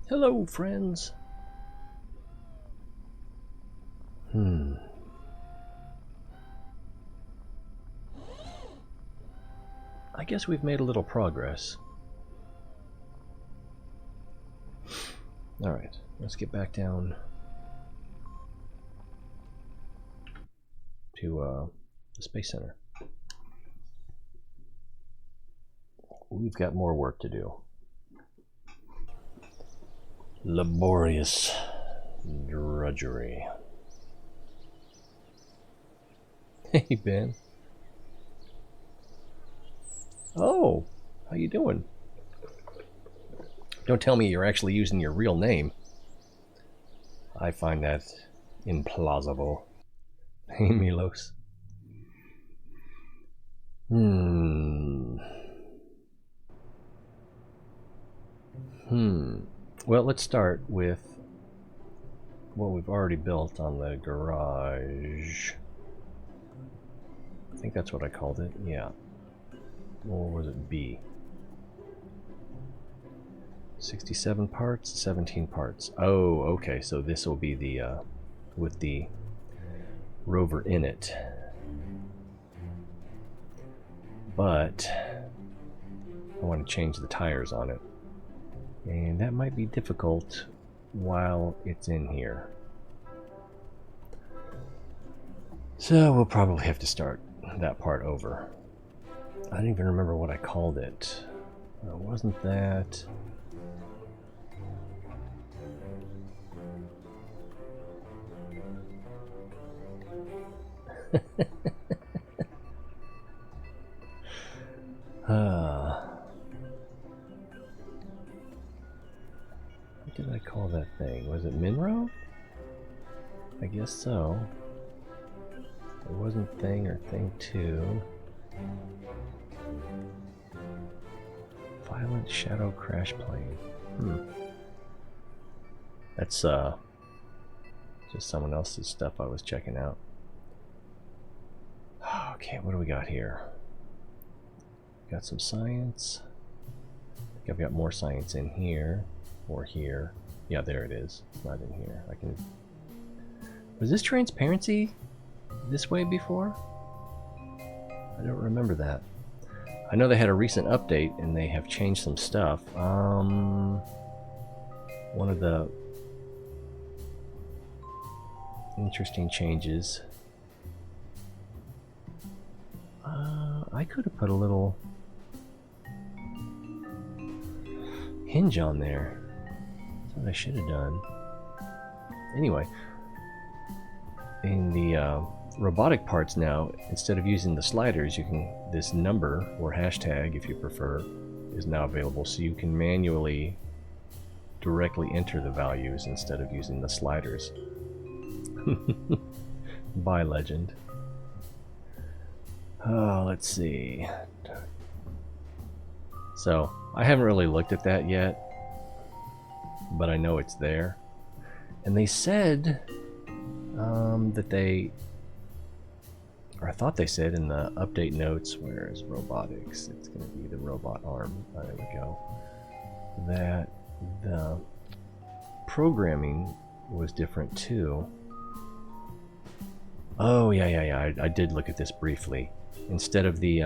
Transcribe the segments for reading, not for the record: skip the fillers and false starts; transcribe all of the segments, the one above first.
Hello, friends. I guess we've made a little progress. Alright, let's get back down to the Space Center. We've got more work to do. Laborious drudgery. Hey, Ben. Oh, how you doing? Don't tell me you're actually using your real name. I find that implausible. Hey, Milos. Well, let's start with what we've already built on the garage. I think that's what I called it, yeah. Or was it B? 67 parts, 17 parts. Oh, okay, so this will be the, with the rover in it. But I want to change the tires on it. And that might be difficult while it's in here. So we'll probably have to start that part over. I don't even remember what I called it. Wasn't that... What did I call that thing? Was it Minro? I guess so. It wasn't Thing or Thing 2. Violent Shadow Crash Plane. That's just someone else's stuff I was checking out. Okay, what do we got here? Got some science. I think I've got more science in here. Or here. Yeah, there it is. It's not in here. I can... Was this transparency this way before? I don't remember that. I know they had a recent update and they have changed some stuff. One of the interesting changes. I could have put a little hinge on there. That's what I should have done. Anyway, in the robotic parts now, instead of using the sliders, you can, this number or hashtag, if you prefer, is now available, so you can manually directly enter the values instead of using the sliders. Bye, legend. Oh, let's see. So, I haven't really looked at that yet, but I know it's there. And they said that they, or I thought they said in the update notes, where is robotics? It's going to be the robot arm. Oh, there we go. That the programming was different too. Oh, yeah. I did look at this briefly. Instead of the,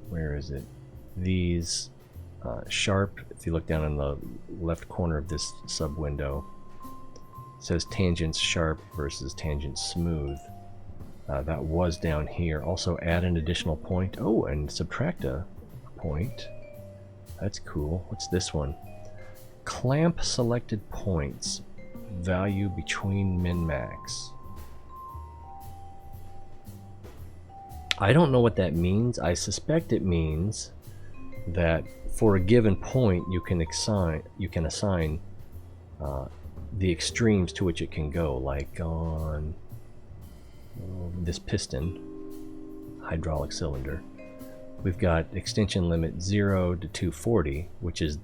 where is it? These sharp, if you look down in the left corner of this sub window, it says tangents sharp versus tangents smooth. That was down here. Also add an additional point. Oh, and subtract a point. That's cool. What's this one? Clamp selected points. Value between min-max. I don't know what that means. I suspect it means that for a given point you can assign the extremes to which it can go, like on this piston hydraulic cylinder. We've got extension limit 0 to 240, which is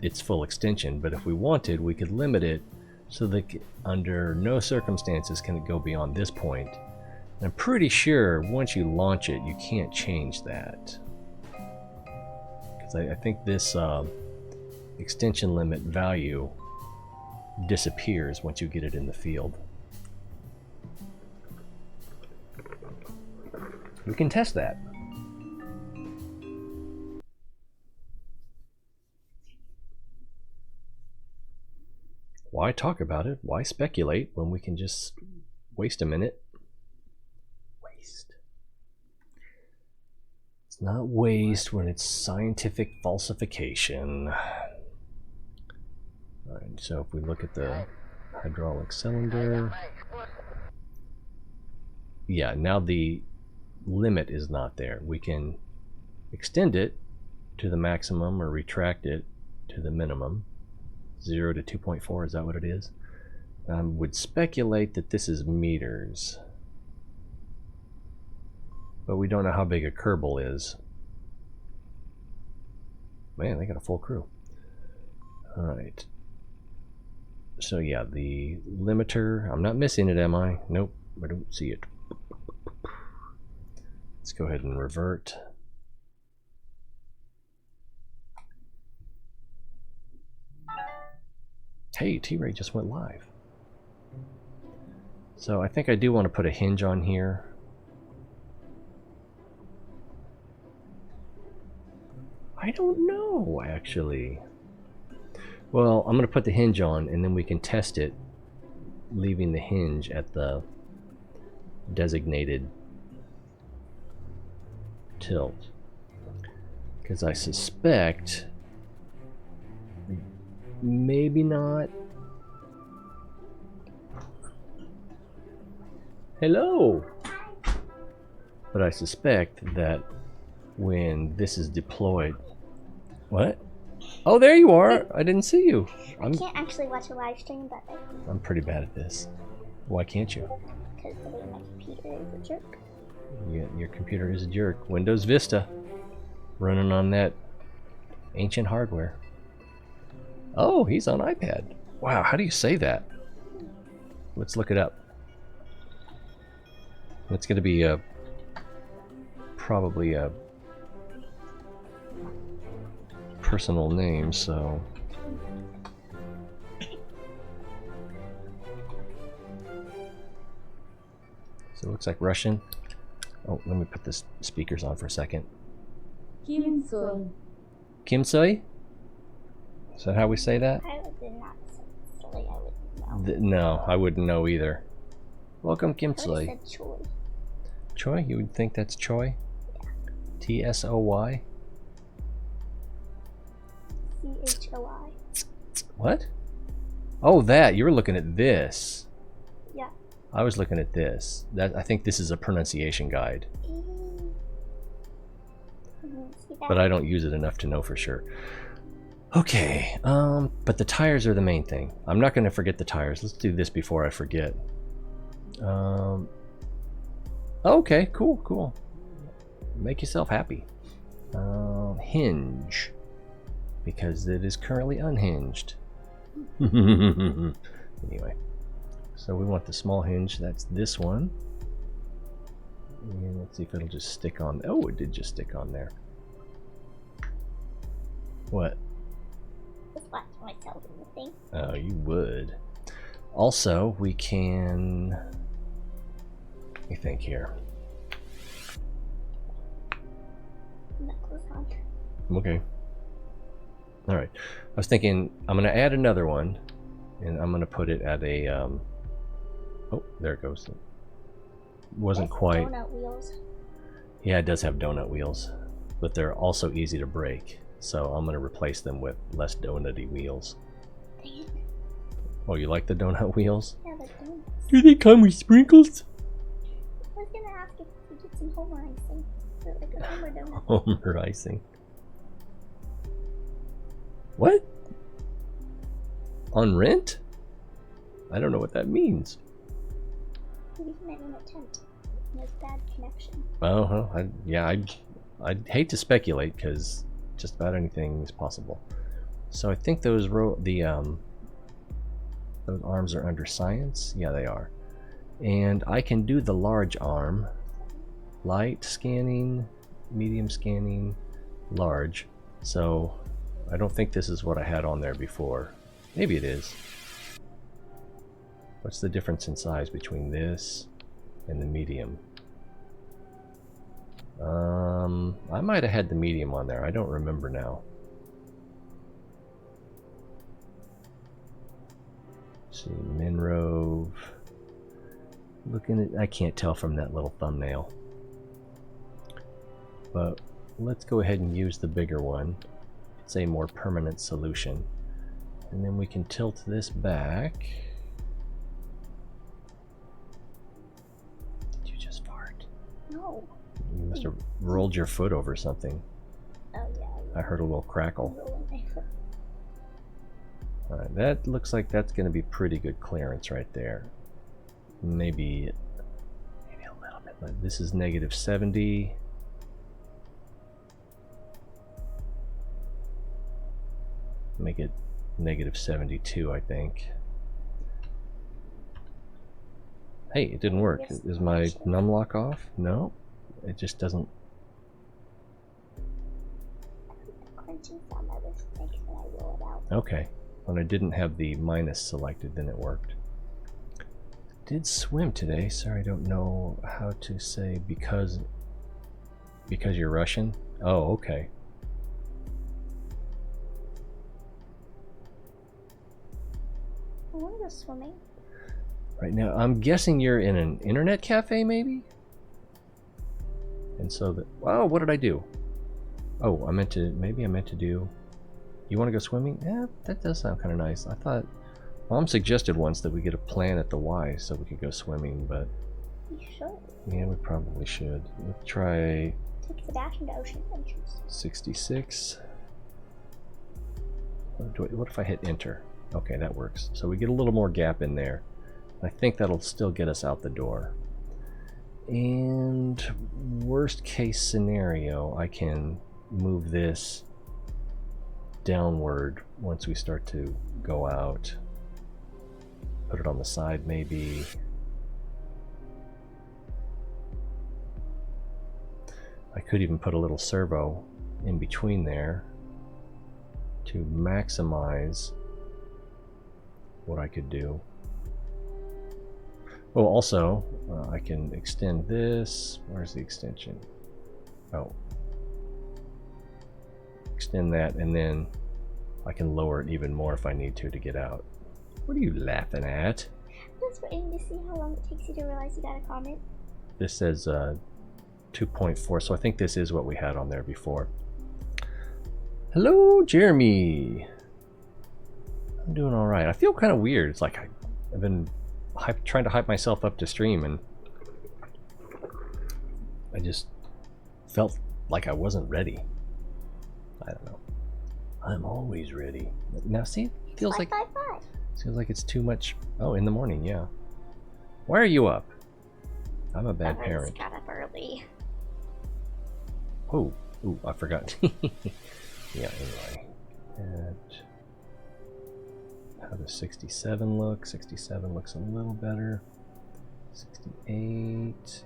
its full extension, but if we wanted, we could limit it so that under no circumstances can it go beyond this point. And I'm pretty sure once you launch it, you can't change that. Because I think this extension limit value disappears once you get it in the field. We can test that. Why talk about it? Why speculate when we can just waste a minute? Waste. It's not waste when it's scientific falsification. Alright, so if we look at the hydraulic cylinder, yeah, now the limit is not there. We can extend it to the maximum or retract it to the minimum. 0 to 2.4, is that what it is? I would speculate that this is meters, but we don't know how big a Kerbal is. Man, they got a full crew. Alright. So yeah, the limiter, I'm not missing it, am I? Nope, I don't see it. Let's go ahead and revert. Hey, T-Ray just went live. So I think I do want to put a hinge on here. I don't know, actually. Well, I'm going to put the hinge on, and then we can test it, leaving the hinge at the designated tilt. Because I suspect... maybe not. Hello! But I suspect that when this is deployed... What? Oh, there you are! I didn't see you. I can't actually watch a live stream, but I'm pretty bad at this. Why can't you? Because the way my computer is a jerk. Yeah, your computer is a jerk. Windows Vista. Running on that ancient hardware. Oh, he's on iPad. Wow, how do you say that? Let's look it up. It's going to be probably a personal name, so... So it looks like Russian. Oh, let me put the speakers on for a second. Kim Soy. Kim Soy? Is that how we say that? I did not say I wouldn't know. No, I wouldn't know either. Welcome, Kim I Soy. would have said Choi. Choi? You would think that's Choi? Yeah. T-S-O-Y? C-H-O-I. What? Oh, that. You were looking at this. Yeah. I was looking at this. I think this is a pronunciation guide. See that? But I don't use it enough to know for sure. Okay, but the tires are the main thing. I'm not going to forget the tires. Let's do this before I forget. Okay, cool. Make yourself happy. Hinge. Because it is currently unhinged. Anyway. So we want the small hinge. That's this one. And let's see if it'll just stick on. Oh, it did just stick on there. What? Just watch myself in the thing. Oh, you would. Also, we can... Let me think here. Knuckles on. Okay. Alright. I was thinking I'm going to add another one. And I'm going to put it at a... Oh, there it goes. It wasn't With quite... donut wheels. Yeah, it does have donut wheels. But they're also easy to break. So I'm going to replace them with less donutty wheels. Dang it. Oh, you like the donut wheels? Yeah, they're donuts. Do they come with sprinkles? I was gonna ask if we get some Homer icing. Or like a Homer donut. Homer icing. What? On rent? I don't know what that means. We might want to attempt. There's bad connection. Oh, I'd hate to speculate because just about anything is possible. So I think those those arms are under science. Yeah, they are. And I can do the large arm. Light scanning, medium scanning, large. So I don't think this is what I had on there before. Maybe it is. What's the difference in size between this and the medium? I might have had the medium on there. I don't remember now. Let's see, Minrove. Looking at, I can't tell from that little thumbnail. But let's go ahead and use the bigger one. It's a more permanent solution. And then we can tilt this back. Did you just fart? No. You must have rolled your foot over something. Oh yeah. I heard a little crackle. Rolling my foot. Alright, that looks like that's going to be pretty good clearance right there. Maybe a little bit. This is negative 70. Make it negative 72, I think. Hey, it didn't work. Is my numlock off? No, it just doesn't. Crunching sound by this makes when I roll it out. Okay, when I didn't have the minus selected, then it worked. Did swim today. Sorry, I don't know how to say because you're Russian. Oh, okay. I want to go swimming. Right now, I'm guessing you're in an internet cafe, maybe? And so that, oh, what did I do? Oh, maybe I meant to do, you want to go swimming? Yeah, that does sound kind of nice. I thought, Mom suggested once that we get a plan at the Y so we could go swimming, but... You should. Yeah, we probably should. Let's try... Take the dash into Ocean Adventures. 66. What if I hit enter? Okay, that works. So we get a little more gap in there. I think that'll still get us out the door. And worst case scenario, I can move this downward once we start to go out. Put it on the side maybe. I could even put a little servo in between there to maximize what I could do. Oh, also, I can extend this. Where's the extension? Oh. Extend that, and then I can lower it even more if I need to get out. What are you laughing at? I'm just waiting to see how long it takes you to realize you got a comment. This says 2.4, so I think this is what we had on there before. Hello, Jeremy. I'm doing all right. I feel kind of weird. It's like I've been trying to hype myself up to stream, and I just felt like I wasn't ready. I don't know. I'm always ready. Now see, it feels like it's too much. Oh, in the morning, yeah. Why are you up? I'm a bad parent. Got up early. Oh, ooh, I forgot. Yeah, anyway. How does 67 look? 67 looks a little better. 68.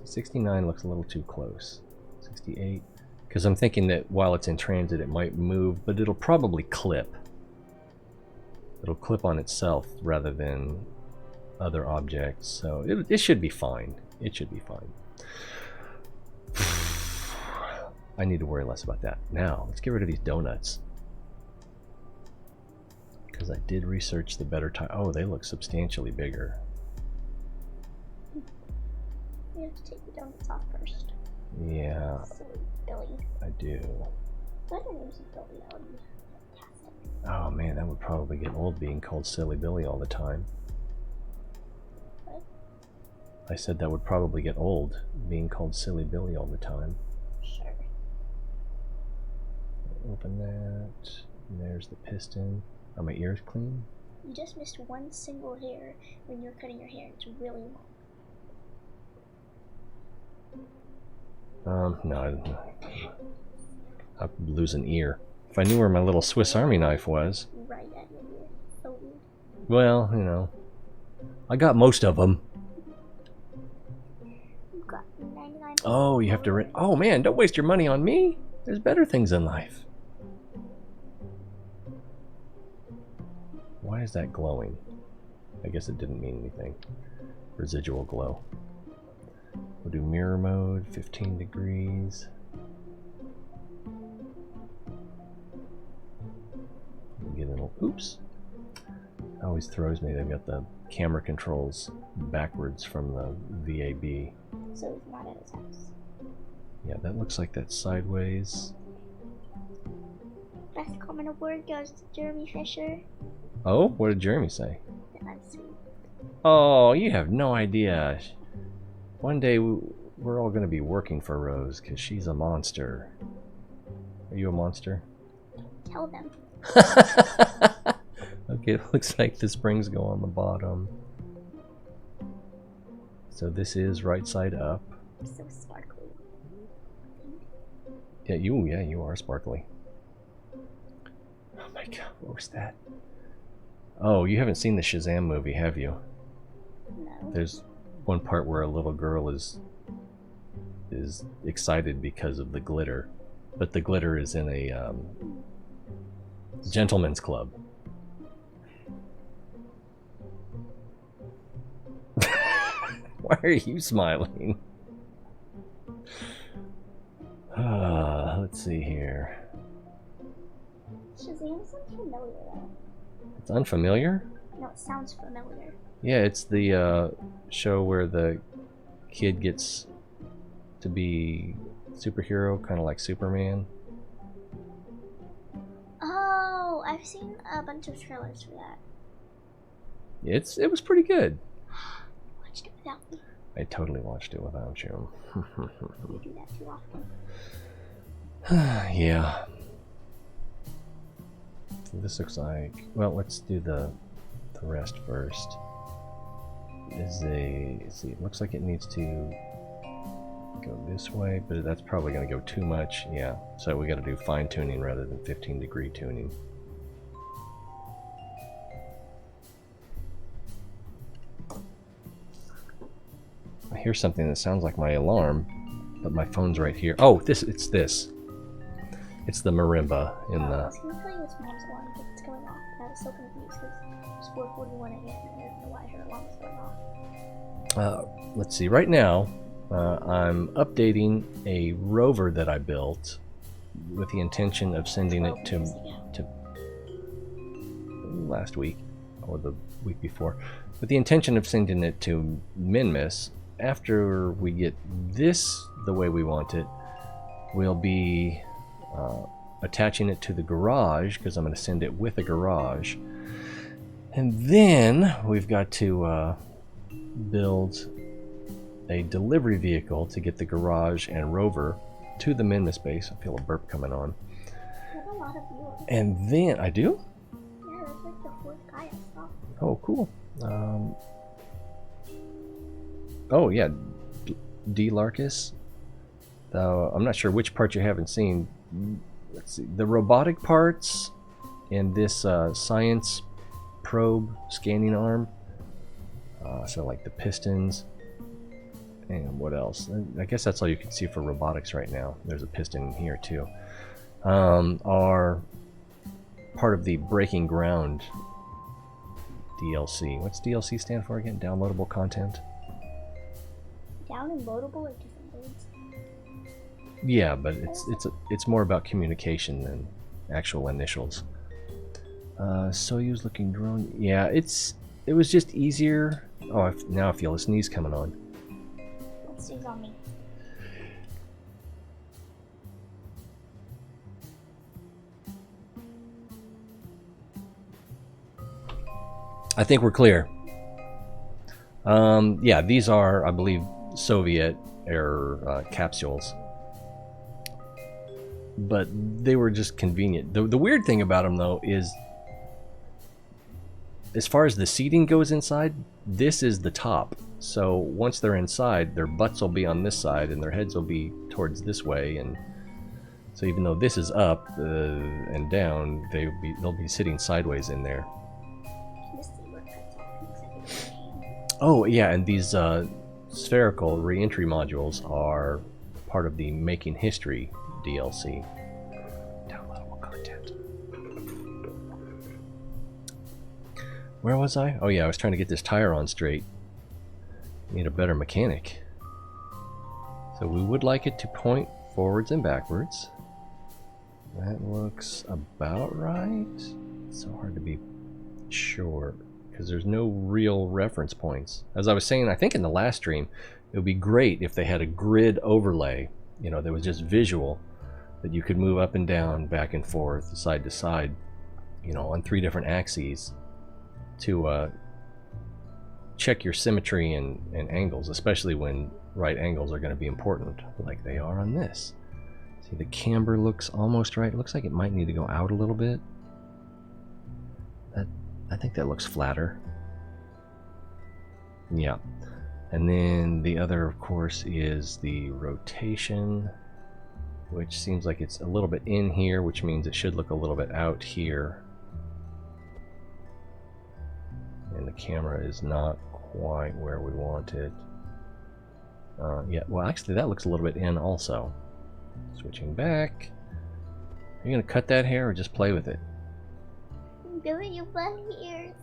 69 looks a little too close. 68. Because I'm thinking that while it's in transit, it might move, but it'll probably clip. It'll clip on itself rather than other objects. So it should be fine. It should be fine. I need to worry less about that. Now, let's get rid of these donuts. Because I did research the better time. Oh, they look substantially bigger. You have to take the donuts off first. Yeah. Silly Billy. I do. What other names of Billy? That would be fantastic. Oh man, that would probably get old being called Silly Billy all the time. What? I said that would probably get old being called Silly Billy all the time. Sure. Open that. And there's the piston. Are my ears clean? You just missed one single hair when you're cutting your hair. It's really long. No. I'd lose an ear. If I knew where my little Swiss Army knife was. Right at your ear. So weird. Well, you know. I got most of them. You got 99. Oh, you have to rent. Oh man, don't waste your money on me. There's better things in life. Why is that glowing? I guess it didn't mean anything. Residual glow. We'll do mirror mode, 15 degrees. Get a little, oops. It always throws me. They've got the camera controls backwards from the VAB. So he's not at his house. Yeah, that looks like that's sideways. Best comment award goes to Jeremy Fisher. Oh, what did Jeremy say? That I'm sweet. Oh, you have no idea. One day we're all going to be working for Rose because she's a monster. Are you a monster? Tell them. Okay, it looks like the springs go on the bottom. So this is right side up. So sparkly. Yeah, you are sparkly. Oh my god, what was that? Oh, you haven't seen the Shazam movie, have you? No. There's one part where a little girl is excited because of the glitter, but the glitter is in a gentleman's club. Why are you smiling? Let's see here. Shazam sounds familiar though. It's unfamiliar? No, it sounds familiar. Yeah, it's the show where the kid gets to be superhero, kind of like Superman. Oh, I've seen a bunch of trailers for that. It was pretty good. Watched it without me. I totally watched it without you. You do that too often. Yeah. So this looks like, well, let's do the rest first. Let's see, it looks like it needs to go this way, but that's probably going to go too much. Yeah, so we got to do fine tuning rather than 15-degree tuning. I hear something that sounds like my alarm, but my phone's right here. Oh, it's this. It's the marimba in I the... was going to tell you it's mom's alarm because it's going off. And I was so confused because it's 4:41 a.m. and I didn't know why her alarm was going off. Let's see, right now I'm updating a rover that I built with the intention of sending it to last week or the week before, with the intention of sending it to Minmus. After we get this the way we want it, we'll be attaching it to the garage because I'm going to send it with a garage, and then we've got to build a delivery vehicle to get the garage and rover to the Minmus base. I feel a burp coming on. You have a lot of viewers. And then I do? Yeah, that's like the fourth guy I saw. Oh, cool. Oh yeah, D. Larkus. I'm not sure which part you haven't seen. Let's see, the robotic parts and this science probe scanning arm. So like the pistons. And what else? I guess that's all you can see for robotics right now. There's a piston in here too. Are part of the Breaking Ground DLC. What's DLC stand for again? Downloadable content? Downloadable are different words. Yeah, but it's more about communication than actual initials. Soyuz looking drone. Yeah, it was just easier. Oh, now I feel a sneeze coming on. Let's sneeze on me. I think we're clear. Yeah, these are, I believe, Soviet era capsules. But they were just convenient. The weird thing about them, though, is as far as the seating goes inside, this is the top. So once they're inside, their butts will be on this side and their heads will be towards this way. And so even though this is up and down, they'll be sitting sideways in there. This zebra cuts off looks like it's a cane. Oh yeah, and these spherical re-entry modules are part of the Making History DLC. Downloadable content. Where was I? Oh yeah, I was trying to get this tire on straight. Need a better mechanic. So we would like it to point forwards and backwards. That looks about right. It's so hard to be sure because there's no real reference points. As I was saying, I think in the last stream, it would be great if they had a grid overlay, you know, that was just visual, that you could move up and down, back and forth, side to side, you know, on 3 different axes to check your symmetry and angles, especially when right angles are going to be important, like they are on this. See, the camber looks almost right. It looks like it might need to go out a little bit. I think that looks flatter. Yeah. And then the other, of course, is the rotation, which seems like it's a little bit in here, which means it should look a little bit out here. And the camera is not quite where we want it. Yeah, well, actually, that looks a little bit in also. Switching back. Are you going to cut that hair or just play with it? I'm giving you my ears.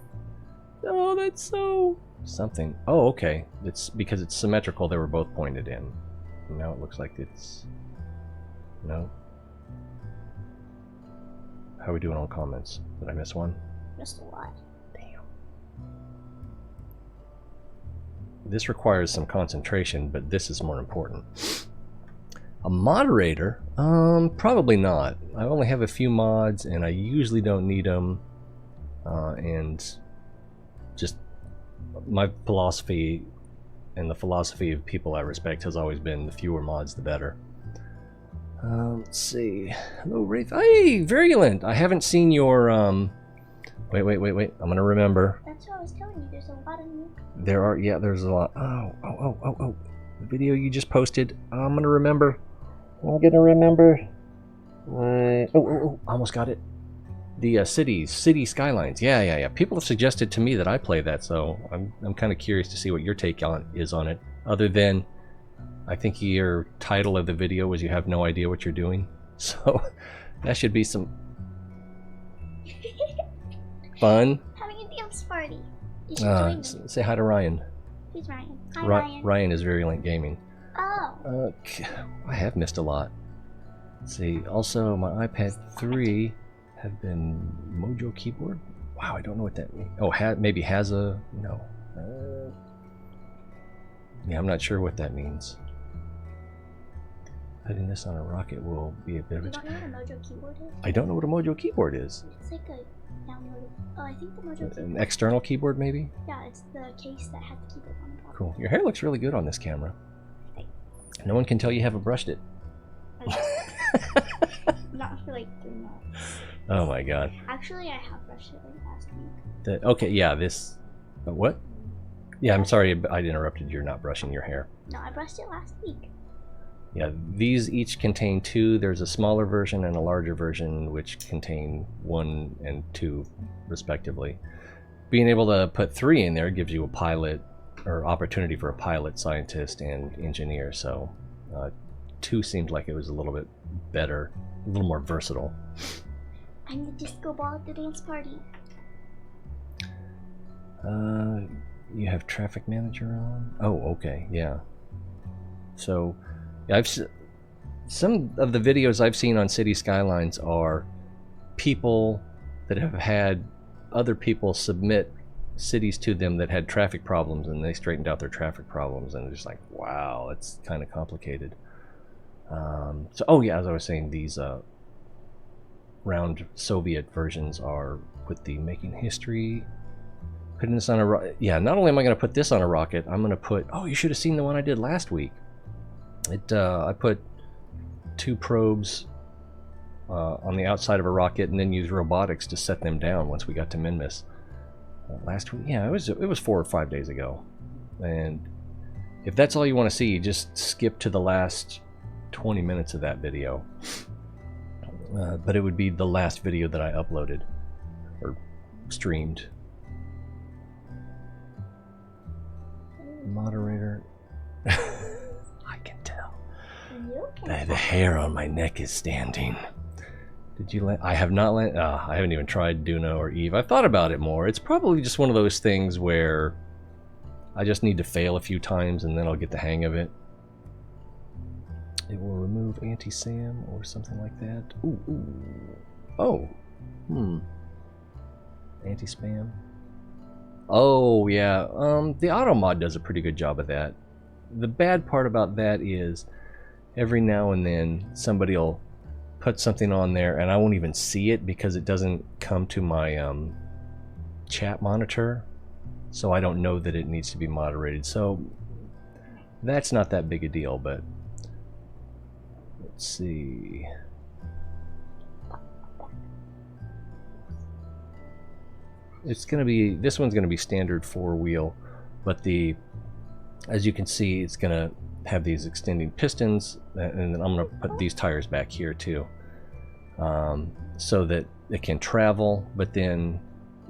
Oh, that's so... something. Oh, okay. It's because it's symmetrical, they were both pointed in. Now it looks like it's... No. How are we doing on comments? Did I miss one? Just a lot. Damn. This requires some concentration, but this is more important. A moderator? Probably not. I only have a few mods, and I usually don't need them. And just my philosophy and the philosophy of people I respect has always been the fewer mods, the better. Let's see. Hello, Wraith. Hey, Virulent! I haven't seen your, Wait. I'm gonna remember. That's what I was telling you. There's a lot of new... There are, yeah, there's a lot. Oh. The video you just posted. I'm gonna remember. Almost got it. The city skylines. Yeah. People have suggested to me that I play that, so I'm kind of curious to see what your take is on it. Other than, I think your title of the video was "You have no idea what you're doing," so that should be some fun. Having a dance party. You should join me. Say hi to Ryan. Who's Ryan? Hi, Ryan. Ryan is Virulent Gaming. Oh. I have missed a lot. Let's see. Also, my iPad 3 have been Mojo keyboard. Wow, I don't know what that means. Oh, maybe has a no. Yeah, I'm not sure what that means. Putting this on a rocket will be a bit of a... You don't know what a Mojo keyboard is? I don't know what a Mojo keyboard is. It's like a downloaded... Oh, I think the Mojo keyboard... An external keyboard, maybe? Yeah, it's the case that had the keyboard on the bottom. Cool. Your hair looks really good on this camera. No one can tell you haven't brushed it. Not for like 3 months. Oh my god. Actually, I have brushed it like last week. Okay, yeah, this... what? Yeah, I'm sorry I interrupted. You're not brushing your hair. No, I brushed it last week. Yeah, these each contain 2. There's a smaller version and a larger version, which contain 1 and 2, respectively. Being able to put 3 in there gives you a pilot, or opportunity for a pilot, scientist, and engineer, so 2 seemed like it was a little bit better, a little more versatile. I'm the disco ball at the dance party. You have traffic manager on? Oh, okay, yeah. So, yeah, some of the videos I've seen on City Skylines are people that have had other people submit cities to them that had traffic problems, and they straightened out their traffic problems, and it's just like, wow, it's kind of complicated. So, oh yeah, as I was saying, these round Soviet versions are with the Making History. Putting this on a yeah, not only am I going to put this on a rocket, I'm going to put, oh, you should have seen the one I did last week. I put 2 probes on the outside of a rocket and then used robotics to set them down once we got to Minmus. Last week, yeah, it was 4 or 5 days ago. And if that's all you want to see, just skip to the last 20 minutes of that video. But it would be the last video that I uploaded or streamed. Moderator. I can tell. you okay? The hair on my neck is standing. Did you land? I have not landed. I haven't even tried Duna or Eve. I've thought about it more. It's probably just one of those things where I just need to fail a few times and then I'll get the hang of it. It will remove anti-SAM or something like that. Ooh, ooh. Oh. Anti-spam. Oh, yeah. The auto mod does a pretty good job of that. The bad part about that is every now and then somebody will put something on there and I won't even see it because it doesn't come to my chat monitor, so I don't know that it needs to be moderated. So that's not that big a deal, but let's see. It's gonna be, this one's gonna be standard 4-wheel, but as you can see, it's gonna have these extending pistons, and then I'm gonna put these tires back here too, so that it can travel, but then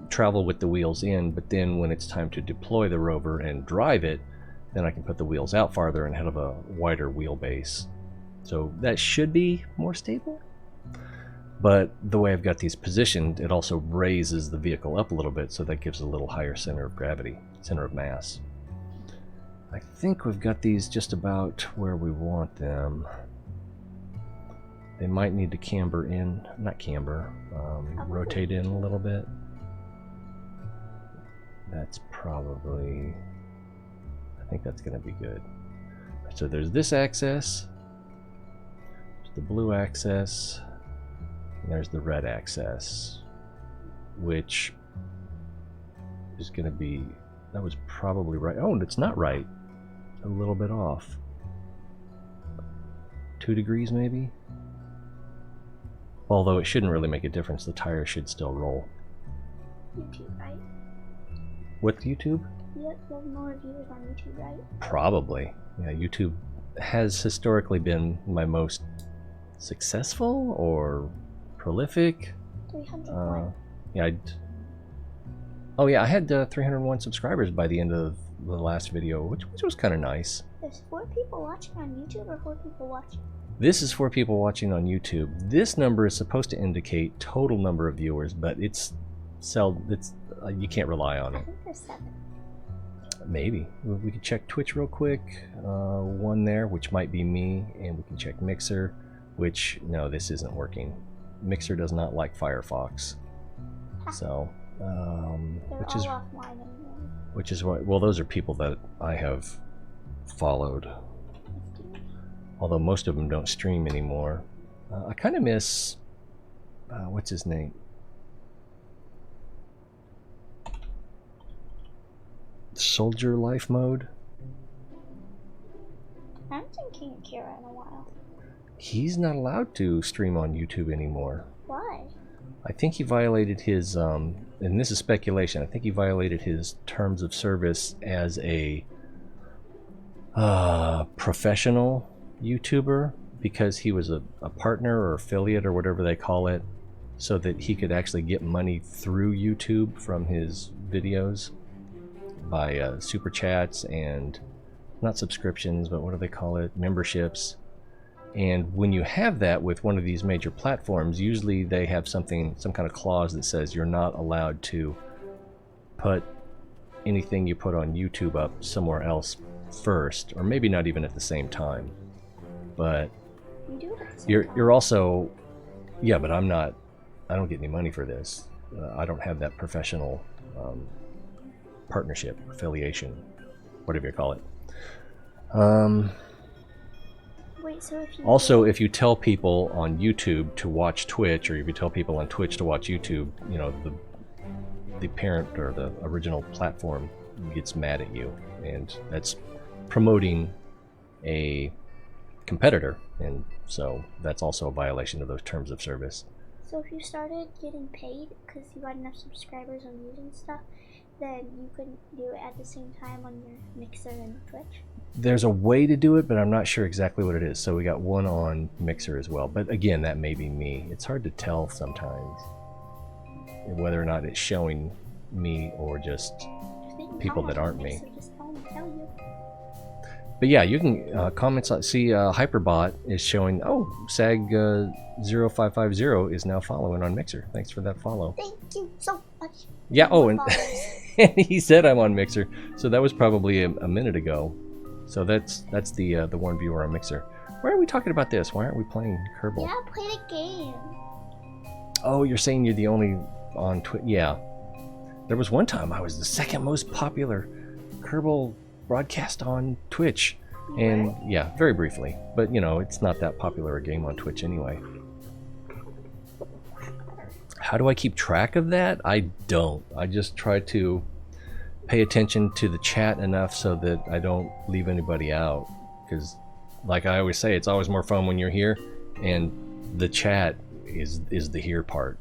travel with the wheels in, but then when it's time to deploy the rover and drive it, then I can put the wheels out farther and have a wider wheelbase. So that should be more stable. But the way I've got these positioned, it also raises the vehicle up a little bit, so that gives a little higher center of gravity, center of mass. I think we've got these just about where we want them. They might need to camber in, not camber, rotate in a little bit. That's probably, I think that's going to be good. So there's this axis, there's the blue axis, and there's the red axis, which is going to be, that was probably right. Oh, it's not right. A little bit off. 2 degrees maybe? Although it shouldn't really make a difference. The tire should still roll. YouTube, right? With YouTube? You have more viewers on YouTube, right? Probably. Yeah, YouTube has historically been my most successful or prolific. 301. Yeah, oh yeah, I had 301 subscribers by the end of the last video, which was kind of nice. There's 4 people watching on YouTube or 4 people watching? This is 4 people watching on YouTube. This number is supposed to indicate total number of viewers, but it's you can't rely on I it. think there's 7. Maybe. We can check Twitch real quick. 1 there, which might be me, and we can check Mixer, which, no, this isn't working. Mixer does not like Firefox. So, which is what, well, those are people that I have followed. Although most of them don't stream anymore. I kind of miss, what's his name? Soldier Life Mode. I haven't seen King Kira in a while. He's not allowed to stream on YouTube anymore. Why? I think he violated his, and this is speculation, I think he violated his terms of service as a professional YouTuber, because he was a partner or affiliate or whatever they call it, so that he could actually get money through YouTube from his videos by super chats and not subscriptions, but what do they call it, memberships. And when you have that with one of these major platforms, usually they have some kind of clause that says you're not allowed to put anything you put on YouTube up somewhere else first, or maybe not even at the same time. But You do it at the same time. you're also, yeah, but I don't get any money for this. I don't have that professional partnership, affiliation, whatever you call it. Wait, so if you Also, if you tell people on YouTube to watch Twitch, or if you tell people on Twitch to watch YouTube, you know, the parent or the original platform gets mad at you, and that's promoting a competitor, and so that's also a violation of those terms of service. So if you started getting paid because you got enough subscribers on using stuff, then you could do it at the same time on your Mixer and Twitch? There's a way to do it, but I'm not sure exactly what it is. So we got one on Mixer as well, but again, that may be me. It's hard to tell sometimes whether or not it's showing me or just people that aren't me. So just tell you. But yeah, you can comments. See, Hyperbot is showing. Oh, Sag 0550 is now following on Mixer. Thanks for that follow. Thank you so much. Yeah. Oh, and, Followers. and he said I'm on Mixer, so that was probably a minute ago. So that's the one viewer on Mixer. Why are we talking about this? Why aren't we playing Kerbal? Yeah, play the game. Oh, you're saying you're the only on Twitch? Yeah. There was one time I was the second most popular Kerbal broadcast on Twitch. And yeah, very briefly. But you know, it's not that popular a game on Twitch anyway. How do I keep track of that? I don't. I just try to pay attention to the chat enough so that I don't leave anybody out. Because like I always say, it's always more fun when you're here, and the chat is the here part.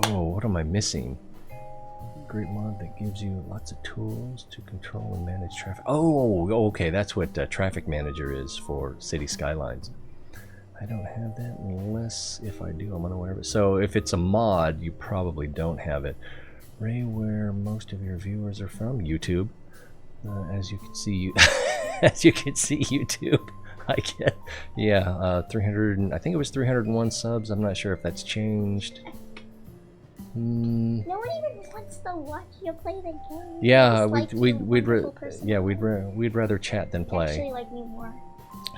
Oh, what am I missing? Great mod that gives you lots of tools to control and manage traffic. Oh, okay, that's what Traffic Manager is for City Skylines. I don't have that unless if I do, I'm unaware of it. So if it's a mod, you probably don't have it. Ray, where most of your viewers are from? YouTube. As you can see, as you can see, YouTube. I get, yeah, 300. I think it was 301 subs. I'm not sure if that's changed. No one even wants to watch you play the game. Yeah, Just we'd rather chat than play. Actually, like me more.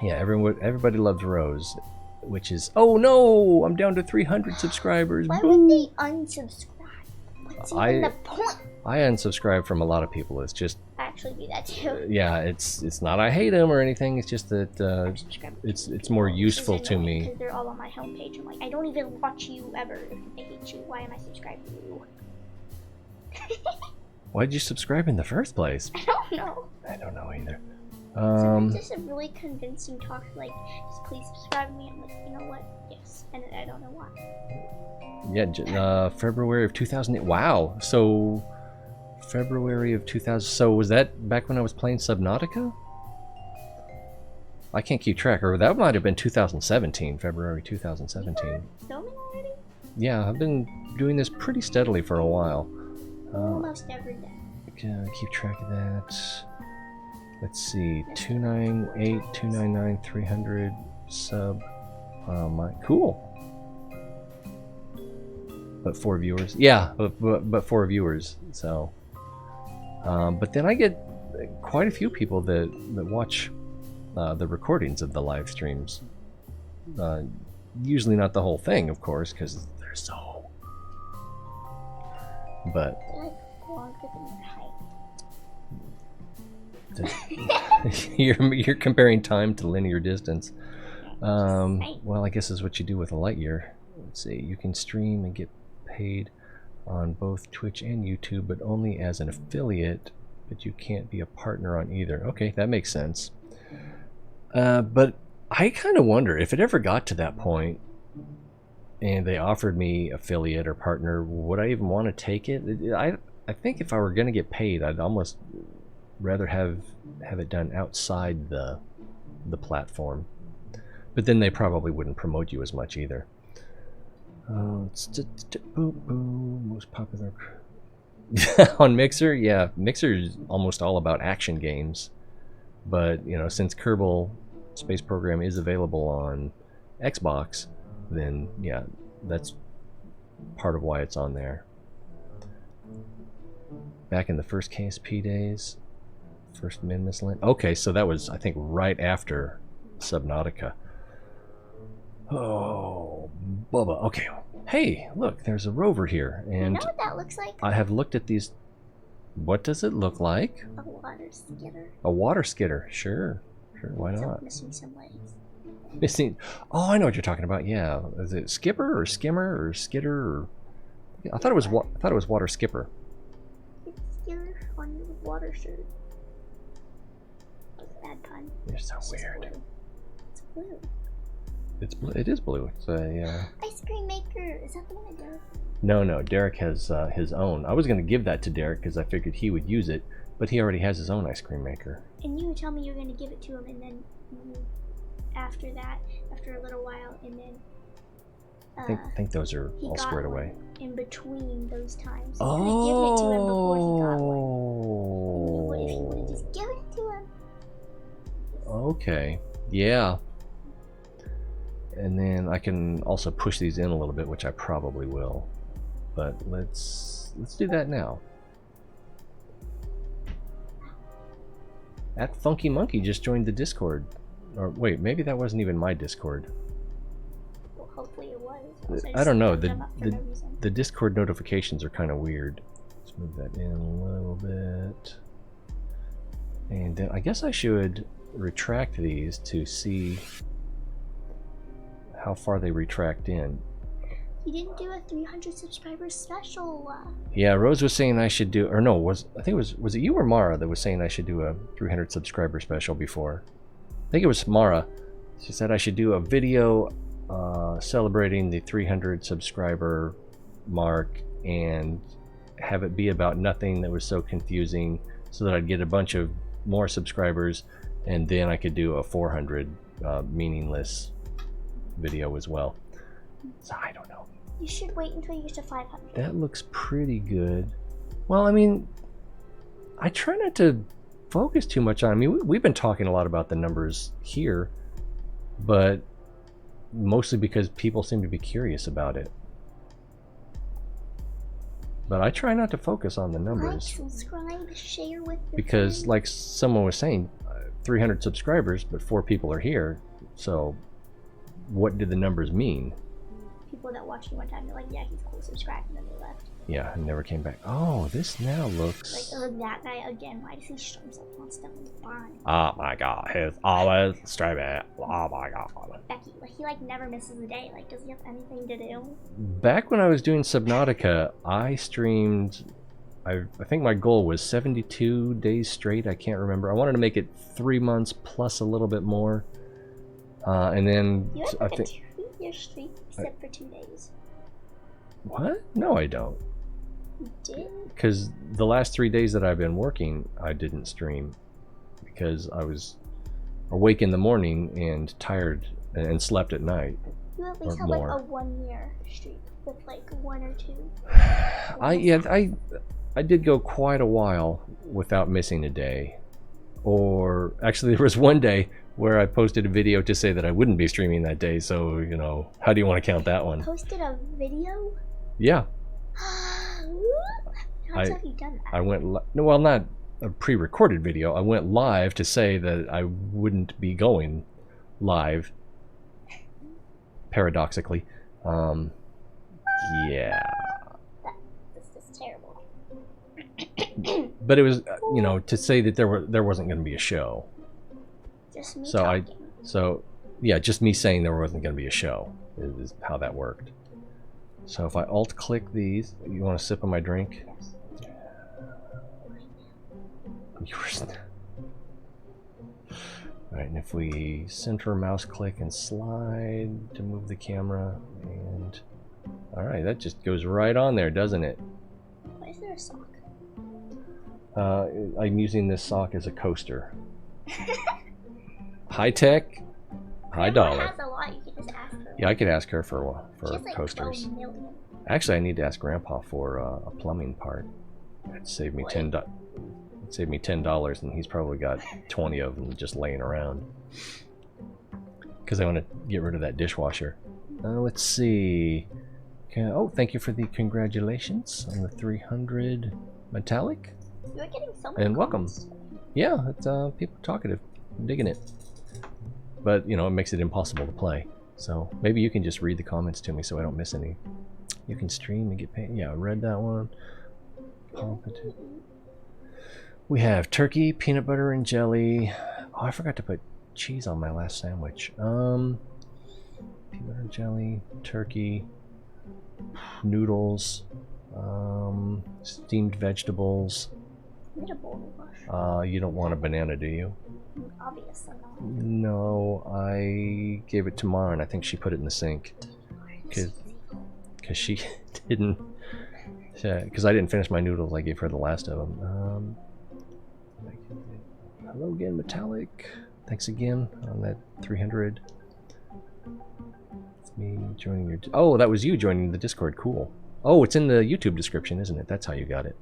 Yeah, everybody loves Rose, which is, oh no, I'm down to 300 subscribers. Why Boo. would they unsubscribe? What's even the point? I unsubscribe from a lot of people. It's just, I actually do that too. yeah, it's not I hate them or anything. It's just that it's more useful to me. Because they're all on my homepage. I'm like, I don't even watch you ever. I hate you. Why am I subscribed to you? Why did you subscribe in the first place? I don't know. I don't know either. So it's just a really convincing talk, like, just please subscribe to me. I'm like, you know what? Yes. And I don't know why. Yeah, February of 2008. Wow. So February of 2000. So was that back when I was playing Subnautica? I can't keep track. Or that might have been 2017, February 2017. Filming already? Yeah, I've been doing this pretty steadily for a while. Almost every day. Keep track of that. Let's see, 298, 299, 300 sub. Cool. But 4 viewers. Yeah, but 4 viewers. So, but then I get quite a few people that watch the recordings of the live streams. Usually not the whole thing, of course, because they're so. But. Longer than your height. You're comparing time to linear distance. Well, I guess is what you do with a light year. Let's see, you can stream and get paid on both Twitch and YouTube, but only as an affiliate, but you can't be a partner on either. Okay, that makes sense. But I kind of wonder if it ever got to that point and they offered me affiliate or partner, would I even want to take it? I think if I were going to get paid, I'd almost rather have it done outside the platform. But then they probably wouldn't promote you as much either. Most popular on Mixer. Yeah, Mixer is almost all about action games. But you know, since Kerbal Space Program is available on Xbox, then yeah, that's part of why it's on there. Back in the first KSP days, first Minmus land. Okay, so that was, I think, right after Subnautica. Oh, Bubba. Okay. Hey, look, there's a rover here, and you know what that looks like? I have looked at these. What does it look like? A water skitter. A water skitter. Sure. Why It's not? missing some legs. Missing. Oh, I know what you're talking about. Yeah. Is it skipper or skimmer or skitter? Or... I thought it was. I thought it was water skipper. It's skitter on your water shirt. That's a bad pun. You're so It's just weird. blue. It's blue. It's blue. It is blue. It's a. Ice cream maker. Is that the one I do? No. Derek has his own. I was going to give that to Derek because I figured he would use it, but he already has his own ice cream maker. And you tell me you're going to give it to him, and then you, after that, after a little while, and then I think those are he all got squared one away. in between those times. You could have given it to him before he got one. And if you would have just given it to him. Okay. Yeah. And then I can also push these in a little bit, which I probably will. But let's do that now. At Funky Monkey just joined the Discord. Or wait, maybe that wasn't even my Discord. Well, hopefully it was. I don't know. The Discord notifications are kind of weird. Let's move that in a little bit. And then I guess I should retract these to see how far they retract in. You didn't do a 300 subscribers special. Yeah, Rose was saying I should do, or no, I think it was it you or Mara that was saying I should do a 300 subscriber special before? I think it was Mara. She said I should do a video celebrating the 300 subscriber mark and have it be about nothing that was so confusing, so that I'd get a bunch of more subscribers, and then I could do a 400 meaningless video as well. So I don't know. You should wait until you get to 500. That looks pretty good. Well, I mean, I try not to focus too much on. I mean, we've been talking a lot about the numbers here, but mostly because people seem to be curious about it. But I try not to focus on the numbers. Like, subscribe, share with your Because, friends. like someone was saying, 300 subscribers, but 4 people are here. So, what do the numbers mean? People that watch you one time, they're like, yeah, he's cool, subscribe, and then they left. Yeah, and never came back. Oh, this now Like, looks... oh, that guy again, why does he stream so constantly? Fine. Oh my god, he's always streaming. Oh my god. Becky, like, he like never misses a day. Like, does he have anything to do? Back when I was doing Subnautica, I streamed, I think my goal was 72 days straight. I can't remember. I wanted to make it 3 months plus a little bit more. And then You have I like a think... 2-year streak except for 2 days. What? No, I don't. You did? Because the last 3 days that I've been working, I didn't stream. Because I was awake in the morning and tired and slept at night. You at least Or have more. like a 1-year streak with like 1 or 2. I did go quite a while without missing a day. Or actually there was one day where I posted a video to say that I wouldn't be streaming that day, so you know, how do you want to count that one? Posted a video? Yeah. How have you done that? I went no, well, not a pre-recorded video. I went live to say that I wouldn't be going live, paradoxically. Yeah. This is terrible. But it was, you know, to say that there wasn't going to be a show. Just me So talking. So yeah, just me saying there wasn't going to be a show is how that worked. So if I alt click these, you want a sip of my drink? Yes. Alright, and if we center mouse click and slide to move the camera, and alright, that just goes right on there, doesn't it? Why is there a sock? I'm using this sock as a coaster. High tech, high Grandma dollar. has a lot, you can just ask her. Yeah, I could ask her for She has like coasters. 12 million. Actually, I need to ask Grandpa for a plumbing part. It'd save me What? $10, and he's probably got 20 of them just laying around. Because I want to get rid of that dishwasher. Let's see. Oh, thank you for the congratulations on the 300 metallic. You're getting so many And welcome. comments today. Yeah, it's people talkative. I'm digging it. But, you know, it makes it impossible to play. So maybe you can just read the comments to me so I don't miss any. You can stream and get paid. Yeah, I read that one. Palpitate. We have turkey, peanut butter, and jelly. Oh, I forgot to put cheese on my last sandwich. Peanut butter, jelly, turkey, noodles, steamed vegetables. You need a bowl of mush. You don't want a banana, do you? Obviously not. No, I gave it to Mara, and I think she put it in the sink. Because she didn't. Because I didn't finish my noodles, I gave her the last of them. Hello again, Metallic. Thanks again on that 300. Me joining your... Oh, that was you joining the Discord. Cool. Oh, it's in the YouTube description, isn't it? That's how you got it.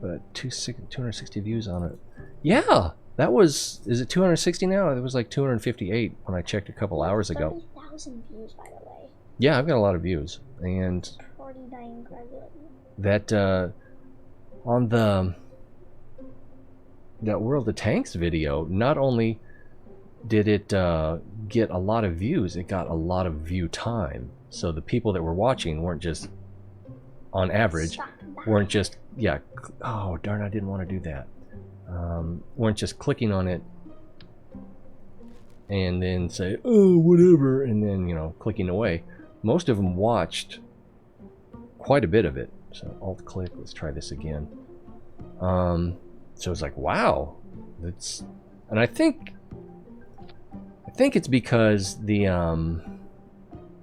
But 260 views on it. Yeah, that was... Is it 260 now? It was like 258 when I checked a couple hours ago. 30,000 views, by the way. Yeah, I've got a lot of views. And... Pretty dang congratulations. That, on the... That World of Tanks video, not only did it get a lot of views, it got a lot of view time. So the people that were watching weren't just, on average, weren't just, yeah, oh darn, I didn't want to do that. Weren't just clicking on it and then say, oh, whatever, and then, you know, clicking away. Most of them watched quite a bit of it. So alt-click, let's try this again. So it's like, wow, that's, and I think it's because the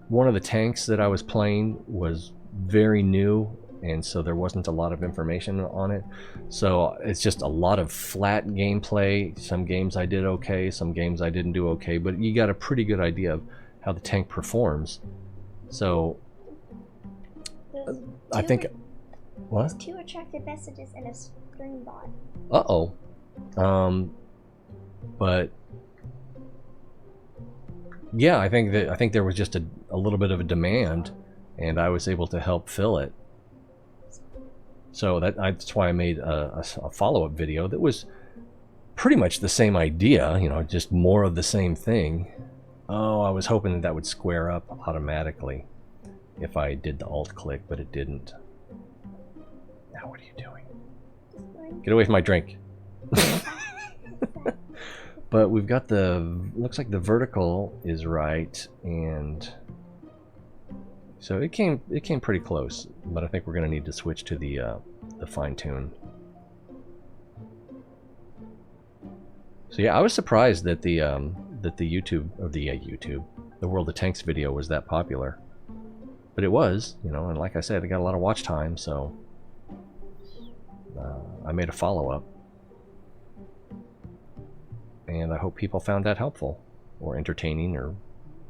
one of the tanks that I was playing was very new, and so there wasn't a lot of information on it. So it's just a lot of flat gameplay. Some games I did okay, some games I didn't do okay, but you got a pretty good idea of how the tank performs. So I think, what? There's 2 attractive messages in a screen bot. Uh-oh. But yeah, I think there was just a little bit of a demand, and I was able to help fill it. So that's why I made a follow-up video that was pretty much the same idea, you know, just more of the same thing. Oh, I was hoping that would square up automatically if I did the alt-click, but it didn't. Now what are you doing? Get away from my drink. But we've got the, looks like the vertical is right, and so it came pretty close, but I think we're gonna need to switch to the fine tune. So yeah, I was surprised that the the World of Tanks video was that popular, but it was, you know, and like I said, it got a lot of watch time, so I made a follow-up. And I hope people found that helpful, or entertaining, or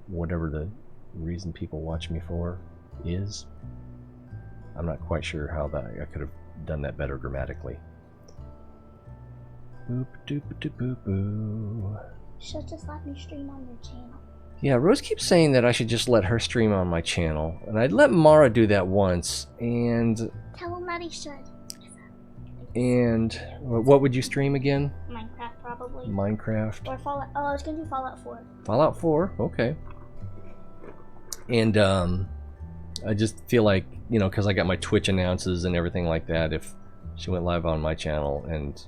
whatever the reason people watch me for is. I'm not quite sure how that I could have done that better grammatically. Boop doop doop boop boo. Should just let me stream on your channel. Yeah, Rose keeps saying that I should just let her stream on my channel, and I'd let Mara do that once. And tell him that he should. And what would you stream again? Minecraft, probably. Minecraft. Or Fallout. Oh, I was gonna do Fallout 4. Fallout 4, okay. And I just feel like, you know, because I got my Twitch announces and everything like that, if she went live on my channel, and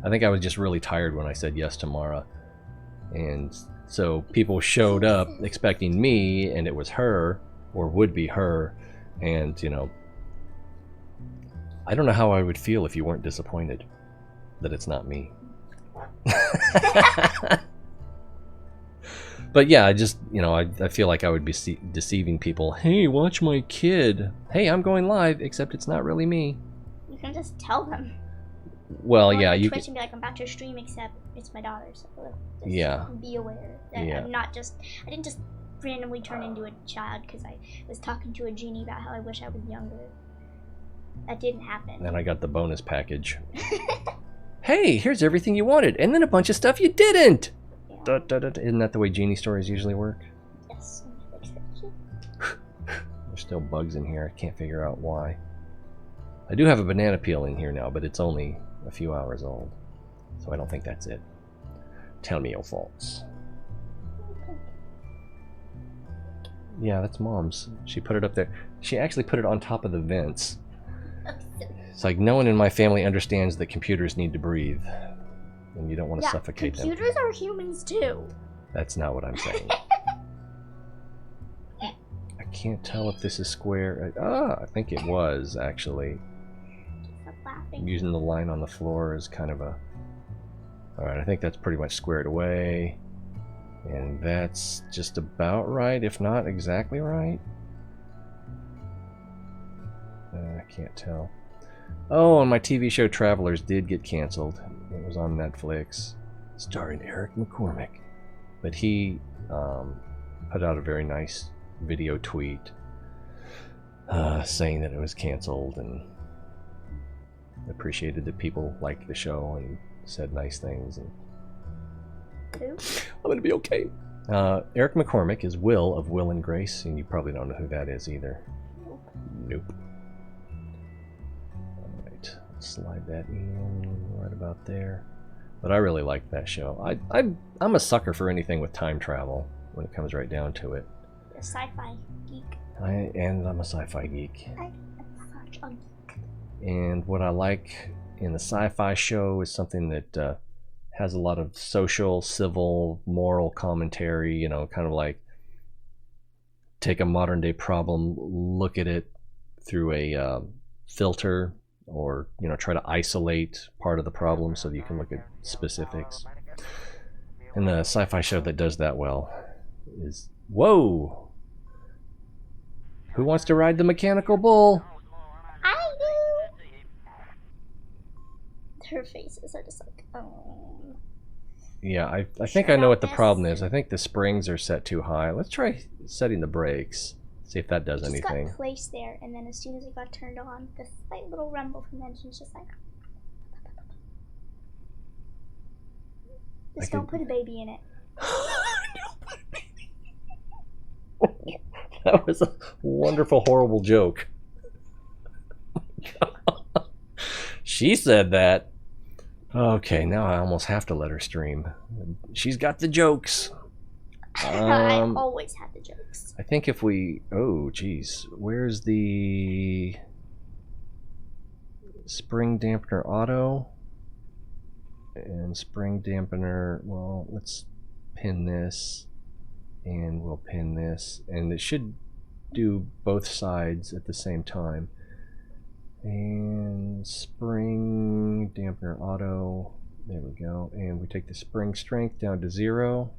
I think I was just really tired when I said yes to Mara. And so people showed up expecting me, and it was her, or would be her, and, you know, I don't know how I would feel if you weren't disappointed that it's not me. But yeah, I just, you know, I feel like I would be deceiving people. Hey, watch my kid. Hey, I'm going live, except it's not really me. You can just tell them. Well, yeah, you Twitch and be like, I'm about to stream, except it's my daughter. So just yeah. Be aware that I'm not just. I didn't just randomly turn into a child because I was talking to a genie about how I wish I was younger. That didn't happen. And I got the bonus package. Hey, here's everything you wanted, and then a bunch of stuff you didn't. Yeah. Da, da, da, da. Isn't that the way genie stories usually work? Yes. There's still bugs in here. I can't figure out why. I do have a banana peel in here now, but it's only a few hours old, so I don't think that's it. Tell me your faults. Yeah, that's Mom's. She put it up there. She actually put it on top of the vents. It's like no one in my family understands that computers need to breathe, and you don't want to suffocate them. Computers are humans too. That's not what I'm saying. I can't tell if this is square. I think it was actually. Stop laughing. Using the line on the floor is kind of a. Alright, I think that's pretty much squared away. And that's just about right, if not exactly right. I can't tell. Oh, and my TV show Travelers did get canceled. It was on Netflix, starring Eric McCormick. But he put out a very nice video tweet saying that it was canceled and appreciated that people liked the show and said nice things. And Who? I'm gonna be okay. Eric McCormick is Will of Will and Grace, and you probably don't know who that is either. Nope. Alright, slide that in right about there. But I really like that show. I'm a sucker for anything with time travel when it comes right down to it. A sci-fi geek. I'm a sci-fi geek. I'm such a geek. And what I like in the sci-fi show is something that has a lot of social, civil, moral commentary, you know, kind of like take a modern day problem, look at it through a filter, or, you know, try to isolate part of the problem so that you can look at specifics. And the sci-fi show that does that well is, whoa! Who wants to ride the mechanical bull? I do! Her faces are just like, oh. Yeah, I think I know what the problem is. I think the springs are set too high. Let's try setting the brakes. See if that does anything. Just got placed there, and then as soon as it got turned on, the slight little rumble from the engine's just like... Just don't put a baby in it. Don't put a baby. That was a wonderful, horrible joke. She said that. Okay, now I almost have to let her stream. She's got the jokes. I always have the jokes. I think if we... Oh, geez. Where's the... Spring dampener auto? And spring dampener... Well, let's pin this. And we'll pin this. And it should do both sides at the same time. And spring dampener auto. There we go. And we take the spring strength down to 0.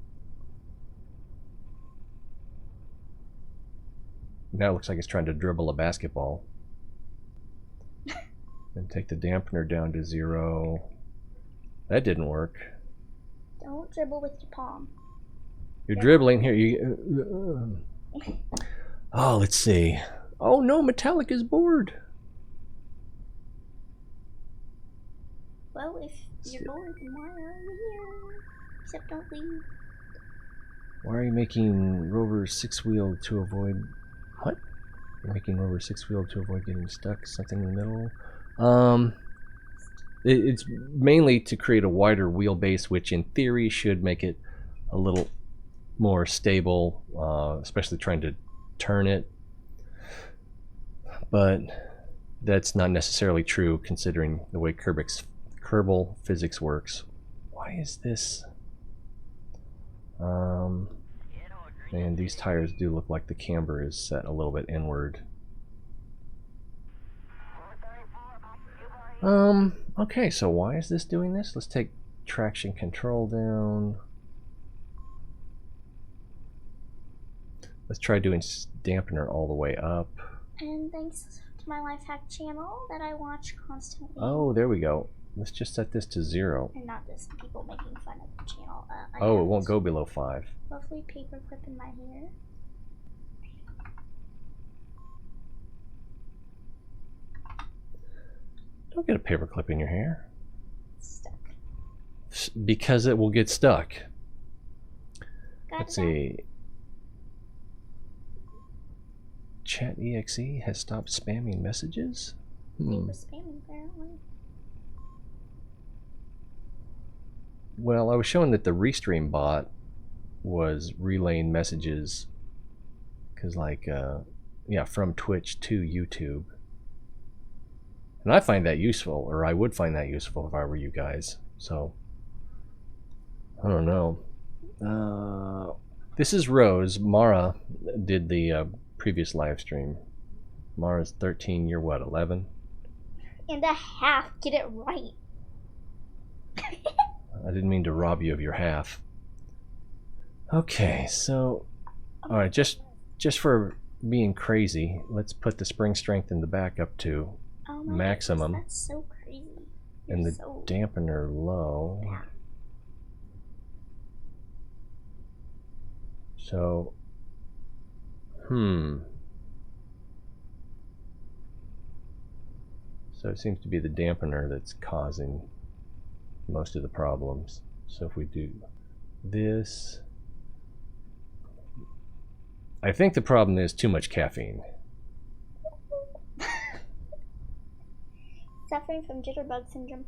Now it looks like it's trying to dribble a basketball. And take the dampener down to 0. That didn't work. Don't dribble with your palm. You're dribbling here. You. Oh, let's see. Oh no, Metallic is bored. Well, if you're bored, then why are you here? Except don't leave. Why are you making Rover 6-wheel to avoid... What? You're making Rover 6-wheel to avoid getting stuck? Something in the middle? It's mainly to create a wider wheelbase, which in theory should make it a little more stable, especially trying to turn it. But that's not necessarily true considering the way Kerbal physics works. Why is this? And these tires do look like the camber is set a little bit inward. Okay, so why is this doing this? Let's take traction control down. Let's try doing dampener all the way up. And thanks to my life hack channel that I watch constantly. Oh, there we go. Let's just set this to 0. And not just people making fun of the channel. Oh, it won't go below 5. Lovely paper clip in my hair. Don't get a paper clip in your hair. It's stuck. Because it will get stuck. Let's Got see. Chat.exe has stopped spamming messages? They were spamming, apparently. Well, I was showing that the Restream bot was relaying messages, because like, yeah, from Twitch to YouTube. And I find that useful, or I would find that useful if I were you guys. So, I don't know. This is Rose. Mara did the previous live stream. Mara's 13, you're what, 11? And a half, get it right. I didn't mean to rob you of your half. Okay, so, alright, just for being crazy, let's put the spring strength in the back up to maximum. Goodness, that's so crazy. And the dampener low. Yeah. So So it seems to be the dampener that's causing most of the problems. So if we do this, I think the problem is too much caffeine. Suffering from jitterbug syndrome.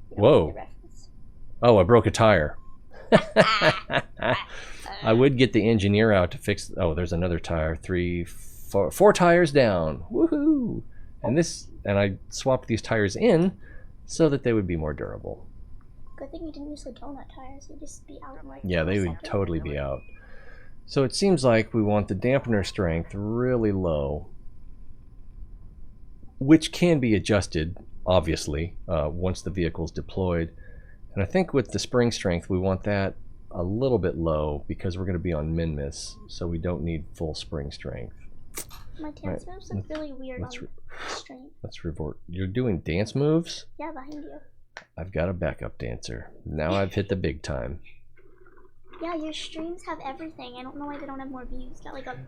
Whoa. Oh, I broke a tire. I would get the engineer out to fix. Oh, there's another tire. 4 tires down. Woohoo! And I swapped these tires in so that they would be more durable. Good thing you didn't use the donut tires. They'd just be out in like. Yeah, they would totally be out. So it seems like we want the dampener strength really low, which can be adjusted, obviously, once the vehicle's deployed. And I think with the spring strength, we want that a little bit low because we're going to be on Minmus, so we don't need full spring strength. My dance moves look really weird on stream. Let's revert. You're doing dance moves? Yeah, behind you. I've got a backup dancer. Now I've hit the big time. Yeah, your streams have everything. I don't know why they don't have more views. Got like a...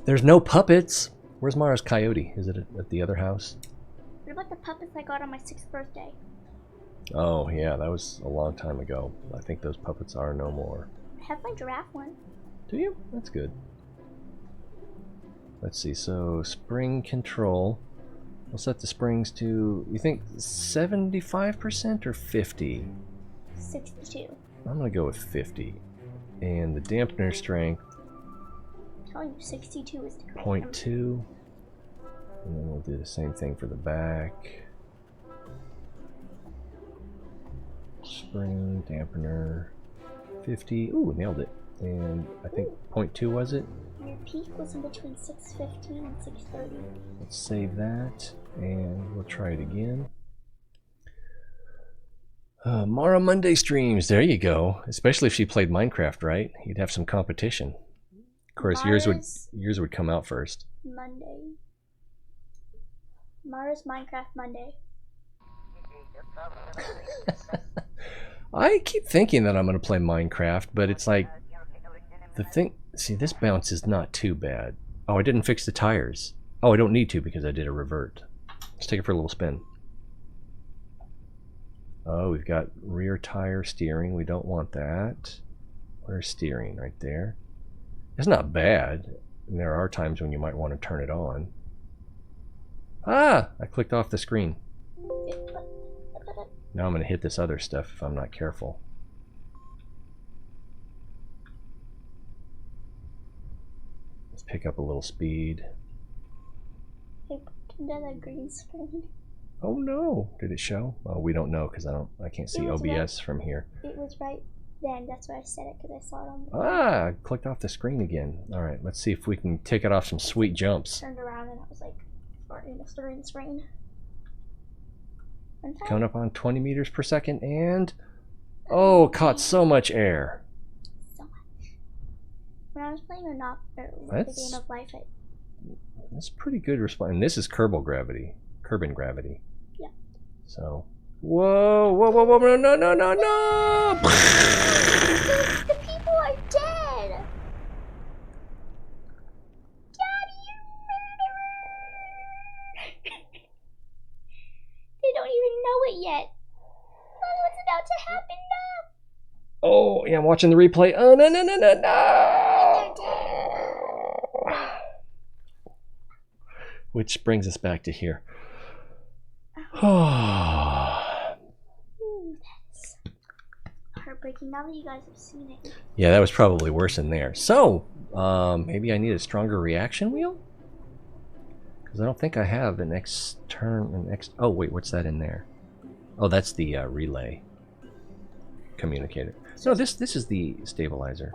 There's no puppets. Where's Mara's coyote? Is it at the other house? What about the puppets I got on my 6th birthday? Oh, yeah, that was a long time ago. I think those puppets are no more. I have my giraffe one. Do you? That's good. Let's see, so spring control. We'll set the springs to, you think 75% or 50? 62. I'm going to go with 50. And the dampener strength, I'm telling you, 62 is the correct 0.2. And then we'll do the same thing for the back. Spring, dampener, 50. Ooh, nailed it. And I think 0.2 was it? Your peak was in between 6:15 and 6:30. Let's save that, and we'll try it again. Mara Monday streams, there you go. Especially if she played Minecraft, right? You'd have some competition. Of course, yours would come out first. Monday. Mara's Minecraft Monday. I keep thinking that I'm going to play Minecraft, but it's like, the thing, see, this bounce is not too bad. Oh, I didn't fix the tires. Oh, I don't need to because I did a revert. Let's take it for a little spin. Oh, we've got rear tire steering. We don't want that. Where's steering? Right there. It's not bad. And there are times when you might want to turn it on. Ah! I clicked off the screen. Now I'm going to hit this other stuff if I'm not careful. Let's pick up a little speed. I put another green screen. Oh no! Did it show? Oh, we don't know because I can't see OBS right, from here. It was right then. That's why I said it, because I saw it on the Ah! I clicked off the screen again. Alright, let's see if we can take it off some sweet jumps. Turned around and I was like, farting the green screen. Coming up on 20 meters per second and... Oh, caught so much air. So much. When I was playing the game of life, that's pretty good response. And this is Kerbal gravity. Kerbin gravity. Yeah. So... Whoa, whoa, whoa, whoa, no, no, no, no, no! The people are dead! Daddy, you murderer! They don't even know it yet. What's about to happen now? Oh, yeah, I'm watching the replay. Oh, no, no, no, no, no! They're dead. Which brings us back to here. That's heartbreaking now that you guys have seen it. Yeah, that was probably worse in there. So, maybe I need a stronger reaction wheel? Because I don't think I have an oh, wait, what's that in there? Oh, that's the relay communicator. No, this is the stabilizer.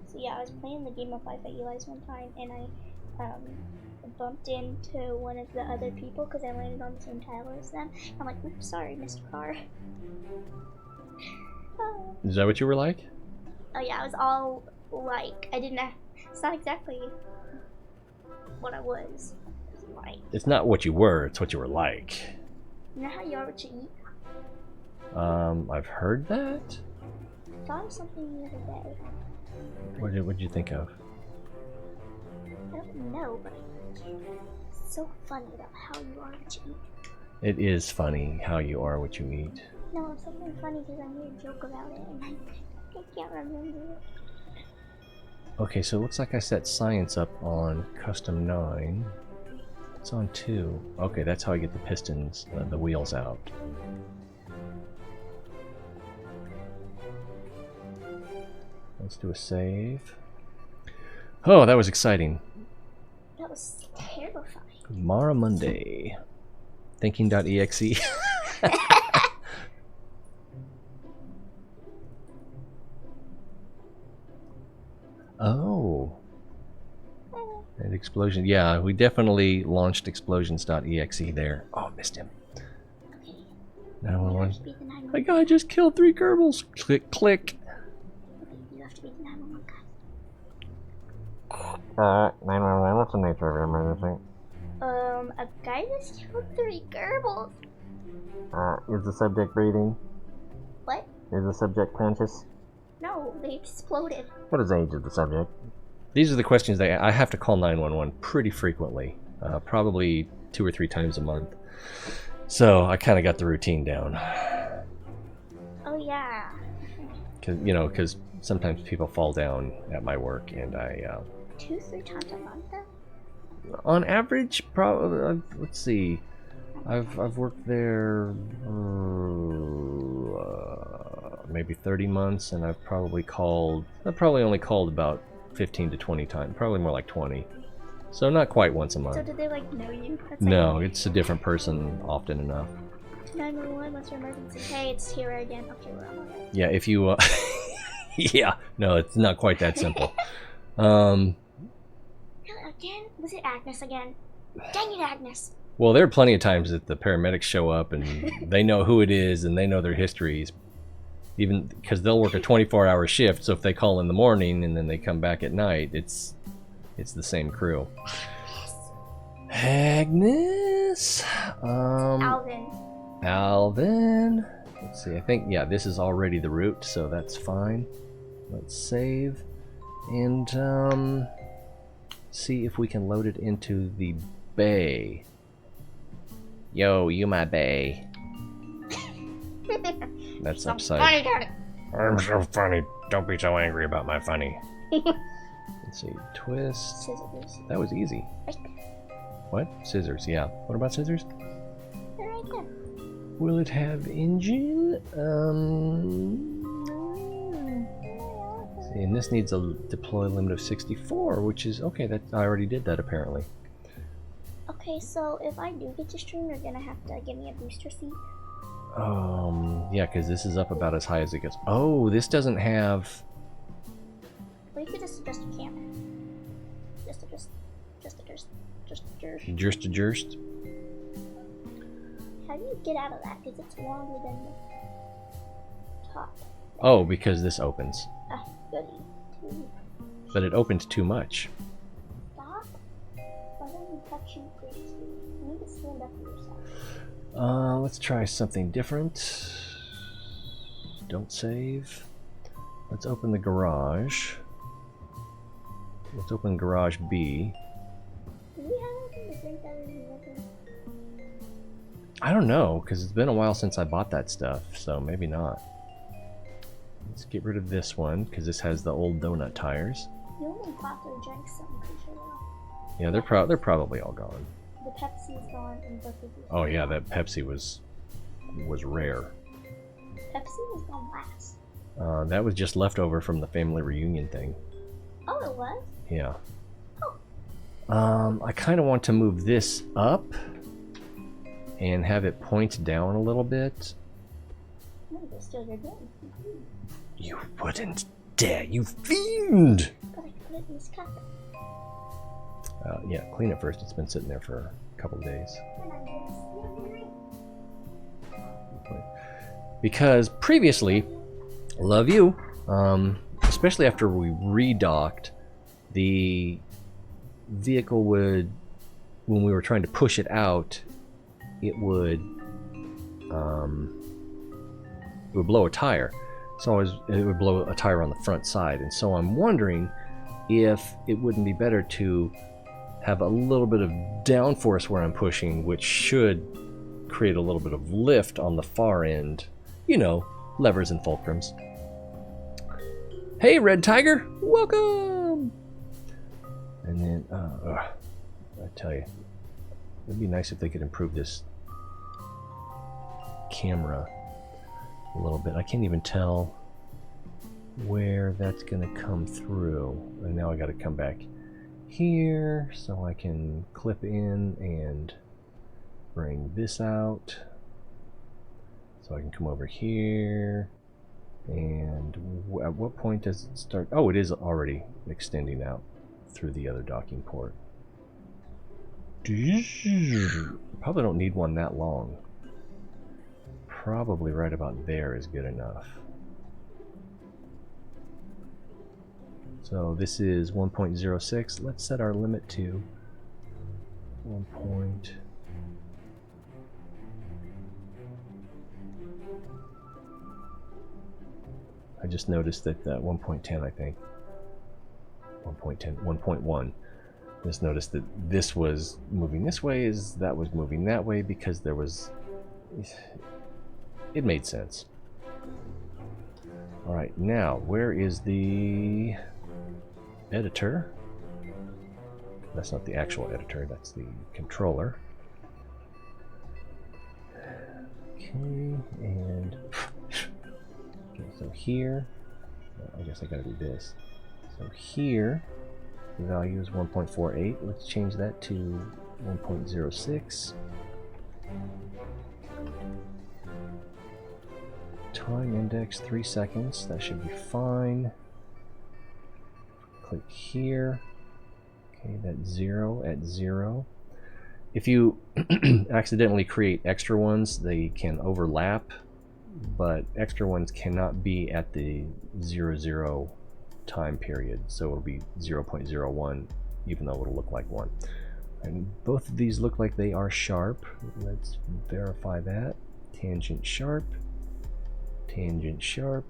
So yeah, I was playing the game of life at Eli's one time, and I bumped into one of the other people because I landed on the same tile as them. I'm like, oops, sorry, Mr. Car. Is that what you were like? Oh yeah, I was all like, I didn't. It's not exactly what I was. Like. It's not what you were. It's what you were like. You know how you are what you eat? I've heard that. thought of something the other day. What'd you think of? I don't know, but it's so funny about how you are what you eat. It is funny how you are what you eat. No, it's something funny because I made a joke about it and I can't remember it. Okay, so it looks like I set science up on custom 9. It's on 2. Okay, that's how I get the pistons, the wheels out. Let's do a save. Oh, that was exciting. That was terrifying. Mara Monday. Thinking.exe. Oh. An explosion. Yeah, we definitely launched explosions.exe there. Oh, missed him. Okay. 911. Beat the 911. My guy just killed 3 Kerbals. Click, click. Okay, you have to beat the 911 guy. 911, what's the nature of your emergency? A guy just killed 3 Kerbals. Is the subject breathing? What? Is the subject conscious? No, they exploded. What is the age of the subject? These are the questions that I have to call 911 pretty frequently. Probably 2 or 3 times a month. So I kind of got the routine down. Oh yeah. Because sometimes people fall down at my work, and I 2-3 times a month then? on average, probably. Let's see. I've worked there maybe 30 months, and I've probably only called about 15 to 20 times. Probably more like 20. So not quite once a So month. did they like know you? That's No, like, it's a different person often enough. 911, what's your emergency? Hey, it's here again. Okay, we're on it. Yeah, if you yeah, no, it's not quite that simple. Again? Was it Agnes again? Dang it, Agnes! Well, there are plenty of times that the paramedics show up and they know who it is and they know their histories. Even because they'll work a 24-hour shift, so if they call in the morning and then they come back at night, it's the same crew. Agnes. Alvin. Let's see. I think this is already the route, so that's fine. Let's save and see if we can load it into the bay. Yo, you my bay. That's upside. Funny, darling. I'm so funny. Don't be so angry about my funny. Let's see. Twist. Scissors. That was easy. Right there. What? Scissors, yeah. What about scissors? They're right there. Will it have engine? See, and this needs a deploy limit of 64, which is okay. That I already did that apparently. Okay, so if I do get to stream, you're gonna have to give me a booster seat. Yeah, because this is up about as high as it gets. Oh, this doesn't have. Or you could just adjust your camera. Just adjust. Just a jerst. How do you get out of that? Because it's longer than the top. Oh, because this opens. Ah, goody. But it opened too much. Stop. Why don't you touch you crazy? You need to stand up for yourself. Let's try something different. Don't save. Let's open the garage. Let's open garage B. Do we have anything to drink that isn't open? I don't know, because it's been a while since I bought that stuff, so maybe not. Let's get rid of this one, because this has the old donut tires. You only bought their drinks, so I'm pretty sure they're Yeah, they're probably all gone. the Pepsi is gone and both of these. Oh yeah, that Pepsi was rare. Pepsi was gone last. That was just leftover from the family reunion thing. Oh, it was? Yeah. I kind of want to move this up and have it point down a little bit. No, but still you're doing. You wouldn't dare, you fiend! But I put it in this cup. Yeah, clean it first. It's been sitting there for a couple days. And I'm gonna Because previously, love you, especially after we redocked, the vehicle would, when we were trying to push it out, it would blow a tire. So it would blow a tire on the front side. And so I'm wondering if it wouldn't be better to have a little bit of downforce where I'm pushing, which should create a little bit of lift on the far end. You know, levers and fulcrums. Hey, Red Tiger, welcome! And then, I tell you, it'd be nice if they could improve this camera a little bit. I can't even tell where that's gonna come through. And now I gotta come back here so I can clip in and bring this out. So I can come over here. And at what point does it start? Oh, it is already extending out through the other docking port. Probably don't need one that long. Probably right about there is good enough. So this is 1.06. Let's set our limit to 1. I just noticed that 1.10, I think. 1.10, 1.1. Just noticed that this was moving this way as that was moving that way because there was... It made sense. Alright, now, where is the editor? That's not the actual editor, that's the controller. Okay, and... Okay, so here, I guess I gotta do this. So here, the value is 1.48. Let's change that to 1.06. Time index 3 seconds. That should be fine. Click here. Okay, that's 0 at 0. If you accidentally create extra ones, they can overlap. But extra ones cannot be at the 00 time period, so it'll be 0.01 even though it'll look like 1. And both of these look like they are sharp. Let's verify that. Tangent sharp, tangent sharp,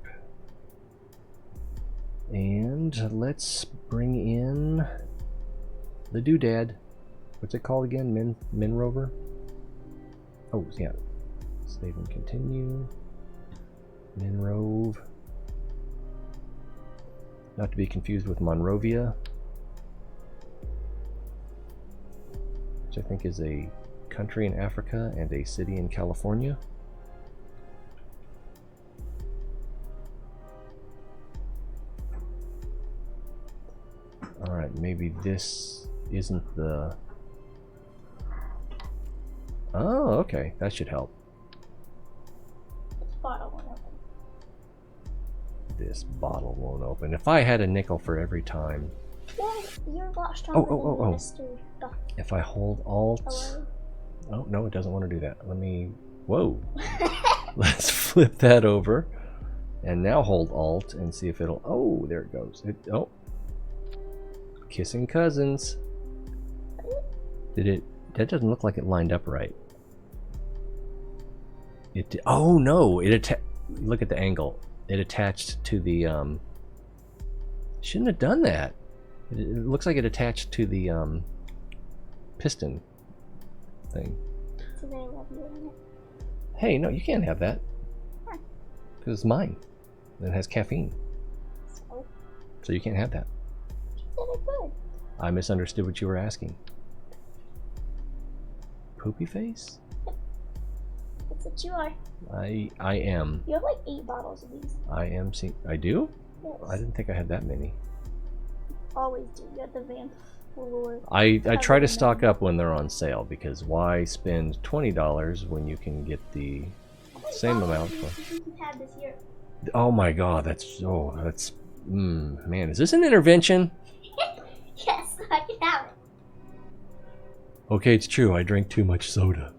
and let's bring in the doodad. What's it called again? Min rover? Oh yeah, save and continue. Minrove. Not to be confused with Monrovia, which I think is a country in Africa and a city in California. Alright, maybe this isn't the... Oh, okay, that should help. This bottle won't open. If I had a nickel for every time. Yeah, you're lost stronger than Mr. Duck. If I hold Alt. Hello? Oh no, it doesn't want to do that. Let me. Whoa. Let's flip that over, and now hold Alt and see if it'll. Oh, there it goes. Oh, kissing cousins. Did it? That doesn't look like it lined up right. It. Oh no! Look at the angle. It attached to the shouldn't have done that. It looks like it attached to the piston thing. So they love you in it. Hey, no, you can't have that. Why? Because it's mine. It has caffeine. So you can't have that. You said it could. I misunderstood what you were asking. Poopy face? That's what you are. I am. You have like 8 bottles of these. I do? Yes. I didn't think I had that many. Always do. You have the Van Floor. I try to stock up when they're on sale, because why spend $20 when you can get the same amount for... You had this year. Oh my god, that's man, is this an intervention? Yes, I can have it. Okay, it's true, I drank too much soda.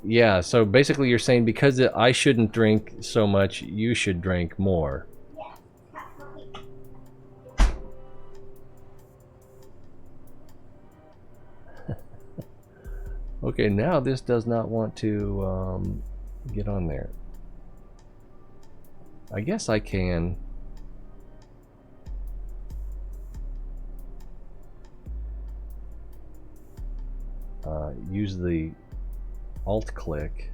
Yeah, so basically you're saying because I shouldn't drink so much, you should drink more. Yeah, definitely. Okay, now this does not want to get on there. I guess I can. Use the Alt click.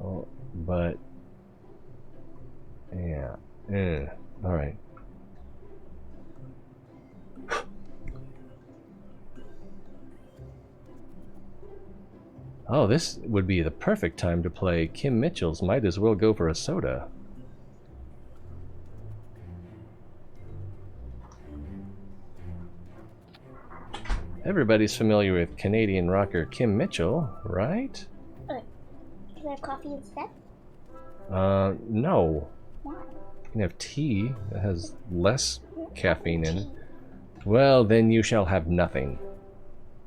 Oh, but yeah, all right. Oh, this would be the perfect time to play Kim Mitchell's Might As Well Go for a Soda. Everybody's familiar with Canadian rocker Kim Mitchell, right? Can I have coffee instead? No. Why? You can have tea that has less caffeine in it. Well, then you shall have nothing.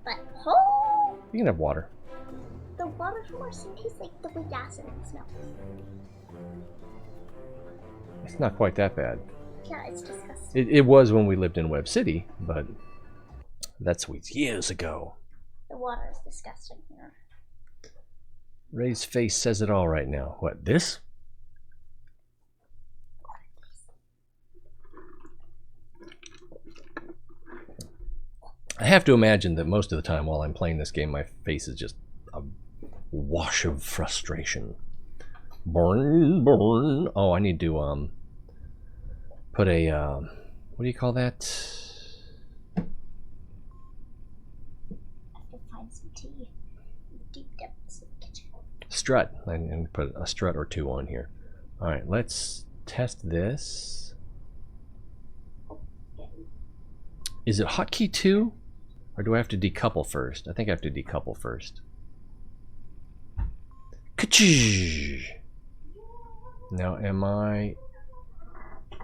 But oh, You can have water. the water from our sink tastes like the way gasoline smells. It's not quite that bad. Yeah, it's disgusting. It was when we lived in Web City, but that's years ago. The water is disgusting here. Ray's face says it all right now. What, this? I have to imagine that most of the time while I'm playing this game, my face is just a wash of frustration. Burn, burn. Oh, I need to put a what do you call that? I have to find some tea in the deep depths of the kitchen. Strut. And put a strut or two on here. All right, let's test this. Is it hotkey 2? Or do I have to decouple first? I think I have to decouple first. Ka-choo! Now am I...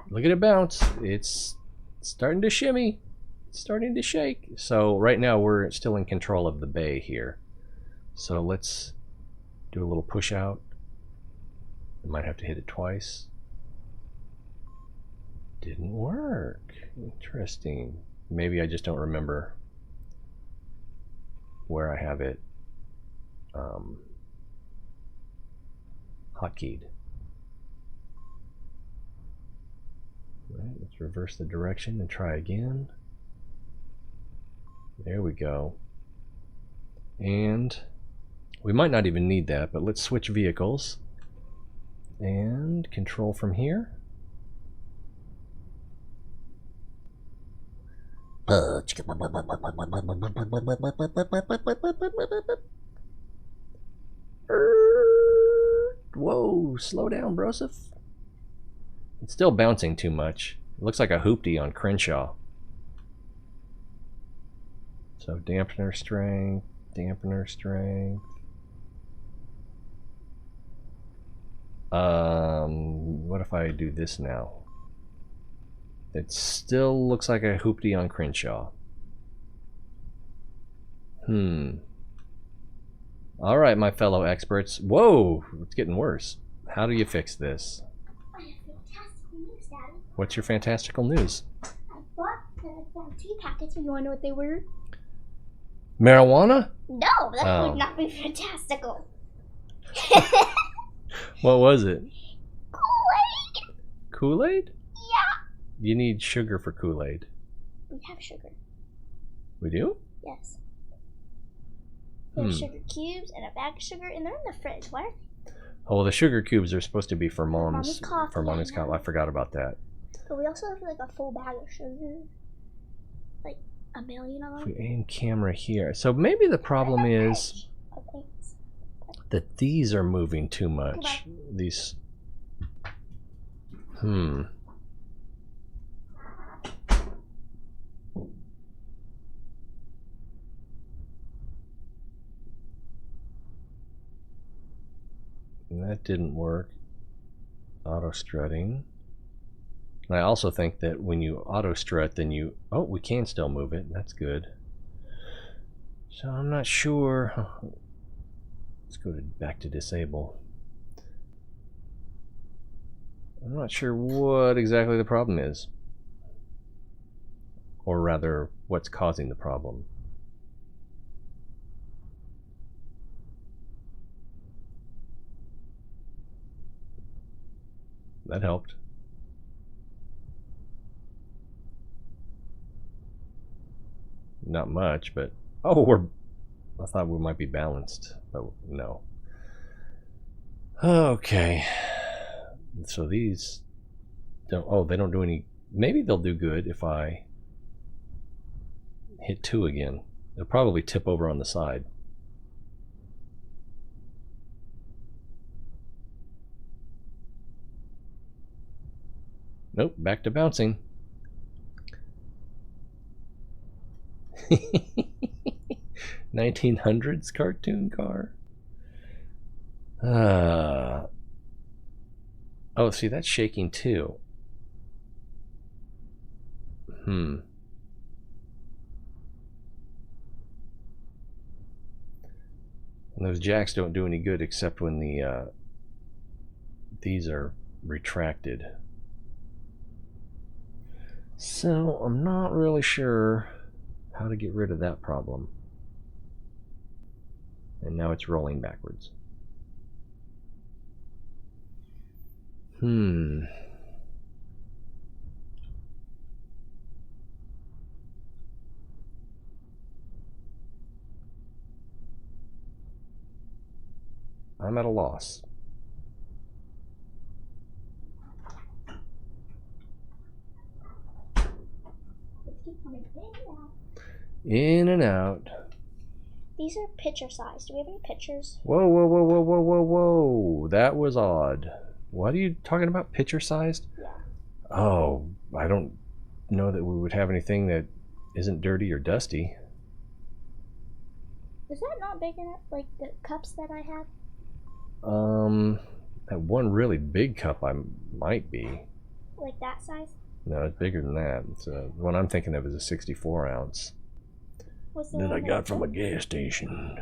Look at it bounce. It's starting to shimmy. It's starting to shake. So right now we're still in control of the bay here. So let's do a little push out. I might have to hit it twice. Didn't work. Interesting. Maybe I just don't remember where I have it hotkeyed. Right, let's reverse the direction and try again. There we go. And we might not even need that, but let's switch vehicles and control from here. Whoa, slow down, Broseph. It's still bouncing too much. It looks like a hoopty on Crenshaw. So dampener strength, dampener strength. What if I do this now? It still looks like a hoopty on Crenshaw. Alright, my fellow experts. Whoa, it's getting worse. How do you fix this? I have fantastical news, Daddy. What's your fantastical news? I found 2 packets. You want to know what they were? Marijuana? No, that would not be fantastical. What was it? Kool-Aid? Kool-Aid? Yeah. You need sugar for Kool-Aid. We have sugar. We do? Yes. We have sugar cubes and a bag of sugar, and they're in the fridge. Why are they? Oh, well, the sugar cubes are supposed to be for Mommy's coffee, For mommy's I coffee. know. I forgot about that. But we also have like a full bag of sugar. Like a million of If them. we aim camera here. So maybe the problem is that these are moving too much. These... That didn't work. Auto strutting. And I also think that when you auto strut, then you... Oh, we can still move it. That's good. So I'm not sure. Let's go back to disable. I'm not sure what exactly the problem is. Or rather, what's causing the problem. That helped. Not much, but... Oh, I thought we might be balanced, but no. Okay. So these don't... Oh, they don't do any... Maybe they'll do good if I hit 2 again. They'll probably tip over on the side. Nope, back to bouncing. 1900s cartoon car. Oh, see, that's shaking too. And those jacks don't do any good except when the these are retracted. So I'm not really sure how to get rid of that problem. And now it's rolling backwards. I'm at a loss. In and out. These are picture size. Do we have any pictures? Whoa, whoa, whoa, whoa, whoa, whoa, whoa. That was odd. What are you talking about? Picture sized? Yeah. Oh, I don't know that we would have anything that isn't dirty or dusty. Is that not big enough? Like the cups that I have? That one really big cup I might be. Like that size? No, it's bigger than that. It's the one I'm thinking of is a 64 ounce. What's the That one I got from a gas station.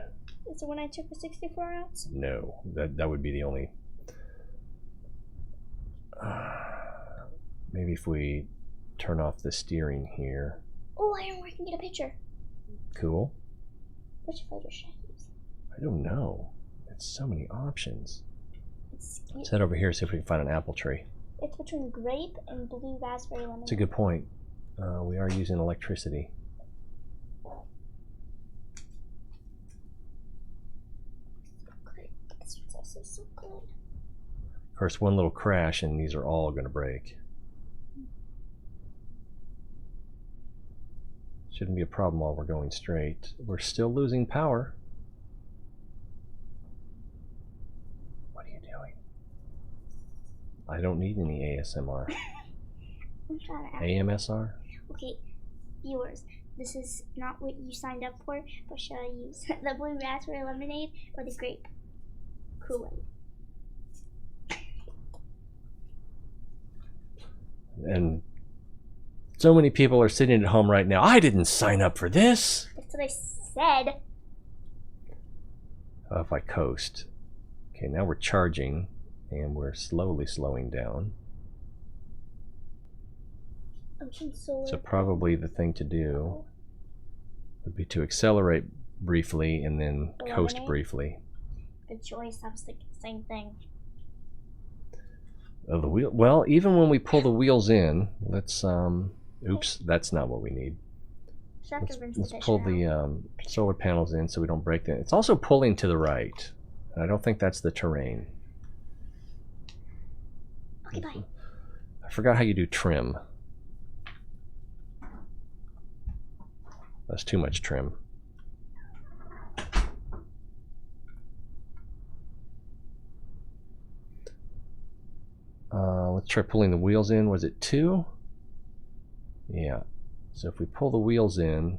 Is the one I took a 64 ounce? No, that would be the only. Maybe if we turn off the steering here. Oh, I know where I can get a picture. Cool. Which filter should I use? I don't know. It's so many options. Let's head over here, see if we can find an apple tree. It's between grape and blue raspberry lemonade. That's a good point. We are using electricity. This one's also so good. Of course, one little crash and these are all going to break. Shouldn't be a problem while we're going straight. We're still losing power. What are you doing? I don't need any ASMR. I'm trying to AMSR? Okay, viewers, this is not what you signed up for, but should I use the blue raspberry lemonade or the grape Kool-Aid? And so many people are sitting at home right now. I didn't sign up for this. That's what I said. If I coast. Okay, now we're charging and we're slowly slowing down. So probably the thing to do would be to accelerate briefly and then coast briefly. Good choice. I was thinking the same thing. Oh, the wheel. Well, even when we pull the wheels in, let's oops, that's not what we need. Let's pull the solar panels in so we don't break them. It's also pulling to the right. I don't think that's the terrain. Okay, bye. I forgot how you do trim. That's too much trim. Let's try pulling the wheels in. Was it 2? Yeah. So if we pull the wheels in,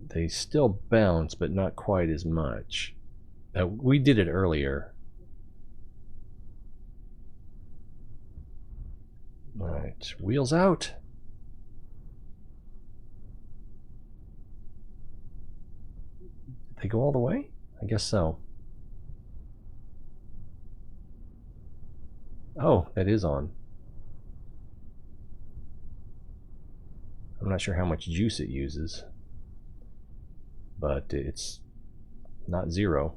they still bounce, but not quite as much. We did it earlier. All right, wheels out. Did they go all the way? I guess so. Oh, that is on. I'm not sure how much juice it uses, but it's not zero.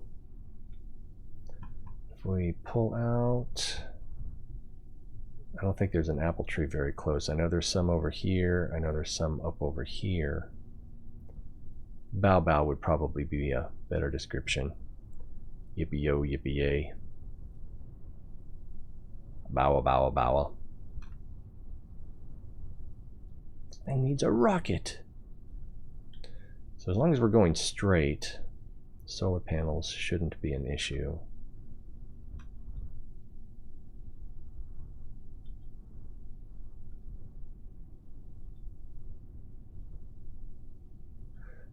If we pull out, I don't think there's an apple tree very close. I know there's some over here. I know there's some up over here. Bow bow would probably be a better description. Yippee yo, yippee yay. Bowa bowa bowa. This thing needs a rocket. So as long as we're going straight, solar panels shouldn't be an issue.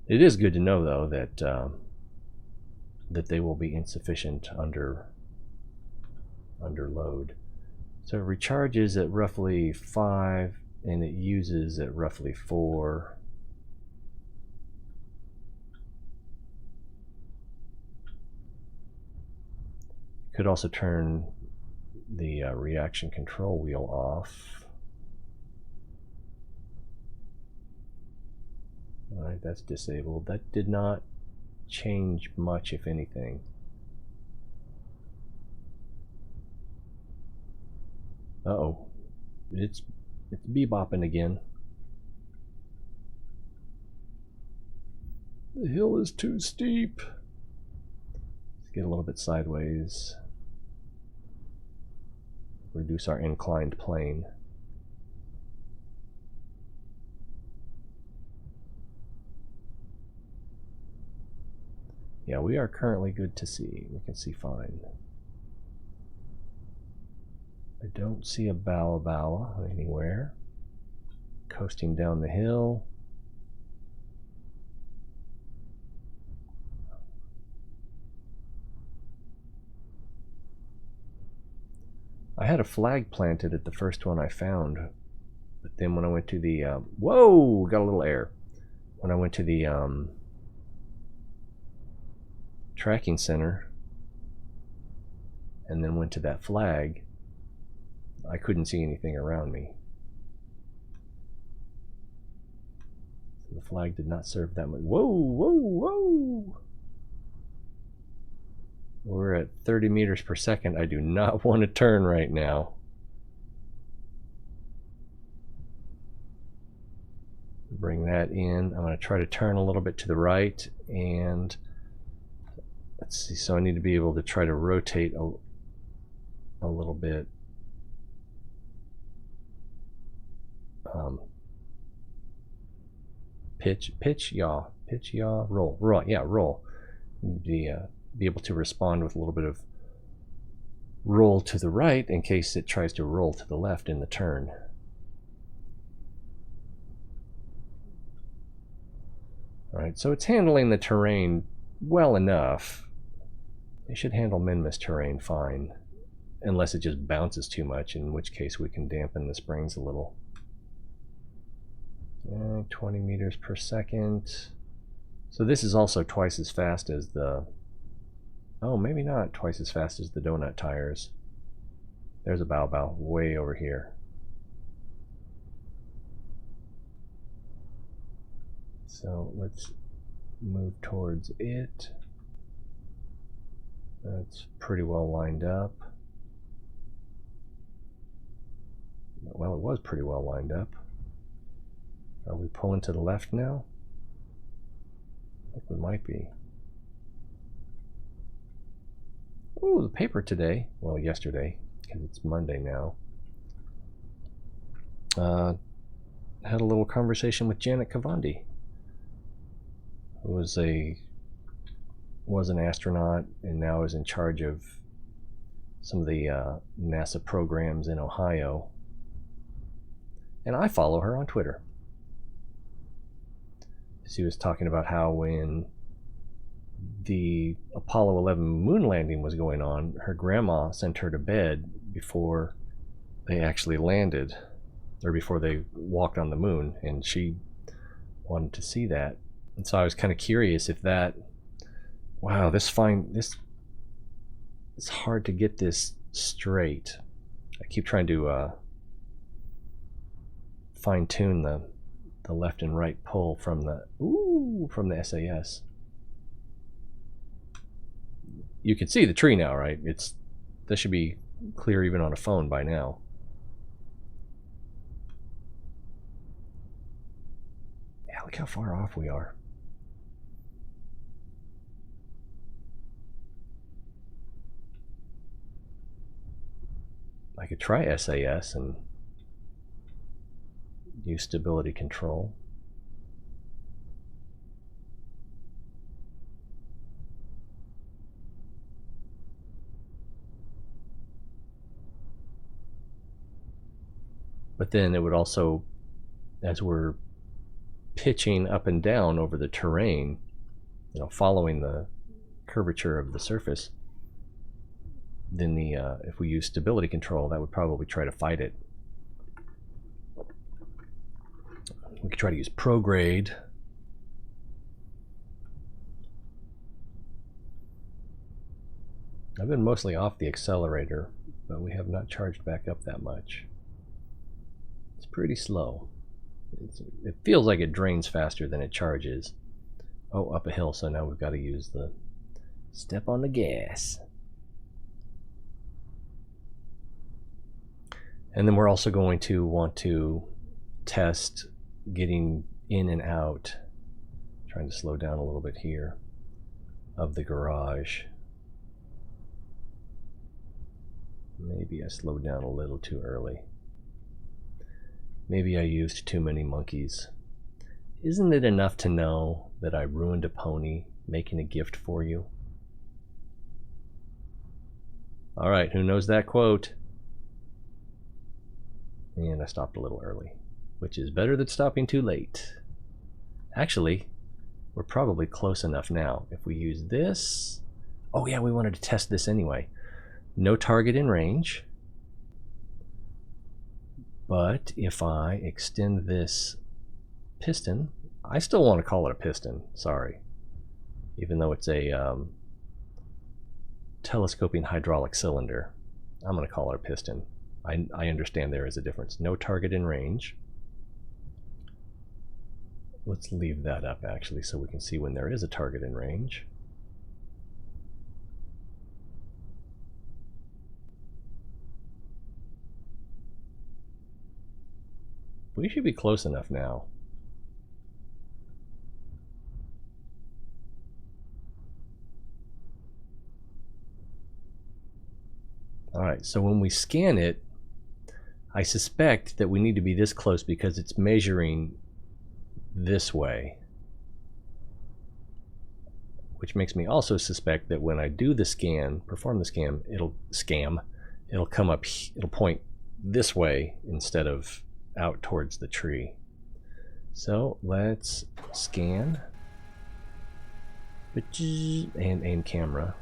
It is good to know, though, that that they will be insufficient under load. So it recharges at roughly 5, and it uses at roughly 4. Could also turn the reaction control wheel off. Alright, that's disabled. That did not change much, if anything. Uh-oh. It's bebopping again. The hill is too steep. Let's get a little bit sideways. Reduce our inclined plane. Yeah, we are currently good to see. We can see fine. I don't see a bow bow anywhere. Coasting down the hill. I had a flag planted at the first one I found, but then when I went to the whoa, got a little air. When I went to the tracking center and then went to that flag, I couldn't see anything around me. So the flag did not serve that much. Whoa, whoa, whoa! We're at 30 meters per second. I do not want to turn right now. Bring that in. I'm going to try to turn a little bit to the right, and let's see. So I need to be able to try to rotate a little bit. Pitch, yaw, roll. Yeah, roll. Be able to respond with a little bit of roll to the right in case it tries to roll to the left in the turn. Alright, so it's handling the terrain well enough. It should handle Minmus terrain fine, unless it just bounces too much, in which case we can dampen the springs a little. 20 meters per second. So this is also twice as fast as the... Oh, maybe not twice as fast as the donut tires. There's a bow bow way over here. So let's move towards it. That's pretty well lined up. Well, it was pretty well lined up. Are we pulling to the left now? I think we might be. Oh, the paper today, well, yesterday, because it's Monday now, had a little conversation with Janet Cavandi, who was an astronaut and now is in charge of some of the NASA programs in Ohio. And I follow her on Twitter. She was talking about how when the Apollo 11 moon landing was going on, her grandma sent her to bed before they actually landed, or before they walked on the moon, and she wanted to see that. And so I was kind of curious if that, wow, it's hard to get this straight. I keep trying to fine-tune the left and right pull from the SAS. You can see the tree now, right? That should be clear even on a phone by now. Yeah, look how far off we are. I could try SAS and use stability control. But then it would also, as we're pitching up and down over the terrain, following the curvature of the surface, then if we use stability control, that would probably try to fight it. We could try to use prograde. I've been mostly off the accelerator, but we have not charged back up that much. It's pretty slow. It feels like it drains faster than it charges. Oh, up a hill, so now we've got to use the step on the gas. And then we're also going to want to test getting in and out, trying to slow down a little bit here, of the garage. Maybe I slowed down a little too early. Maybe I used too many monkeys. Isn't it enough to know that I ruined a pony making a gift for you? All right, who knows that quote? And I stopped a little early, which is better than stopping too late. Actually, we're probably close enough now. If we use this... Oh yeah, we wanted to test this anyway. No target in range. But if I extend this piston, I still want to call it a piston, sorry. Even though it's a telescoping hydraulic cylinder, I'm going to call it a piston. I understand there is a difference. No target in range. Let's leave that up actually so we can see when there is a target in range. We should be close enough now. Alright, so when we scan it, I suspect that we need to be this close because it's measuring this way. Which makes me also suspect that when I do the scan, perform the scan, it'll come up, it'll point this way instead of out towards the tree. So let's scan and aim camera.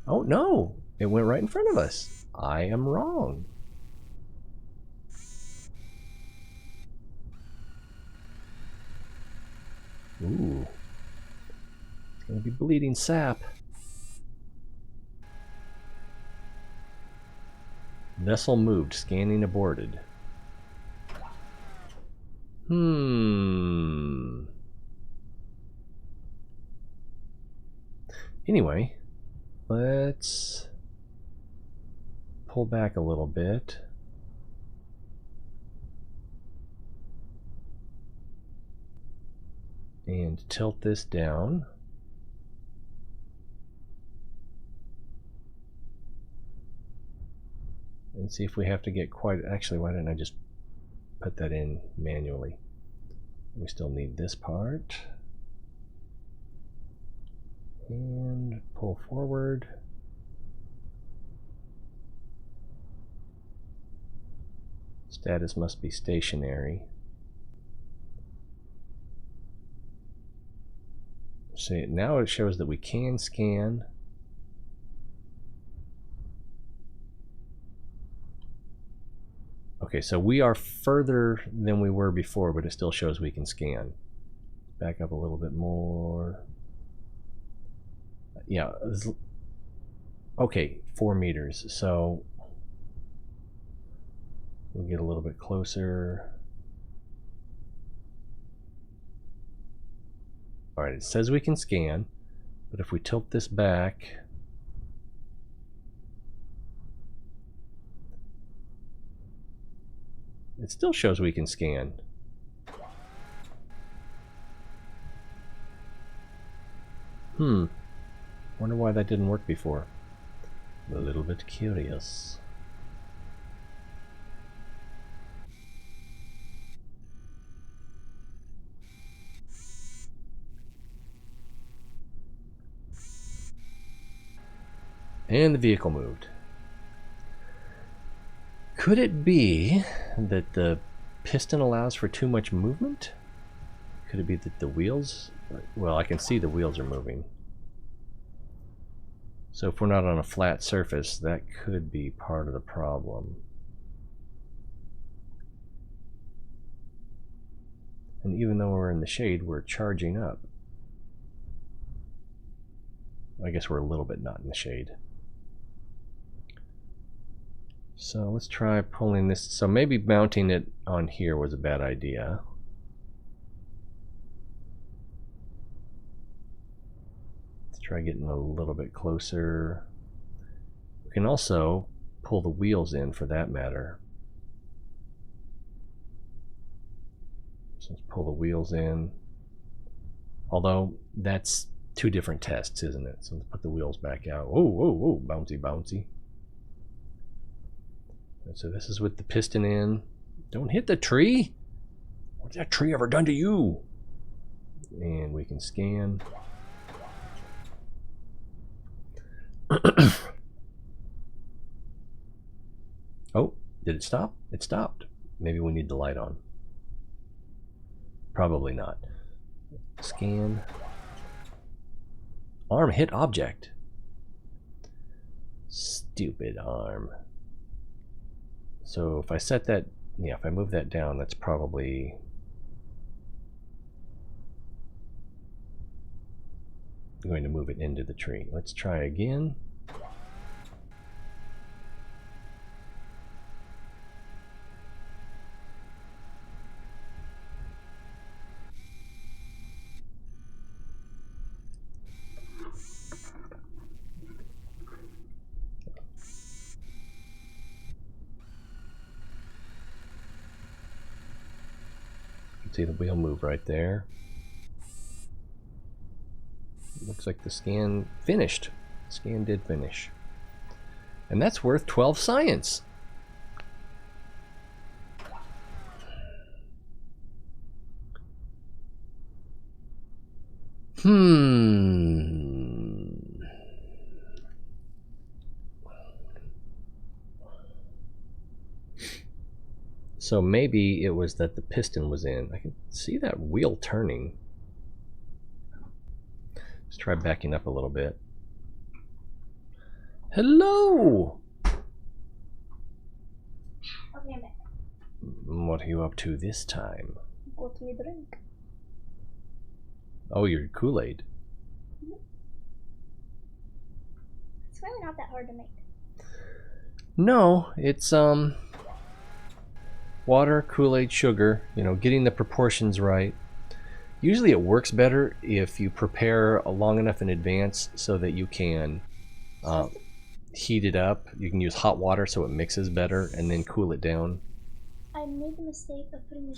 Oh no, it went right in front of us. I am wrong. Ooh, it's gonna be bleeding sap. Vessel moved, scanning aborted. Anyway, let's pull back a little bit. And tilt this down. And see if we have to get quite... Actually, why didn't I just put that in manually? We still need this part. And pull forward. Status must be stationary. See, now it shows that we can scan. Okay, so we are further than we were before, but it still shows we can scan. Back up a little bit more. Yeah. Okay, 4 meters. So we'll get a little bit closer. All right, it says we can scan, but if we tilt this back, it still shows we can scan. Wonder why that didn't work before. I'm a little bit curious. And the vehicle moved. Could it be that the piston allows for too much movement? Could it be that the wheels... Well, I can see the wheels are moving. So if we're not on a flat surface, that could be part of the problem. And even though we're in the shade, we're charging up. I guess we're a little bit not in the shade. So let's try pulling this. So maybe mounting it on here was a bad idea. Let's try getting a little bit closer. We can also pull the wheels in for that matter. So let's pull the wheels in. Although that's 2 different tests, isn't it? So let's put the wheels back out. Oh, oh, oh, bouncy, bouncy. So this is with the piston in. Don't hit the tree. What's that tree ever done to you? And we can scan. Oh, did it stop? It stopped. Maybe we need the light on. Probably not. Scan. Arm hit object. Stupid arm. So if I set that, yeah, if I move that down, that's probably going to move it into the tree. Let's try again. See the wheel move right there. Looks like the scan finished. Scan did finish. And that's worth 12 science. So maybe it was that the piston was in. I can see that wheel turning. Let's try backing up a little bit. Hello! Okay, I'm back. What are you up to this time? Got me drink. Oh, your Kool-Aid. It's really not that hard to make. No, it's water, Kool-Aid, sugar, you know, getting the proportions right. Usually it works better if you prepare long enough in advance so that you can heat it up. You can use hot water so it mixes better and then cool it down. I made the mistake of putting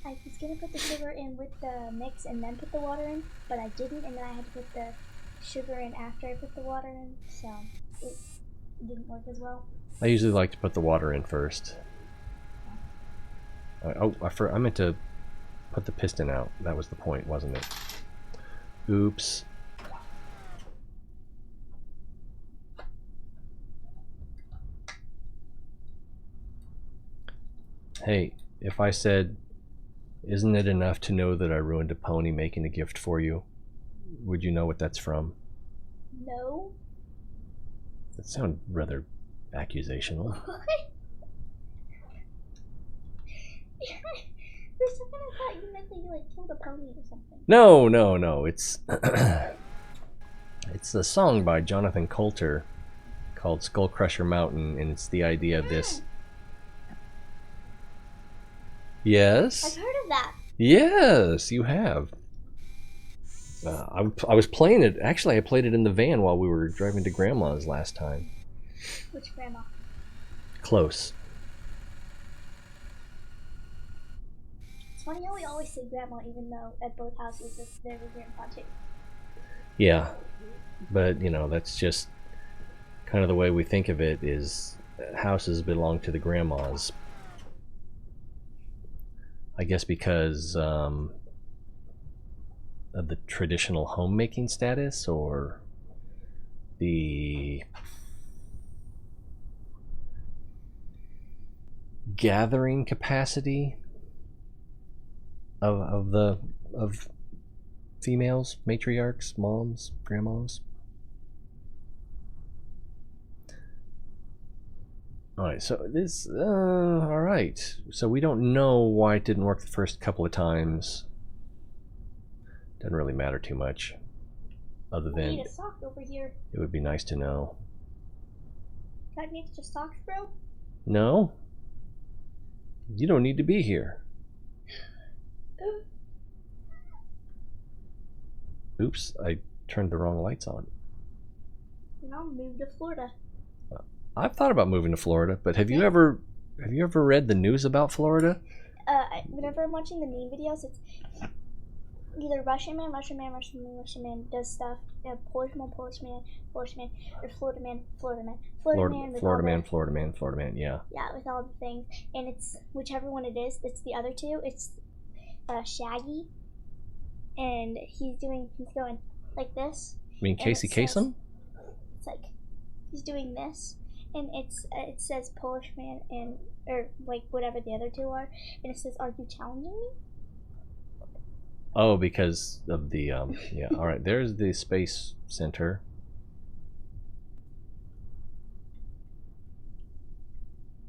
I was gonna put the sugar in with the mix and then put the water in, but I didn't, and then I had to put the sugar in after I put the water in, so it didn't work as well. I usually like to put the water in first. I meant to put the piston out. That was the point, wasn't it? Oops. Hey, if I said, isn't it enough to know that I ruined a pony making a gift for you? Would you know what that's from? No. That sounds rather accusational. What? For a second I thought you meant that you like killed a pony or something. No. It's it's a song by Jonathan Coulter called Skull Crusher Mountain, and it's the idea of this. Yes. I've heard of that. Yes, you have. I was playing it. Actually, I played it in the van while we were driving to Grandma's last time. Which grandma? Close. It's funny how we always say grandma even though at both houses there's a grandpa too. Yeah, but you know, that's just kind of the way we think of it, is houses belong to the grandmas. I guess because of the traditional homemaking status, or the gathering capacity of females, matriarchs, moms, grandmas. Alright, so this, alright. So we don't know why it didn't work the first couple of times. Doesn't really matter too much. Other I than, need a sock over here. it would be nice to know. Got any extra socks, bro? No? You don't need to be here. Oops, I turned the wrong lights on. And I'll move to Florida. I've thought about moving to Florida, but have you ever read the news about Florida? Whenever I'm watching the meme videos, it's either Russian man does stuff, Polish man, or Florida man, Florida man, yeah. Yeah, with all the things, and it's whichever one it is. It's the other two. It's Shaggy, and he's going like this. You mean Casey Kasem? It's like he's doing this, and it says Polish man and or like whatever the other two are, and it says, "Are you challenging me?" Oh, because of the yeah. All right, there's the space center.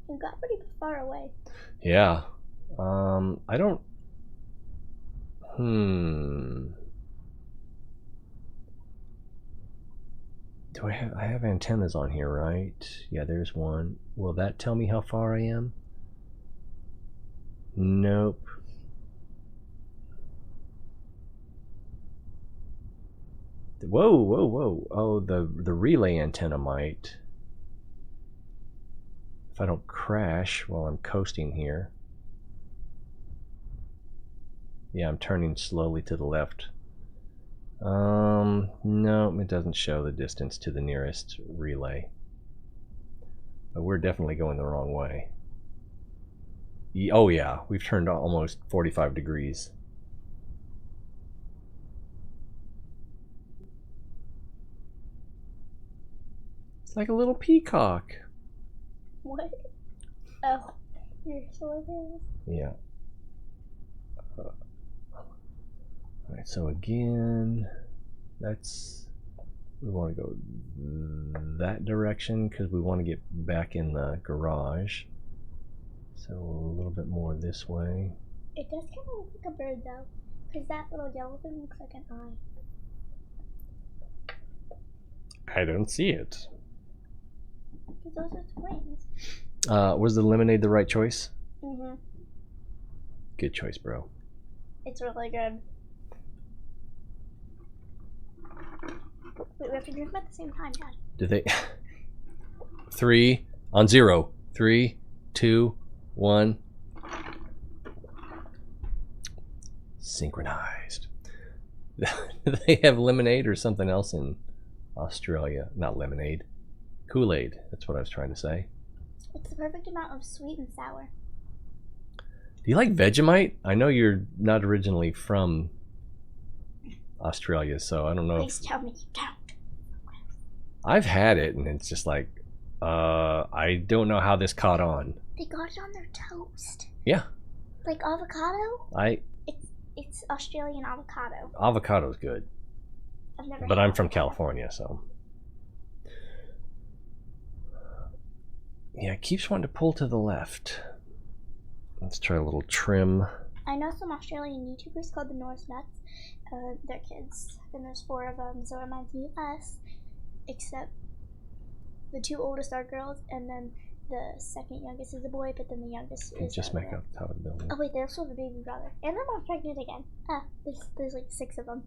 You got pretty far away. Yeah. I don't. Do I have antennas on here, right? Yeah, there's one. Will that tell me how far I am? Nope. Whoa. Oh, the relay antenna might. If I don't crash while I'm coasting here. Yeah, I'm turning slowly to the left. No, it doesn't show the distance to the nearest relay. But we're definitely going the wrong way. Oh yeah, we've turned almost 45 degrees. It's like a little peacock. What? Oh, you're so okay. Yeah. Alright, so again, we want to go that direction because we want to get back in the garage. So a little bit more this way. It does kind of look like a bird though, because that little yellow thing looks like an eye. I don't see it. Because those are its wings. Was the lemonade the right choice? Mm-hmm. Good choice, bro. It's really good. Wait, we have to drink them at the same time, Dad. Did they? 3 on 0. 3, 2, 1. Synchronized. Do they have lemonade or something else in Australia? Not lemonade. Kool-Aid. That's what I was trying to say. It's the perfect amount of sweet and sour. Do you like Vegemite? I know you're not originally from Australia, so I don't know. Please tell me you don't. I've had it, and it's just like, I don't know how this caught on. They got it on their toast. Yeah. Like avocado? I It's Australian avocado. Avocado's good. I've never. But had I'm that from before. California, so. Yeah, it keeps wanting to pull to the left. Let's try a little trim. I know some Australian YouTubers called the Norse Nuts. They're kids, and there's 4 of them, so it reminds me of us. Except the 2 oldest are girls, and then the second youngest is a boy, but then the youngest is Just a make girl. out the top of the building. Oh wait, they also have a baby brother, and their mom's pregnant again. There's like 6 of them.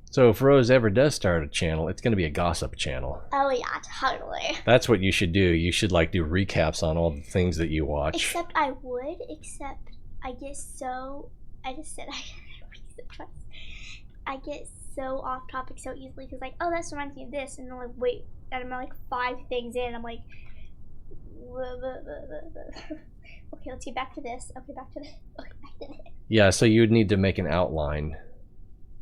So if Rose ever does start a channel, it's going to be a gossip channel. Oh yeah, totally. That's what you should do. You should like do recaps on all the things that you watch. Except I would, except I get so. I just said I get so off topic so easily because like, oh, that reminds me of this, and I'm like, wait, and I'm like 5 things in, I'm like, okay, let's get back to this. Okay, back to this. Okay, back to this. Yeah, so you'd need to make an outline.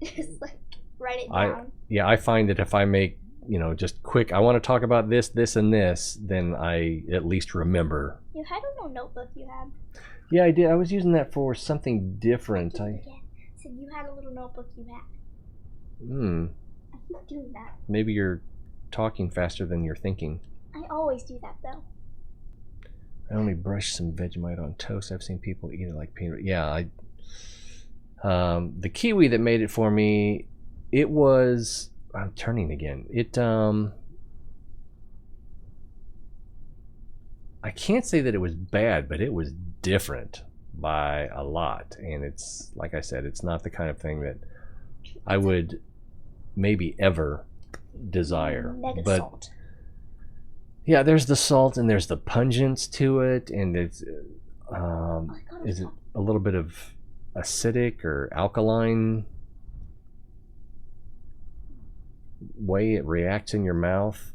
Just like write it down. I find that if I make, just quick, I want to talk about this, this, and this, then I at least remember. You had a little notebook you had. Yeah, I did. I was using that for something different. So you had a little notebook you had. I keep doing that. Maybe you're talking faster than you're thinking. I always do that though. I only brush some Vegemite on toast. I've seen people eat it like peanut. Yeah, the kiwi that made it for me, it was. I'm turning again. I can't say that it was bad, but it was different by a lot. And it's, like I said, it's not the kind of thing that I would maybe ever desire. But salt. Yeah, there's the salt and there's the pungence to it, and it's is it a little bit of acidic or alkaline way it reacts in your mouth?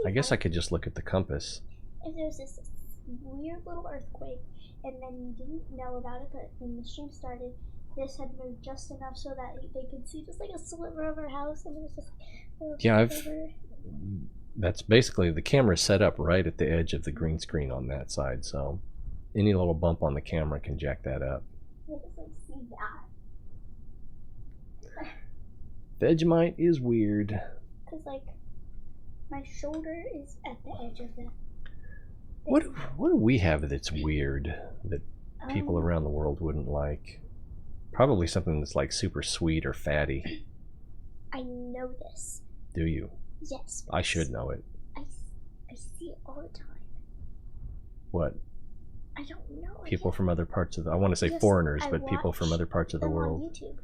I guess I could just look at the compass. If there's this weird little earthquake, and then you didn't know about it, but when the stream started, this had moved just enough so that they could see just like a sliver of our house, and it was just like, yeah, that's basically the camera set up right at the edge of the green screen on that side, so any little bump on the camera can jack that up. You just like see that. Vegemite is weird. Cause like my shoulder is at the edge of the. What do we have that's weird that people around the world wouldn't like? Probably something that's like super sweet or fatty. I know this. Do you? Yes. I should know it. I see it all the time. What? I don't know. People from other parts of the... I want to say foreigners, but people from other parts of the world. On YouTube.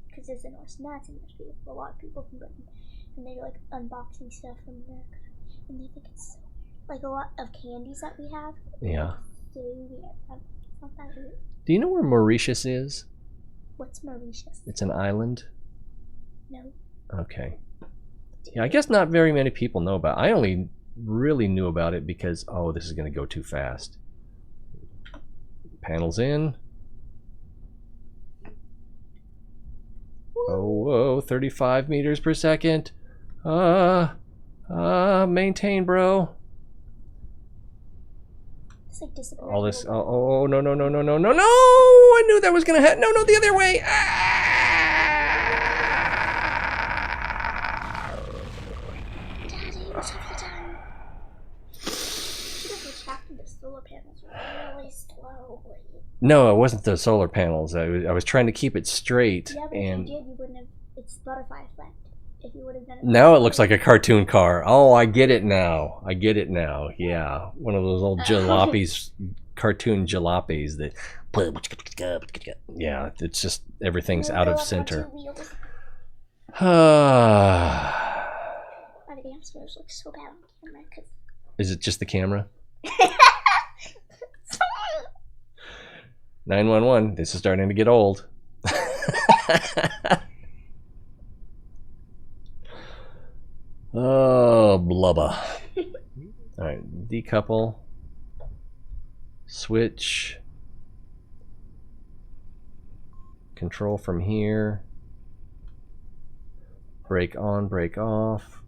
Because there's the Norse Nuts, and there's a lot of people from Britain, and they're like unboxing stuff from America, and they think it's so weird. Like a lot of candies that we have. Yeah. So weird. It's not that weird. Do you know where Mauritius is? What's Mauritius? It's an island. No. Okay. Yeah, I guess not very many people know about it. I only really knew about it because, oh, this is going to go too fast. Panels in. Oh, 35 meters per second. Maintain, bro. It's like disappearing. All this, no. I knew that was going to happen. No, the other way. Daddy, what have you done? You should have retracted the solar panels really slowly. No, it wasn't the solar panels. I was trying to keep it straight. Yeah, but and if you did, you wouldn't have. It's butterfly effect. If you would have done it. Now it looks like a cartoon car. Oh, I get it now. Yeah, one of those old jalopies, cartoon jalopies that. Yeah, it's just everything's out of center. My dance moves look so bad on camera. Is it just the camera? 911. This is starting to get old. Oh, blubber. All right, decouple. Switch. Control from here. Brake on, brake off.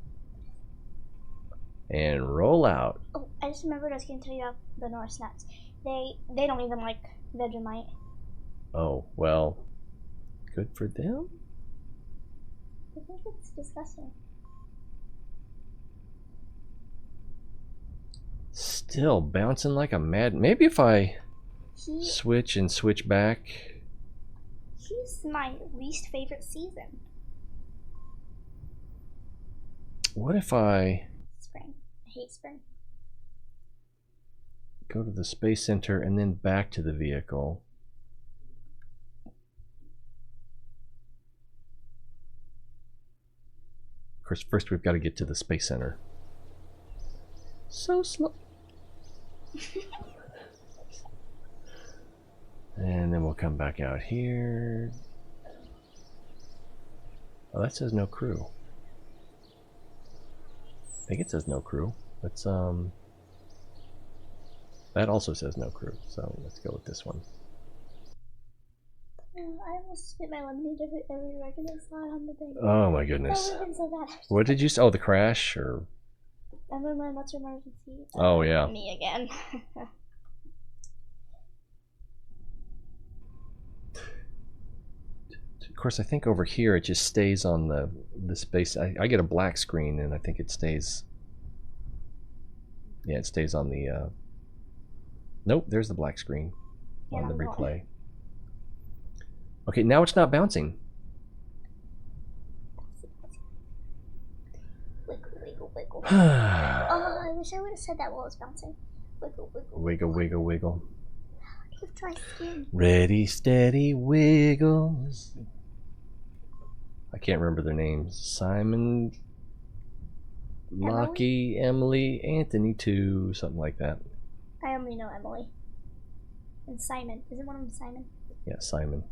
And roll out. Oh. I just remembered I was going to tell you about the Norse nuts. They don't even like Vegemite. Oh, well, good for them. I think it's disgusting. Still bouncing like a mad. Maybe if I He switch and switch back. He's my least favorite season. What if I Spring. I hate spring. go to the Space Center and then back to the vehicle? Of course, first we've got to get to the Space Center. So slow. And then we'll come back out here. Oh, that says no crew. I think it says no crew. Let's that also says no crew, so let's go with this one. Oh, I almost spit my lemonade every regular slot on the thing. Oh my That goodness. would have been so bad. What did you say? Oh, the crash? Or I'm in my nuts emergency. oh yeah. Me again. Of course, I think over here it just stays on the space. I get a black screen, and I think it stays. Yeah, it stays on the. Nope, there's the black screen on the replay. Okay, now it's not bouncing. Wiggle, wiggle, wiggle. Oh, I wish I would have said that while it was bouncing. Wiggle, wiggle. Wiggle, wiggle, wiggle. Give dry skin. Ready, steady, wiggles. I can't remember their names. Simon, Lockie, Emily, Anthony too, something like that. I only know Emily. And Simon. Isn't one of them Simon? Yeah, Simon.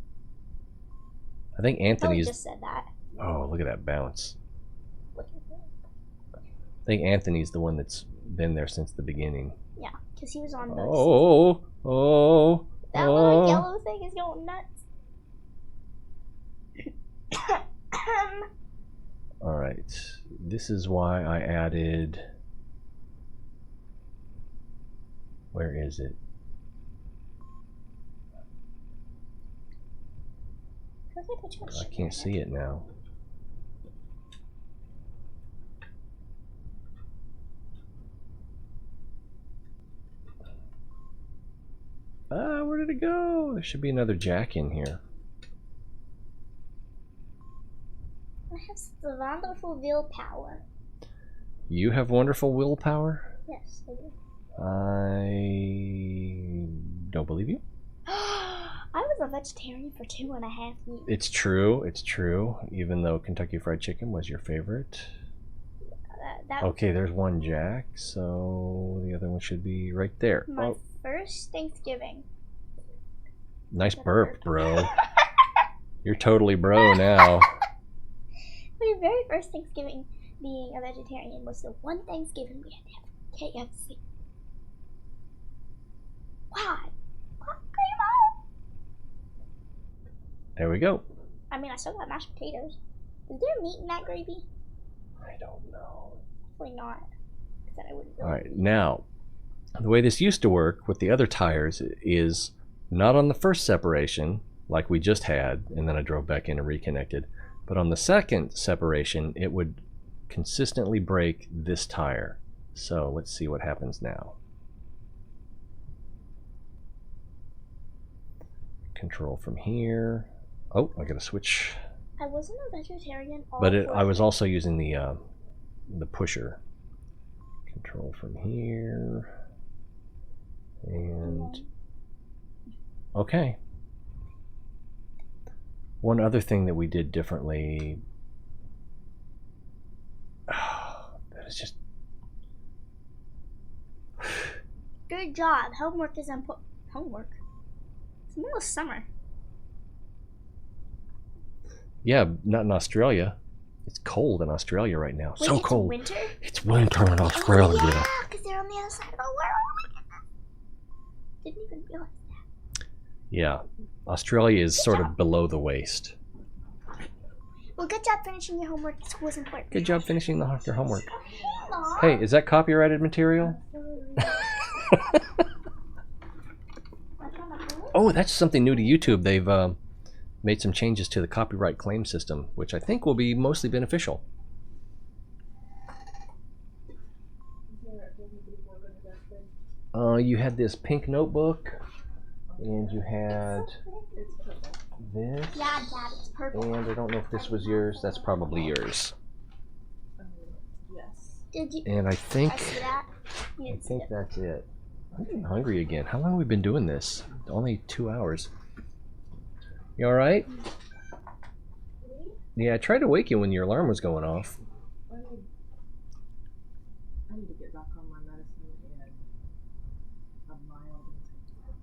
I think I Anthony's. just said that. Oh, look at that bounce. Look at that. I think Anthony's the one that's been there since the beginning. Yeah, because he was on the. Oh. That little yellow thing is going nuts. Alright. This is why I added. Where is it? I can't see it now. Where did it go? There should be another jack in here. I have the wonderful willpower. You have wonderful willpower? Yes, I do. I don't believe you. I was a vegetarian for 2.5 years. It's true, it's true. Even though Kentucky Fried Chicken was your favorite. Okay, there's one jack, so the other one should be right there. My first Thanksgiving. Nice burp, bro. You're totally bro now. My very first Thanksgiving being a vegetarian was the one Thanksgiving we had to have KFC. Why? What cream on? There we go. I mean, I still got mashed potatoes. Is there meat in that gravy? I don't know. Probably not. Because then I wouldn't. Alright, now, the way this used to work with the other tires is not on the first separation, like we just had, and then I drove back in and reconnected, but on the second separation, it would consistently break this tire. So let's see what happens now. Control from here. Oh, I gotta switch. I wasn't a vegetarian. But I was also using the pusher. Control from here. And okay. One other thing that we did differently. That is just. Good job. Homework is important. Homework? It's the middle of summer. Yeah, not in Australia. It's cold in Australia right now. Wait, so it's cold. Winter? It's winter in Australia. Oh, yeah, because they're on the other side of the world. Didn't even realize that. Yeah, Australia is sort of below the waist. Well, good job finishing your homework. School was important. Good job finishing your homework. Aw. Hey, is that copyrighted material? Oh, that's something new to YouTube. They've made some changes to the copyright claim system, which I think will be mostly beneficial. You had this pink notebook, and you had this. Yeah, Dad, it's purple. And I don't know if this was yours. That's probably yours. Yes. Did you? And I think I see that. You I didn't see think it. that's it. I'm getting hungry again. How long have we been doing this? Only 2 hours. You all right? Yeah, I tried to wake you when your alarm was going off. I need to get back on my medicine and a mild intensity.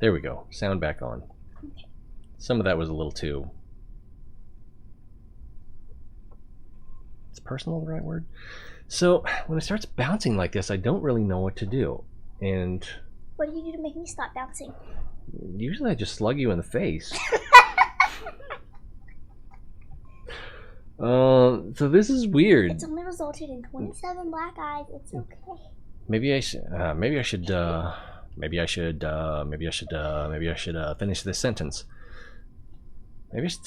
There we go. Sound back on. Some of that was a little too... Is personal the right word? So, when it starts bouncing like this, I don't really know what to do. And What do you do to make me stop bouncing? usually I just slug you in the face. So this is weird. It's only resulted in 27 black eyes. It's okay. Maybe I should finish this sentence. Maybe I should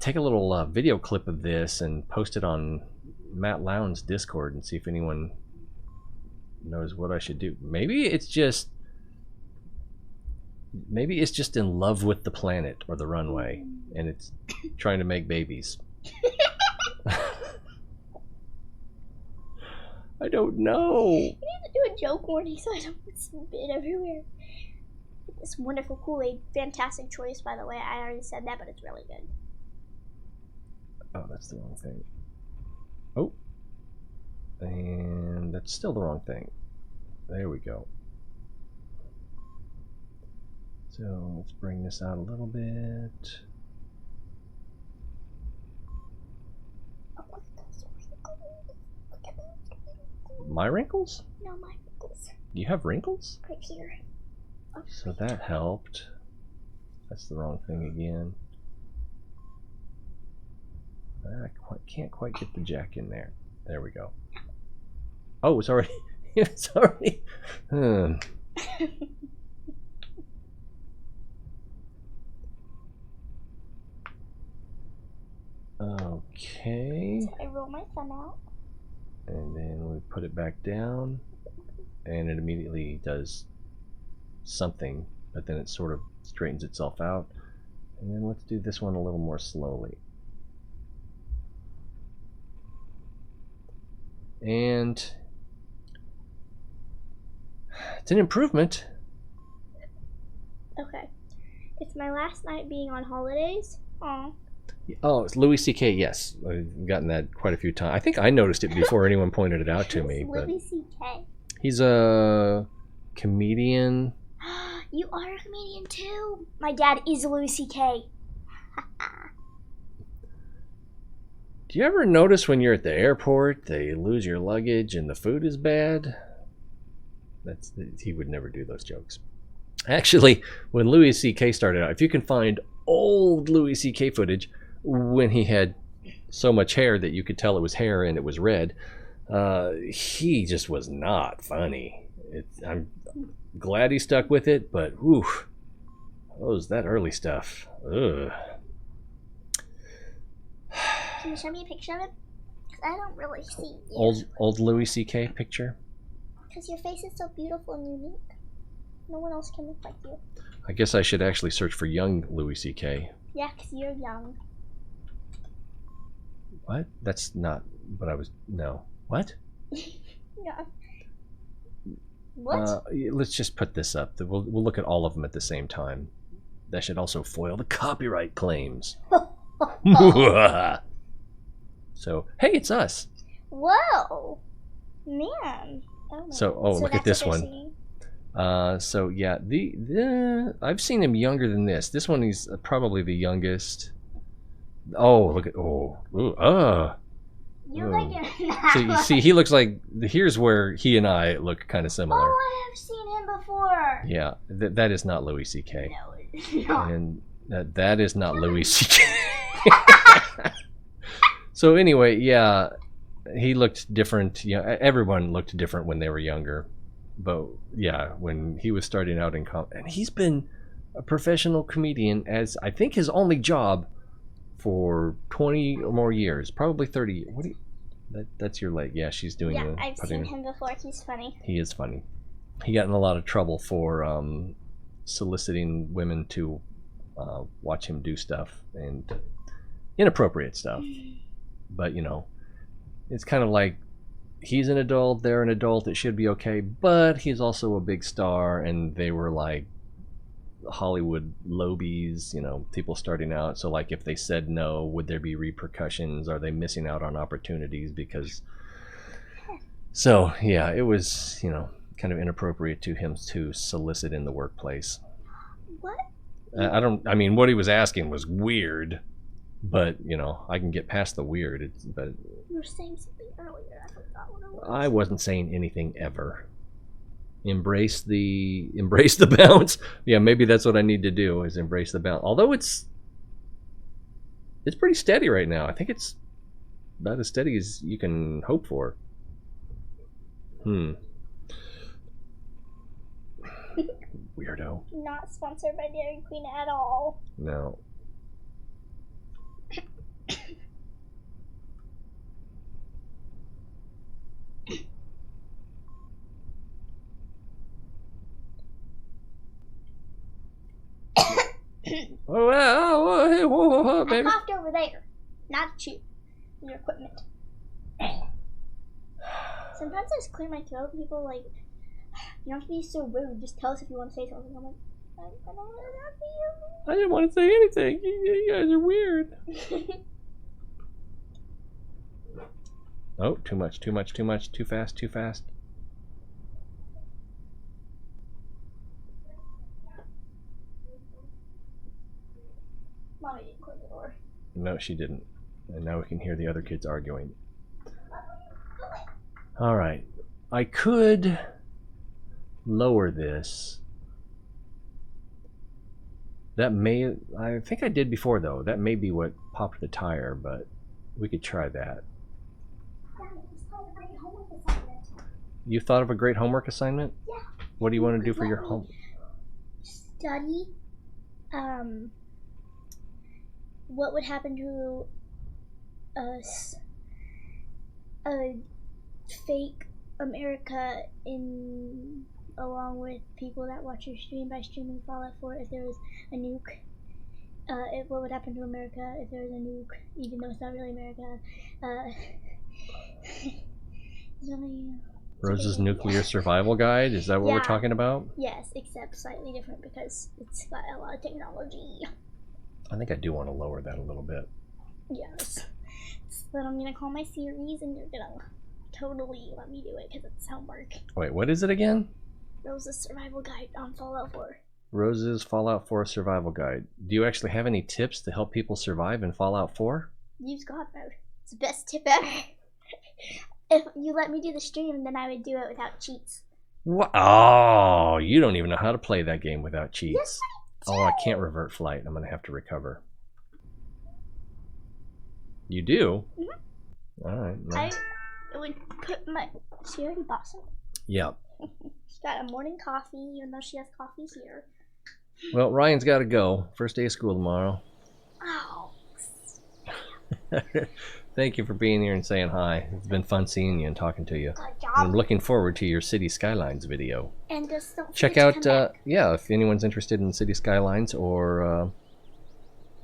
take a little video clip of this and post it on Matt Lowndes' Discord and see if anyone knows what I should do. Maybe it's just in love with the planet or the runway, and it's trying to make babies. I don't know. You need to do a joke warning so I don't spit everywhere. This wonderful Kool-Aid, fantastic choice, by the way. I already said that, but it's really good. Oh, that's the wrong thing. Oh. And that's still the wrong thing. There we go. So let's bring this out a little bit. My wrinkles? No, my wrinkles. You have wrinkles? Right here. Oh, So that helped. That's the wrong thing again. I can't quite get the jack in there. There we go. Oh, it's already... It's already... Okay. So I roll my thumb out. And then we put it back down. And it immediately does something. But then it sort of straightens itself out. And then let's do this one a little more slowly. And it's an improvement. Okay. It's my last night being on holidays. Aw. Oh, it's Louis C.K. Yes, I've gotten that quite a few times. I think I noticed it before anyone pointed it out to me. But Louis C.K. he's a comedian. You are a comedian too. My dad is Louis C.K. Do you ever notice when you're at the airport, they lose your luggage and the food is bad? He would never do those jokes. Actually, when Louis C.K. started out, if you can find old Louis C.K. footage when he had so much hair that you could tell it was hair and it was red, he just was not funny. I'm glad he stuck with it, but oof, that early stuff. Ugh. Can you show me a picture of it? Because I don't really see you. Old Louis C.K. picture? Because your face is so beautiful and unique. No one else can look like you. I guess I should actually search for young Louis C.K. Yeah, because you're young. What? That's not what I was... No. What? Yeah. What? Let's just put this up. We'll look at all of them at the same time. That should also foil the copyright claims. So, hey, it's us. Whoa, man. Oh my So, God. look at that's this what they're one. singing? So yeah, I've seen him younger than this. This one he's probably the youngest. Oh, look at You Oh. like him So you now. see, he looks like. Here's where he and I look kind of similar. Oh, I have seen him before. Yeah, that is not Louis C.K. No, it's not. And that is not Louis C.K. So anyway, yeah, he looked different. Yeah, everyone looked different when they were younger. But yeah, when he was starting out in and he's been a professional comedian as I think his only job for 20 or more years, probably 30. What do you? That's your leg. Yeah, she's doing. Yeah, I've seen him before. He's funny. He is funny. He got in a lot of trouble for soliciting women to watch him do stuff and inappropriate stuff. But you know, it's kind of like he's an adult, they're an adult, it should be okay. But he's also a big star, and they were like Hollywood lobies, you know, people starting out. So like, if they said no, would there be repercussions? Are they missing out on opportunities? Because so yeah, it was, you know, kind of inappropriate to him to solicit in the workplace. What? I mean, what he was asking was weird, but you know, I can get past the weird. But You were saying something earlier. I forgot what it was. I wasn't saying anything ever. Embrace the bounce. Yeah, maybe that's what I need to do, is embrace the bounce. Although it's pretty steady right now. I think it's about as steady as you can hope for. Weirdo. Not sponsored by Dairy Queen at all. No. I Baby. coughed over there, not at you. Your equipment. Sometimes I just clear my throat and people like, you don't have to be so rude. Just tell us if you want to say something. I'm like, I don't want to I didn't want to say anything. You guys are weird. talk to you. Oh, too much, too fast, too fast. Mommy didn't close the door. No, she didn't. And now we can hear the other kids arguing. All right. I could lower this. That may... I think I did before, though. That may be what popped the tire, but we could try that. You thought of a great homework assignment? Yeah. What do you want to do for your home? Study, what would happen to a fake America along with people that watch your stream by streaming Fallout 4 if there was a nuke. What would happen to America if there was a nuke, even though it's not really America. Rose's Nuclear Survival Guide? Is that what we're Yeah. talking about? Yes, except slightly different because it's got a lot of technology. I think I do want to lower that a little bit. Yes. That's what I'm gonna call my series, and you're gonna totally let me do it because it's homework. Wait, what is it again? Rose's Survival Guide on Fallout 4. Rose's Fallout 4 Survival Guide. Do you actually have any tips to help people survive in Fallout 4? Use God mode. It's the best tip ever. If you let me do the stream, then I would do it without cheats. What? Oh, you don't even know how to play that game without cheats. Yes, I Oh, I can't revert flight. I'm going to have to recover. You do? Mhm. All right. No. I would put my... She already bought some. Yeah. She got a morning coffee, even though she has coffee here. Well, Ryan's got to go. First day of school tomorrow. Oh. Thank you for being here and saying hi. It's been fun seeing you and talking to you. Good And job. I'm looking forward to your City Skylines video. And just don't Check forget to out, come back. yeah, if anyone's interested in City Skylines or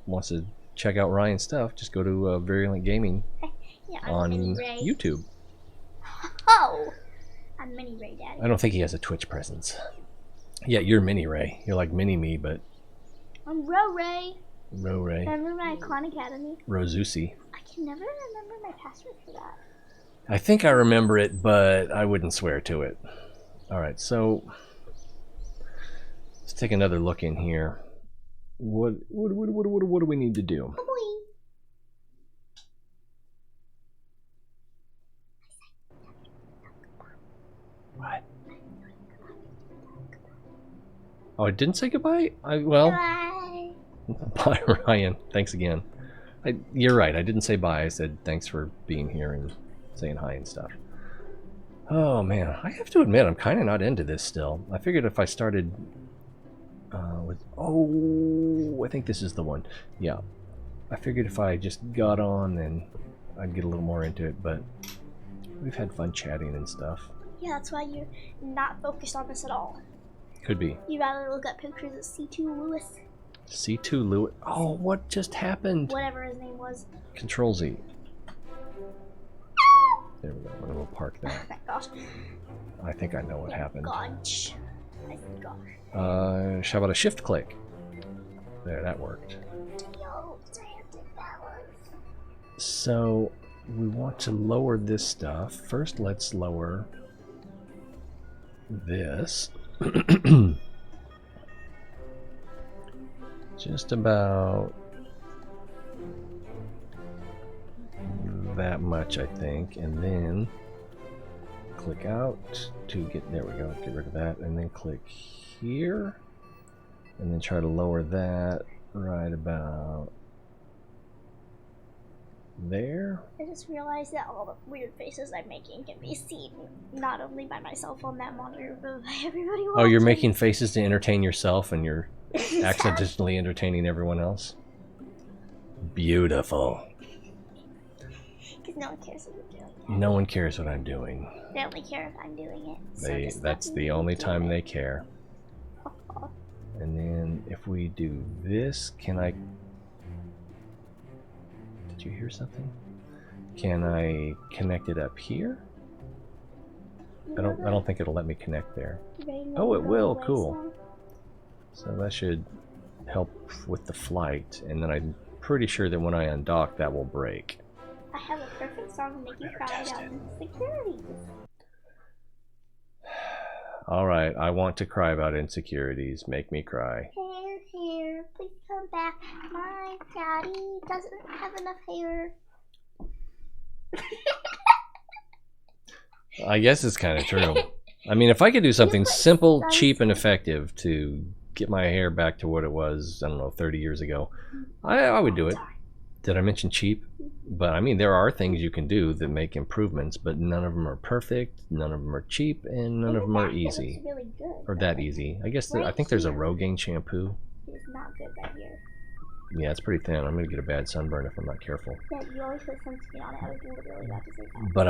wants to check out Ryan's stuff, just go to Virulent Gaming Yeah, I'm on really Ray. YouTube. Oh! I'm Mini Ray Daddy. I don't think he has a Twitch presence. Yeah, you're Mini Ray. You're like Mini Me, but I'm Ro Ray. Ro Ray. Remember my Clan Academy? Rozusi. I can never remember my password for that. I think I remember it, but I wouldn't swear to it. Alright, so let's take another look in here. What do we need to do? What? Oh, I didn't say goodbye? Well, Bye. bye, Ryan. Thanks again. You're right. I didn't say bye. I said thanks for being here and saying hi and stuff. Oh, man. I have to admit, I'm kind of not into this still. I figured if I started with... Oh, I think this is the one. Yeah. I figured if I just got on, then I'd get a little more into it, but we've had fun chatting and stuff. Yeah, that's why you're not focused on this at all. Could be. You'd rather look at pictures of C2 Lewis. C2 Lewis. Oh, what just happened? Whatever his name was. Control Z. There we go. I'm going to park that. Oh my gosh. I think I know what happened. Gosh. I forgot. How about a shift click? There, that worked. Yo, gigantic balance. So, we want to lower this stuff. First, let's lower this. Just about that much, I think, and then click out to get, there we go, get rid of that, and then click here, and then try to lower that right about there. I just realized that all the weird faces I'm making can be seen not only by myself on that monitor, but by everybody watching. Oh, you're making faces to entertain yourself, and you're accidentally entertaining everyone else? Beautiful. Because no one cares what you're doing. No one cares what I'm doing. They only care if I'm doing it. So just That's let the me only do time it. they care. And then if we do this, can I... Did you hear something? Can I connect it up here? I don't think it'll let me connect there. Oh, it will. Cool. So that should help with the flight, and then I'm pretty sure that when I undock, that will break. I have a perfect song to make you cry about insecurities. Alright, I want to cry about insecurities. Make me cry. Hair, please come back. My daddy doesn't have enough hair. I guess it's kind of true. I mean, if I could do something simple, cheap, and effective to get my hair back to what it was, I don't know, 30 years ago, I would do it. Did I mention cheap? But I mean, there are things you can do that make improvements, but none of them are perfect, none of them are cheap, and none of them are easy. Really good, or that easy. I guess I think there's a Rogaine shampoo. It's not good right here. Yeah, it's pretty thin. I'm going to get a bad sunburn if I'm not careful. Yeah, you always put sunscreen on it. I was literally about to say that. But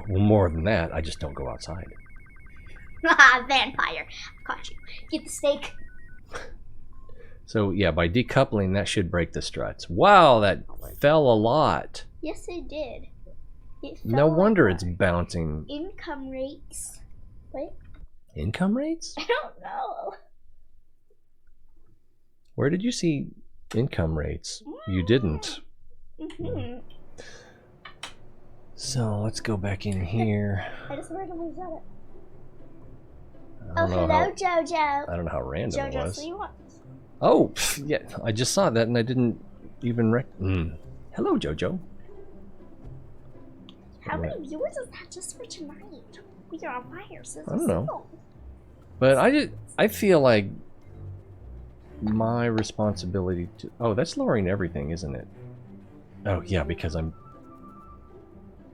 well, more than that, I just don't go outside. Haha, vampire. Caught you. Get the steak. So yeah, by decoupling, that should break the struts. Wow, that fell a lot. Yes, it did. It fell No wonder like it's bouncing. income rates. Wait, Income rates? I don't know. Where did you see income rates? You didn't. Mm-hmm. So let's go back in here. I just randomly said it. I Oh, don't know hello, Jojo. I don't know how random it Jojo, was. so you want? Oh, yeah, I just saw that and I didn't even Hello, Jojo. How many viewers is that just for tonight? We are on fire, so I don't know. But I feel like my responsibility to... Oh, that's lowering everything, isn't it? Oh, yeah, because I'm...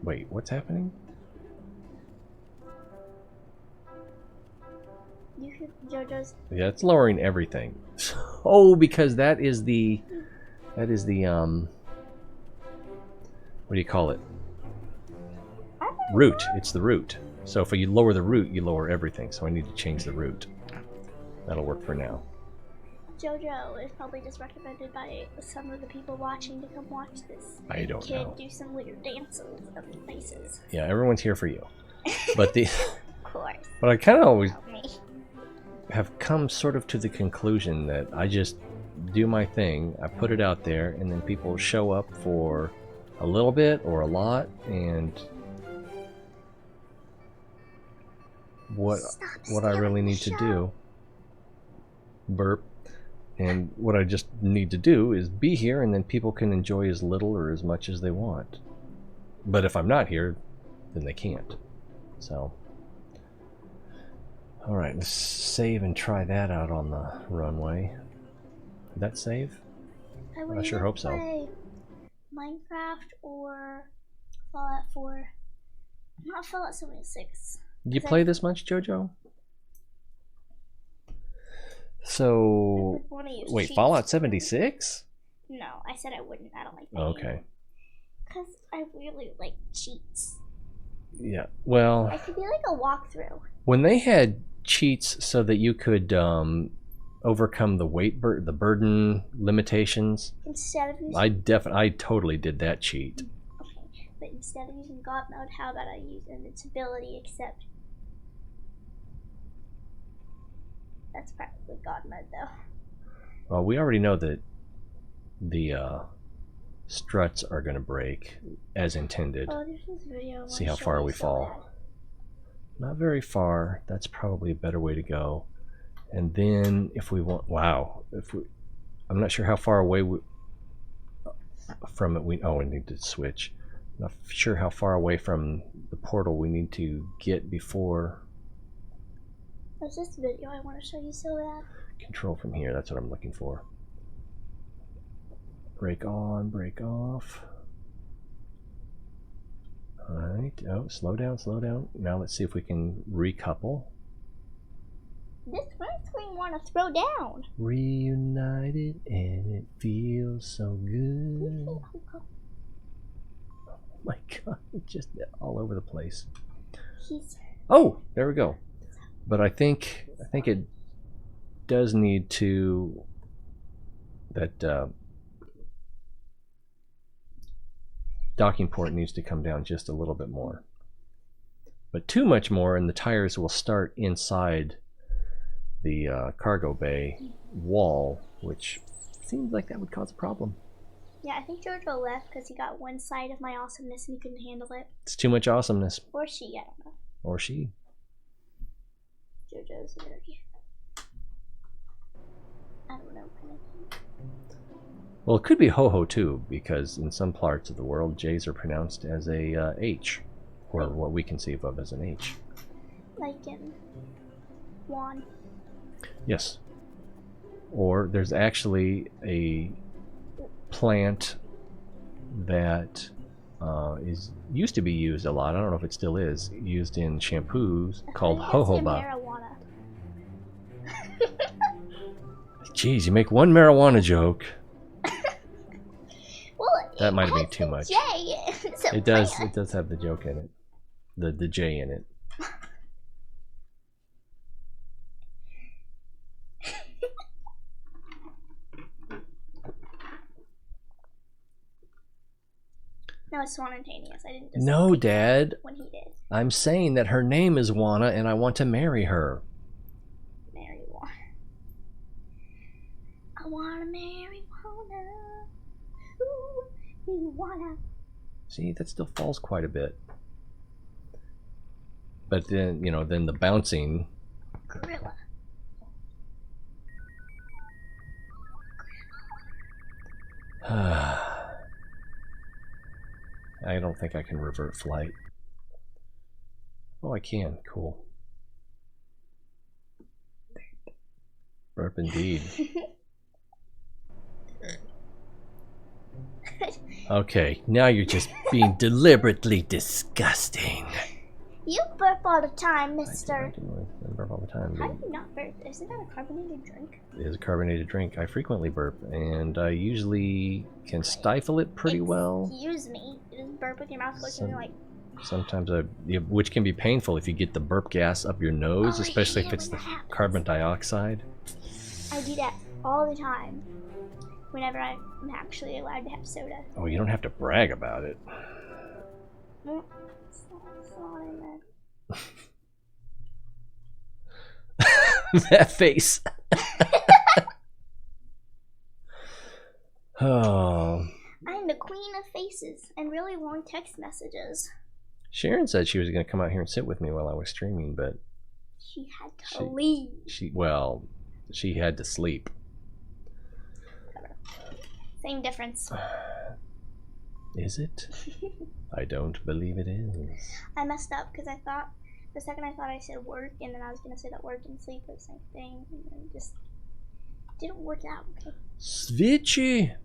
Wait, what's happening? You should Jojo's. Yeah, it's lowering everything. Oh, because that is the... What do you call it? Root. It's the root. So if you lower the root, you lower everything. So I need to change the root. That'll work for now. Jojo is probably just recommended by some of the people watching to come watch this I don't kid know. do some weird dances and faces. Yeah, everyone's here for you. But the Of course. but I kind of always Help me. have come sort of to the conclusion that I just do my thing, I put it out there, and then people show up for a little bit or a lot, and what I really need to do, burp, and what I just need to do is be here, and then people can enjoy as little or as much as they want. But if I'm not here, then they can't. So, all right, let's save and try that out on the runway. Did that save? I sure hope so. Play Minecraft or Fallout 4. Not Fallout 76. Did you play this much, JoJo? So, wait, Fallout 76? No, I said I wouldn't. I don't like that. Okay. Because I really like cheats. Yeah, well, I could be like a walkthrough. when they had cheats so that you could overcome the burden limitations, Instead of using... I totally did that cheat. Okay, but instead of using God mode, how about I use invincibility, except... That's practically God mode, though. Well, we already know that the struts are going to break as intended. Oh, there's this video. See how far we fall. Not very far. That's probably a better way to go. And then if we want, wow, I'm not sure how far away from it we need to switch. Not sure how far away from the portal we need to get before. There's this video I want to show you so bad. Control from here, that's what I'm looking for. Break on, break off. Alright, oh, slow down, slow down. Now let's see if we can recouple. This first screen want to throw down. Reunited and it feels so good. Oh my god, just all over the place. Oh, there we go. But I think it does need to docking port needs to come down just a little bit more. But too much more and the tires will start inside the cargo bay wall, which seems like that would cause a problem. Yeah, I think Jojo left because he got one side of my awesomeness and he couldn't handle it. It's too much awesomeness. Or she, I don't know. Or she. Jojo's nerdy. I don't know. Well, it could be ho-ho too, because in some parts of the world, J's are pronounced as a H, or what we conceive of as an H. Like in Juan. Yes. Or there's actually a plant that used to be used a lot. I don't know if it still is used in shampoos called jojoba. Marijuana. Jeez, you make one marijuana joke. Well, that might have been too much. J. It does have the joke in it. The J in it. No, it's spontaneous. I didn't just No, Dad. When he did. I'm saying that her name is Juana and I want to marry her. Marry Juana. I want to marry Juana. Ooh, Juana. See, that still falls quite a bit. But then, then the bouncing. Gorilla. I don't think I can revert flight. Oh, I can. Cool. Burp indeed. Okay, now you're just being deliberately disgusting. You burp all the time, mister. I burp all the time. How do you not burp? Isn't that a carbonated drink? It is a carbonated drink. I frequently burp, and I usually can stifle it pretty well. Excuse me. You just burp with your mouth closed like... Sometimes which can be painful if you get the burp gas up your nose, especially if it's the carbon dioxide. I do that all the time. Whenever I'm actually allowed to have soda. Oh, you don't have to brag about it. It's not in there. That face. Oh. I'm the queen of faces and really long text messages. Sharon said she was going to come out here and sit with me while I was streaming, but She had to leave. she had to sleep. Same difference. Is it? I don't believe it is. I messed up because I thought the second I thought I said work, and then I was gonna say that work and sleep are the same thing, and then it just didn't work out. Okay. Switchy.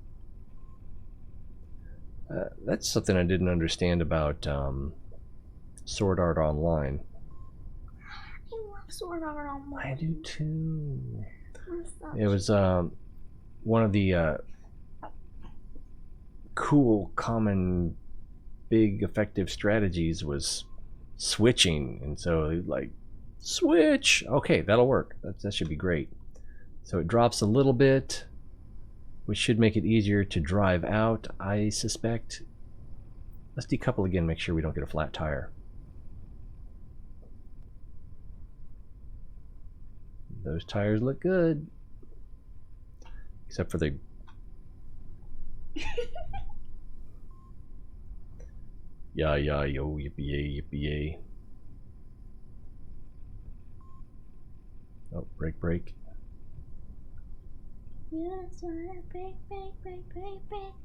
That's something I didn't understand about Sword Art Online. I love Sword Art Online. I do too. It was one of the cool, common, big, effective strategies was switching, and so like switch. Okay, that'll work. That should be great. So it drops a little bit, which should make it easier to drive out, I suspect. Let's decouple again, make sure we don't get a flat tire. Those tires look good. Except for the... Yeah, yo, yippee-yay, yippee-yay. Oh, brake. Yes, I break my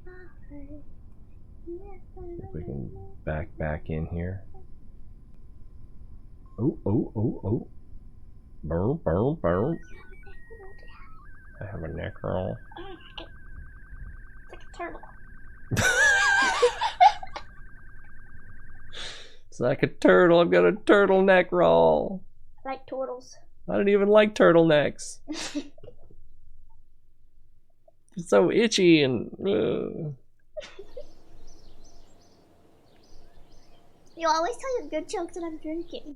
heart. If we can back in here. Oh. Burr. I have a neck roll. It's like a turtle. It's like a turtle. I've got a turtle neck roll. I like turtles. I don't even like turtlenecks. It's so itchy and... You always tell your good jokes that I'm drinking.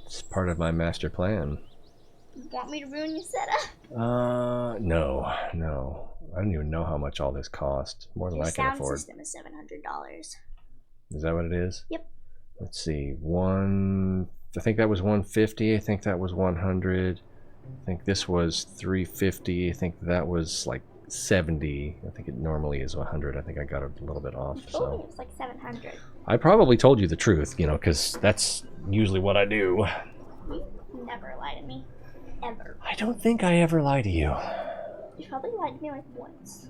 It's part of my master plan. You want me to ruin your setup? No. I don't even know how much all this cost. More than I can afford. Your sound system is $700. Is that what it is? Yep. Let's see. I think that was 150. I think that was 100. I think this was 350. I think that was like 70. I think it normally is 100. I think I got it a little bit off. You told me it was like 700. I probably told you the truth, because that's usually what I do. You never lie to me. Ever. I don't think I ever lie to you. You probably lied to me like once.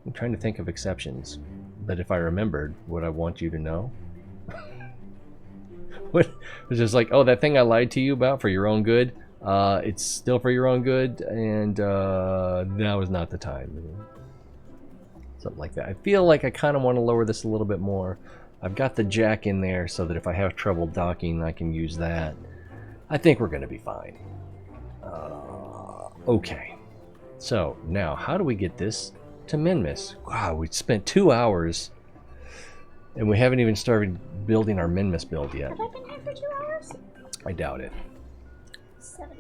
I'm trying to think of exceptions. But if I remembered, would I want you to know? What? It's just like, oh, that thing I lied to you about for your own good, it's still for your own good, and now is not the time. Something like that. I feel like I kind of want to lower this a little bit more. I've got the jack in there so that if I have trouble docking, I can use that. I think we're going to be fine. Okay. So, now, how do we get this to Minmus? Wow, we spent 2 hours, and we haven't even started building our Minmus build yet. Have I been here for 2 hours? I doubt it. 7.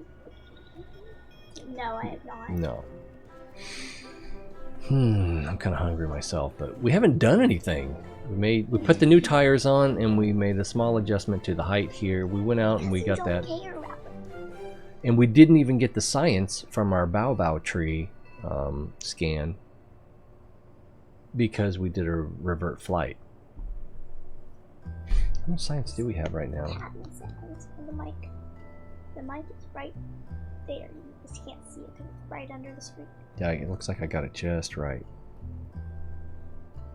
No, I have not. No. I'm kind of hungry myself, but we haven't done anything. We put the new tires on, and we made a small adjustment to the height here. We went out and we got that. And we didn't even get the science from our Bao tree scan because we did a revert flight. How much science do we have right now? The mic. The mic is right there. You just can't see it because it's right under the screen. Yeah, it looks like I got it just right.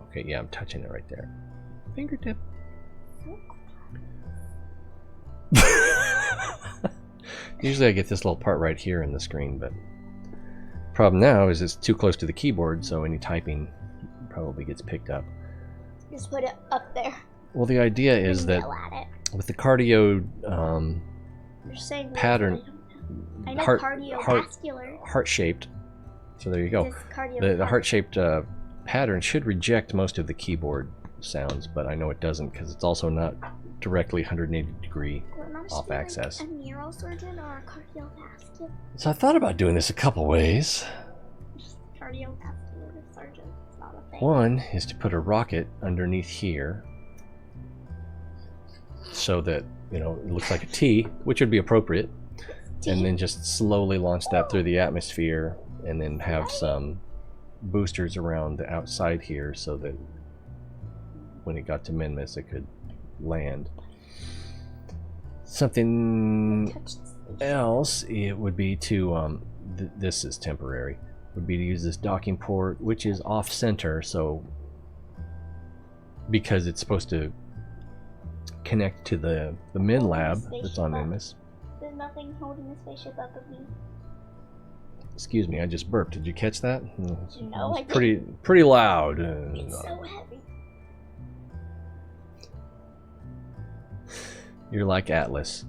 Okay, yeah, I'm touching it right there. Fingertip. Usually I get this little part right here in the screen, but problem now is it's too close to the keyboard, so any typing probably gets picked up. Just put it up there. Well, the idea is that with the cardio pattern, I know cardiovascular. Heart-shaped. So there you go. The heart-shaped pattern should reject most of the keyboard sounds, but I know it doesn't because it's also not directly 180 degree off axis. Like a neurosurgeon or a cardiovascular? So I thought about doing this a couple ways. Cardiovascular surgeon. It's not a thing. One is to put a rocket underneath here so that you know, it looks like a T, which would be appropriate, and then just slowly launch that through the atmosphere, and then have some boosters around the outside here so that when it got to Minmus it could land. Something else it would be to this is temporary, would be to use this docking port, which is off center, so because it's supposed to connect to the Min lab that's on Minmus. There's nothing holding the spaceship up of me. Excuse me, I just burped. Did you catch that? No, I didn't. Pretty loud. It's so heavy. You're like Atlas.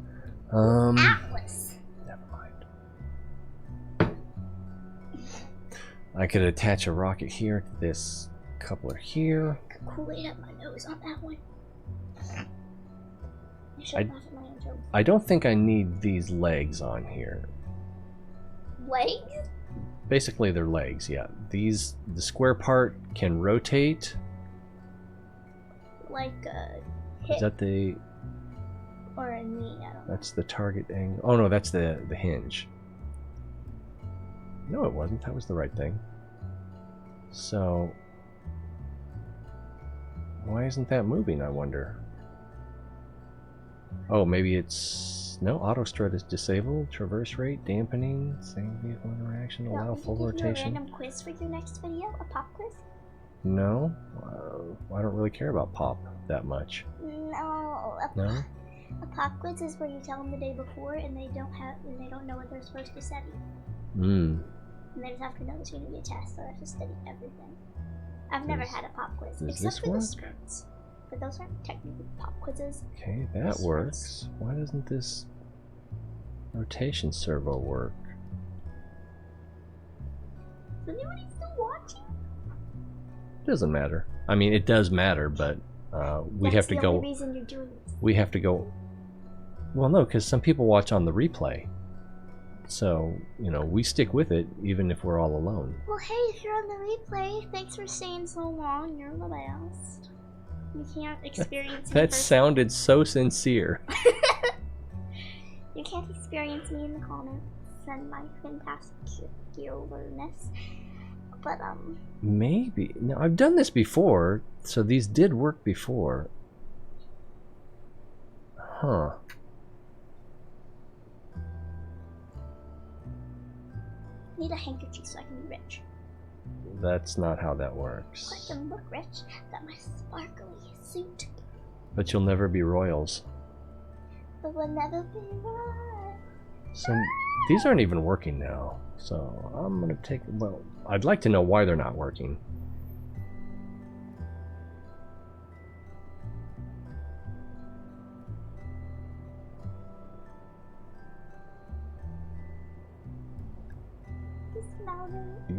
Atlas. Never mind. I could attach a rocket here to this coupler here. Kool-Aid up my nose on that one. I don't think I need these legs on here. Legs? Basically, they're legs, yeah. The square part can rotate. Like a hip Is that the... or a knee, I don't know. That's the target angle. Oh no, that's the hinge. No, it wasn't. That was the right thing. So... why isn't that moving, I wonder? Oh, maybe it's... no, auto strut is disabled. Traverse rate, dampening, same vehicle interaction, allow full rotation. Give you a random quiz for your next video? A pop quiz? No, I don't really care about pop that much. No. No? A pop quiz is where you tell them the day before and they don't know what they're supposed to study. Hmm. And they just have to know there's going to be a test, so they have to study everything. I've never had a pop quiz, does except this for work? the sprints. But those aren't technically pop quizzes. Okay, that works. Why doesn't this rotation servo work? Is anybody still watching? Doesn't matter. I mean, it does matter, but we have to That's the go. only reason you're doing this. We have to go. Well, no, because some people watch on the replay. So, you know, we stick with it even if we're all alone. Well, hey, if you're on the replay, thanks for staying so long. You're the best. You can't experience me. That sounded so sincere. You can't experience me in the comments and my fantastic skillerness. But, Maybe. No, I've done this before, so these did work before. Huh. I need a handkerchief so I can be rich. That's not how that works. I can look rich. Got my sparkly suit. But you'll never be royals. But we'll never be right. So these aren't even working now. So I'm gonna take. Well, I'd like to know why they're not working.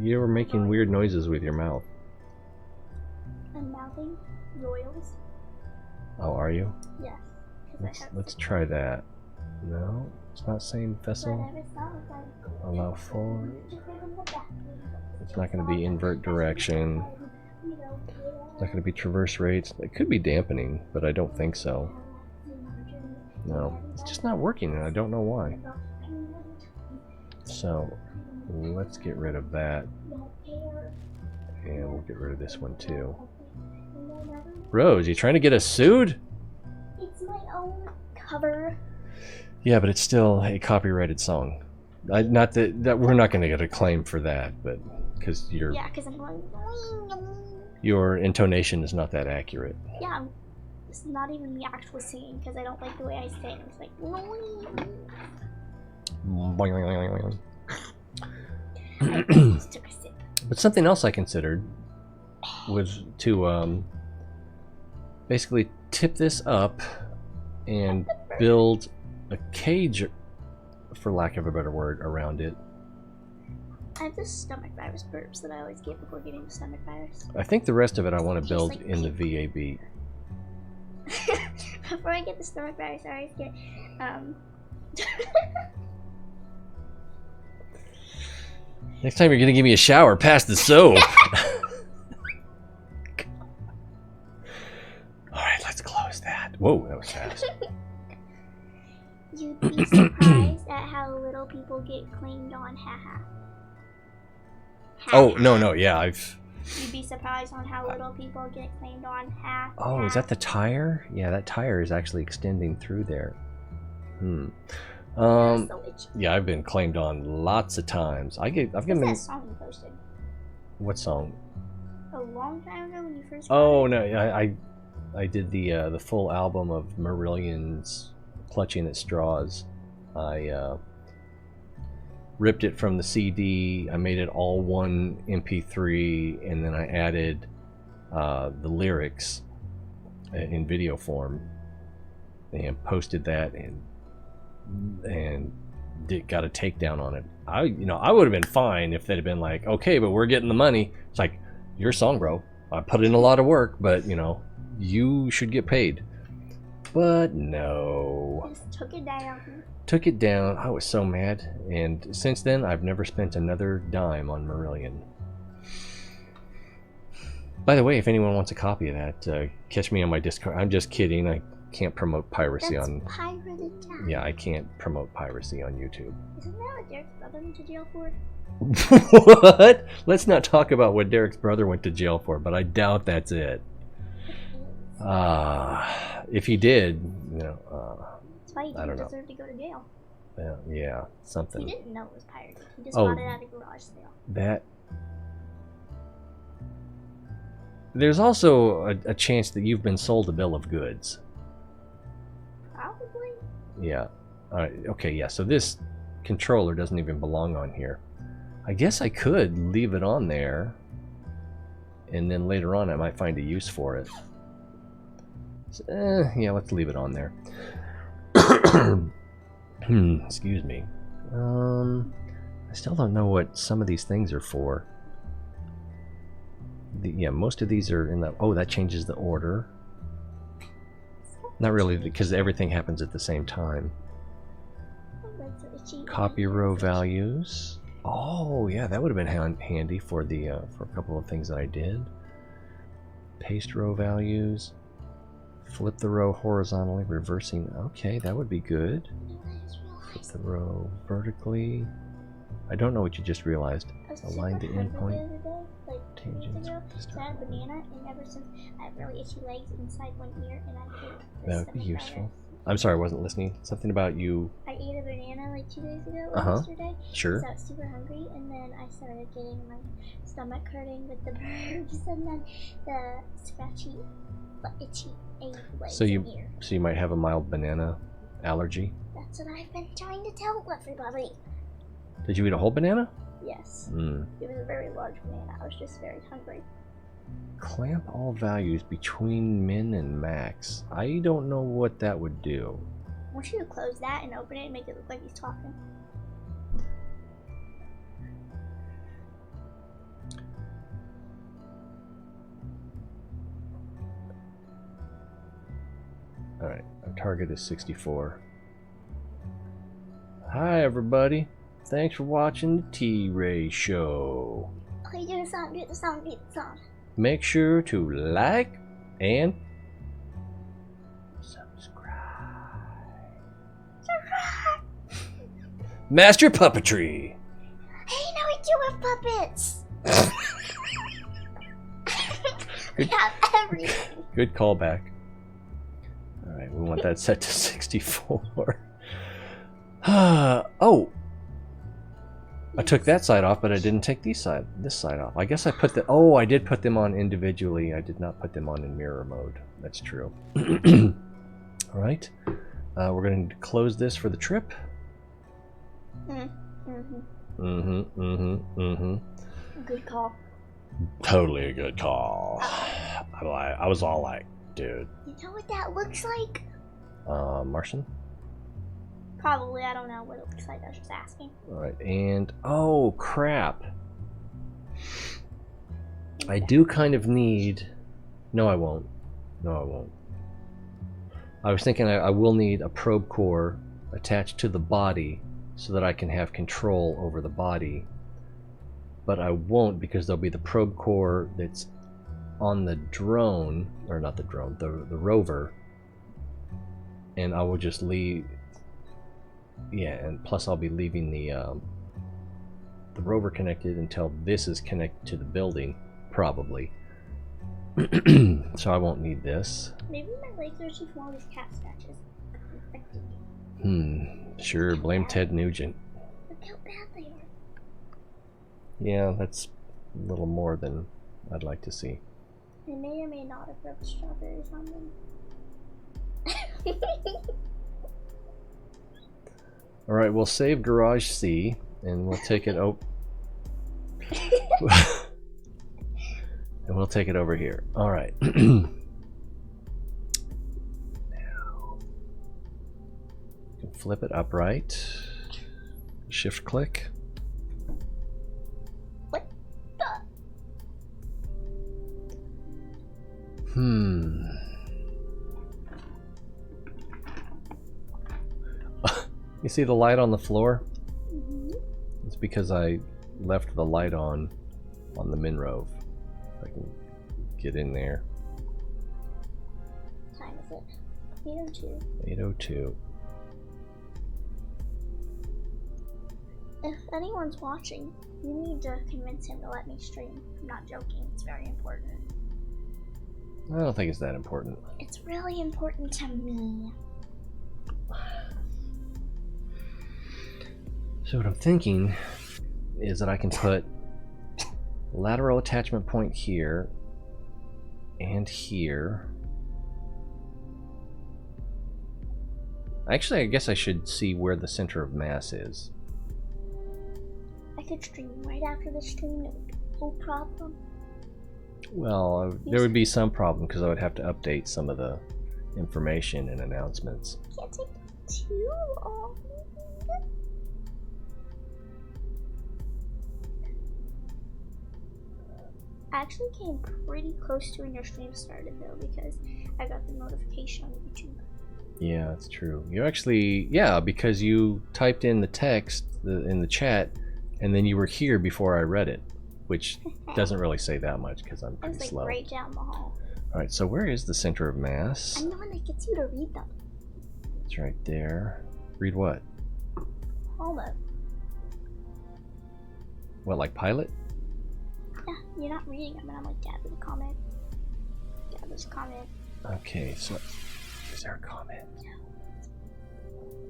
You're making weird noises with your mouth. I'm mouthing royals. Oh, are you? Yes. Let's try that. No, it's not saying vessel. Allow forward. It's not going to be invert direction. It's not going to be traverse rates. It could be dampening, but I don't think so. No, it's just not working, and I don't know why. So let's get rid of that, and we'll get rid of this one too. Rose, you trying to get us sued? It's my own cover. Yeah, but it's still a copyrighted song. Not that we're not going to get a claim for that, but because Yeah, because I'm going. your intonation is not that accurate. Yeah, it's not even me actually singing because I don't like the way I sing. It's like. I just took a sip. But something else I considered was to basically tip this up and build a cage, for lack of a better word, around it. I have this stomach virus burps that I always get before getting the stomach virus. I think the rest of it I want to build in the VAB. Before I get the stomach virus, I always get Next time you're gonna give me a shower, pass the soap. Alright, let's close that. Whoa, that was fast. how little people get claimed on haha. Oh, no, yeah, You'd be surprised on how little people get claimed on ha. Oh, is that the tire? Yeah, that tire is actually extending through there. So itchy. Yeah, I've been claimed on lots of times. I've What's given. that song you posted? What song? A long time ago when you first. Oh no, I did the full album of Marillion's Clutching at Straws. I ripped it from the CD. I made it all one MP3, and then I added the lyrics in video form and posted that and got a takedown on it. I would have been fine if they'd have been like, okay, but we're getting the money. It's like, your song, bro. I put in a lot of work, but you should get paid. But no. Just took it down. Took it down. I was so mad, and since then I've never spent another dime on Marillion. By the way, if anyone wants a copy of that, catch me on my Discord. I'm just kidding. I can't promote piracy on. Pirated down. Yeah, I can't promote piracy on YouTube. Isn't that what Derek's brother went to jail for? What? Let's not talk about what Derek's brother went to jail for, but I doubt that's it. If he did, That's why he I don't didn't know. deserve to go to jail. Yeah, something. He didn't know it was pirated. He just Oh. bought it at a garage sale. That. There's also a chance that you've been sold a bill of goods. Probably. Yeah. Okay, yeah, so this controller doesn't even belong on here. I guess I could leave it on there, and then later on I might find a use for it. So, yeah, let's leave it on there. Excuse me. I still don't know what some of these things are for. Yeah, most of these are in the... Oh, that changes the order. Not really, because everything happens at the same time. That's so itchy. Copy row values. Oh, yeah, that would have been handy for the for a couple of things that I did. Paste row values. Flip the row horizontally, reversing. Okay, that would be good. Flip the row vertically. I don't know what you just realized. Align the endpoint. Tangents. So I had a banana, and ever since I have really itchy legs inside one ear, and I hate That would be useful. I'm sorry, I wasn't listening. Something about you. I ate a banana like 2 days ago, or Uh-huh. yesterday. Sure. So I was super hungry, and then I started getting my stomach hurting with the burps, and then the scratchy, itchy legs So you- and ear. So you might have a mild banana allergy. That's what I've been trying to tell everybody. Did you eat a whole banana? Yes. Mm. It was a very large banana. I was just very hungry. Clamp all values between min and max. I don't know what that would do. I want you to close that and open it and make it look like he's talking. Alright, our target is 64. Hi everybody. Thanks for watching the T-Ray Show. Okay, do the song, do the song, do the song. Make sure to like and subscribe. Master Puppetry. Hey, now we do have puppets! We have everything. Good callback. Alright, we want that set to 64. Oh! I took that side off, but I didn't take this side off. I guess I put the... Oh, I did put them on individually. I did not put them on in mirror mode. That's true. Alright. We're going to close this for the trip. Good call. Totally a good call. I was all like, dude. You know what that looks like? Martian? Probably, I don't know what it looks like. I was just asking. Alright, and... Oh, crap. I do kind of need... No, I won't. No, I won't. I was thinking I will need a probe core attached to the body so that I can have control over the body. But I won't, because there'll be the probe core that's on the drone, or not the drone, the rover, and I will just leave... Yeah, and plus I'll be leaving the rover connected until this is connected to the building, probably. So I won't need this. Maybe my legs are too small. These cat scratches. Infected. Sure, blame Ted Nugent. Look how bad they are. Yeah, that's a little more than I'd like to see. I may or may not have rubbed strawberries on them. Alright, we'll save Garage C, and we'll take it and we'll take it over here. Alright. Now, you can flip it upright. Shift click. What the? You see the light on the floor? Mm-hmm. It's because I left the light on the Minrove. If I can get in there. What time is it? 8:02. 8:02. If anyone's watching, you need to convince him to let me stream. I'm not joking. It's very important. I don't think it's that important. It's really important to me. So what I'm thinking is that I can put lateral attachment point here and here. Actually, I guess I should see where the center of mass is. I could stream right after the stream. It would be no problem. Well, there would be some problem because I would have to update some of the information and announcements. Can't take too long. I actually came pretty close to when your stream started though, because I got the notification on YouTube. Yeah, that's true. You actually, yeah, because you typed in the text in the chat, and then you were here before I read it, which doesn't really say that much because I'm I pretty was like slow. right down the hall. All right, so where is the center of mass? I'm the one that gets you to read them. It's right there. Read what? Hold up. What, like Pilot? Yeah, you're not reading them, and I'm like, Dad, there's a comment. Dad, there's a comment. Okay, so is there a comment? No.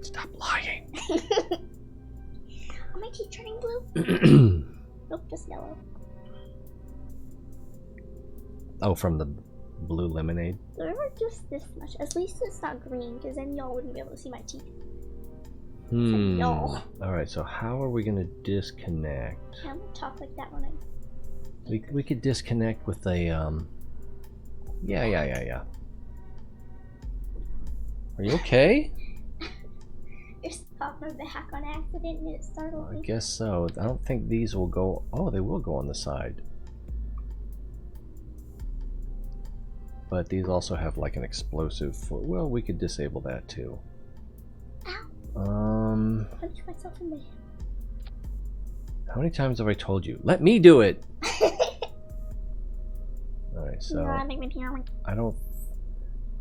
Stop lying. Are my teeth turning blue? Nope, just yellow. Oh, from the blue lemonade? They're just this much. At least it's not green, because then y'all wouldn't be able to see my teeth. No. Alright, so how are we going to disconnect? Yeah, I'm gonna talk like that when I... We could disconnect with a, Yeah. Are you okay? Just popped my back on accident and it startled me. I guess so. I don't think these will go... Oh, they will go on the side. But these also have like an explosive... Well, we could disable that too. Ow! Punch myself in the head. How many times have I told you? Let me do it! Alright, so... I don't...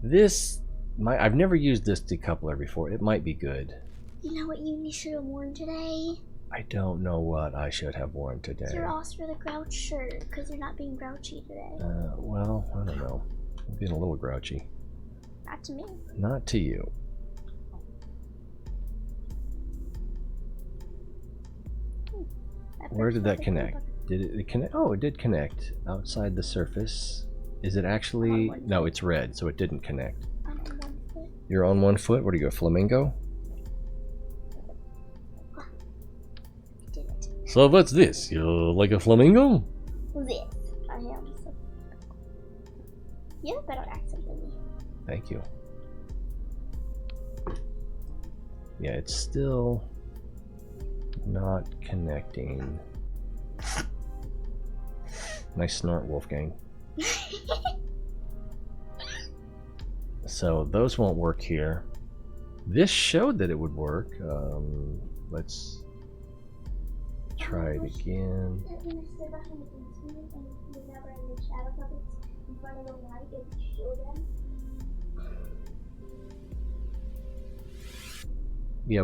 This... I've never used this decoupler before. It might be good. You know what you should have worn today? I don't know what I should have worn today. It's your Oscar the Grouch shirt, because you're not being grouchy today. Well, I don't know. I'm being a little grouchy. Not to me. Not to you. Where did that connect? Did it connect? Oh, it did connect outside the surface. Is it actually? No, it's red, so it didn't connect. I'm on 1 foot. You're on 1 foot? What are you, a flamingo? I did it. So what's this? You're like a flamingo? This. I am. So. You have a better accent than me. Thank you. Yeah, it's still not connecting. Nice snort, Wolfgang. So those won't work here. This showed that it would work. Let's try it again. Yeah,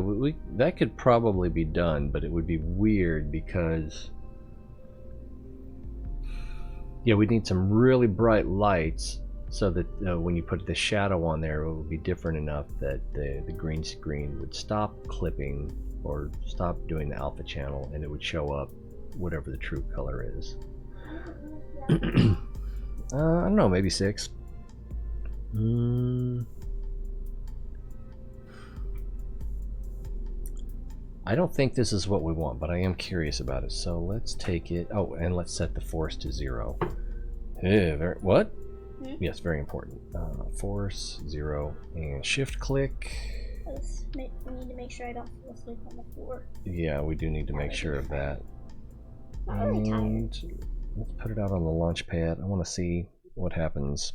that could probably be done, but it would be weird because yeah, we need some really bright lights so that when you put the shadow on there, it would be different enough that the green screen would stop clipping or stop doing the alpha channel, and it would show up whatever the true color is. I don't know, maybe 6. I don't think this is what we want, but I am curious about it. So let's take it. Oh, and let's set the force to 0. What? Yes, very important. Force 0 and shift click. We need to make sure I don't fall asleep on the floor. Yeah, we do need to make sure of that. I'm really tired. Let's put it out on the launch pad. I want to see what happens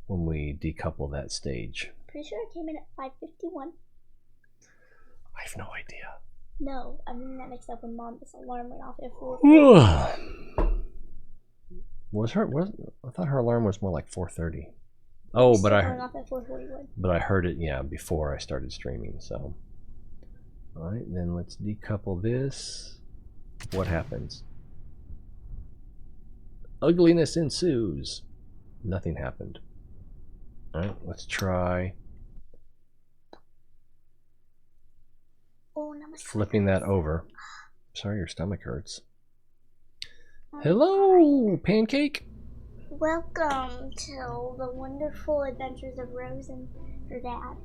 when we decouple that stage. Pretty sure I came in at 5:51. I have no idea. No, I mean that mixed up when Mom's alarm went off at 4. I thought her alarm was more like 4:30. Oh, but I heard off at 4:41. But I heard it, yeah, before I started streaming. So, all right, then let's decouple this. What happens? Ugliness ensues. Nothing happened. All right, let's try flipping that over. Sorry, your stomach hurts. Hello, Pancake. Welcome to the wonderful adventures of Rose and her dad.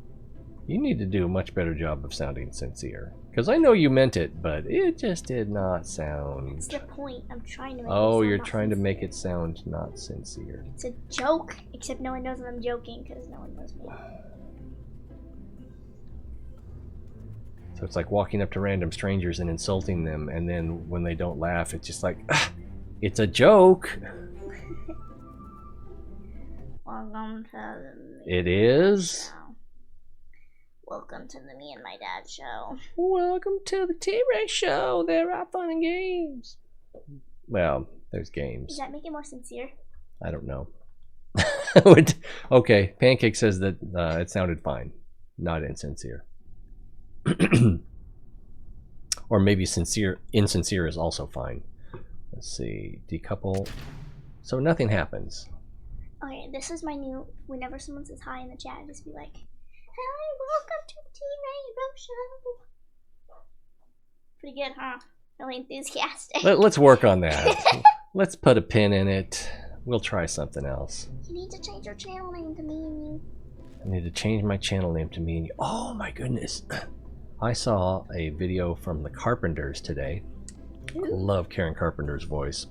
You need to do a much better job of sounding sincere. Because I know you meant it, but it just did not sound... That's the point. I'm trying to make you're trying to make it sound not sincere. It's a joke, except no one knows that I'm joking because no one knows me. So it's like walking up to random strangers and insulting them, and then when they don't laugh, it's just like, it's a joke. Welcome to the It is. show. Welcome to the Me and My Dad show. Welcome to the T-Rex show. There are fun and games. Well, there's games. Does that make it more sincere? I don't know. Okay, Pancake says that it sounded fine, not insincere. Or maybe insincere is also fine. Let's see, decouple. So nothing happens. Okay, this is my new, whenever someone says hi in the chat, just be like, hi, welcome to the T-Rainbow show. Pretty good, huh? Really enthusiastic. Let's work on that. Let's put a pin in it. We'll try something else. You need to change your channel name to Me and You. I need to change my channel name to Me and You. Oh my goodness. I saw a video from the Carpenters today. I love Karen Carpenter's voice.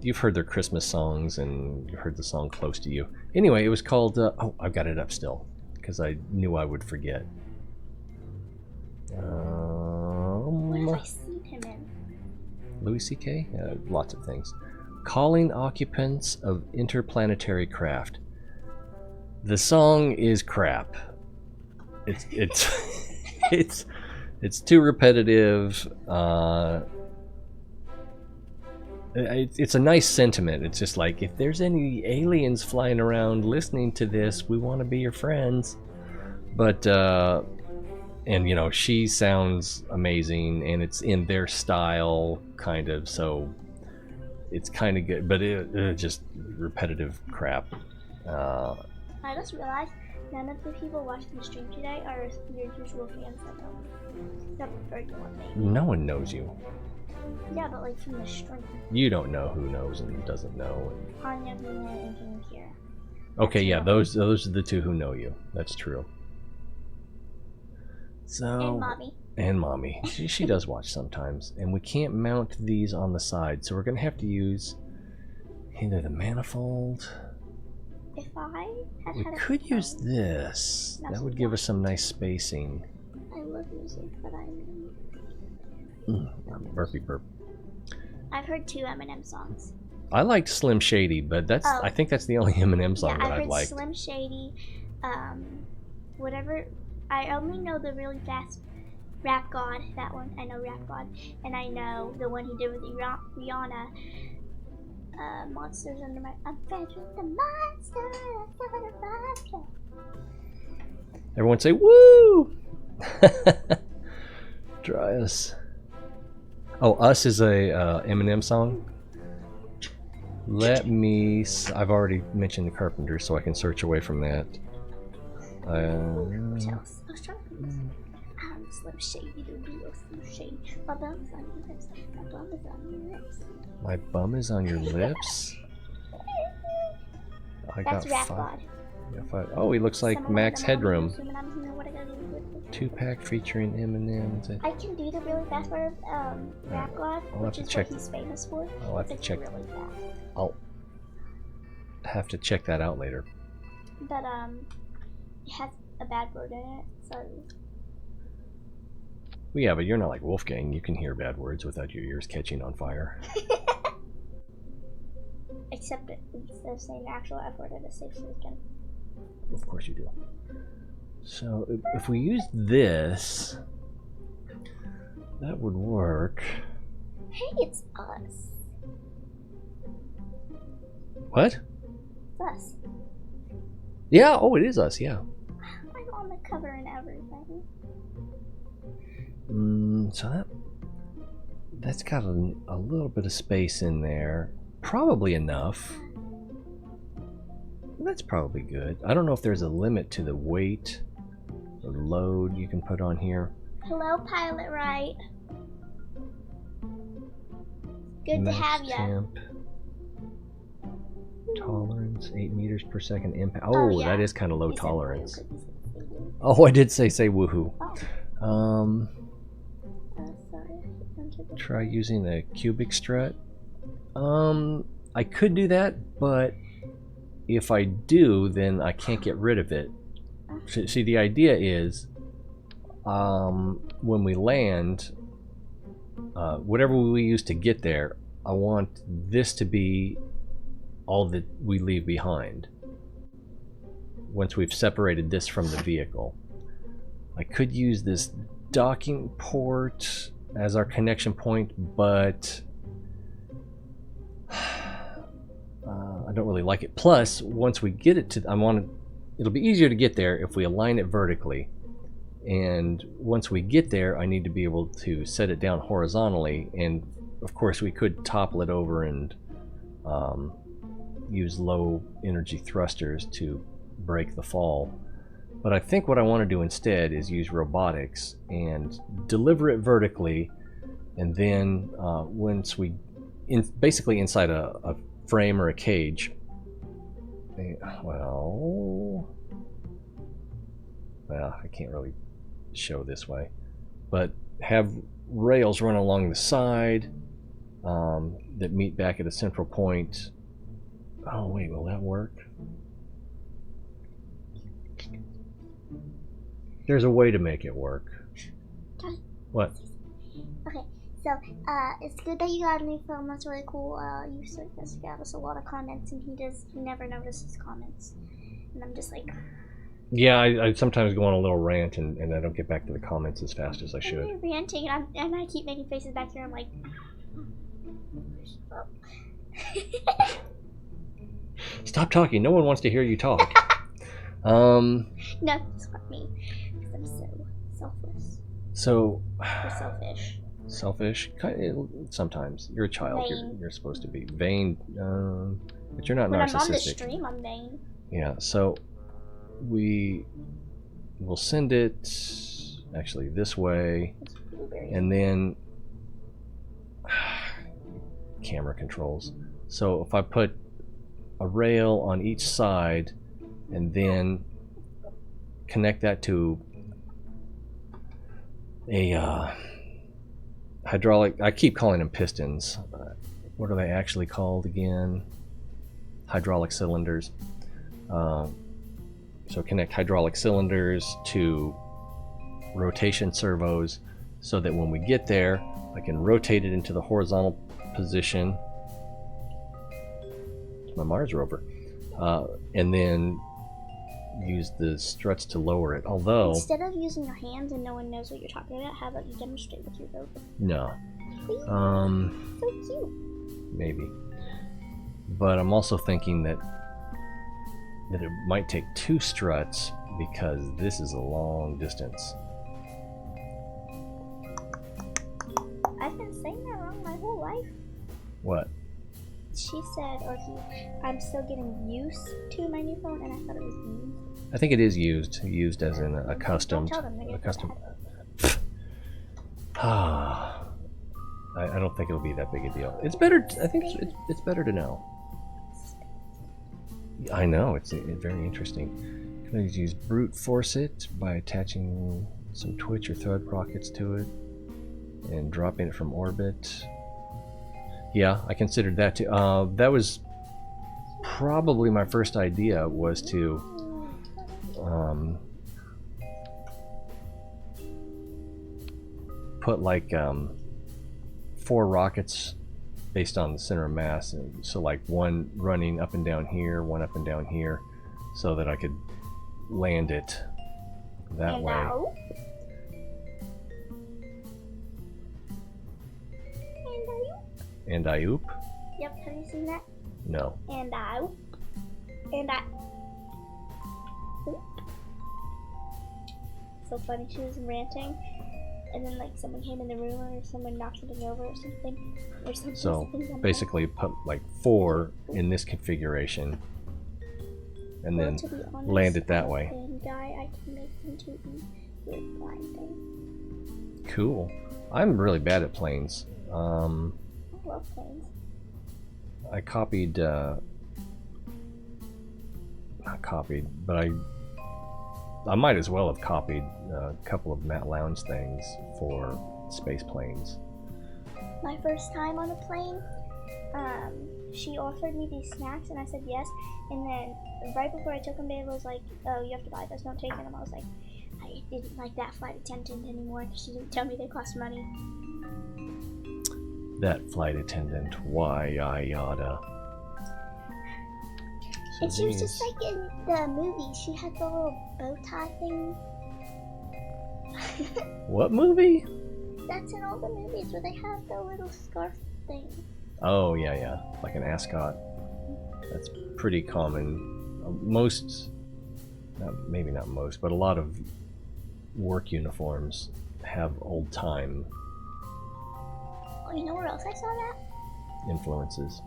You've heard their Christmas songs and you heard the song Close to You. Anyway, it was called, oh, I've got it up still because I knew I would forget. What have I seen him in? Louis C.K.? Lots of things. Calling occupants of interplanetary craft. The song is crap. It's too repetitive. It's a nice sentiment. It's just like, if there's any aliens flying around listening to this, we want to be your friends. But and you know, she sounds amazing and it's in their style kind of, so it's kind of good, but it just repetitive crap. I just realized none of the people watching the stream today are your usual fans that know me. Except for you and me. No one knows you. Yeah, but like from the stream. You don't know who knows and doesn't know. Anya, Luna, and Kira. Okay, yeah, those are the two who know you. That's true. So, And Mommy. And Mommy. She does watch sometimes. And we can't mount these on the side, so we're going to have to use either the manifold. If I had We had a could phone, use this. That would give us some nice spacing. I love music, but Burpy burp. I've heard 2 Eminem songs. I liked Slim Shady, but that's I think that's the only Eminem song Yeah, that I've I've heard liked. Slim Shady, whatever. I only know the really fast Rap God, that one. I know Rap God, and I know the one he did with Rihanna. Monsters Under My. I'm friends with the monsters under my bed. Everyone say woo! Try us. Oh, Us is a Eminem song. Let me. I've already mentioned the Carpenters, so I can search away from that. Slim Shady, Slim Shady. My bum's on your lips. My bum is on your lips. My bum is on your lips. That's Rap God. Oh, he looks like Max Headroom. 2-pack featuring Eminem. I can do the really fast part of Rap God, which is what he's famous for. I'll have to check. Really fast. I'll have to check that out later. But it has a bad word in it, so. Well, yeah, but you're not like Wolfgang. You can hear bad words without your ears catching on fire. Except instead of saying the actual F word, it says again. Of course you do. So if we use this, that would work. Hey, it's us. What? It's us. Yeah, oh, it is us, yeah. I'm on the cover and everything. So that's got a little bit of space in there. Probably enough. That's probably good. I don't know if there's a limit to the weight or load you can put on here. Hello, Pilot Right. Good Max to have you. Temp. Tolerance 8 meters per second impact. Oh, yeah. That is kind of low You said tolerance. woohoo. Oh, I did say woohoo. Oh. Sorry. Try using a cubic strut. I could do that, but if I do, then I can't get rid of it. See, the idea is, when we land, whatever we use to get there, I want this to be all that we leave behind once we've separated this from the vehicle. I could use this docking port as our connection point, but I don't really like it. Plus, once we get it to, it'll be easier to get there if we align it vertically. And once we get there, I need to be able to set it down horizontally. And of course, we could topple it over and use low energy thrusters to break the fall. But I think what I want to do instead is use robotics and deliver it vertically, and then once we basically inside a frame or a cage, well, I can't really show this way, but have rails run along the side that meet back at a central point. Oh wait, will that work? There's a way to make it work. What? Okay, so it's good that you got a new film. That's really cool. You gave us a lot of comments, and he never notices comments, and I'm just like. Yeah, I sometimes go on a little rant, and I don't get back to the comments as fast as I should. You're ranting, and I keep making faces back here. I'm like. Stop talking. No one wants to hear you talk. No, it's not me. Because I'm so selfless. So. Or selfish. Selfish? Sometimes. You're a child. You're supposed to be vain, but you're not when narcissistic. I'm on the stream, I'm vain. Yeah, so we will send it actually this way, and then camera controls. So if I put a rail on each side and then connect that to a hydraulic, I keep calling them pistons. What are they actually called again? Hydraulic cylinders. So connect hydraulic cylinders to rotation servos so that when we get there, I can rotate it into the horizontal position. It's my Mars rover. And then use the struts to lower it. Although, instead of using your hands and no one knows what you're talking about, how about you demonstrate with your rover? No. So cute. Maybe. But I'm also thinking that it might take 2 struts because this is a long distance. I've been saying that wrong my whole life. What? She said, or he, I'm still getting used to my new phone, and I thought it was used. I think it is used as in a custom. Don't tell them, they're gonna custom. feel I don't think it'll be that big a deal. It's better. I think it's better to know. I know it's very interesting. You can always use brute force it by attaching some twitch or thread rockets to it and dropping it from orbit. Yeah, I considered that too. That was probably my first idea, was to put like 4 rockets based on the center of mass, and so like one running up and down here, one up and down here, so that I could land it that way. Now. And I oop? Yep, have you seen that? No. And I oop. And I oop. So funny, she was ranting, and then like someone came in the room, or someone knocked something over or something. So basically put like 4 in this configuration and then to be honest, land it that way. And guy, I can make into a weird flying thing. Cool. I'm really bad at planes. I love planes. I copied, not copied, but I might as well have copied a couple of Matt Lounge things for space planes. My first time on a plane, she offered me these snacks and I said yes, and then right before I took them, Babe was like, oh, you have to buy those, don't take them. I was like, I didn't like that flight attendant anymore because she didn't tell me they cost money. That flight attendant, why I oughta. So And she was just like in the movie, she had the little bow tie thing. What movie? That's in all the movies where they have the little scarf thing. Oh, yeah, like an ascot. That's pretty common. Most, maybe not most, but a lot of work uniforms have old time Oh, you know where else I saw that? influences.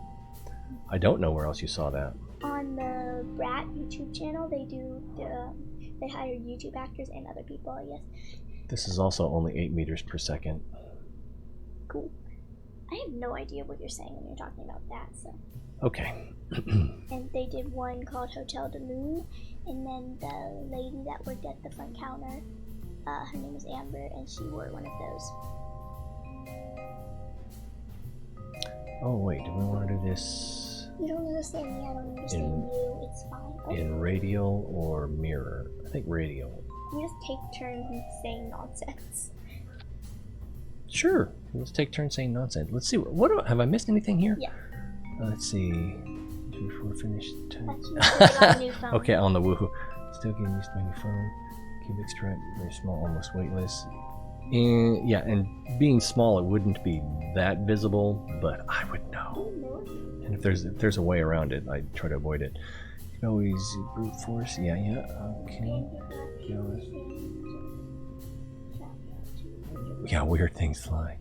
I don't know where else you saw that. On the Brat YouTube channel, they hire YouTube actors and other people, I guess. This is also only 8 meters per second. Cool. I have no idea what you're saying when you're talking about that, so. Okay. And they did one called Hotel de Moon, and then the lady that worked at the front counter, her name was Amber, and she wore one of those. Oh wait, do we want to do this You don't understand me, I don't understand you, it's fine. Oh, in radial or mirror? I think radial. we just take turns in saying nonsense. Sure. Let's take turns saying nonsense. Let's see. Have I missed anything here? Yeah. Let's see. Before we finish. That's you got a new phone. Okay, on the woohoo. Still getting used to my new phone. Cubic stripe, very small, almost weightless. And yeah, and being small, it wouldn't be that visible, but I would know. And if there's a way around it, I try to avoid it. You can always brute force. Yeah. Okay. Yeah, weird things fly.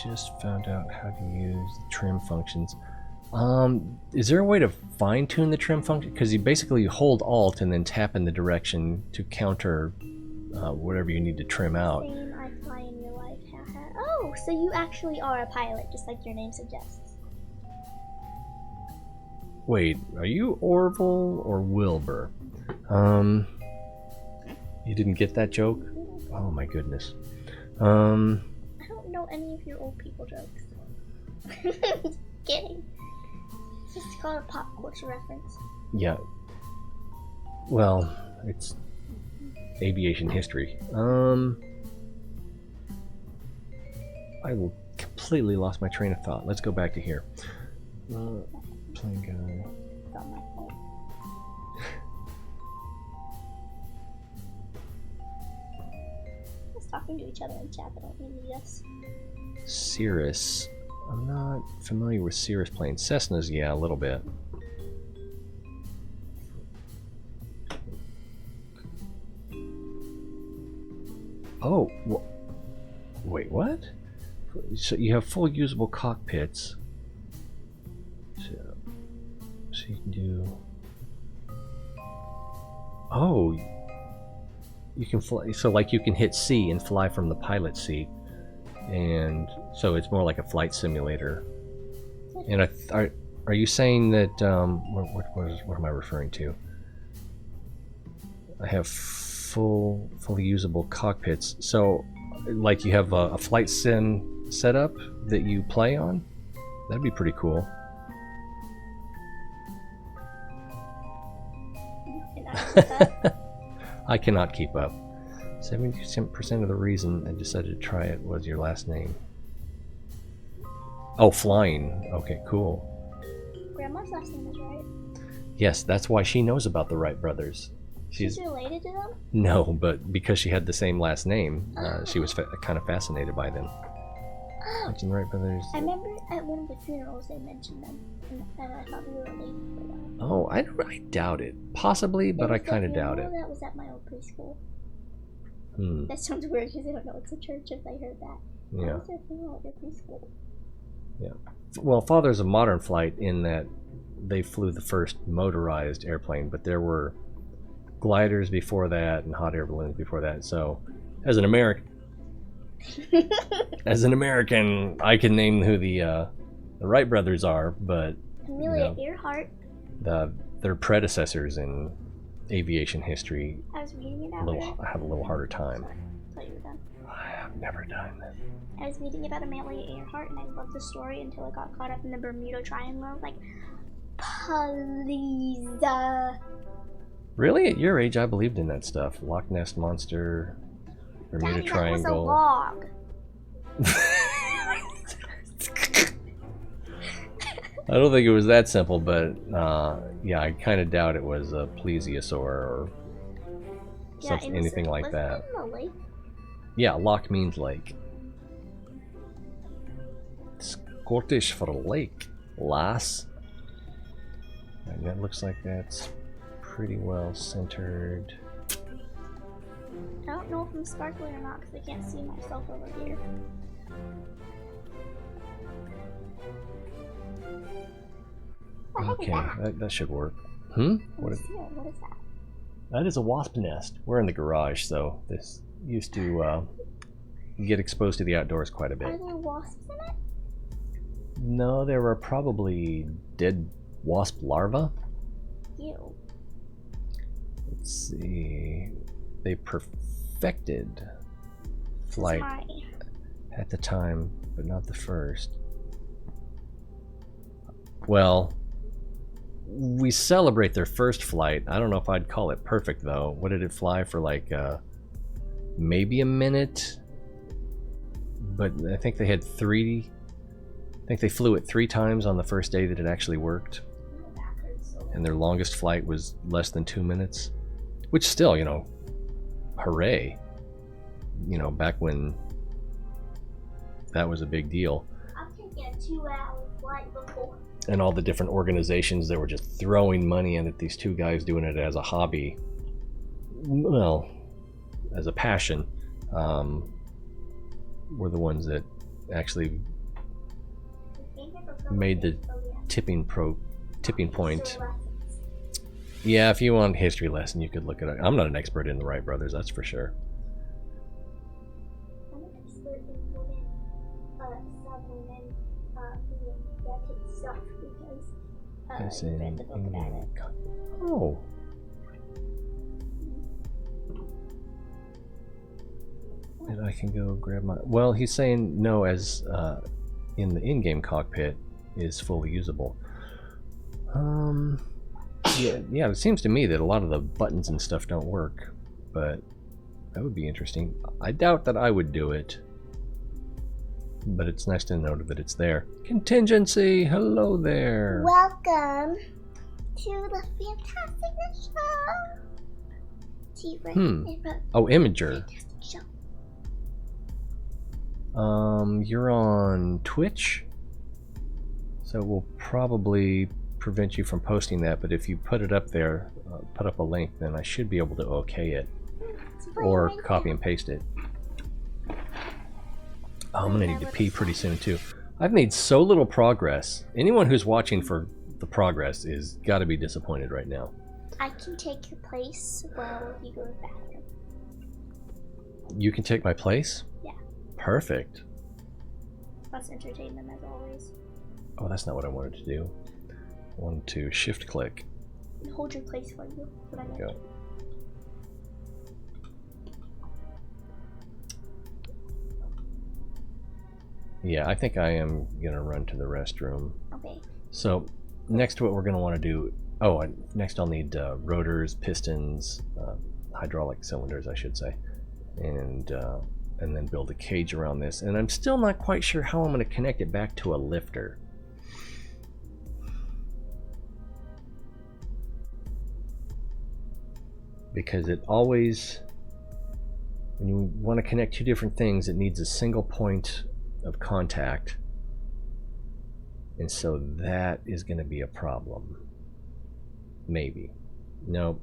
Just found out how to use the trim functions. Is there a way to fine-tune the trim function? Because you basically hold Alt and then tap in the direction to counter whatever you need to trim out. Same, I fly in real life. Haha. Oh, so you actually are a pilot, just like your name suggests. Wait, are you Orville or Wilbur? You didn't get that joke? Oh my goodness. I don't know any of your old people jokes. Just kidding. It's just called a pop culture reference. Yeah. Well, it's aviation history. I completely lost my train of thought. Let's go back to here. Plane guy. Got my fault. Just talking to each other in chat, but don't need us. Cirrus. I'm not familiar with Cirrus planes. Cessnas, yeah, a little bit. Oh, wait, what? So you have full usable cockpits. So you can do. Oh, you can fly. So like you can hit C and fly from the pilot seat, and so it's more like a flight simulator. And are you saying that? What am I referring to? I have fully usable cockpits. So, like you have a flight sim setup that you play on. That'd be pretty cool. I cannot keep up. 70% of the reason I decided to try it was your last name. Oh, flying. Okay, cool. Grandma's last name is Wright. Yes, that's why she knows about the Wright brothers. She's related to them? No, but because she had the same last name, she was kind of fascinated by them. Oh. The Wright brothers. I remember at one of the funerals they mentioned them, and I thought we were related for that. Oh, I doubt it. Possibly, but I kind of doubt it. That was at my old preschool. Hmm. That sounds weird because I don't know it's a church if I heard that. Yeah. That was their funeral at their preschool. Yeah. Well, Father's a modern flight in that they flew the first motorized airplane, but there were gliders before that and hot air balloons before that. So, as an American, I can name who the Wright brothers are, but Amelia Earhart. Their predecessors in aviation history I was reading about her. have a little harder time. Sorry, I thought you were done. I have never done this. I was reading about Amelia Earhart, and I loved the story until I got caught up in the Bermuda Triangle. I was like, please. Really? At your age, I believed in that stuff. Loch Ness Monster, Bermuda Daddy, Triangle. That was a log. I don't think it was that simple, but yeah, I kind of doubt it was a plesiosaur or anything like that. In the lake? Yeah, loch means lake. Scottish for lake, lass. And that looks like that's pretty well centered. I don't know if I'm sparkling or not because I can't see myself over here. Okay, that should work. What is that? That is a wasp nest. We're in the garage, so this used to get exposed to the outdoors quite a bit. Are there wasps in it? No, there were probably dead wasp larvae. Ew. Let's see. They perfected flight at the time, but not the first. Well, we celebrate their first flight. I don't know if I'd call it perfect though. What did it fly for, like maybe a minute? But I think they had I think they flew it 3 times on the first day that it actually worked. And their longest flight was less than 2 minutes. Which still, hooray. Back when that was a big deal. I've taken a 2-hour flight before. And all the different organizations that were just throwing money in at these 2 guys doing it as a hobby. Well, as a passion, were the ones that actually made the tipping point. Yeah, if you want a history lesson, you could look at it. I'm not an expert in the Wright brothers, that's for sure. I'm an expert in women, subwomen, who stuff because I read the book about it. Oh. And I can go grab my... Well, he's saying no, as in the in-game cockpit is fully usable. Yeah, it seems to me that a lot of the buttons and stuff don't work, but that would be interesting. I doubt that I would do it, but it's nice to know that it's there. Contingency, hello there. Welcome to the Fantastic Show. Oh, Imager. Fantastic Show. You're on Twitch, so we'll probably prevent you from posting that, but if you put it up there, put up a link, then I should be able to okay it or copy and paste it. Oh, I'm gonna need to pee pretty soon too. I've made so little progress. Anyone who's watching for the progress is got to be disappointed right now. I can take your place while you go to the bathroom. You can take my place? Yeah. Perfect. Let's entertain them as always. Oh, that's not what I wanted to do. I wanted to shift click. Hold your place for you. What I Go. Yeah, I think I am gonna run to the restroom. Okay. So next what we're gonna want to do, next I'll need rotors, pistons, hydraulic cylinders I should say, and then build a cage around this. And I'm still not quite sure how I'm gonna connect it back to a lifter. Because it always, when you want to connect two different things, it needs a single point of contact, and so that is going to be a problem. Maybe. No,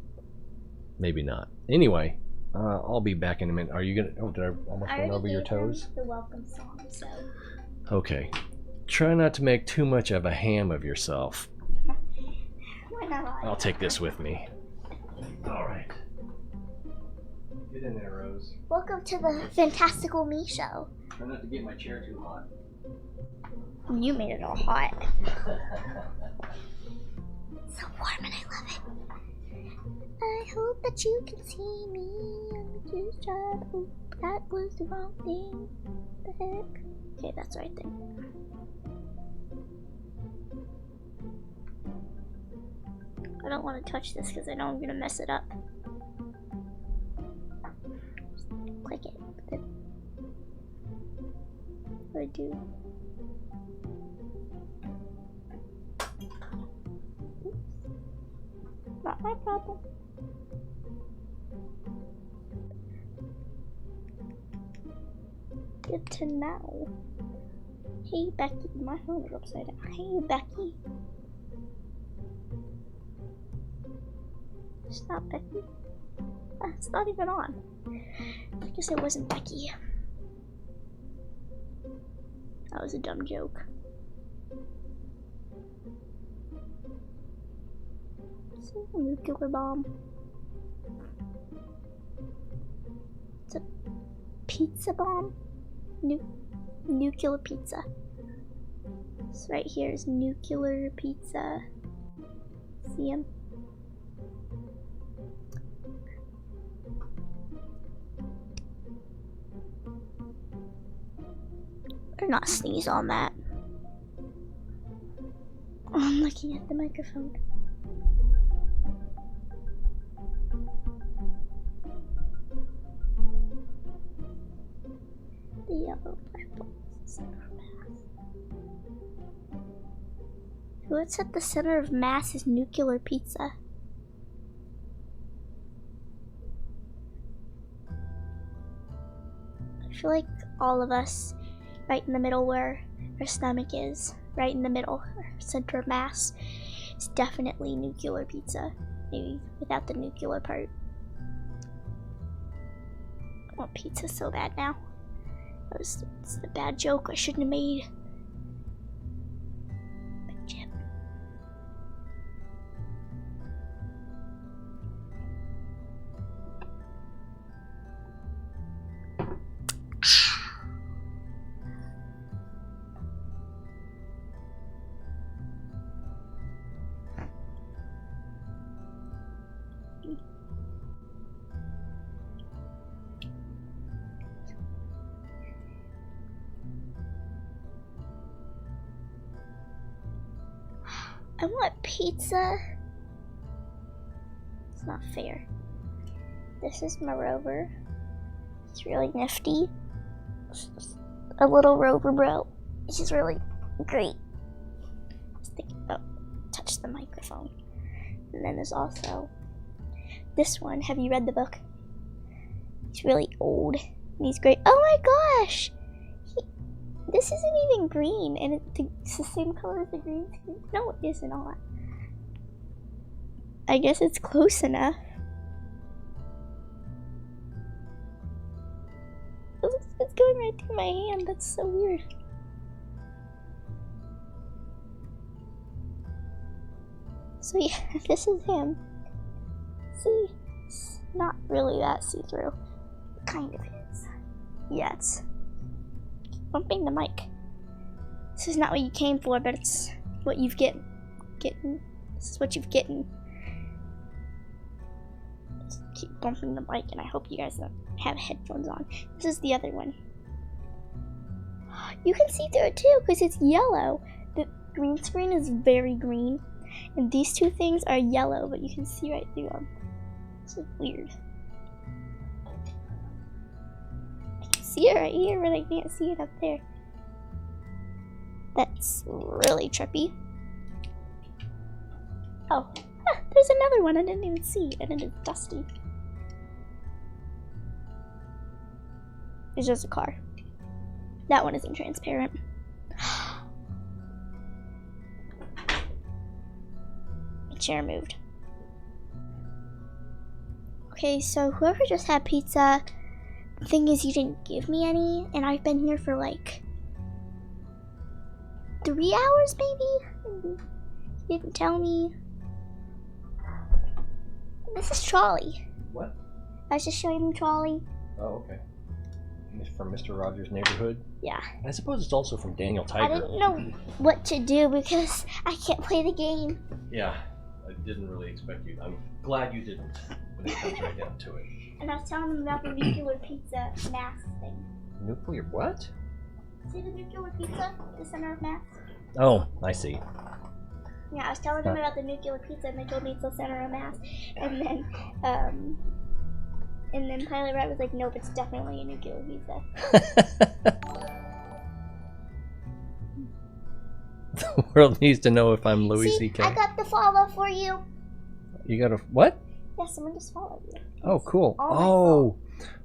maybe not. Anyway, I'll be back in a minute. Are you gonna? Oh, did I almost run over your toes? The welcome song, so. Okay. Try not to make too much of a ham of yourself. Why not? I'll take this with me. All right. Get in there, Rose. Welcome to the Fantastical Me Show. Try not to get my chair too hot. You made it all hot. So warm and I love it. I hope that you can see me on the juice jar. Oop, that was the wrong thing. The heck? Okay, that's the right thing. I don't want to touch this because I know I'm going to mess it up. Just click it. Then what do I do? Oops. Not my problem. Good to know. Hey Becky, my phone is upside down. Hey Becky. It's not Becky. It's not even on. I guess it wasn't Becky. That was a dumb joke. So, nuclear bomb. It's a pizza bomb? Nuclear pizza. This right here is nuclear pizza. See him? Or not sneeze on that. I'm looking at the microphone. The yellow purple center of mass. What's at the center of mass is nuclear pizza. I feel like all of us, right in the middle where our stomach is, right in the middle, our center of mass, is definitely nuclear pizza. Maybe without the nuclear part. I want pizza so bad now. It's a bad joke I shouldn't have made. Big chip. I want pizza. It's not fair. This is my rover. It's really nifty. It's just a little rover bro. He's really great. Just think about touch the microphone. And then there's also this one. Have you read the book? He's really old. And he's great. Oh my gosh! This isn't even green, and it's the same color as the green screen. No, it is not. I guess it's close enough. It's going right through my hand. That's so weird. So yeah, this is him. See, it's not really that see-through. Kind of is. Yeah, it's bumping the mic. This is not what you came for, but it's what you've getting. This is what you've getting. Just keep bumping the mic, and I hope you guys don't have headphones on. This is the other one. You can see through it too, because it's yellow. The green screen is very green, and these two things are yellow, but you can see right through them. This is weird. I can see it right here, but I can't see it up there. That's really trippy. Oh, there's another one I didn't even see, and it is dusty. It's just a car. That one isn't transparent. My chair moved. Okay, so whoever just had pizza, the thing is you didn't give me any, and I've been here for like 3 hours maybe? You didn't tell me. This is Trolley. What? I was just showing him Trolley. Oh, okay. From Mr. Rogers' Neighborhood? Yeah. I suppose it's also from Daniel Tiger. I didn't know what to do because I can't play the game. Yeah, I didn't really expect you. I'm glad you didn't when it comes right down to it. And I was telling him about the nuclear pizza mask thing. Nuclear what? See the nuclear pizza? The center of mass? Oh, I see. Yeah, I was telling them about the nuclear pizza, and they told me it's the center of mass. And then Pilot Rat was like, "Nope, it's definitely a nuclear pizza." The world needs to know if I'm Louis See, C.K. I got the follow for you. You got a what? Yeah, someone just followed you. Oh, cool. Oh,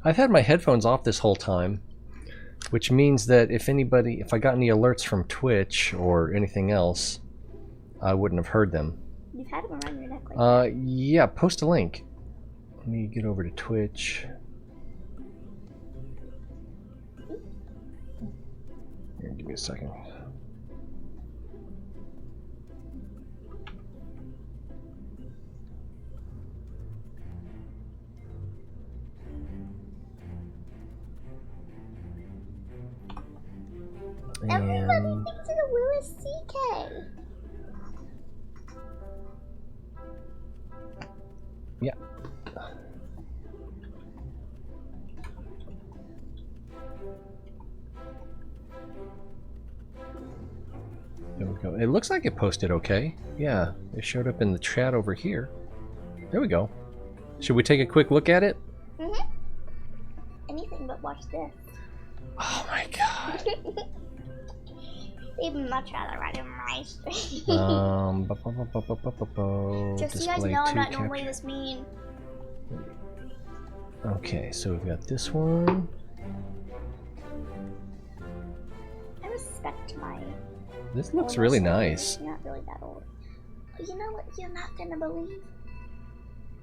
I've had my headphones off this whole time, which means that if I got any alerts from Twitch or anything else, I wouldn't have heard them. You've had them around your neck like that. Yeah, post a link. Let me get over to Twitch. Here, give me a second. Everybody thinks it's a Louis C.K. Yeah. There we go. It looks like it posted okay. Yeah, it showed up in the chat over here. There we go. Should we take a quick look at it? Mm-hmm. Anything but watch this. Oh my god. They'd much rather run in my stream. Just so you guys know, I'm not normally this mean. Okay, so we've got this one. I respect my... This looks really nice. You're not really that old. But you know what you're not gonna believe?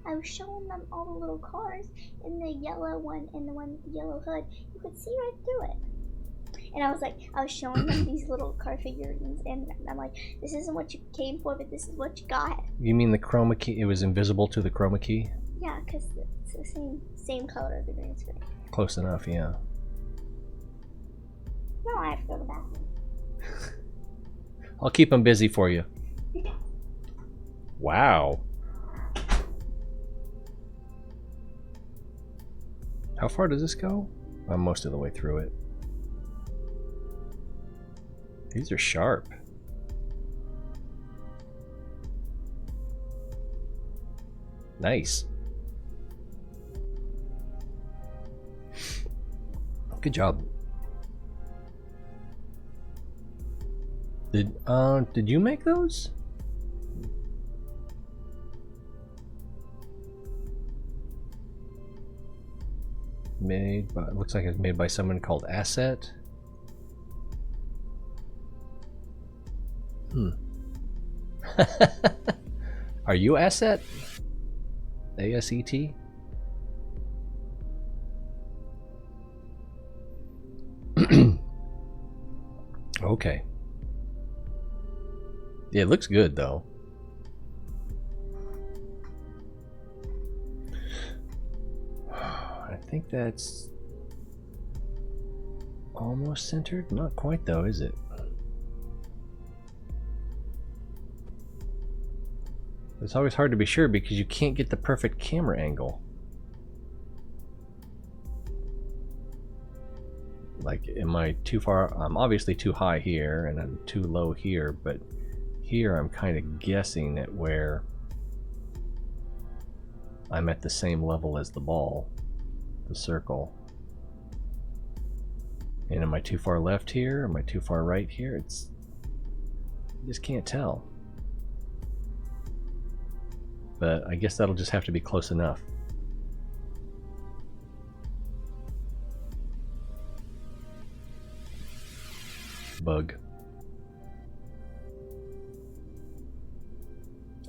I was showing them all the little cars in the yellow one and the one with the yellow hood. You could see right through it. And I was showing them these little car figurines, and I'm like, this isn't what you came for, but this is what you got. You mean the chroma key? It was invisible to the chroma key? Yeah, because it's the same color of the green screen. Close enough, yeah. No, I have to go to the bathroom. I'll keep them busy for you. Wow. How far does this go? I'm most of the way through it. These are sharp. Nice. Good job. Did you make those? Made by, looks like it's made by someone called Asset. Are you Asset? A-S-E-T? Okay. Yeah, it looks good though. I think that's almost centered. Not quite though, is it? It's always hard to be sure because you can't get the perfect camera angle. Like, am I too far? I'm obviously too high here and I'm too low here, but here I'm kind of guessing at where I'm at the same level as the ball, the circle. And am I too far left here? Am I too far right here? It's, you just can't tell. But I guess that'll just have to be close enough. Bug.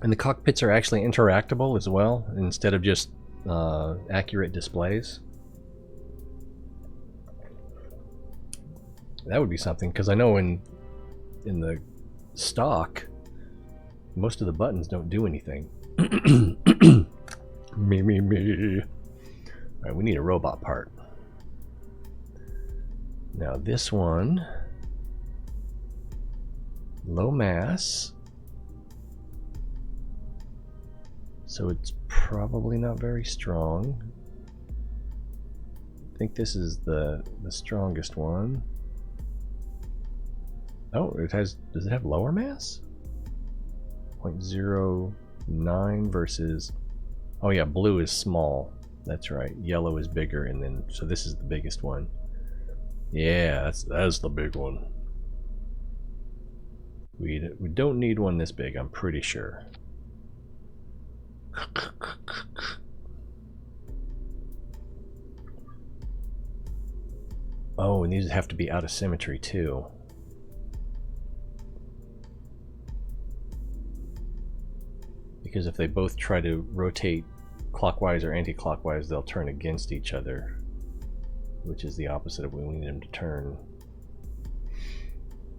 And the cockpits are actually interactable as well, instead of just accurate displays. That would be something, because I know in the stock, most of the buttons don't do anything. Me. Alright, we need a robot part. Now this one, low mass, so it's probably not very strong. I think this is the strongest one. Oh, it has, does it have lower mass? 0.09 versus, oh yeah, blue is small. That's right. Yellow is bigger, and then, so this is the biggest one. Yeah, that's the big one. We don't need one this big, I'm pretty sure. Oh, and these have to be out of symmetry too. Because if they both try to rotate clockwise or anti-clockwise, they'll turn against each other, which is the opposite of when we need them to turn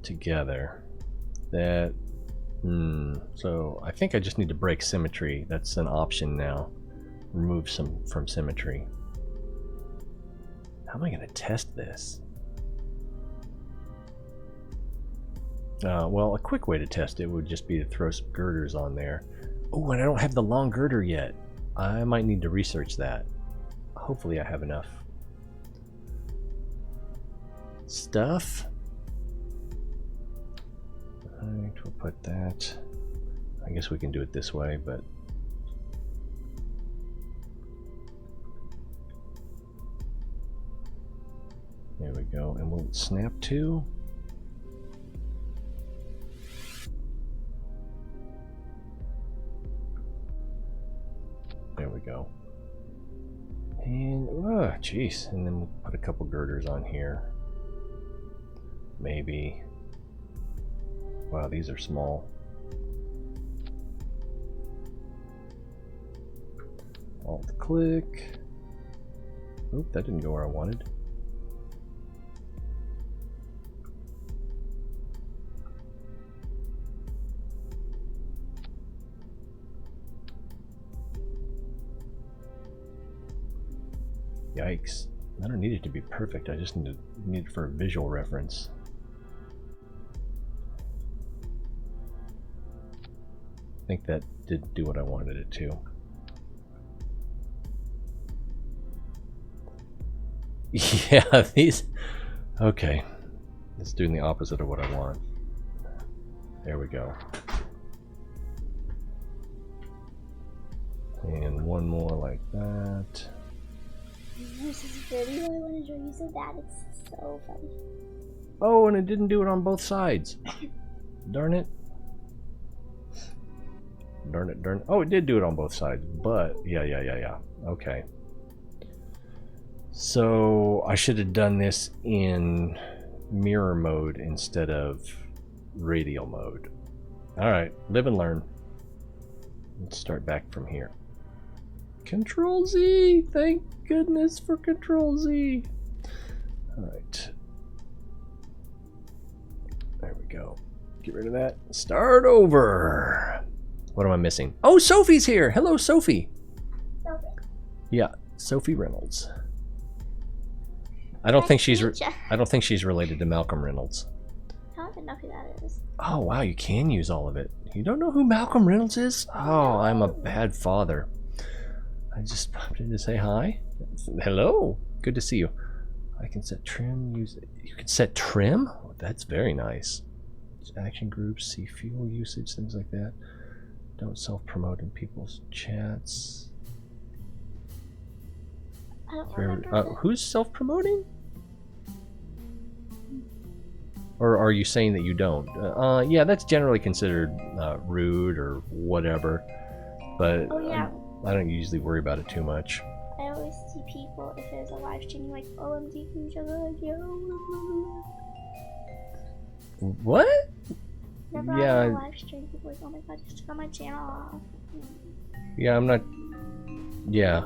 together. That, so I think I just need to break symmetry. That's an option now. Remove some from symmetry. How am I going to test this? Well, a quick way to test it would just be to throw some girders on there. Oh, and I don't have the long girder yet. I might need to research that. Hopefully I have enough stuff. Alright, we'll put that. I guess we can do it this way, but there we go. And we'll snap to. There we go. And, oh, jeez. And then we'll put a couple girders on here. Maybe. Wow, these are small. Alt click. Oop, that didn't go where I wanted. Yikes. I don't need it to be perfect, I just need it for a visual reference. I think that did do what I wanted it to. Yeah, these... Okay. It's doing the opposite of what I want. There we go. And one more like that. This is really what I want to show you so bad. It's so funny. Oh, and it didn't do it on both sides. Darn it. Darn it, darn it. Oh, it did do it on both sides, but yeah. Okay. So I should have done this in mirror mode instead of radial mode. Alright, live and learn. Let's start back from here. Control Z! Thank goodness for Control Z! Alright. There we go. Get rid of that. Start over. What am I missing? Oh, Sophie's here. Hello, Sophie. Sophie. Yeah, Sophie Reynolds. I don't think she's. Nice to meet ya. I don't think she's related to Malcolm Reynolds. I don't even know who that is. Oh wow, you can use all of it. You don't know who Malcolm Reynolds is? Oh, I'm a bad father. I just popped in to say hi. Hello. Good to see you. I can set trim. You can set trim. Oh, that's very nice. Action groups, see fuel usage, things like that. Don't self-promote in people's chats. I don't remember. Who's self-promoting? Or are you saying that you don't? Yeah, that's generally considered rude or whatever. But Oh yeah. I don't usually worry about it too much. I always see people, if there's a live stream, like, OMG, can you show the video? What? Whenever Yeah. I'm on a live stream, people are like, oh my god, just got my channel off. Yeah, I'm not. Yeah,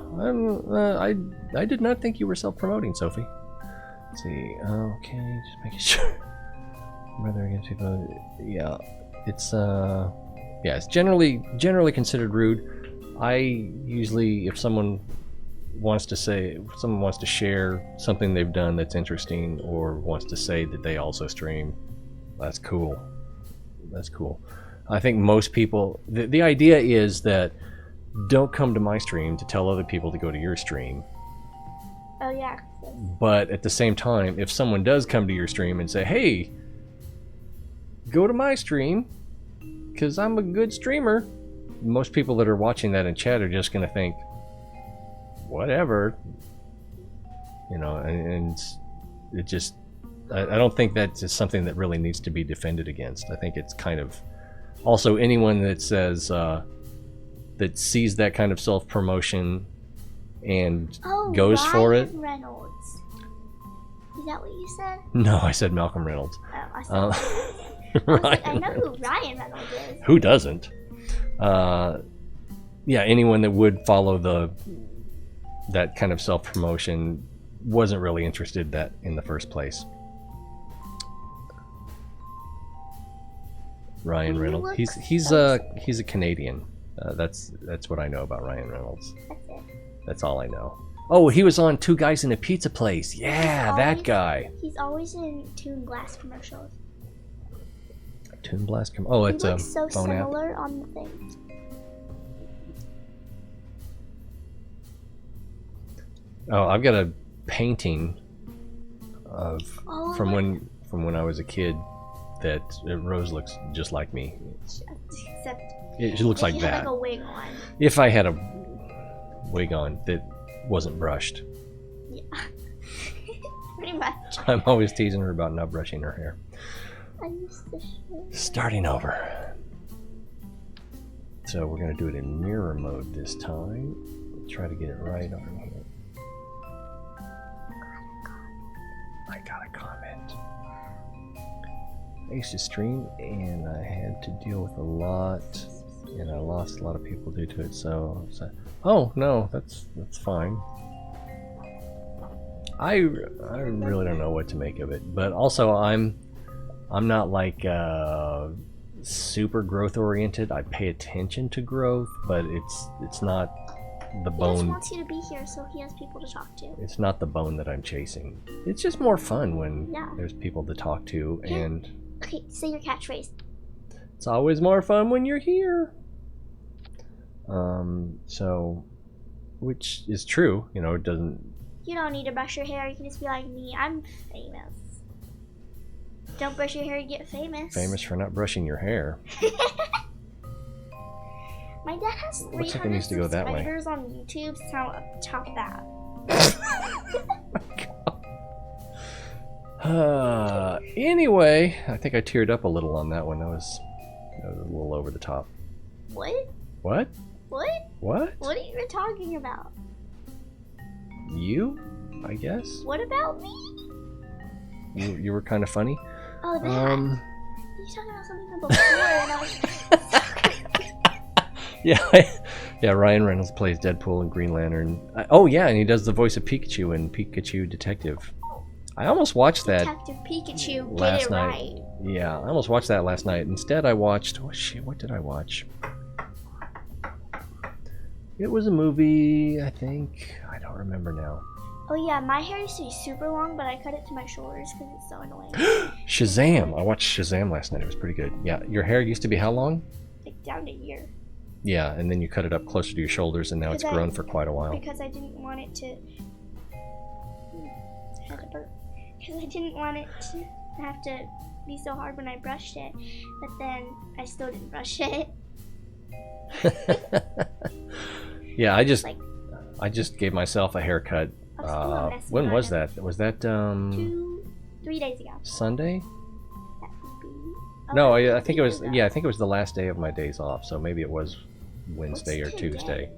I did not think you were self-promoting, Sophie. Let's see. Okay, just making sure. Whether against people. Yeah, it's it's generally considered rude. I usually, if someone wants to share something they've done that's interesting, or wants to say that they also stream, that's cool. That's cool. I think most people, the idea is that don't come to my stream to tell other people to go to your stream. Oh yeah. But at the same time, if someone does come to your stream and say, hey, go to my stream because I'm a good streamer, most people that are watching that in chat are just going to think, whatever, you know, and it just, I don't think that's just something that really needs to be defended against. I think it's kind of, also anyone that says, that sees that kind of self-promotion and goes for it. Reynolds. Is that what you said? No, I said Malcolm Reynolds. Oh, I said Ryan. I was like, I know who Ryan Reynolds is. Who doesn't? Yeah, anyone that would follow that kind of self-promotion wasn't really interested in the first place. Ryan Reynolds. He's a Canadian. That's what I know about Ryan Reynolds. That's it. That's all I know. Oh, he was on Two Guys in a Pizza Place. Yeah, that guy. He's always in Toon Glass commercials. Toon Blast. Oh, it's a so phone app. similar on the thing. Oh, I've got a painting of from when I was a kid that Rose looks just like me. Except She looks like you that. had like a wig on. If I had a wig on that wasn't brushed. Yeah. Pretty much. I'm always teasing her about not brushing her hair. I used to show. Starting over. So we're going to do it in mirror mode this time. Try to get it right on here. I got a comment. I used to stream and I had to deal with a lot, and I lost a lot of people due to it. So oh no, that's fine. I really don't know what to make of it, but also I'm not like super growth oriented. I pay attention to growth, but it's not the bone. He just wants you to be here so he has people to talk to. It's not the bone that I'm chasing. It's just more fun when Yeah. there's people to talk to, and Okay, say your catchphrase. it's always more fun when you're here. So, which is true, you know, it doesn't. You don't need to brush your hair. You can just be like me. I'm famous. Don't brush your hair to get famous. Famous for not brushing your hair. My dad has Looks like it 300 needs to go that way. subscribers on YouTube, so I'll top that. Anyway, I think I teared up a little on that one. That was a little over the top. What? What? What? What? What are you talking about? You? I guess. What about me? You were kind of funny. Oh, that. You talking about something from before, and I was. Yeah, Ryan Reynolds plays Deadpool and Green Lantern. Oh yeah, and he does the voice of Pikachu in Pikachu Detective. I almost watched that Detective Pikachu, get last it night. right. Yeah, I almost watched that last night. Instead, I watched... Oh, shit, what did I watch? It was a movie, I think. I don't remember now. Oh yeah, my hair used to be super long, but I cut it to my shoulders because it's so annoying. Shazam! I watched Shazam last night. It was pretty good. Yeah, your hair used to be how long? Like down to here. Yeah, and then you cut it up closer to your shoulders, and now it's grown for quite a while. Because I didn't want it to... I had to burp. Because I didn't want it to have to be so hard when I brushed it. But then I still didn't brush it. Yeah, I just Like, gave myself a haircut. I was still a mess When was about that? Was that 3 days ago. Sunday? That would be... Oh, No, that I think it was. days ago. Yeah, I think it was the last day of my days off. So maybe it was Wednesday or What's today? Tuesday.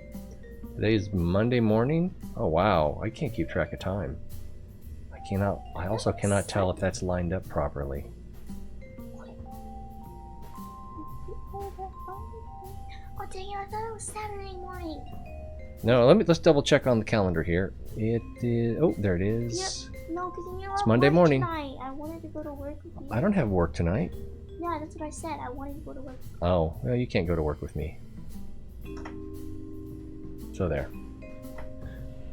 Today's Monday morning. Oh wow, I can't keep track of time. I also cannot tell if that's lined up properly. Oh dang it, I thought it was Saturday morning. No, let's double check on the calendar here. It is. Oh, there it is. Yep. No, because you know It's what? Monday Work morning. Tonight. I wanted to go to work with you. I don't have work tonight. Yeah, that's what I said. I wanted to go to work. Oh, well, you can't go to work with me. So there.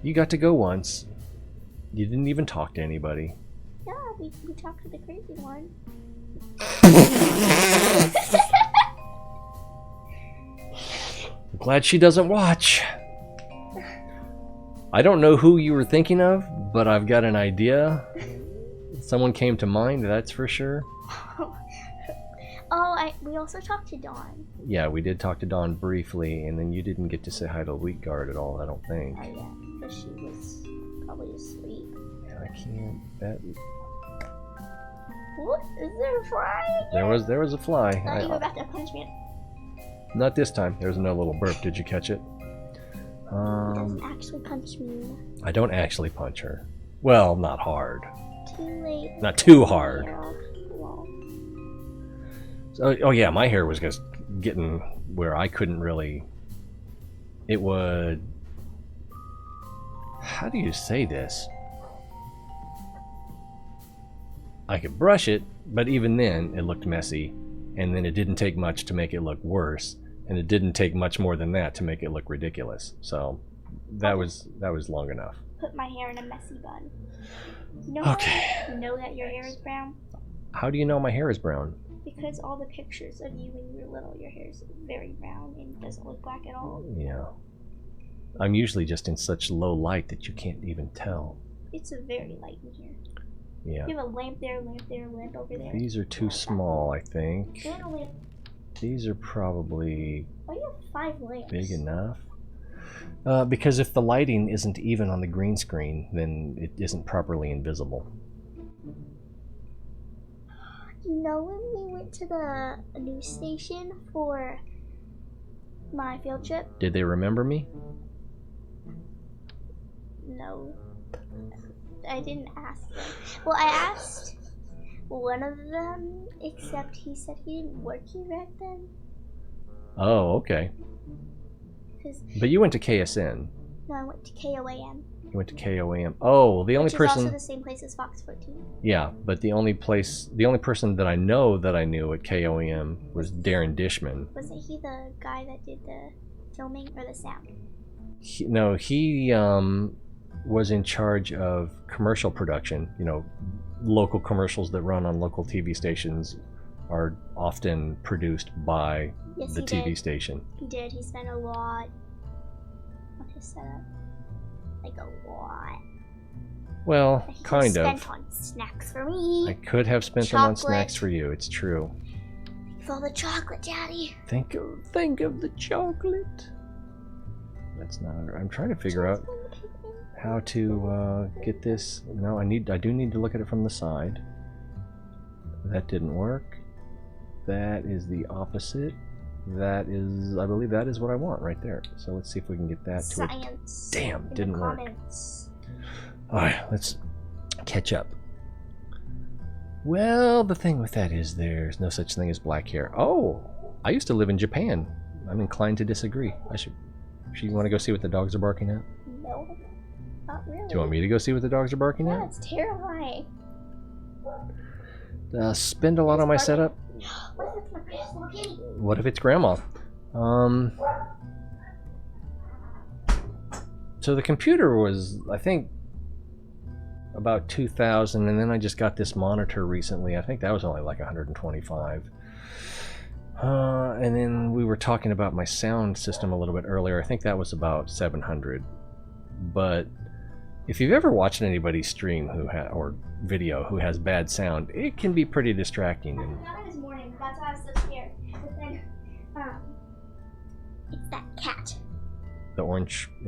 You got to go once. You didn't even talk to anybody. Yeah, we talked to the crazy one. I'm glad she doesn't watch. I don't know who you were thinking of, but I've got an idea. Someone came to mind, that's for sure. We also talked to Dawn. Yeah, we did talk to Dawn briefly, and then you didn't get to say hi to Wheat Guard at all, I don't think. Oh yeah, because she was probably asleep. I can't. What? Is there a fly? There was a fly. I thought you were about to punch me. Not this time. There's no little burp. Did you catch it? He doesn't actually punch me. I don't actually punch her. Well, not hard. Too late. Not too hard. Yeah, well, So, oh yeah, my hair was just getting where I couldn't really. It would. How do you say this? I could brush it, but even then it looked messy, and then it didn't take much to make it look worse, and it didn't take much more than that to make it look ridiculous. So that was long enough. put my hair in a messy bun. You know Okay. how you know that your hair is brown? How do you know my hair is brown? Because all the pictures of you when you were little, your hair is very brown and doesn't look black at all. Yeah. I'm usually just in such low light that you can't even tell. It's a very light in here. Yeah. You have a lamp there, lamp there, lamp over there. These are too small, I think. And a lamp. These are probably Oh, you have 5 lamps. big enough. Because if the lighting isn't even on the green screen, then it isn't properly invisible. You know when we went to the news station for my field trip? Did they remember me? No. I didn't ask them. Well, I asked one of them, except he said he didn't work here back then. Oh, okay. 'Cause, But you went to KSN. no, I went to KOAM. You went to KOAM. Oh, the only Which is person. also the same place as Fox 14. Yeah, but the only person that I know that I knew at KOAM was Darren Dishman. Wasn't he the guy that did the filming or the sound? He was in charge of commercial production. You know, local commercials that run on local TV stations are often produced by Yes, the he TV did. station. He did. He spent a lot on his setup. Like a lot. Well, He kind spent of. on snacks for me. I could have spent them on Chocolate. snacks for you. It's true. With all the chocolate, Daddy. Think of the chocolate. That's not. I'm trying to figure out how to get this. No, I do need to look at it from the side. That didn't work. That is the opposite. That is, I believe that is what I want right there. So let's see if we can get that to it. Science. Damn, in didn't the work. comments. Alright, let's catch up. Well, the thing with that is there's no such thing as black hair. Oh, I used to live in Japan. I'm inclined to disagree. You want to go see what the dogs are barking at? No. Oh, really? Do you want me to go see what the dogs are barking Yeah, at? it's terrifying. Spend a lot on my setup. What if it's my precious little kitty? What if it's grandma? So the computer was, I think, about 2,000, and then I just got this monitor recently. I think that was only like 125. And then we were talking about my sound system a little bit earlier. I think that was about 700. But if you've ever watched anybody stream or video who has bad sound, it can be pretty distracting. I forgot it was morning. That's why I was so scared. But then, it's that cat. The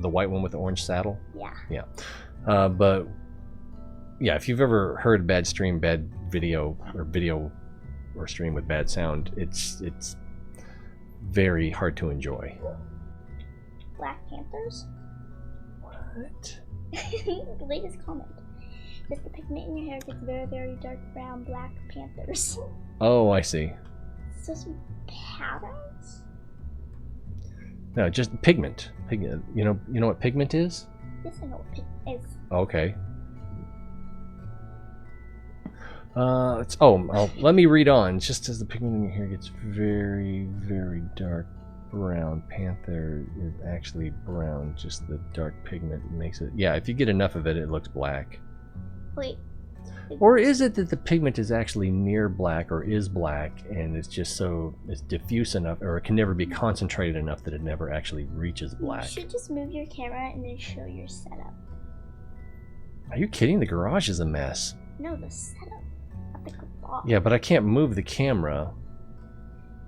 white one with the orange saddle. Yeah. Yeah. But yeah, if you've ever heard bad video or stream with bad sound, it's very hard to enjoy. Black Panthers? What? The latest comment. Just the pigment in your hair gets very, very dark brown. Black Panthers. Oh, I see. So some patterns? No, just pigment. Pigment. You know what pigment is? Yes, I know what pigment is. Okay. Let me read on. Just as the pigment in your hair gets very, very dark brown, panther is actually brown. Just the dark pigment makes it. Yeah, if you get enough of it, it looks black. Wait. Or is it that the pigment is actually near black or is black, and it's just it's diffuse enough, or it can never be concentrated enough that it never actually reaches black? You should just move your camera and then show your setup. Are you kidding? The garage is a mess. No, the setup. Not the garage. Yeah, but I can't move the camera.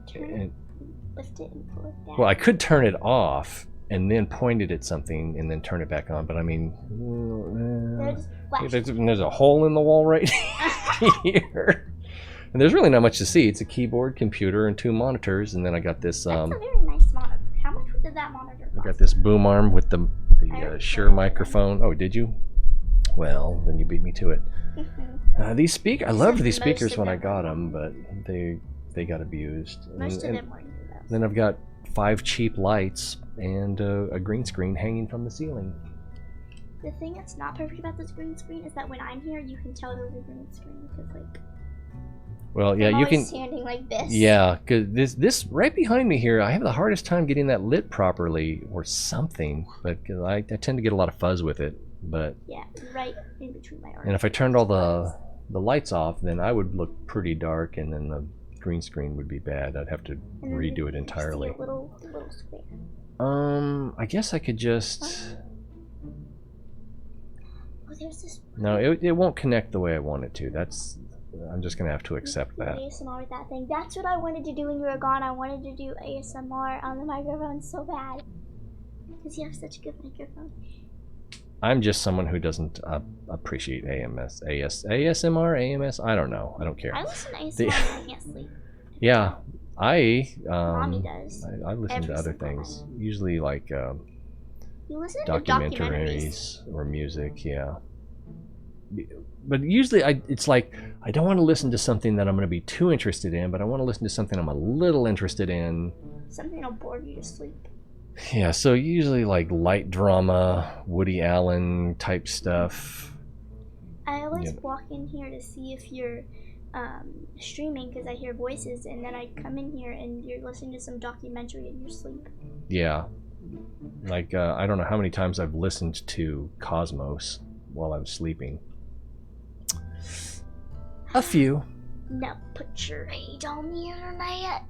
Lift it and pull it down. Well, I could turn it off and then point it at something and then turn it back on, but I mean, there's a hole in the wall right here. And there's really not much to see. It's a keyboard, computer, and 2 monitors, and then I got this. That's a very nice monitor. How much did that monitor cost? I got this boom arm with the Shure microphone. Oh, did you? Well, then you beat me to it. These I loved these speakers when I got them, but they got abused. Most of them weren't. Then I've got 5 cheap lights and a green screen hanging from the ceiling. The thing that's not perfect about this green screen is that when I'm here, you can tell there's a green screen because, like, well, yeah, I'm you always can standing like this. Yeah, because this right behind me here, I have the hardest time getting that lit properly or something. But I tend to get a lot of fuzz with it. But yeah, right in between my arms. And if I turned all the lights off, then I would look pretty dark, and then the green screen would be bad. I'd have to redo it entirely. See a little square. I guess I could just. Oh, there's this. No, it won't connect the way I want it to. I'm just gonna have to accept that. ASMR with that thing. That's what I wanted to do when you were gone. I wanted to do ASMR on the microphone so bad because you have such a good microphone. I'm just someone who doesn't appreciate ASMR, AMS. I don't know. I don't care. I listen to ASMR when I can't sleep. Yeah, Mommy does. I listen to other things. Usually like you listen to documentaries or music. Yeah. But usually it's like I don't want to listen to something that I'm going to be too interested in, but I want to listen to something I'm a little interested in. Something that'll bore you to sleep. Yeah, so usually like light drama, Woody Allen type stuff. I always walk in here to see if you're streaming because I hear voices, and then I come in here and you're listening to some documentary in your sleep. Yeah. Like, I don't know how many times I've listened to Cosmos while I'm sleeping. A few. No, put your age on the internet.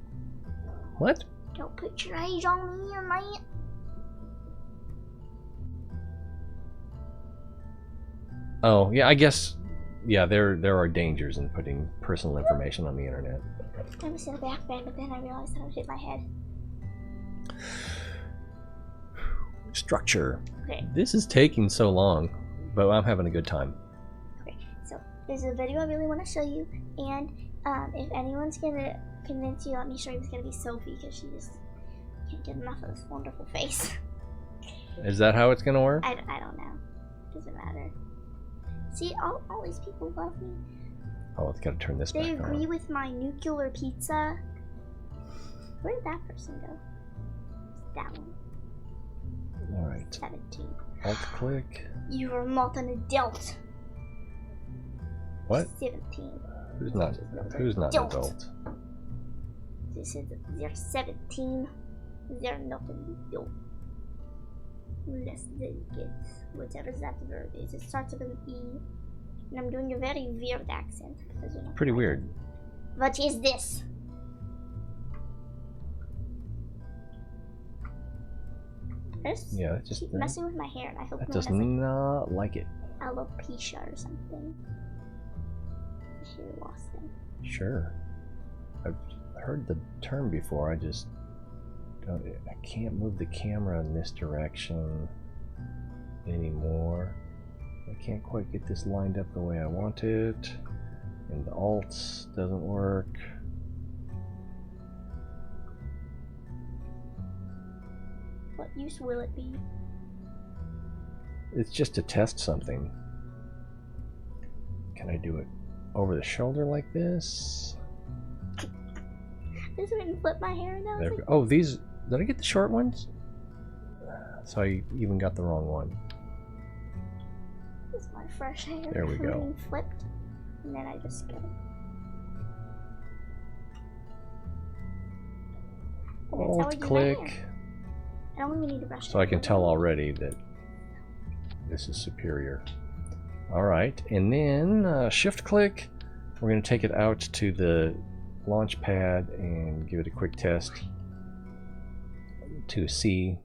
What? Don't put your age on the internet. Oh, yeah, I guess, yeah, there are dangers in putting personal information on the internet. I was in a back bed, but then I realized that I would hit my head. Structure. Okay. This is taking so long, but I'm having a good time. Okay, so there's a video I really want to show you, and if anyone's gonna convince you, let me show you, it's gonna be Sophie, because she just can't get enough of this wonderful face. Is that how it's gonna work? I don't know. Doesn't matter. See, all these people love me. Oh, it's gotta turn this back on. They agree with my nuclear pizza. Where did that person go? It's that one. Alright. 17. Alt click. You are not an adult. What? 17. Who's not an adult? This is they're 17. They're not an adult. Less delicate. Whatever that verb is. It starts with an E. And I'm doing a very weird accent. Because you're not Pretty weird. What is this? Yeah, just keep messing with my hair, and I hope that no does one has not like it. alopecia or something. Hair loss thing. Sure. I've heard the term before. I just don't. I can't move the camera in this direction anymore. I can't quite get this lined up the way I want it, and the alt doesn't work. What use will it be? It's just to test something. Can I do it over the shoulder like this? This wouldn't flip my hair now. There we go. Oh, these. Did I get the short ones? So I even got the wrong one. This is my fresh hair. There we go. Being flipped, and then I just get it. Alt click. I don't even need to brush it. So I can tell already that this is superior. Alright, and then shift click. We're going to take it out to the launch pad and give it a quick test to see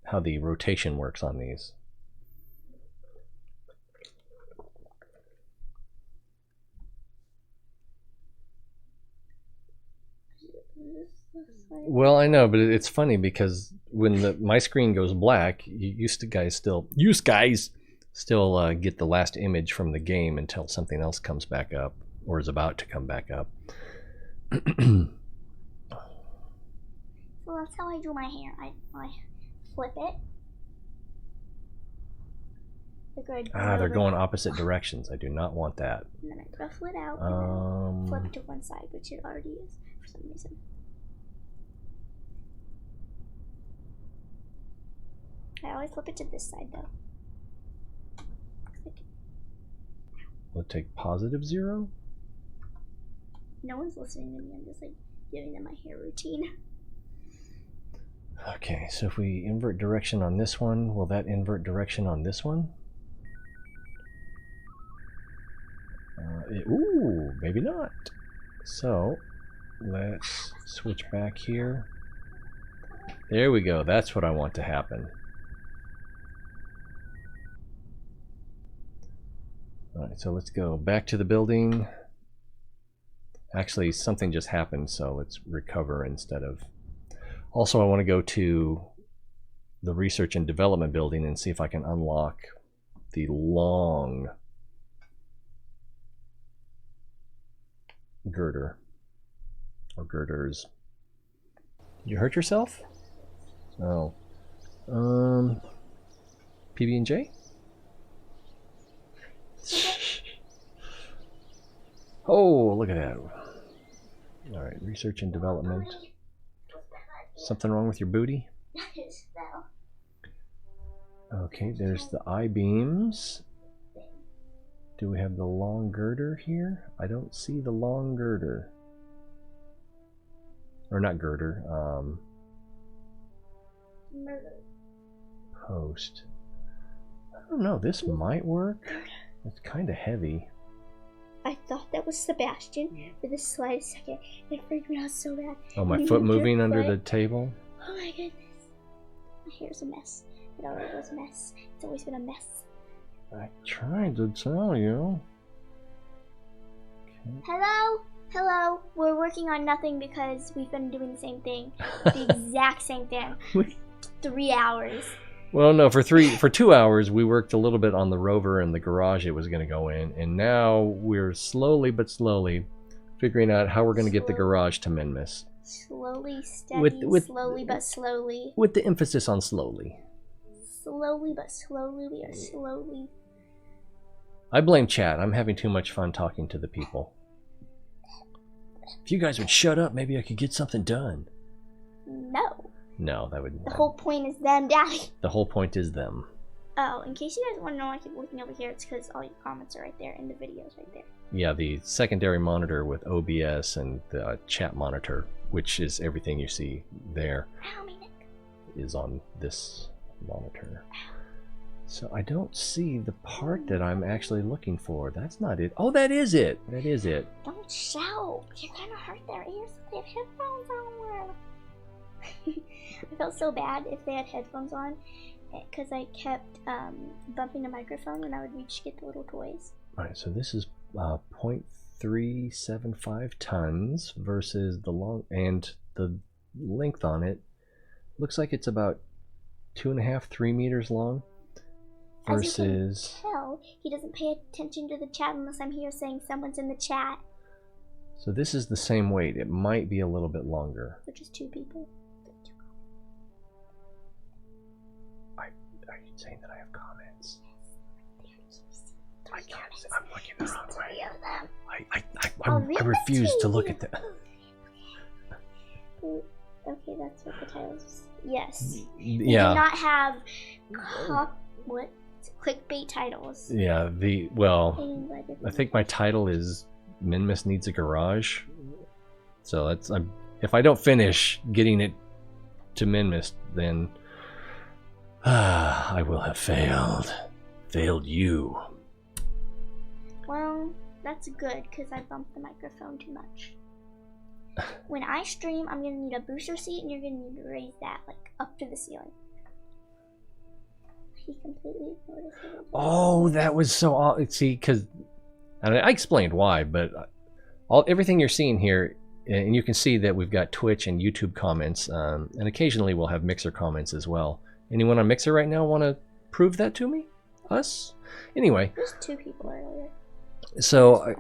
how the rotation works on these. Well, I know, but it's funny because when my screen goes black, you guys still get the last image from the game until something else comes back up or is about to come back up. So that's how I do my hair. I flip it. They're going opposite directions. I do not want that. And then I ruffle it out and then flip to one side, which it already is for some reason. I always flip it to this side though. Will it take +0? No one's listening to me. I'm just like giving them my hair routine. Okay, so if we invert direction on this one, will that invert direction on this one? Ooh, maybe not. So let's switch back here. There we go. That's what I want to happen. Alright, so let's go back to the building. Actually, something just happened, so let's recover instead of... Also, I want to go to the research and development building and see if I can unlock the long girder or girders. Did you hurt yourself? Oh. PB&J? Oh, look at that. Alright, research and development. Something wrong with your booty? Okay, there's the I-beams. Do we have the long girder here? I don't see the long girder. Or not girder, post. I don't know, this might work. It's kind of heavy. I thought that was Sebastian for the slightest second. It freaked me out so bad. Oh, my foot moving under the table? Oh my goodness. My hair's a mess. It already was a mess. It's always been a mess. I tried to tell you. Okay. Hello? Hello? We're working on nothing because we've been doing the same thing. The exact same thing. 3 hours. Well, no, for 2 hours we worked a little bit on the rover and the garage it was going to go in, and now we're slowly but slowly figuring out how we're going to get the garage to Minmus. Slowly, steady, slowly but slowly. With the emphasis on slowly. Slowly but slowly, we are slowly. I blame chat. I'm having too much fun talking to the people. If you guys would shut up, maybe I could get something done. No. No, that would... The whole point is them dying. The whole point is them. Oh, in case you guys want to know, I keep looking over here. It's because all your comments are right there and the videos right there. Yeah, the secondary monitor with OBS and the chat monitor, which is everything you see there, Ow, my neck. is on this monitor. So I don't see the part that I'm actually looking for. That's not it. Oh, that is it. That is it. Don't shout. You're gonna hurt their ears if they have headphones on. I felt so bad if they had headphones on, because I kept bumping the microphone when I would reach to get the little toys. Alright, so this is 0.375 tons versus the long, and the length on it looks like it's about 2.5, 3 meters long. Versus, as you can tell, he doesn't pay attention to the chat unless I'm here saying someone's in the chat. so this is the same weight. It might be a little bit longer. Which is 2 people. Are you saying that I have comments? Yes. I can't see. I'm looking the wrong way. I'll read I refuse to look at that. Okay, that's what the title is. Yes. Yeah. We do not have clickbait titles. Yeah, I think my title is Minmus Needs a Garage. So that's, if I don't finish getting it to Minmus, then I will have failed. Failed you. Well, that's good, because I bumped the microphone too much. When I stream, I'm going to need a booster seat, and you're going to need to raise that, like, up to the ceiling. He completely ignored us. Oh, that was so... See, because... I explained why, but everything you're seeing here, and you can see that we've got Twitch and YouTube comments, and occasionally we'll have Mixer comments as well. Anyone on Mixer right now want to prove that to me? Us? Anyway. There's 2 people earlier. So,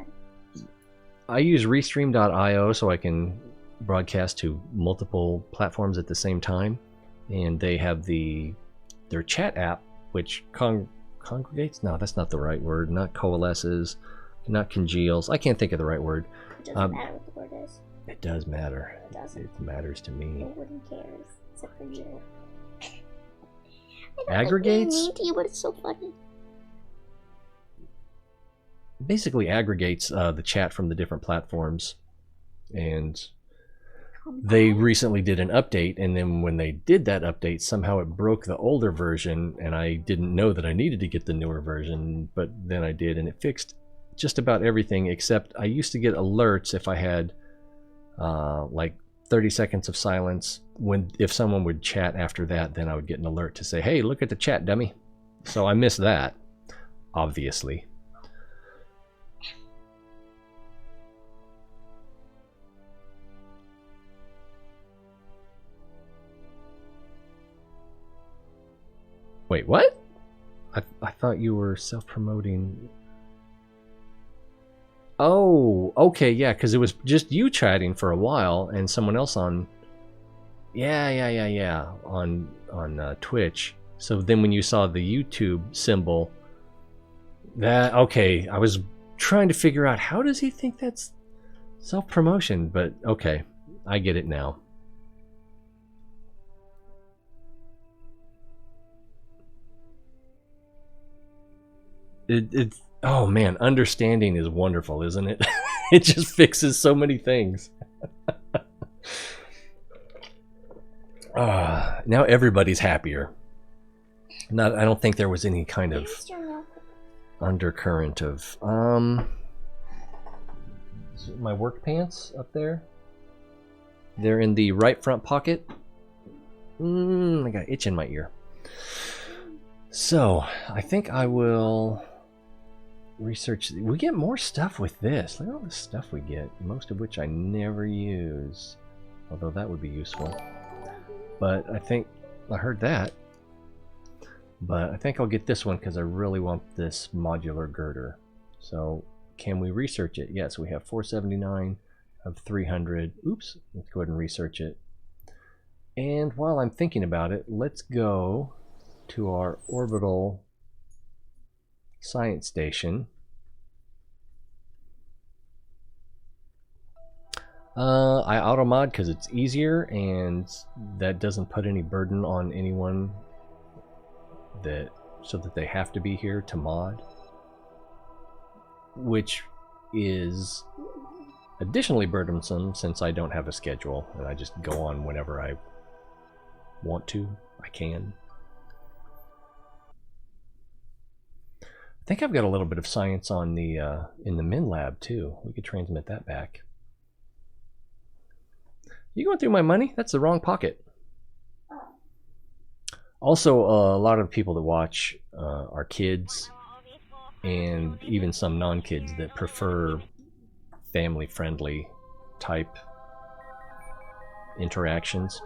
I use Restream.io so I can broadcast to multiple platforms at the same time. And they have their chat app, which congregates? No, that's not the right word. Not coalesces, not congeals. I can't think of the right word. It doesn't matter what the word is. It does matter. It doesn't. It matters to me. Nobody cares, except for you. Aggregates? I don't like being mean to you, but it's so funny. Basically aggregates the chat from the different platforms, and they recently did an update, and then when they did that update, somehow it broke the older version, and I didn't know that I needed to get the newer version, but then I did, and it fixed just about everything, except I used to get alerts if I had like 30 seconds of silence. If someone would chat after that, then I would get an alert to say, hey, look at the chat, dummy. So I missed that, obviously. Wait, what? I thought you were self-promoting. Oh, okay, yeah, because it was just you chatting for a while and someone else on... Yeah, on Twitch. So then when you saw the YouTube symbol, okay, I was trying to figure out how does he think that's self-promotion, but okay, I get it now. It's oh man, understanding is wonderful, isn't it? It just fixes so many things. Now everybody's happier. I don't think there was any kind of undercurrent of my work pants up there. They're in the right front pocket. I got an itch in my ear. So I think I will research. We get more stuff with this. Look at all the stuff we get, most of which I never use, although that would be useful. But I think I heard that, but I think I'll get this one because I really want this modular girder. So can we research it? Yes, we have 479 of 300. Oops, let's go ahead and research it. And while I'm thinking about it, let's go to our orbital science station. I auto mod because it's easier and that doesn't put any burden on anyone that so that they have to be here to mod, which is additionally burdensome since I don't have a schedule and I just go on whenever I want to. I can. I think I've got a little bit of science on the in the Min lab too. We could transmit that back. You going through my money? That's the wrong pocket. Also, a lot of people that watch are kids, and even some non-kids that prefer family-friendly type interactions.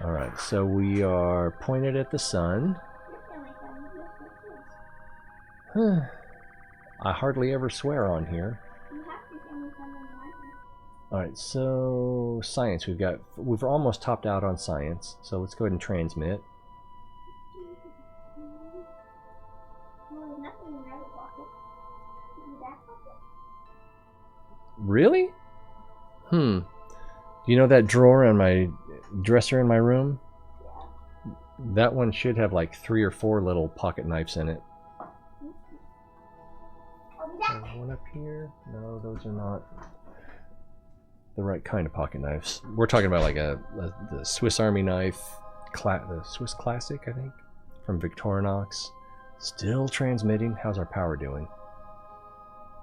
All right, so we are pointed at the sun. I hardly ever swear on here. Alright, so science, we've almost topped out on science, so let's go ahead and transmit. Really? Do you know that drawer in my dresser in my room? That one should have like 3 or 4 little pocket knives in it. One up here? No, those are not the right kind of pocket knives. We're talking about like the Swiss Army knife, the Swiss Classic, I think, from Victorinox. Still transmitting. How's our power doing?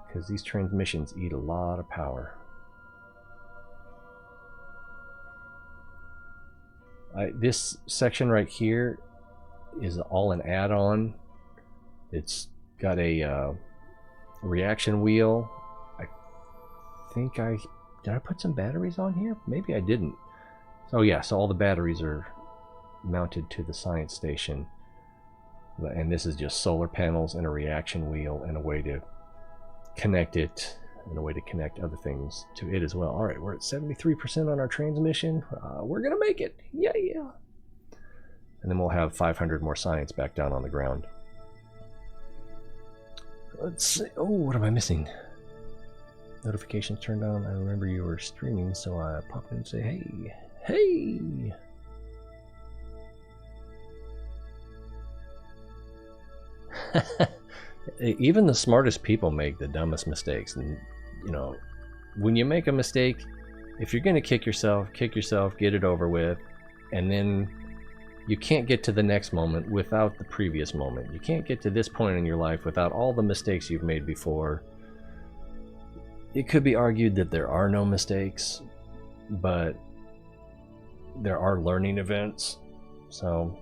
Because these transmissions eat a lot of power. This section right here is all an add-on. It's got a reaction wheel. I think did I put some batteries on here? Maybe I didn't. Oh yeah, so all the batteries are mounted to the science station. And this is just solar panels and a reaction wheel and a way to connect it and a way to connect other things to it as well. All right, we're at 73% on our transmission. We're gonna make it. Yeah. And then we'll have 500 more science back down on the ground. Let's see. Oh, what am I missing? Notifications turned on. I remember you were streaming, so I popped in and say, hey. Even the smartest people make the dumbest mistakes. And, you know, when you make a mistake, if you're going to kick yourself, get it over with, and then you can't get to the next moment without the previous moment. You can't get to this point in your life without all the mistakes you've made before. It could be argued that there are no mistakes, but there are learning events. So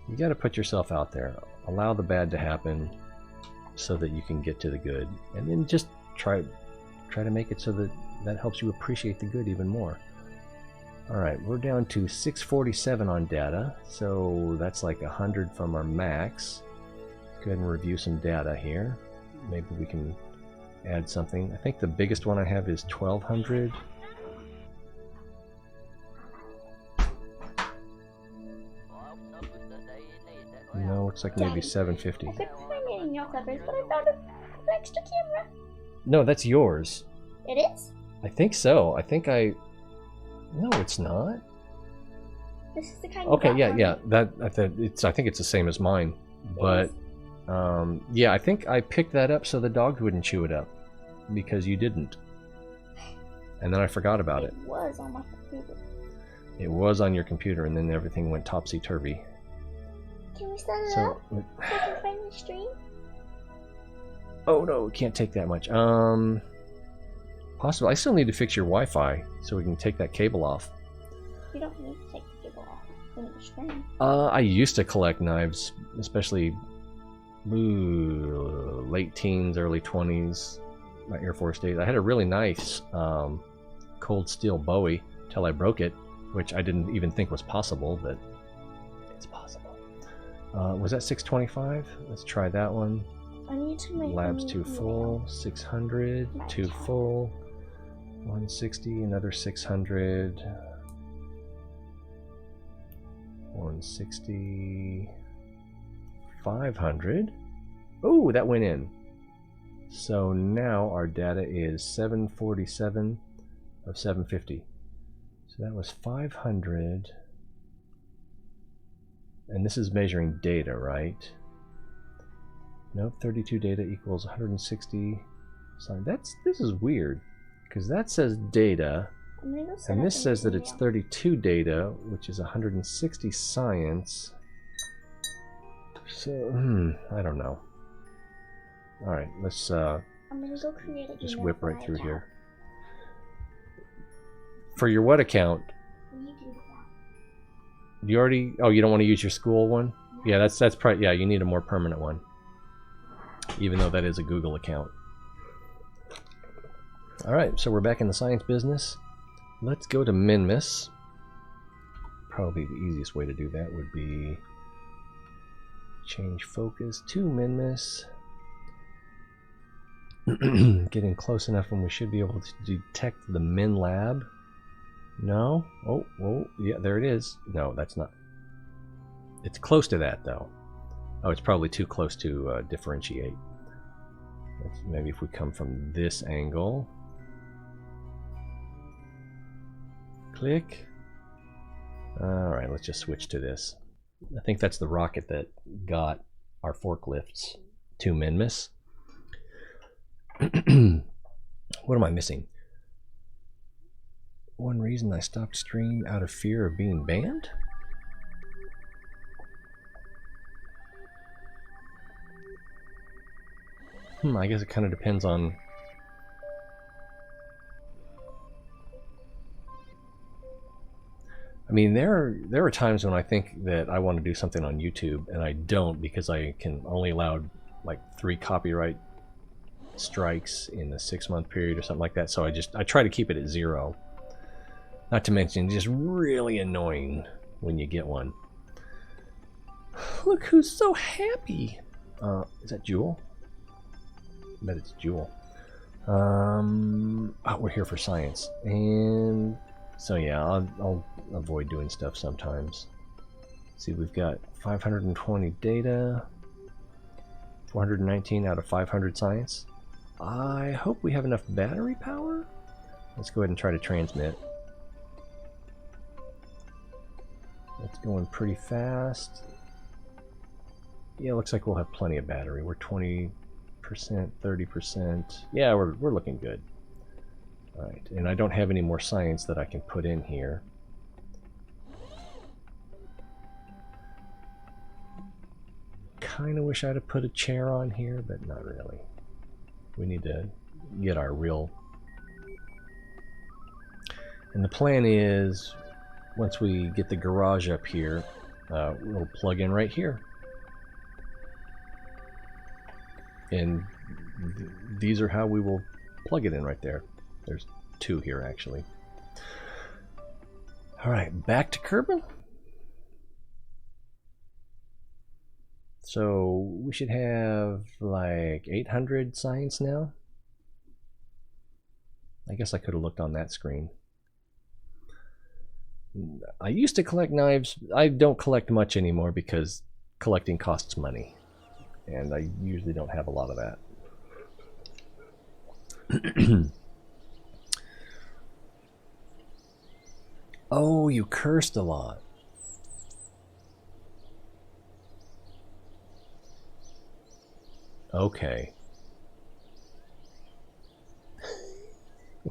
you got to put yourself out there. Allow the bad to happen so that you can get to the good. And then just try to make it so that helps you appreciate the good even more. Alright, we're down to 647 on data, so that's like 100 from our max. Let's go ahead and review some data here. Maybe we can add something. I think the biggest one I have is 1200. No, looks like maybe 750. I couldn't find any in your covers, but I found an extra camera. No, that's yours. It is? I think so. No, it's not. This is the kind. Okay, yeah. I think it's the same as mine, but yeah, I think I picked that up so the dogs wouldn't chew it up because you didn't, and then I forgot about it. It was on my computer. It was on your computer, and then everything went topsy-turvy. Can we set it up so I can find the stream? Oh no, we can't take that much. Possible. I still need to fix your Wi-Fi so we can take that cable off. You don't need to take the cable off. You need the stream. I used to collect knives, especially late teens, early 20s, my Air Force days. I had a really nice cold steel Bowie till I broke it, which I didn't even think was possible, but it's possible. Was that 625? Let's try that one. I need to make Labs 2 full, 600, 2 full, 160, another 600, 160, 500. Oh, that went in. So now our data is 747 of 750. So that was 500. And this is measuring data, right? Nope, 32 data equals 160. This is weird, because that says data, and this says that it's 32 data, which is 160 science. So, I don't know. All right, let's I'm gonna go create an just email whip for right my through account. here. For your what account? Will you do that? You already? Oh, you don't want to use your school one? Yeah, that's probably, yeah. You need a more permanent one, even though that is a Google account. All right, so we're back in the science business. Let's go to Minmus. Probably the easiest way to do that would be change focus to Minmus. Getting close enough and we should be able to detect the Min Lab. No? Oh, yeah, there it is. No, that's not. It's close to that, though. Oh, it's probably too close to differentiate. Maybe if we come from this angle. Click. Alright, let's just switch to this. I think that's the rocket that got our forklifts to Minmus. What am I missing? One reason I stopped stream out of fear of being banned? I guess it kind of depends on... I mean, there are times when I think that I want to do something on YouTube, and I don't because I can only allow like 3 copyright strikes in a 6-month period or something like that. So I try to keep it at 0. Not to mention, just really annoying when you get one. Look who's so happy! Is that Jewel? I bet it's Jewel. Oh, we're here for science. And so yeah, I'll avoid doing stuff sometimes. See, we've got 520 data, 419 out of 500 science. I hope we have enough battery power. Let's go ahead and try to transmit. That's going pretty fast. Yeah, looks like we'll have plenty of battery. We're 20%, 30%. Yeah, we're looking good. Alright, and I don't have any more science that I can put in here. Kinda wish I'd have put a chair on here, but not really. We need to get our real... And the plan is, once we get the garage up here, we'll plug in right here. And these are how we will plug it in right there. There's 2 here, actually. Alright, back to Kerbal. So we should have like 800 science now. I guess I could have looked on that screen. I used to collect knives. I don't collect much anymore because collecting costs money. And I usually don't have a lot of that. Oh, you cursed a lot. Okay.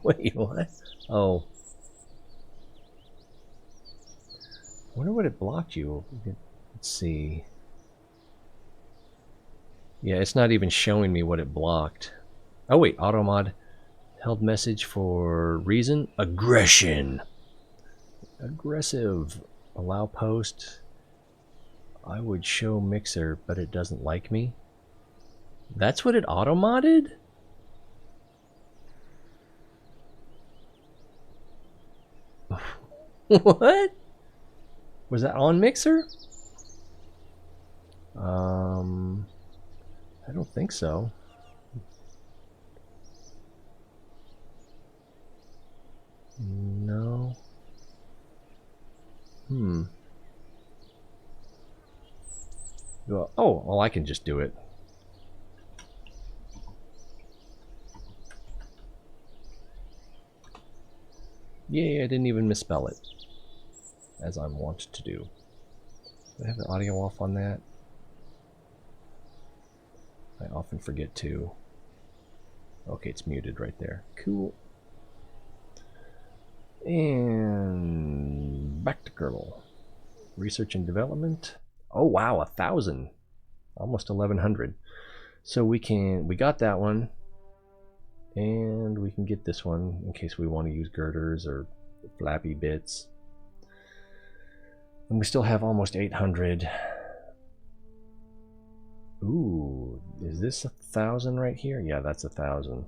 Wait, what? Oh. I wonder what it blocked you. Let's see. Yeah, it's not even showing me what it blocked. Oh wait, automod held message for reason? Aggression. Aggressive. Allow post. I would show mixer, but it doesn't like me. That's what it auto-modded? What? Was that on mixer? I don't think so. No. Well, I can just do it. Yeah, I didn't even misspell it, as I'm wont to do. Do I have the audio off on that? I often forget to. Okay, it's muted right there. Cool. And back to Kerbal. Research and development. Oh wow, 1,000. Almost 1,100. So we got that one. And we can get this one in case we want to use girders or flappy bits. And we still have almost 800. Ooh, is this 1,000 right here? Yeah, that's 1,000.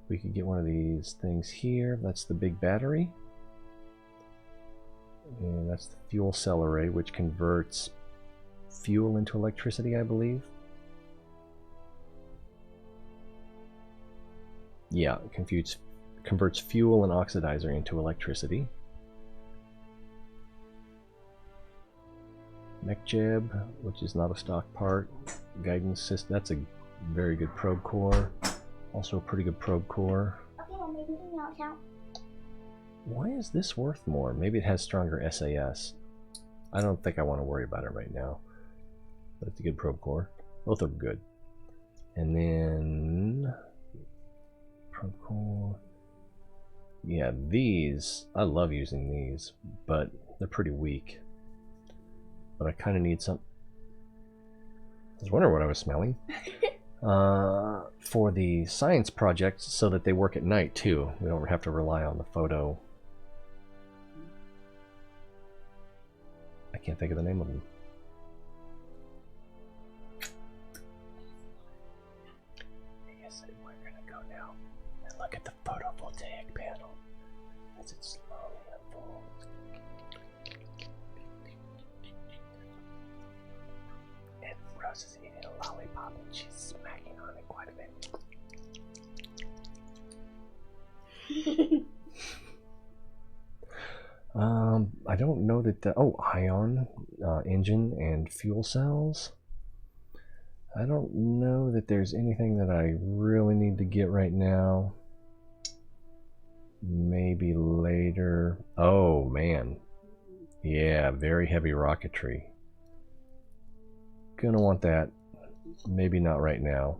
We could get one of these things here. That's the big battery. And that's the fuel cell array, which converts fuel into electricity, I believe. Yeah, it converts fuel and oxidizer into electricity. Mech jeb, which is not a stock part. Guidance system, that's a very good probe core. Also a pretty good probe core. Okay, well, maybe we can count. Why is this worth more? Maybe it has stronger SAS. I don't think I want to worry about it right now. But it's a good probe core. Both of them good. And then probe core. Yeah, these, I love using these, but they're pretty weak. But I kind of need some. I was wondering what I was smelling. For the science project, so that they work at night too. We don't have to rely on the photo. I can't think of the name of them. I guess we're gonna go now and look at the photovoltaic panel as it slowly unfolds. And Rose is eating a lollipop and she's smacking on it quite a bit. I don't know that oh, ion engine and fuel cells. I don't know that there's anything that I really need to get right now. Maybe later. Oh man, yeah, very heavy rocketry. Gonna want that. Maybe not right now.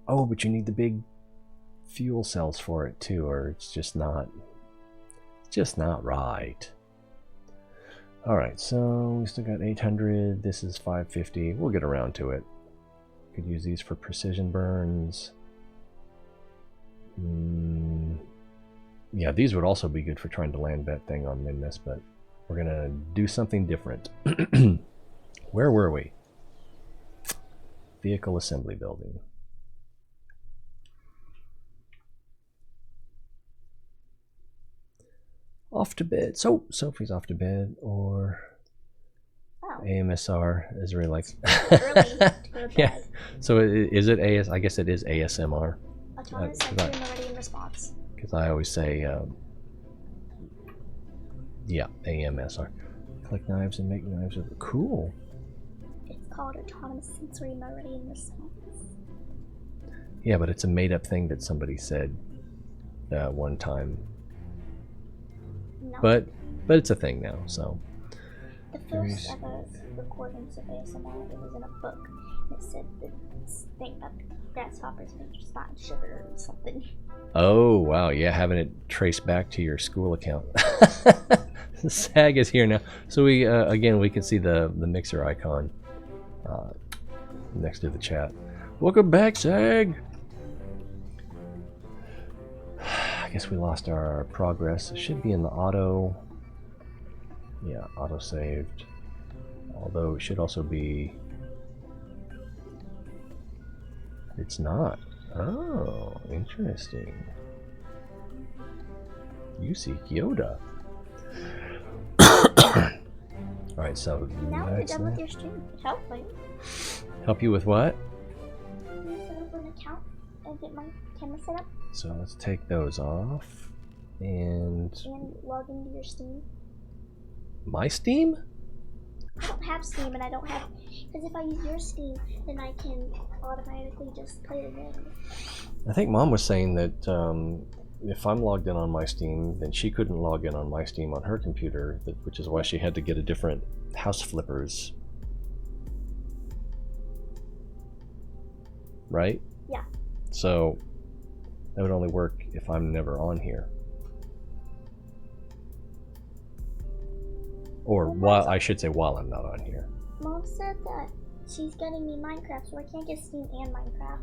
Oh, but you need the big fuel cells for it too, or it's just not right. Alright, so we still got 800. This is 550. We'll get around to it. Could use these for precision burns. Yeah, these would also be good for trying to land that thing on Minmus, but we're gonna do something different. Where were we? Vehicle assembly building. Off to bed. So Sophie's off to bed, or AMSR is really like Early to go to yeah. bed. So is it AS? I guess it is ASMR. Autonomous sensory already in response. Because I always say yeah, AMSR. Collect knives and make knives. Cool. It's called autonomous sensory meridian response. Yeah, but it's a made-up thing that somebody said one time. No. But it's a thing now. So The first ever recordings of ASMR, it was in a book. And it said this thing about grasshoppers make your spot sugar or something. oh wow, yeah, having it traced back to your school account. SAG is here now. So we again we can see the mixer icon next to the chat. Welcome back, SAG. I guess we lost our progress. It should be in the auto. Yeah, auto saved. Although it should also be. It's not. Oh, interesting. You seek Yoda. Alright, so Now you're done with your stream. Help me. Help you with what? Set up an account and get my camera set up So let's take those off. And log into your Steam. my Steam? I don't have Steam and I don't have, because if I use your Steam, then I can automatically just play the game. I think Mom was saying that if I'm logged in on my Steam, then she couldn't log in on my Steam on her computer, which is why she had to get a different house flippers. Right? Yeah. So that would only work if I'm never on here. Or while I should say while I'm not on here. Mom said that she's getting me Minecraft, so I can't get Steam and Minecraft.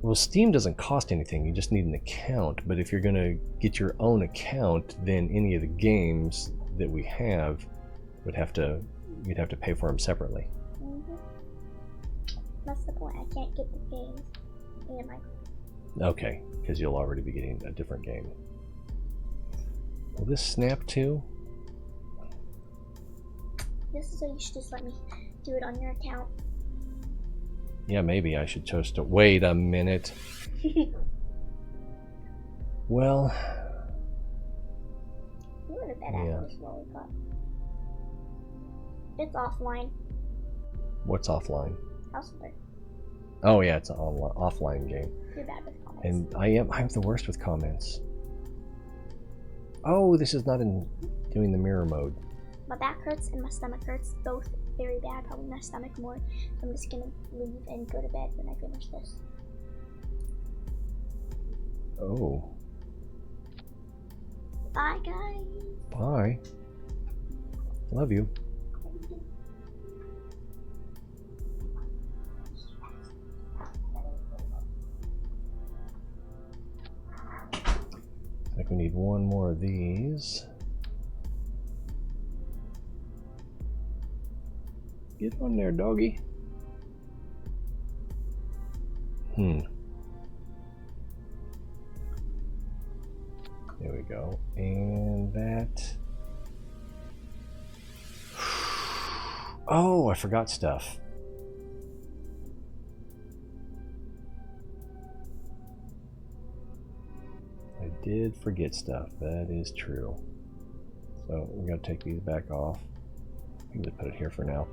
Well, Steam doesn't cost anything, you just need an account, but if you're gonna get your own account, then any of the games that we have you'd have to pay for them separately. That's the point, I can't get the games and Minecraft. Okay, because you'll already be getting a different game. Will this snap too? This is so you should just let me do it on your account. Yeah, maybe I should just wait a minute. Well, You went to bed Yeah. after this lollipop. It's offline. what's offline? House flipper. Oh yeah, it's an offline game. You're bad with comments. And I'm the worst with comments. Oh, this is not in doing the mirror mode. My back hurts and my stomach hurts, both very bad, probably my stomach more. So I'm just gonna leave and go to bed when I finish this. Oh, Bye guys! bye. Love you. I think we need one more of these. Get on there, doggy. There we go. And that. Oh, I forgot stuff. I did forget stuff. That is true. So we gotta take these back off. I'm gonna put it here for now.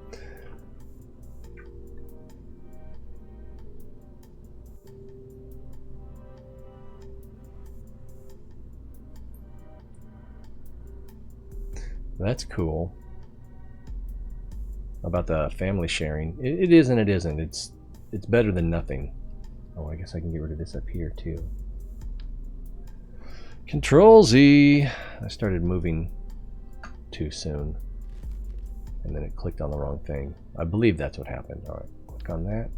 That's cool. About the family sharing. It is and it isn't. It's better than nothing. Oh, I guess I can get rid of this up here too. Control Z. I started moving too soon. And then it clicked on the wrong thing. I believe that's what happened. Alright, click on that.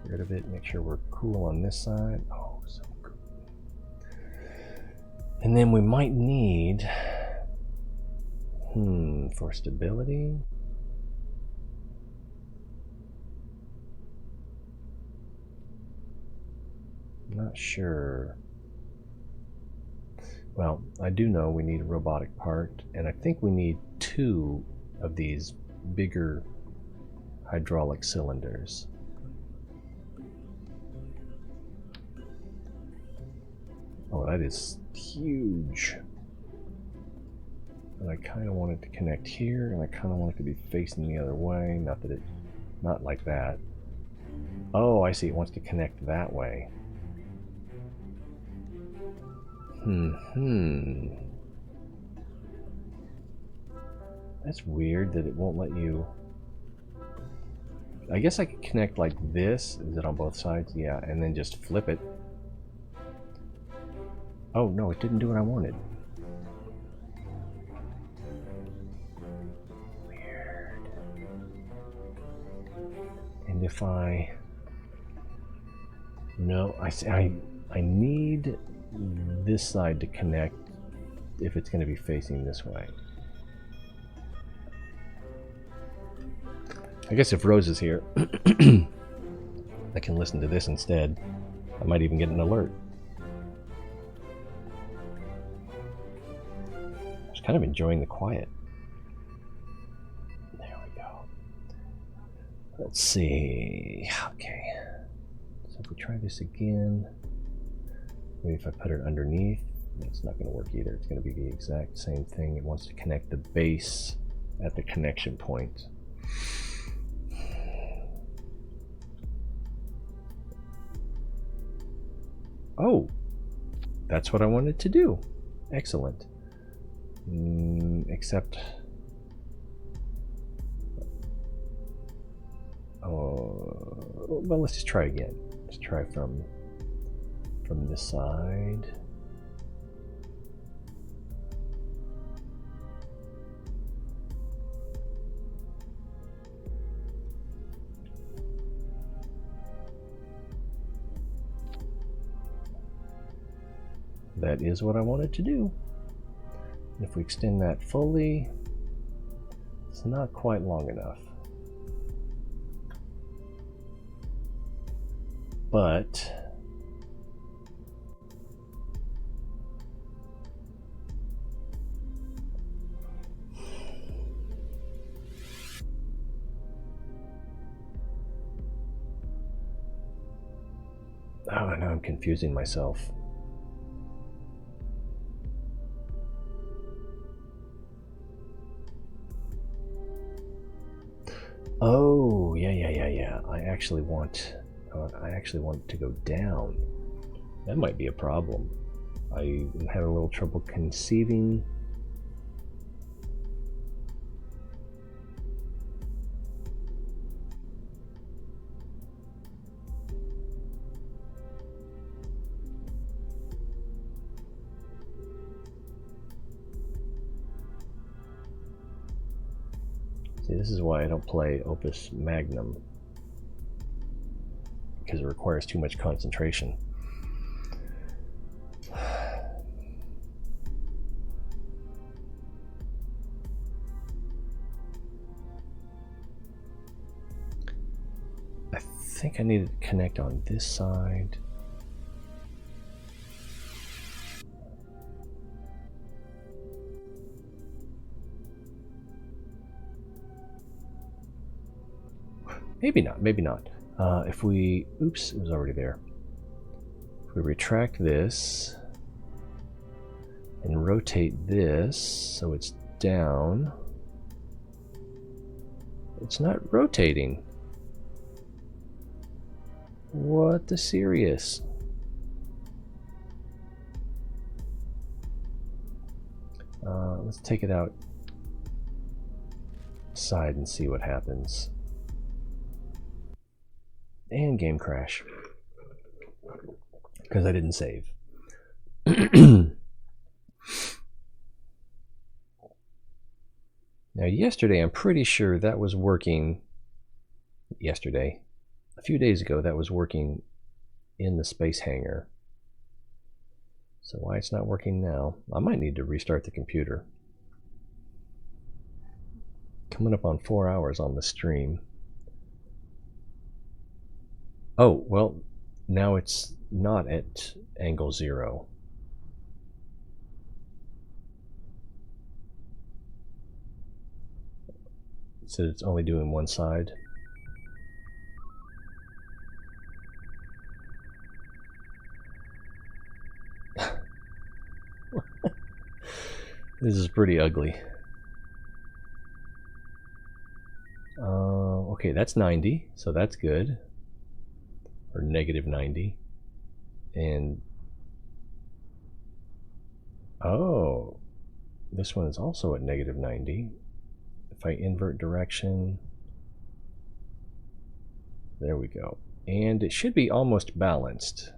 Get rid of it. Make sure we're cool on this side. Oh, so cool. And then we might need... for stability. Not sure. Well, I do know we need a robotic part, and I think we need 2 of these bigger hydraulic cylinders. Oh, that is huge. And I kind of want it to connect here, and I kind of want it to be facing the other way. Not that it, not like that. Oh, I see. It wants to connect that way. That's weird that it won't let you... I guess I could connect like this. Is it on both sides? Yeah, and then just flip it. Oh, no, it didn't do what I wanted. Weird. And if I... No, I need this side to connect if it's going to be facing this way. I guess if Rose is here, I can listen to this instead. I might even get an alert. I was kind of enjoying the quiet. There we go. Let's see. Okay. So if we try this again, maybe if I put it underneath, it's not going to work either. It's going to be the exact same thing. It wants to connect the base at the connection point. Oh, that's what I wanted to do. Excellent. Except... Oh, well, let's just try again. Let's try from this side. That is what I wanted to do. If we extend that fully, it's not quite long enough. But oh, now I'm confusing myself. Oh, yeah. I actually want it to go down. That might be a problem. I had a little trouble conceiving. See, this is why I don't play Opus Magnum, because it requires too much concentration. I think I need to connect on this side. Maybe not, maybe not. If we, oops, it was already there. If we retract this and rotate this so it's down, it's not rotating. What the serious? Let's take it outside and see what happens. And game crash. Because I didn't save. Now yesterday, I'm pretty sure that was working. Yesterday. A few days ago, that was working in the space hangar. So why it's not working now? I might need to restart the computer. Coming up on 4 hours on the stream. Oh, well, now it's not at angle 0. So it's only doing one side. This is pretty ugly. Okay, that's 90, so that's good. Or negative 90. And oh, this one is also at negative 90. If I invert direction, there we go. And it should be almost balanced.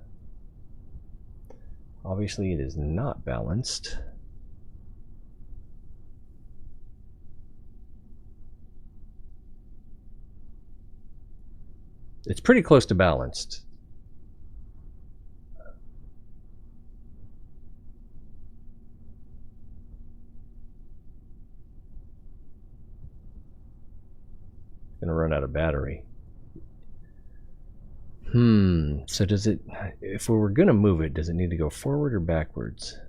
Obviously it is not balanced. It's pretty close to balanced. Gonna run out of battery. So does it, if we were gonna move it, does it need to go forward or backwards?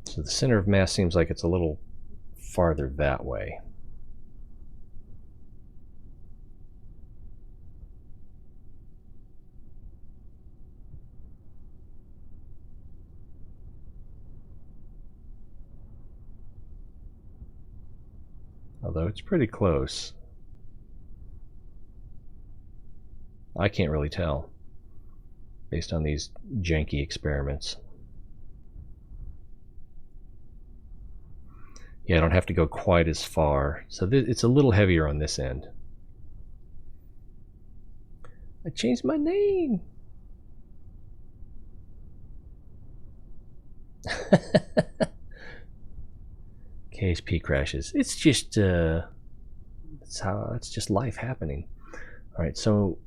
So the center of mass seems like it's a little farther that way. Although it's pretty close. I can't really tell based on these janky experiments. Yeah, I don't have to go quite as far. So it's a little heavier on this end. I changed my name. KSP crashes. It's just it's just life happening. All right, so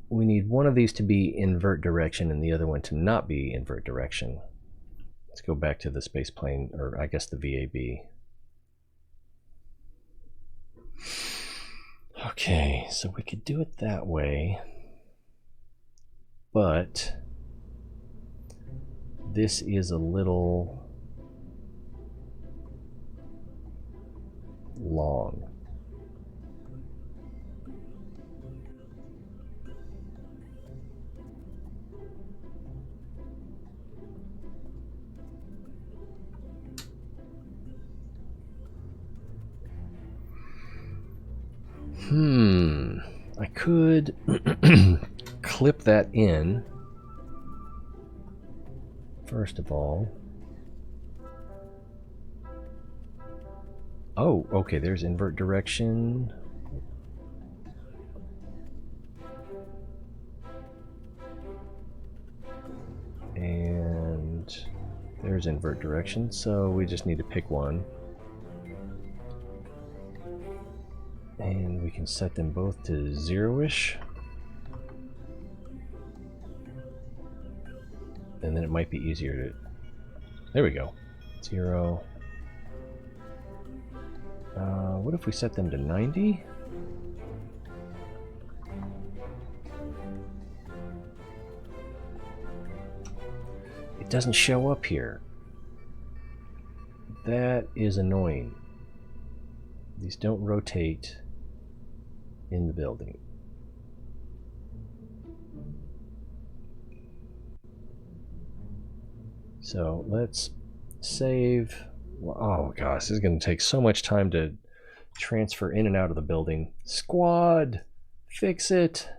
we need one of these to be invert direction and the other one to not be invert direction. Let's go back to the space plane, or I guess the VAB. Okay, so we could do it that way, but this is a little long. I could clip that in, first of all. Oh, okay, there's invert direction. And there's invert direction, so we just need to pick one. And we can set them both to 0-ish. And then it might be easier to... There we go. 0. What if we set them to 90? It doesn't show up here. That is annoying. These don't rotate in the building. So let's save. Oh gosh, this is going to take so much time to transfer in and out of the building. Squad, fix it.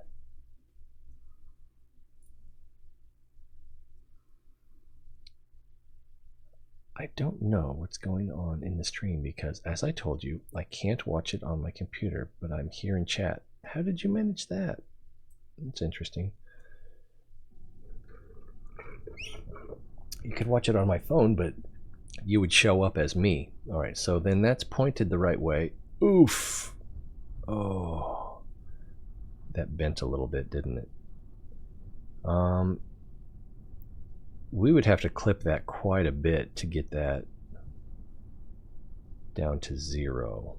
I don't know what's going on in the stream because, as I told you, I can't watch it on my computer, but I'm here in chat. How did you manage that? That's interesting. You could watch it on my phone, but you would show up as me. All right, so then that's pointed the right way. Oof. Oh, that bent a little bit, didn't it? We would have to clip that quite a bit to get that down to 0.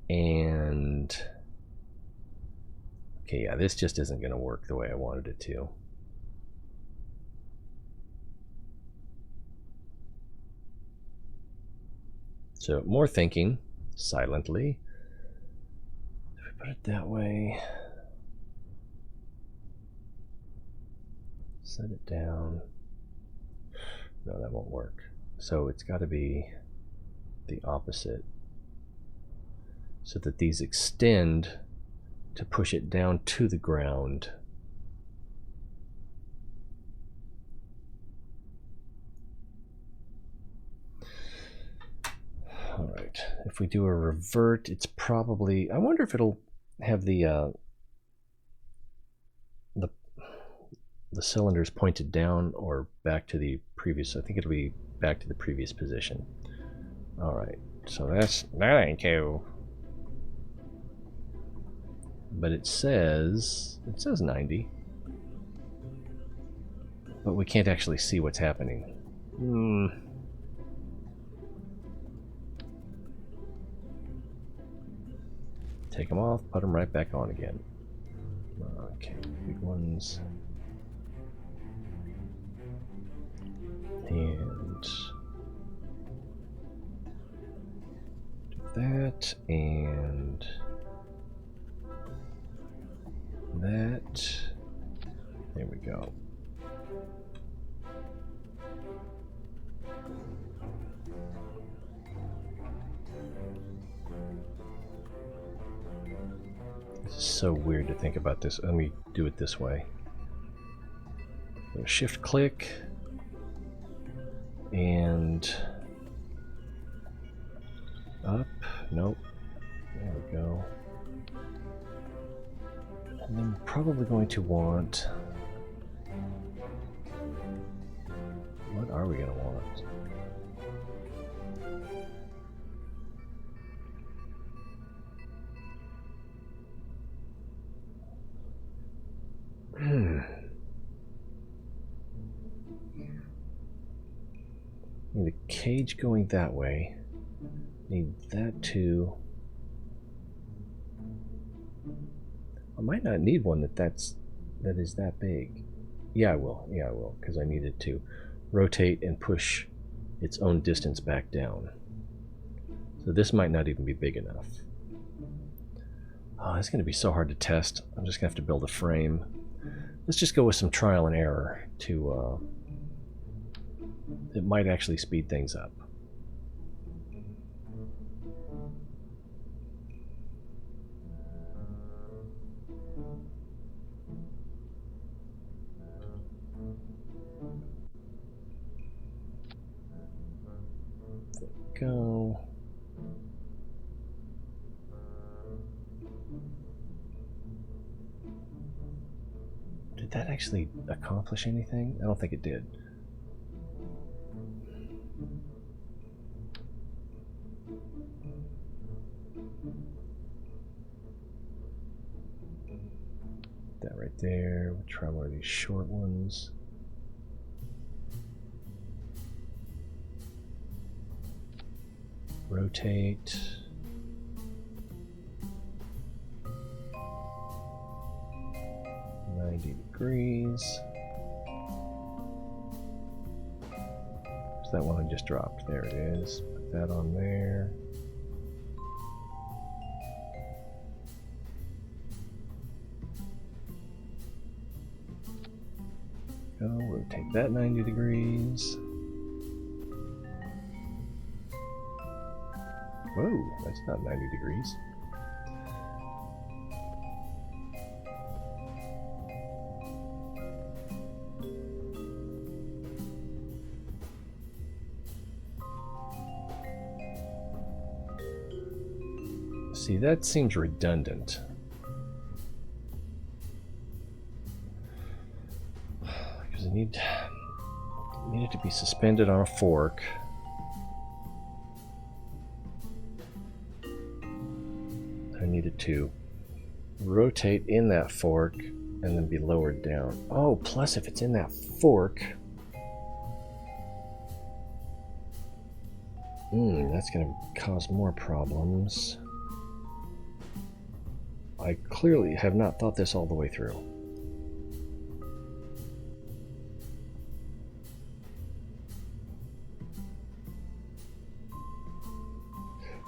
And okay, yeah, this just isn't going to work the way I wanted it to. So more thinking silently. If we put it that way, set it down. No, that won't work. So it's got to be the opposite, so that these extend to push it down to the ground. All right, if we do a revert, it's probably, I wonder if it'll have the cylinders pointed down or back to the previous. I think it'll be back to the previous position. All right, so that ain't cool. But it says 90, but we can't actually see what's happening. Take them off, put them right back on again. Okay, big ones. And do that, and that. There we go. so weird to think about this. Let me do it this way. Shift click and up. Nope. There we go. And then we're probably going to want. What are we going to want? Need a cage going that way. Need that too. I might not need one that is that big. Yeah, I will. Yeah, I will, because I need it to rotate and push its own distance back down. So this might not even be big enough. Oh, it's going to be so hard to test. I'm just going to have to build a frame. Let's just go with some trial and error to... it might actually speed things up. There we go. Did that actually accomplish anything? I don't think it did. That right there. We'll try one of these short ones. Rotate. Degrees. So that one I just dropped. There it is. Put that on there. Go, rotate that 90 degrees. Whoa, that's not 90 degrees. See, that seems redundant. Because I need it to be suspended on a fork. I need it to rotate in that fork and then be lowered down. Oh, plus if it's in that fork, that's going to cause more problems. I clearly have not thought this all the way through.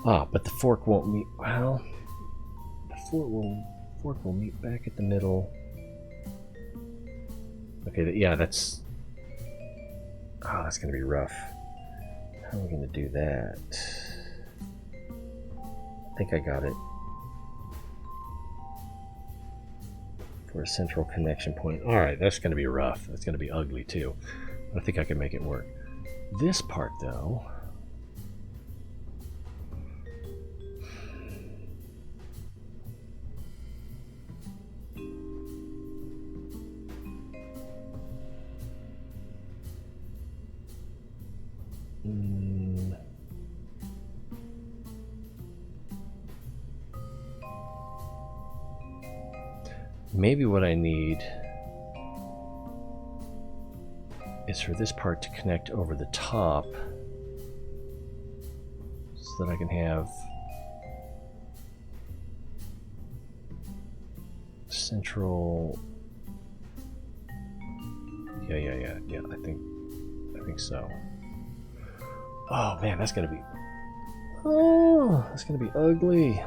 Ah, but the fork won't meet. Well, the fork will meet back at the middle. Okay, yeah, that's. Oh, that's going to be rough. How are we going to do that? I think I got it. For a central connection point. Alright, that's going to be rough. That's going to be ugly too. I think I can make it work. This part though... Maybe what I need is for this part to connect over the top so that I can have central. Yeah, I think so. Oh man, that's gonna be ugly.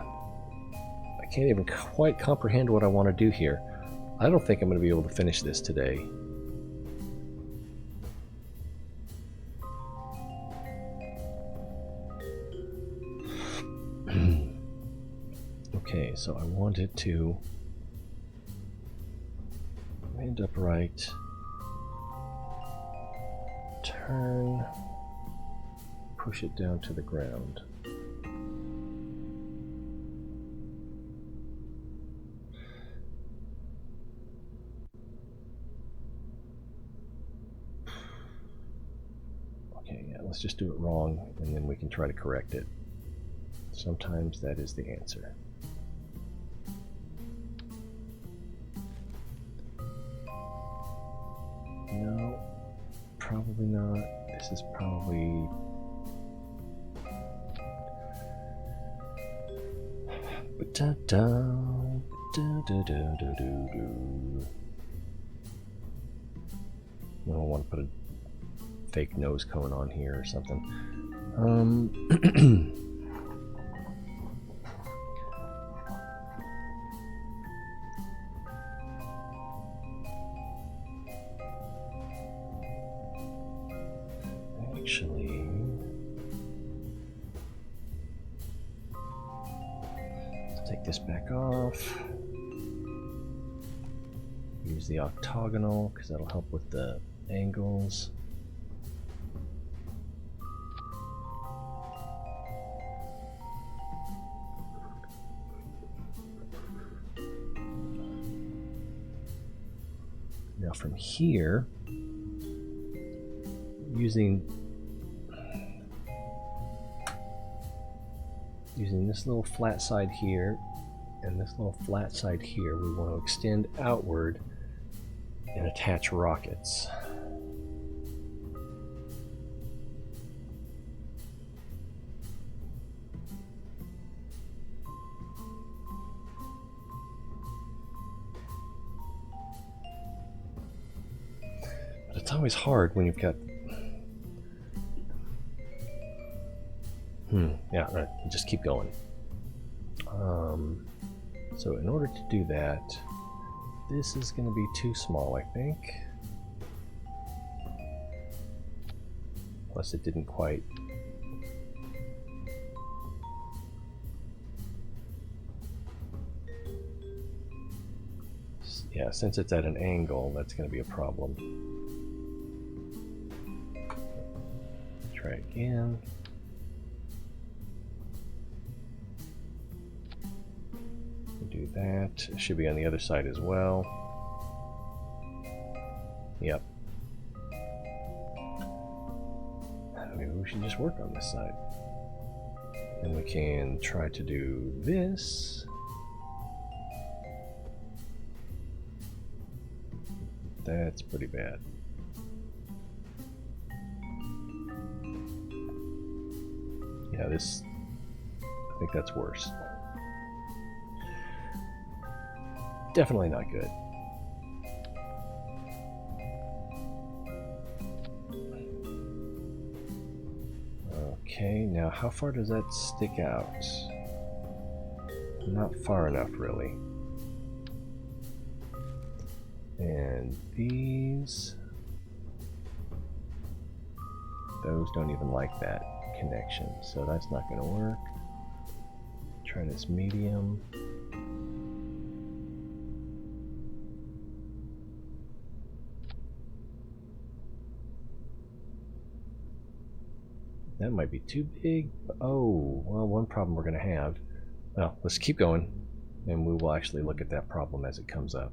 I can't even quite comprehend what I want to do here. I don't think I'm going to be able to finish this today. Okay, so I want it to Stand upright. Turn. Push it down to the ground. Okay, yeah, let's just do it wrong and then we can try to correct it. Sometimes that is the answer. No, probably not. This is probably... I don't want to put a fake nose cone on here or something. Actually, let's take this back off. Use the octagonal because that'll help with the angles. Now from here, using this little flat side here and this little flat side here, we want to extend outward and attach rockets. But it's always hard when you've got... yeah, right, just keep going. So in order to do that, this is going to be too small, I think. Plus it didn't quite... Yeah, since it's at an angle, that's going to be a problem. Try again. Do that. It should be on the other side as well. Yep. Maybe we should just work on this side. And we can try to do this. That's pretty bad. Yeah, this... I think that's worse. Definitely not good. Okay, now how far does that stick out? Not far enough, really. And these... those don't even like that connection, so that's not going to work. Try this medium. That might be too big. Oh, well, one problem we're going to have. Well, let's keep going, and we will actually look at that problem as it comes up.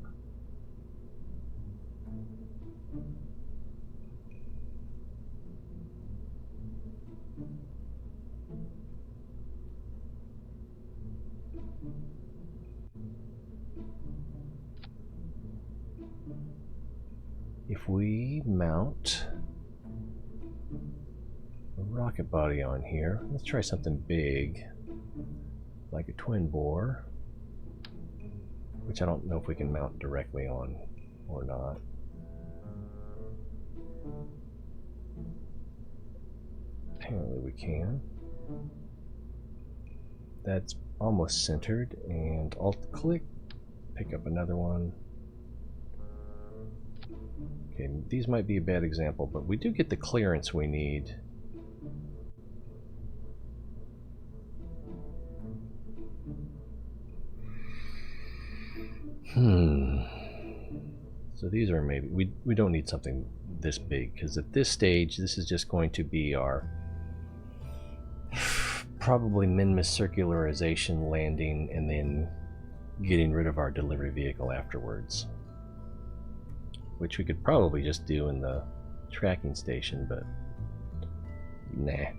If we mount a rocket body on here, let's try something big, like a twin bore, which I don't know if we can mount directly on or not. Apparently we can. That's almost centered, and alt-click, pick up another one. Okay, these might be a bad example, but we do get the clearance we need. So these are maybe, we don't need something this big, because at this stage this is just going to be our probably Minmus circularization landing and then getting rid of our delivery vehicle afterwards, which we could probably just do in the tracking station, but nah.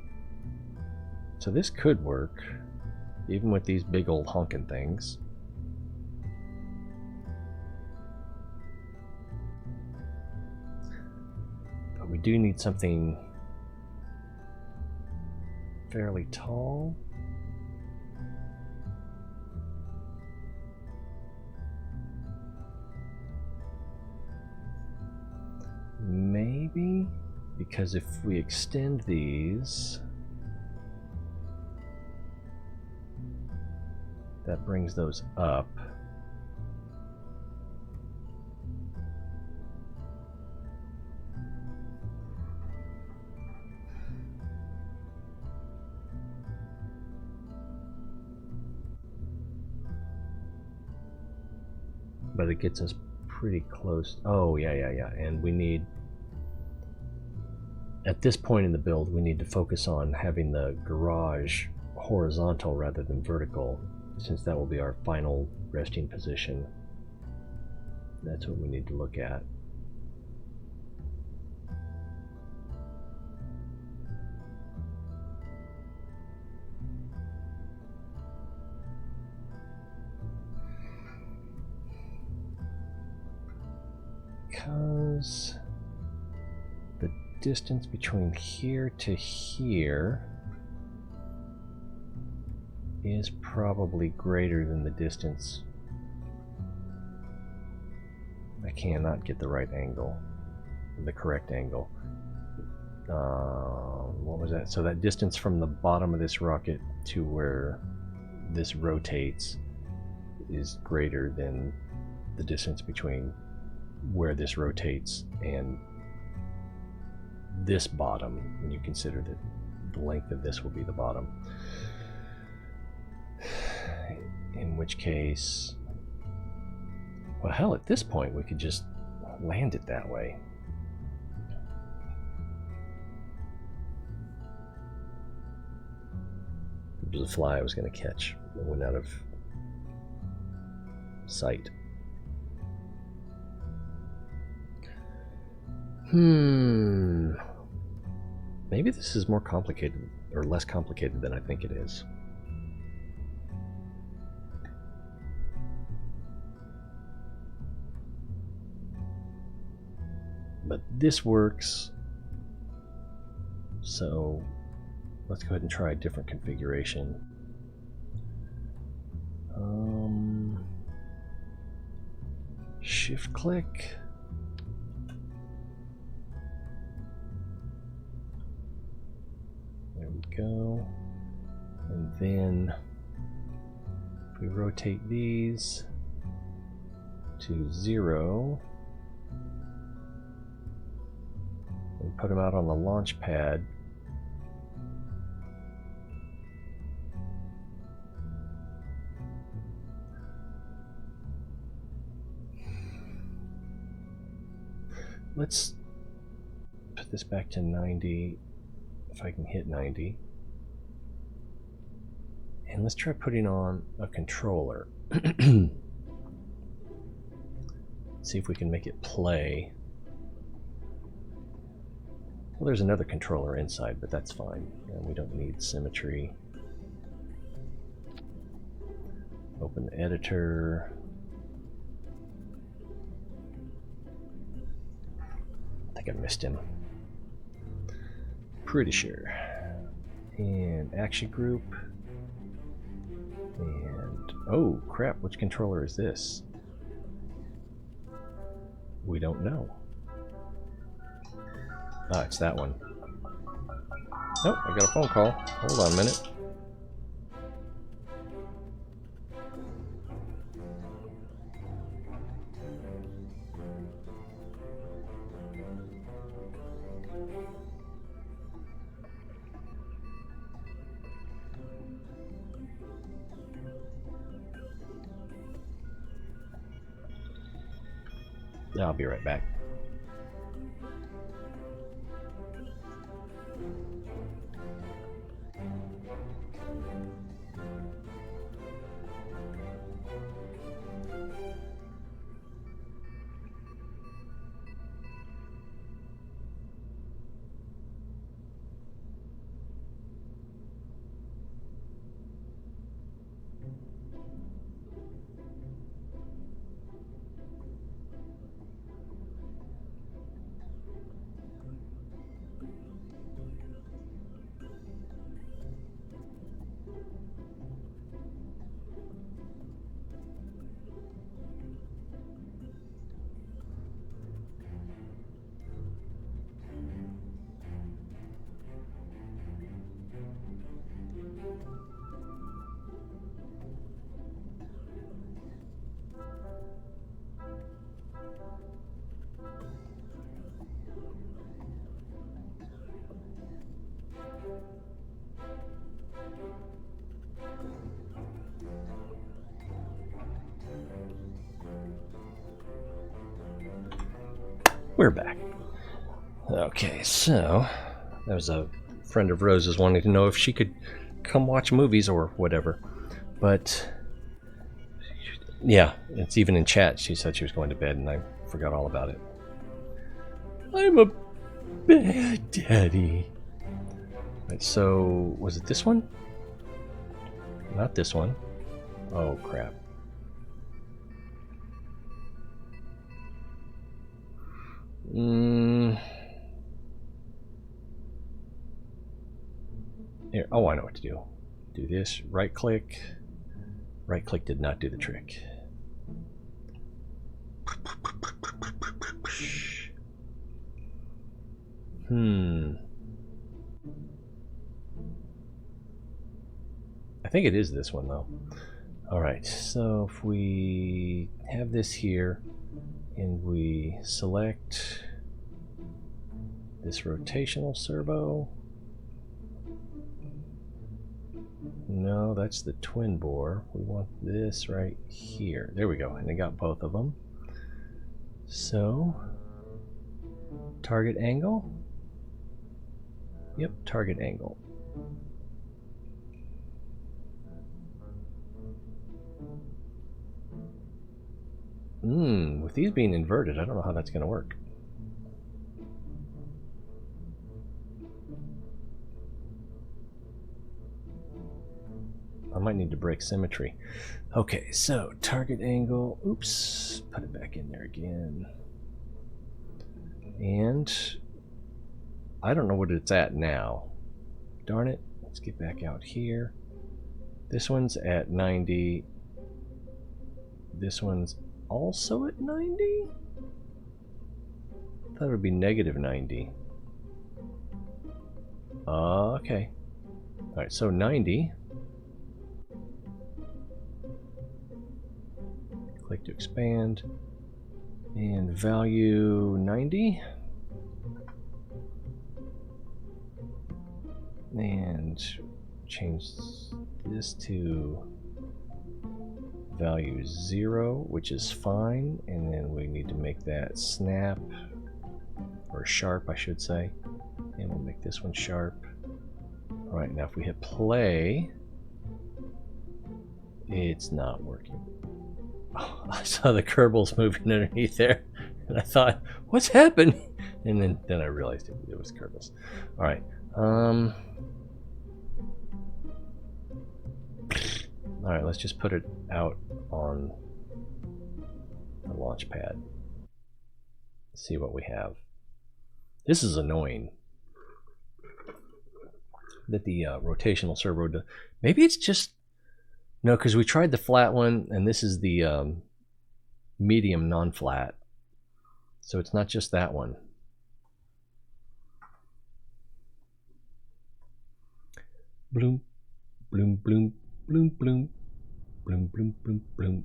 So this could work even with these big old honking things. But we do need something fairly tall. Maybe, because if we extend these, that brings those up. But it gets us pretty close. Oh, yeah. And we need, at this point in the build, we need to focus on having the garage horizontal rather than vertical, since that will be our final resting position. That's what we need to look at. Because the distance between here to here is probably greater than the distance. I cannot get the right angle, the correct angle. What was that? So that distance from the bottom of this rocket to where this rotates is greater than the distance between where this rotates and this bottom, when you consider that the length of this will be the bottom. In which case, well, hell, at this point we could just land it that way. It was a fly I was going to catch. It went out of sight. Maybe this is more complicated, or less complicated than I think it is. But this works, so let's go ahead and try a different configuration. Shift click. There we go. And then if we rotate these to 0 and put them out on the launch pad, let's put this back to 90, if I can hit 90. And let's try putting on a controller. See if we can make it play. Well, there's another controller inside, but that's fine. And we don't need symmetry. Open the editor. I think I missed him. Pretty sure. And action group. And oh crap, which controller is this? We don't know. Ah, it's that one. Oh, I got a phone call. Hold on a minute. I'll be right back. We're back. Okay, so that was a friend of Rose's wanting to know if she could come watch movies or whatever. But yeah, it's even in chat. She said she was going to bed, and I forgot all about it. I'm a bad daddy. Right, so was it this one? Not this one. Oh crap. Here. Oh, I know what to do. Do this. Right click. Right click did not do the trick. I think it is this one though. Alright, so if we have this here and we select this rotational servo. No, that's the twin bore. We want this right here. There we go, and I got both of them. So, target angle. Yep, target angle. With these being inverted, I don't know how that's going to work. I might need to break symmetry. Okay, so target angle. Oops, put it back in there again. And I don't know what it's at now. Darn it. Let's get back out here. This one's at 90. This one's also at 90? I thought it would be negative 90. Okay. Alright, so 90. Click to expand. And value 90. And change this to value 0, which is fine. And then we need to make that snap, or sharp, I should say. And we'll make this one sharp. All right, now if we hit play, it's not working. Oh, I saw the Kerbals moving underneath there, and I thought, what's happening? And then I realized it was Kerbals. All right. All right, let's just put it out on the launch pad. See what we have. This is annoying that the rotational servo does. Maybe it's just no, because we tried the flat one, and this is the medium non-flat, so it's not just that one. Bloom, bloom, bloom, bloom, bloom, bloom, bloom, bloom, bloom.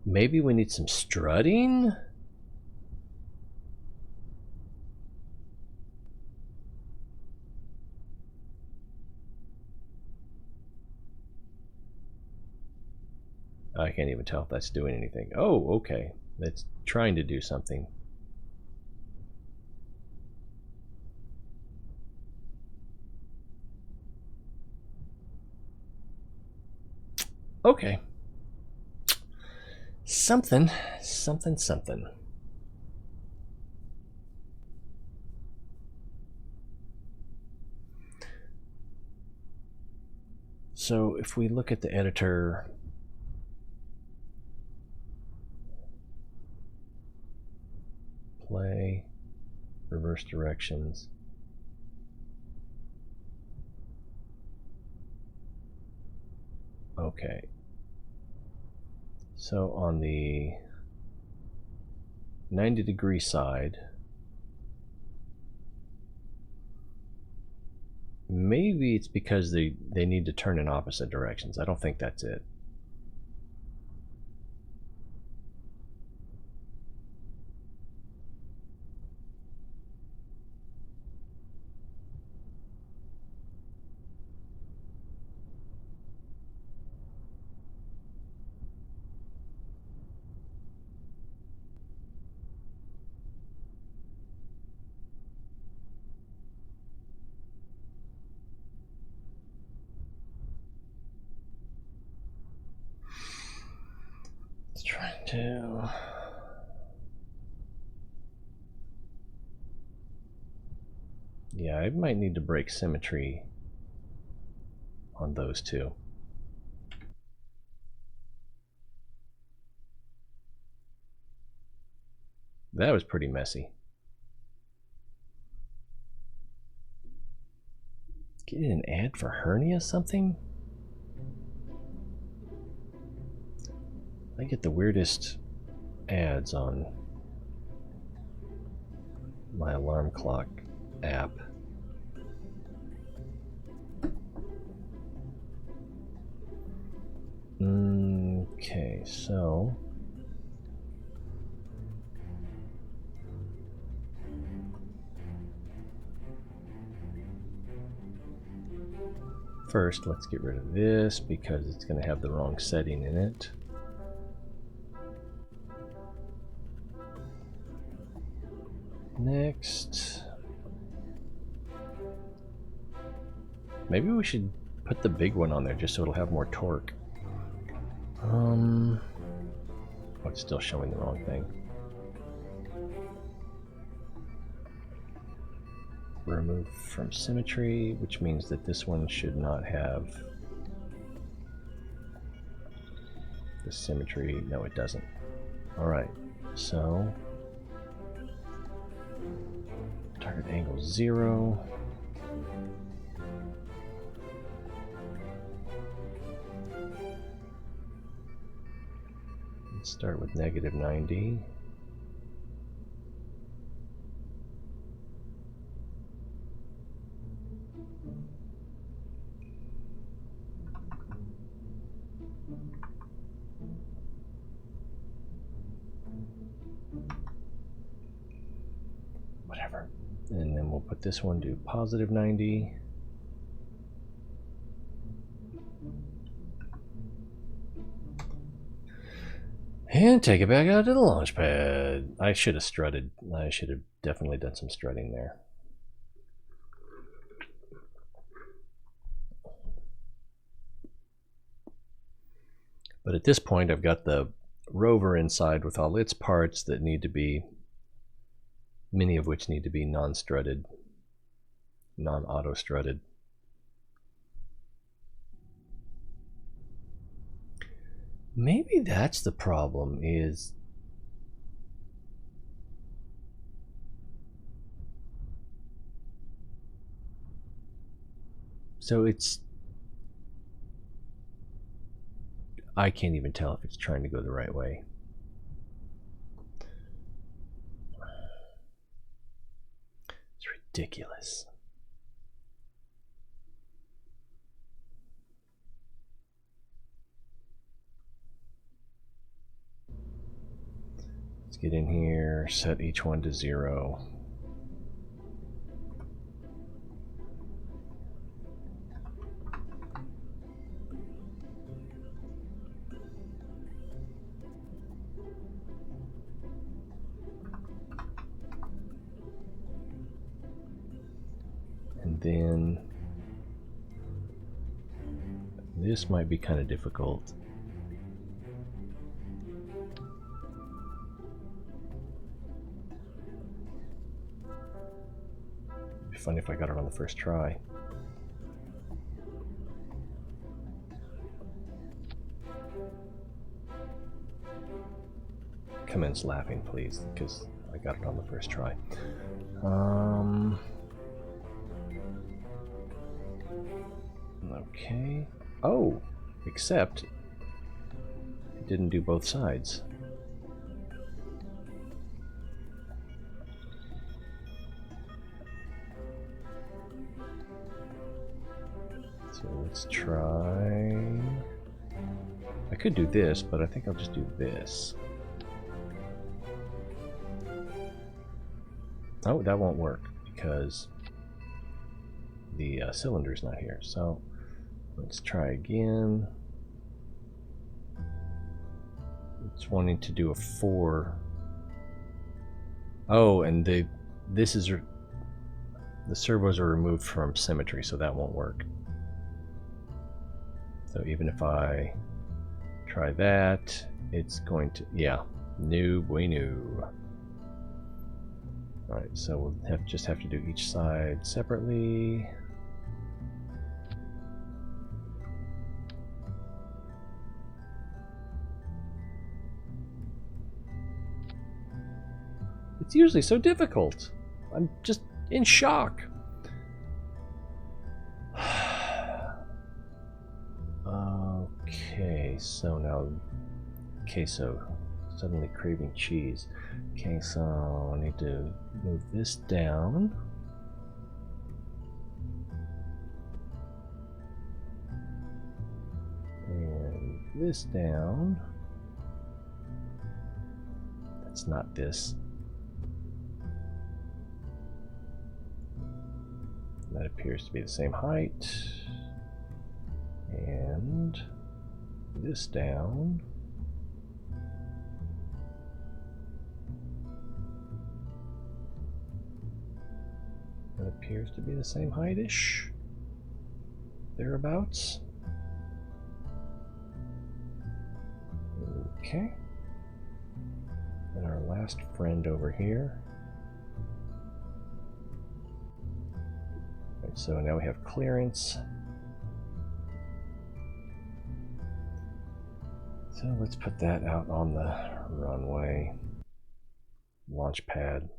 Maybe we need some strutting? I can't even tell if that's doing anything. Oh, okay. It's trying to do something. Okay. Something. So if we look at the editor, play, reverse directions. Okay. So on the 90-degree side, maybe it's because they need to turn in opposite directions. I don't think that's it. It's trying to... Yeah, I might need to break symmetry on those two. That was pretty messy. Getting an ad for hernia something? I get the weirdest ads on my alarm clock app. Okay, so first let's get rid of this because it's going to have the wrong setting in it. Next, maybe we should put the big one on there just so it'll have more torque. Oh, it's still showing the wrong thing. Remove from symmetry, which means that this one should not have the symmetry. No, it doesn't. Alright, so target angle 0. Let's start with -90. Whatever. And then we'll put this one to +90. And take it back out to the launch pad. I should have strutted. I should have definitely done some strutting there. But at this point, I've got the rover inside with all its parts that need to be, many of which need to be non-strutted, non-auto strutted. Maybe that's the problem, is so it's, I can't even tell if it's trying to go the right way. It's ridiculous. Let's get in here, set each one to 0. And then this might be kind of difficult. It'd be funny if I got it on the first try. Commence laughing, please, because I got it on the first try. Okay. Oh, except it didn't do both sides. So let's try. I could do this, but I think I'll just do this. Oh, that won't work because the cylinder's not here. So let's try again. It's wanting to do a 4. Oh, and the servos are removed from symmetry, so that won't work. So even if I try that, it's going to, yeah, no bueno. Alright, so we'll just have to do each side separately. It's usually so difficult. I'm just in shock. Okay, so now queso. Suddenly craving cheese. Okay, so I need to move this down. And this down. That's not this. That appears to be the same height. And this down. That appears to be the same height-ish. Thereabouts. Okay. And our last friend over here. Right, so now we have clearance. So let's put that out on the runway. Launch pad.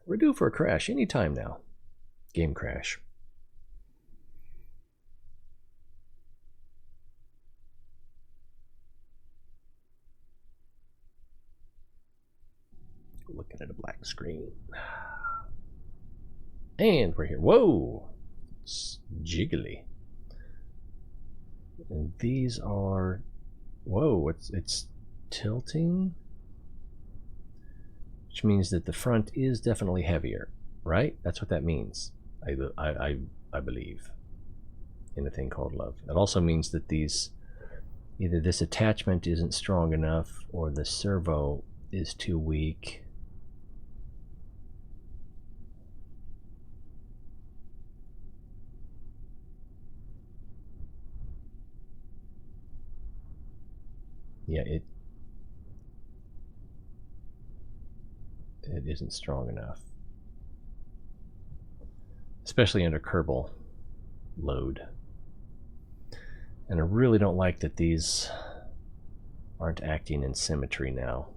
We're due for a crash anytime now. Game crash. Looking at a black screen. And we're here. Whoa! It's jiggly. And these are... Whoa, it's tilting? Which means that the front is definitely heavier, right? That's what that means. I believe in a thing called love. It also means that these, either this attachment isn't strong enough or the servo is too weak. Yeah, it isn't strong enough, especially under Kerbal load. And I really don't like that these aren't acting in symmetry now.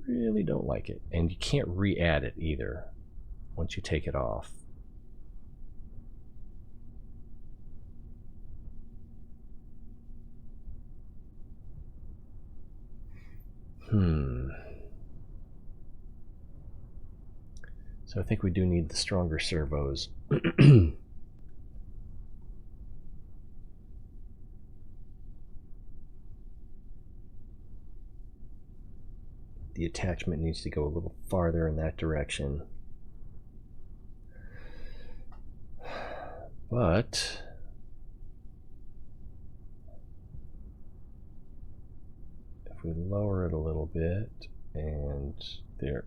Really don't like it. And you can't re-add it either once you take it off. So I think we do need the stronger servos. The attachment needs to go a little farther in that direction. But if we lower it a little bit and they're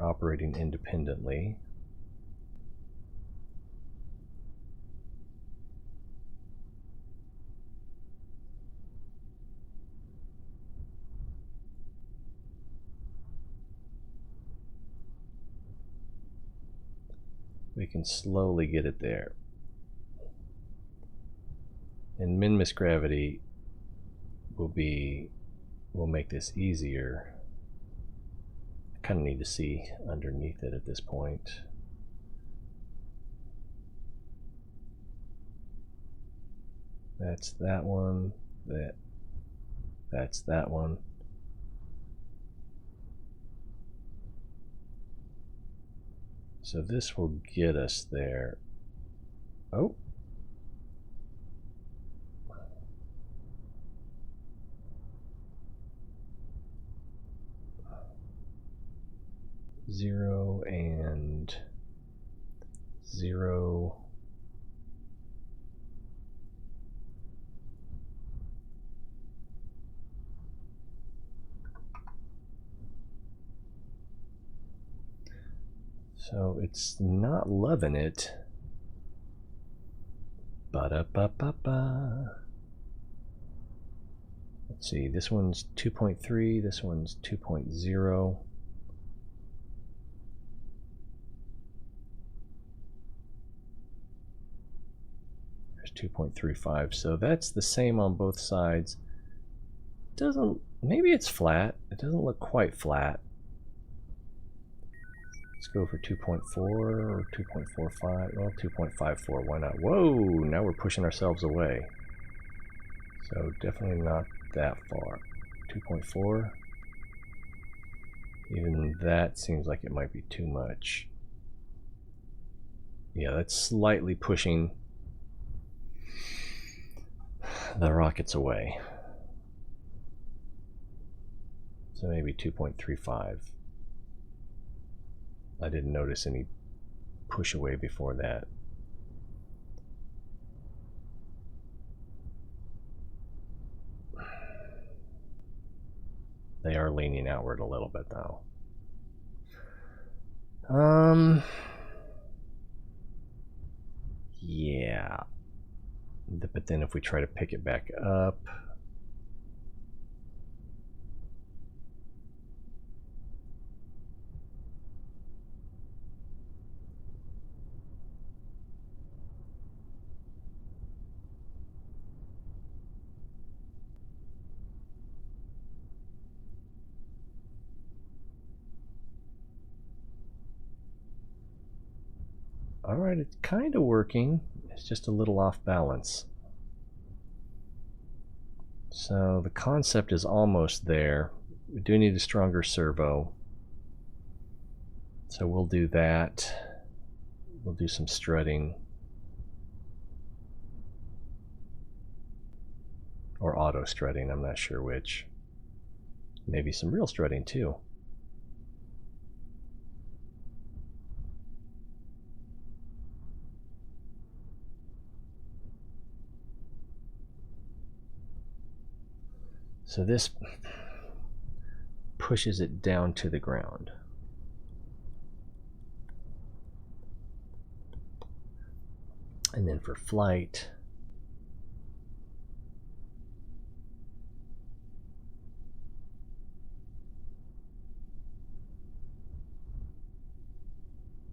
operating independently. We can slowly get it there. And Minmus gravity will make this easier. I kind of need to see underneath it at this point. That's that one. That's that one. So this will get us there. Oh. Zero and 0. So it's not loving it. Ba-da-ba-ba-ba. Let's see, this one's 2.3, this one's 2.0. There's 2.35, so that's the same on both sides. Maybe it's flat. It doesn't look quite flat. Let's go for 2.4 or 2.45. Well, 2.54. Why not? Whoa! Now we're pushing ourselves away. So definitely not that far. 2.4. Even that seems like it might be too much. Yeah, that's slightly pushing the rockets away. So maybe 2.35. I didn't notice any push away before that. They are leaning outward a little bit though. Yeah. But then if we try to pick it back up, all right, it's kind of working. It's just a little off balance. So the concept is almost there. We do need a stronger servo. So we'll do that. We'll do some strutting. Or auto strutting, I'm not sure which. Maybe some real strutting too. So this pushes it down to the ground. And then for flight,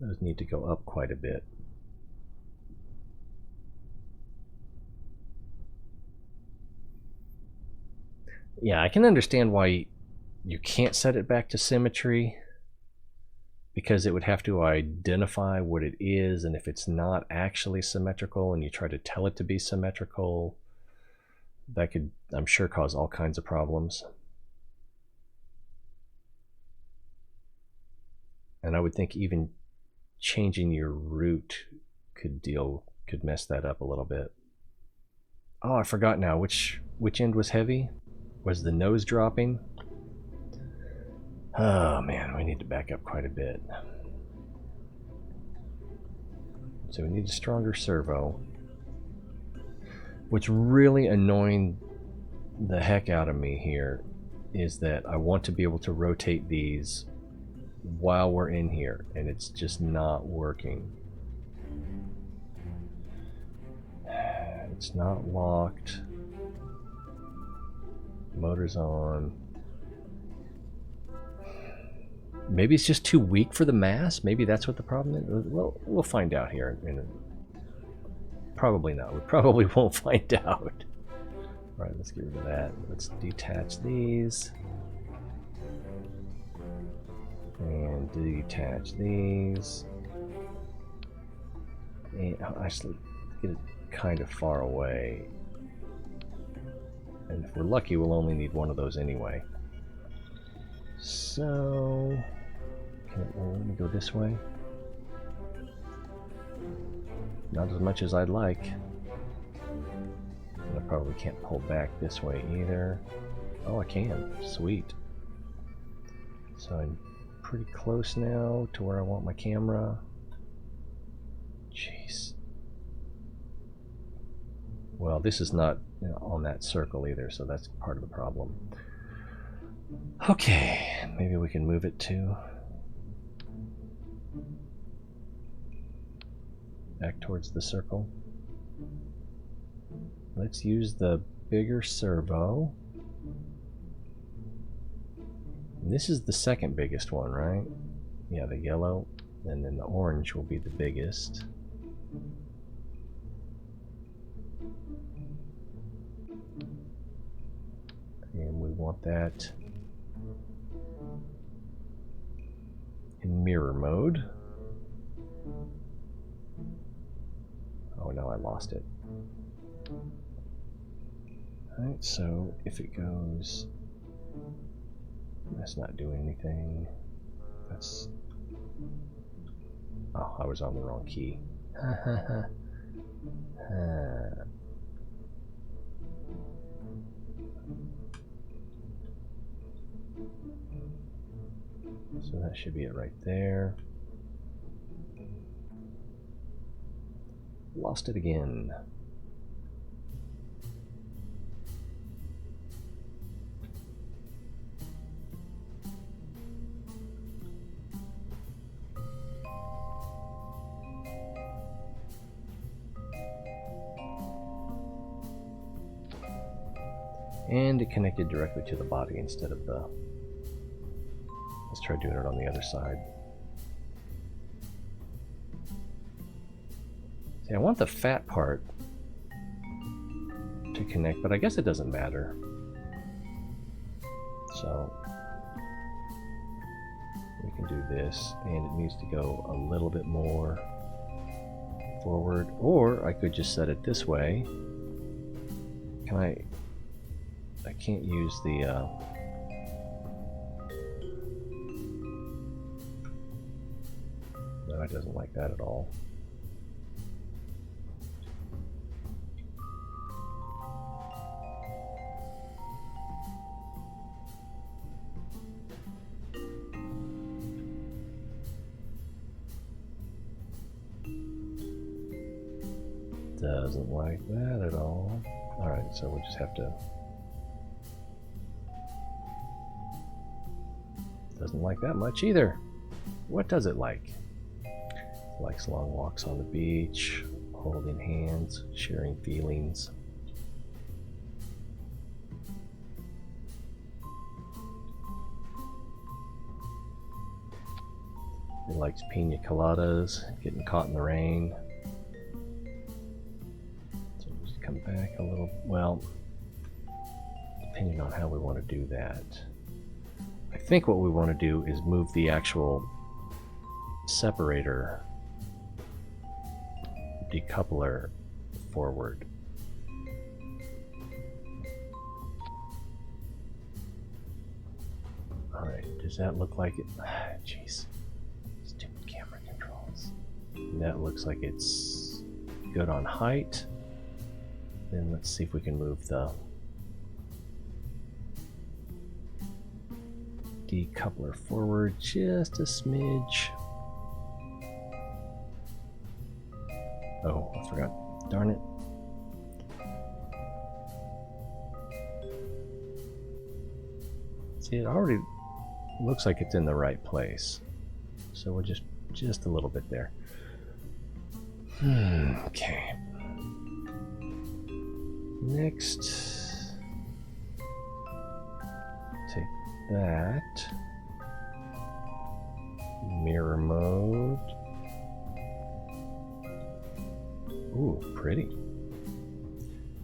those need to go up quite a bit. Yeah, I can understand why you can't set it back to symmetry, because it would have to identify what it is, and if it's not actually symmetrical and you try to tell it to be symmetrical, that could, I'm sure, cause all kinds of problems. And I would think even changing your route could mess that up a little bit. Oh, I forgot now. Which end was heavy? Was the nose dropping? Oh man, we need to back up quite a bit. So we need a stronger servo. What's really annoying the heck out of me here is that I want to be able to rotate these while we're in here, and it's just not working. It's not locked. Motor's on. Maybe it's just too weak for the mass. Maybe that's what the problem is. Well, we'll find out here. Probably not. We probably won't find out. All right, let's get rid of that. Let's detach these. And detach these. And I'll actually get it kind of far away. And if we're lucky, we'll only need one of those anyway. So, let me go this way. Not as much as I'd like. And I probably can't pull back this way either. Oh, I can. Sweet. So I'm pretty close now to where I want my camera. Jeez. Well, this is not on that circle either, so that's part of the problem. Okay, maybe we can move it to back towards the circle. Let's use the bigger servo. And this is the second biggest one, right? Yeah, the yellow, and then the orange will be the biggest. And we want that in mirror mode. Oh no, I lost it. Alright, so if it goes... That's not doing anything. That's... Oh, I was on the wrong key. So that should be it right there. Lost it again. And it connected directly to the body instead of the... Let's try doing it on the other side. See, I want the fat part to connect, but I guess it doesn't matter. So we can do this, and it needs to go a little bit more forward, or I could just set it this way. Can I can't use the no, it doesn't like that at all. Doesn't like that at all. Alright, so we'll just have to... Doesn't like that much either. What does it like? It likes long walks on the beach, holding hands, sharing feelings. It likes pina coladas, getting caught in the rain. So we'll just come back a little, well, depending on how we want to do that. I think what we want to do is move the actual separator decoupler forward. Alright, does that look like it? Jeez. That looks like it's good on height. Then let's see if we can move the decoupler forward just a smidge. Oh, I forgot. Darn it. See, it already looks like it's in the right place. So we're just a little bit there. Okay. Next, take that. Mirror mode. Ooh, pretty.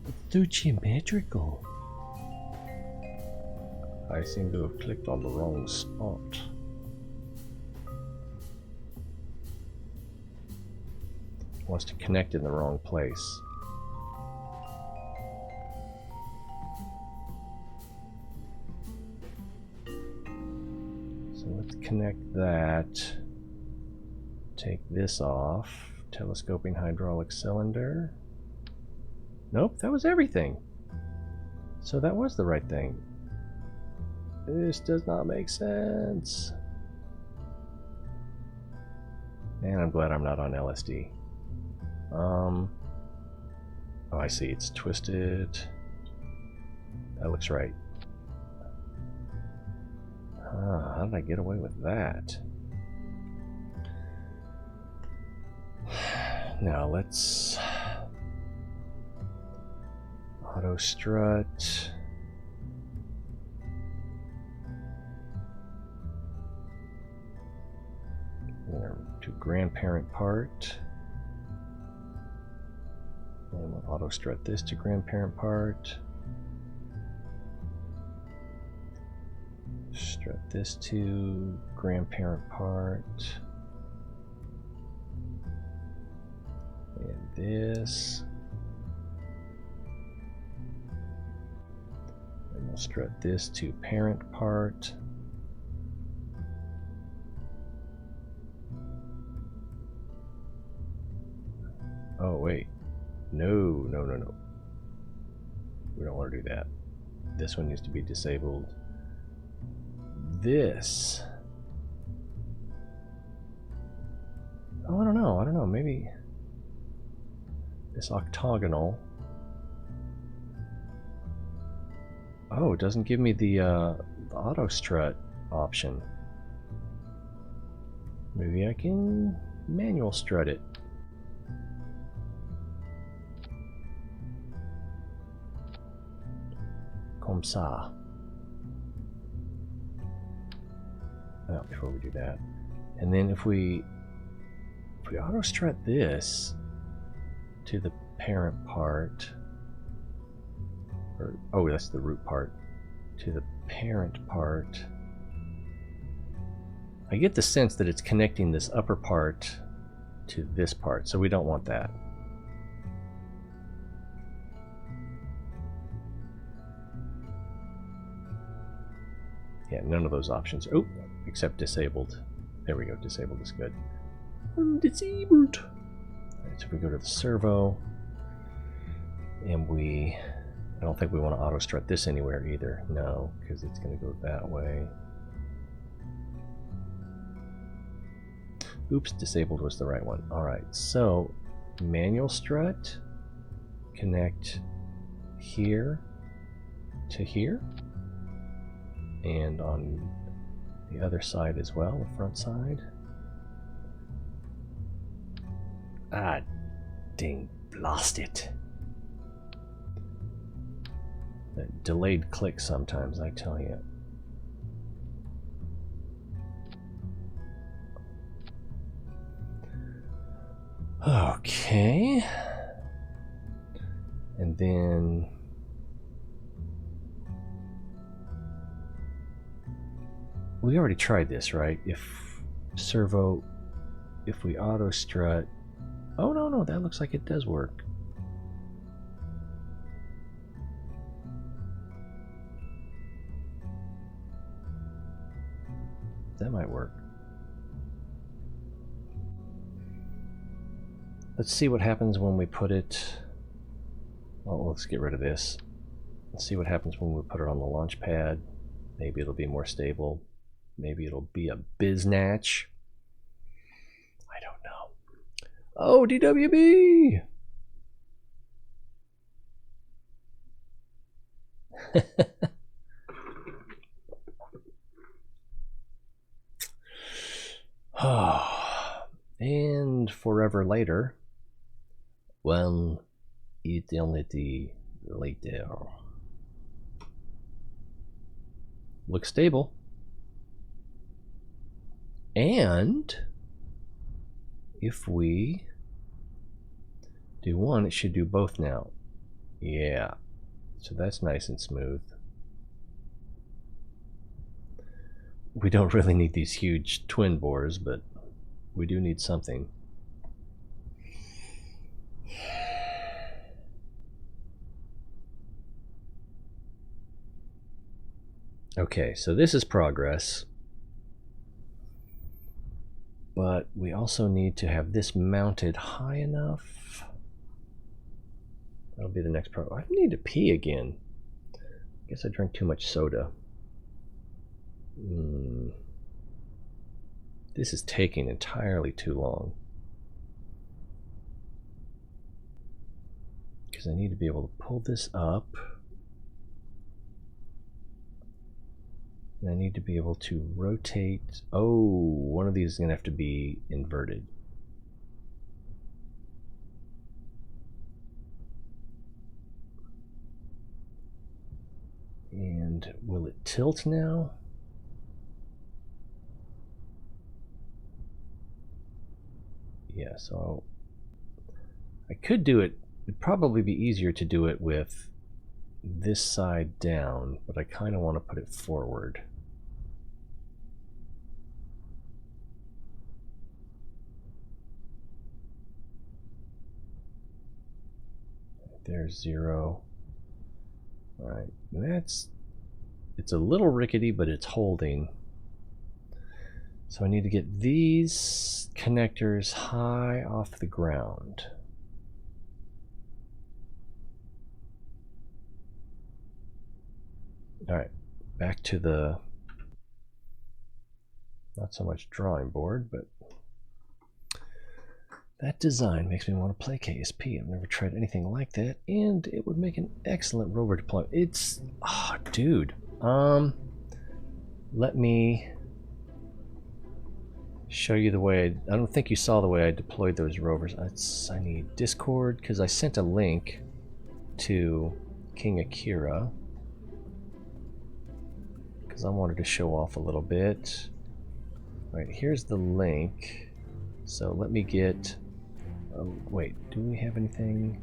It's too geometrical. I seem to have clicked on the wrong spot. It wants to connect in the wrong place. So let's connect that. Take this off. Telescoping hydraulic cylinder. Nope, that was everything. So that was the right thing. This does not make sense. Man, I'm glad I'm not on LSD. Oh, I see, it's twisted. That looks right. How did I get away with that? Now let's auto strut. To grandparent part. And we'll auto strut this to grandparent part. Strut this to grandparent part. And this. And we'll strut this to parent part. Oh, wait. No. We don't want to do that. This one needs to be disabled. This. Oh, I don't know. Maybe this octagonal. Oh, it doesn't give me the auto strut option. Maybe I can manual strut it. Comme ça. Oh, before we do that. And then if we auto strut this to the parent part, or oh, that's the root part, to the parent part, I get the sense that it's connecting this upper part to this part, so we don't want that. Yeah, none of those options. Oh, except disabled. There we go, disabled is good. I'm disabled. Alright, so if we go to the servo, and I don't think we want to auto strut this anywhere either. No, because it's going to go that way. Oops, disabled was the right one. Alright, so manual strut, connect here to here. And on the other side as well, the front side. Ah, dang, blast it. That delayed click sometimes, I tell you. Okay. And then we already tried this, right? If we auto strut. Oh, no, that looks like it does work. That might work. Let's see what happens when we put it... Well, let's get rid of this. Let's see what happens when we put it on the launch pad. Maybe it'll be more stable. Maybe it'll be a biznatch. I don't know. Oh, DWB! And forever later. One eternity later. Looks stable. And if we do one, it should do both now. Yeah. So that's nice and smooth. We don't really need these huge twin bores, but we do need something. Okay, so this is progress. But we also need to have this mounted high enough. That'll be the next problem. I need to pee again. I guess I drank too much soda. This is taking entirely too long. Because I need to be able to pull this up. And I need to be able to rotate. Oh, one of these is going to have to be inverted. And will it tilt now? Yeah, so I could do it. It'd probably be easier to do it with this side down, but I kind of want to put it forward. There's 0. All right, it's a little rickety, but it's holding. So I need to get these connectors high off the ground. All right, back to the, not so much drawing board, but that design makes me want to play KSP. I've never tried anything like that, and it would make an excellent rover deployment. It's, oh, dude. Let me show you the way. I don't think you saw the way I deployed those rovers. I need Discord because I sent a link to King Akira because I wanted to show off a little bit. All right, here's the link. So let me get. Oh, wait, do we have anything?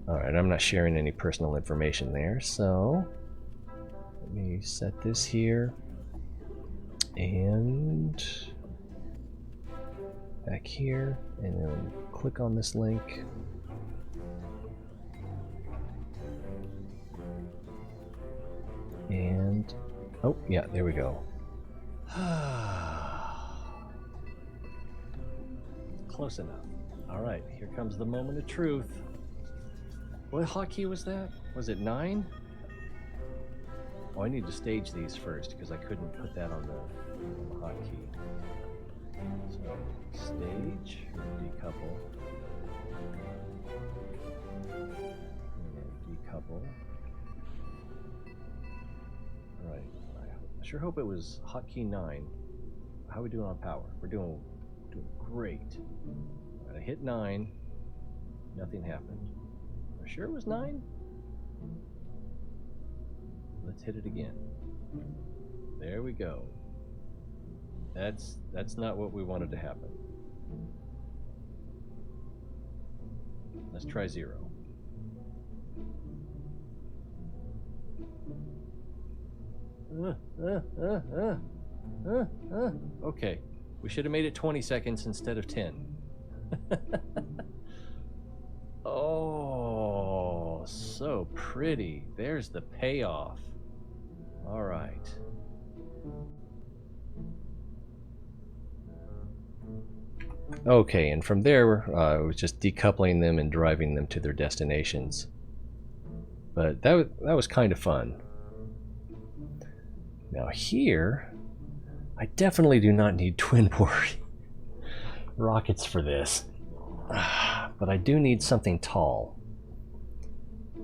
Alright, I'm not sharing any personal information there, so let me set this here and back here, and then click on this link. And, oh, yeah, there we go. Close enough. Alright, here comes the moment of truth. What hotkey was that? Was it 9? Oh, I need to stage these first because I couldn't put that on the hotkey. So, stage, decouple, and decouple. Alright, I sure hope it was hotkey 9. How are we doing on power? We're doing great. Right, I hit 9. Nothing happened. Are you sure it was 9? Let's hit it again. There we go. That's not what we wanted to happen. Let's try 0. Okay. We should have made it 20 seconds instead of 10. Oh, so pretty. There's the payoff. All right. Okay, and from there, it was just decoupling them and driving them to their destinations. But that was kind of fun. Now here, I definitely do not need twin board rockets for this. But I do need something tall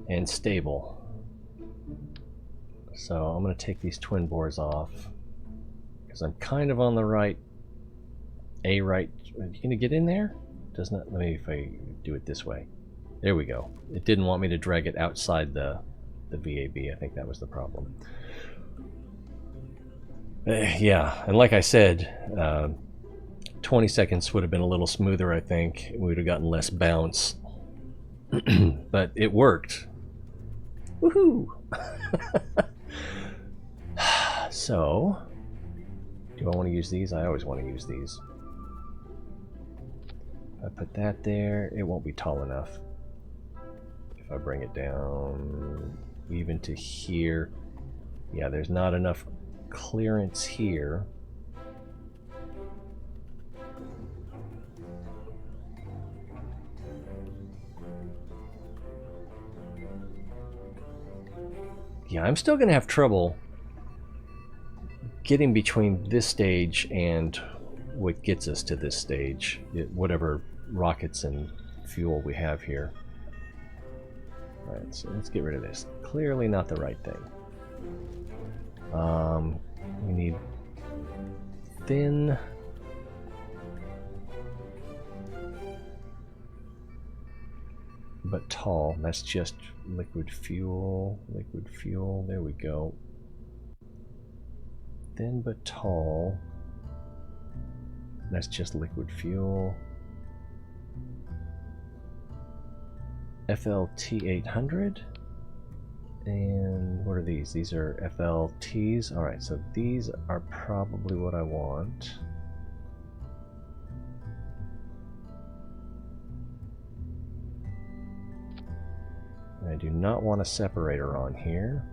and stable. So I'm going to take these twin bores off because I'm kind of on the right. Are you going to get in there? Does not. Let me, if I do it this way. There we go. It didn't want me to drag it outside the VAB. I think that was the problem. Yeah, and like I said, 20 seconds would have been a little smoother, I think. We would have gotten less bounce. But it worked. Woohoo! So, do I want to use these? I always want to use these. If I put that there, it won't be tall enough. If I bring it down even to here, yeah, there's not enough clearance here. Yeah, I'm still gonna have trouble getting between this stage and what gets us to this stage, whatever rockets and fuel we have here. Alright, so let's get rid of this. Clearly not the right thing. We need thin. But tall. That's just liquid fuel. Liquid fuel. There we go. Thin but tall. That's just liquid fuel. FLT 800. And what are these? These are FLTs. Alright, so these are probably what I want. I do not want a separator on here.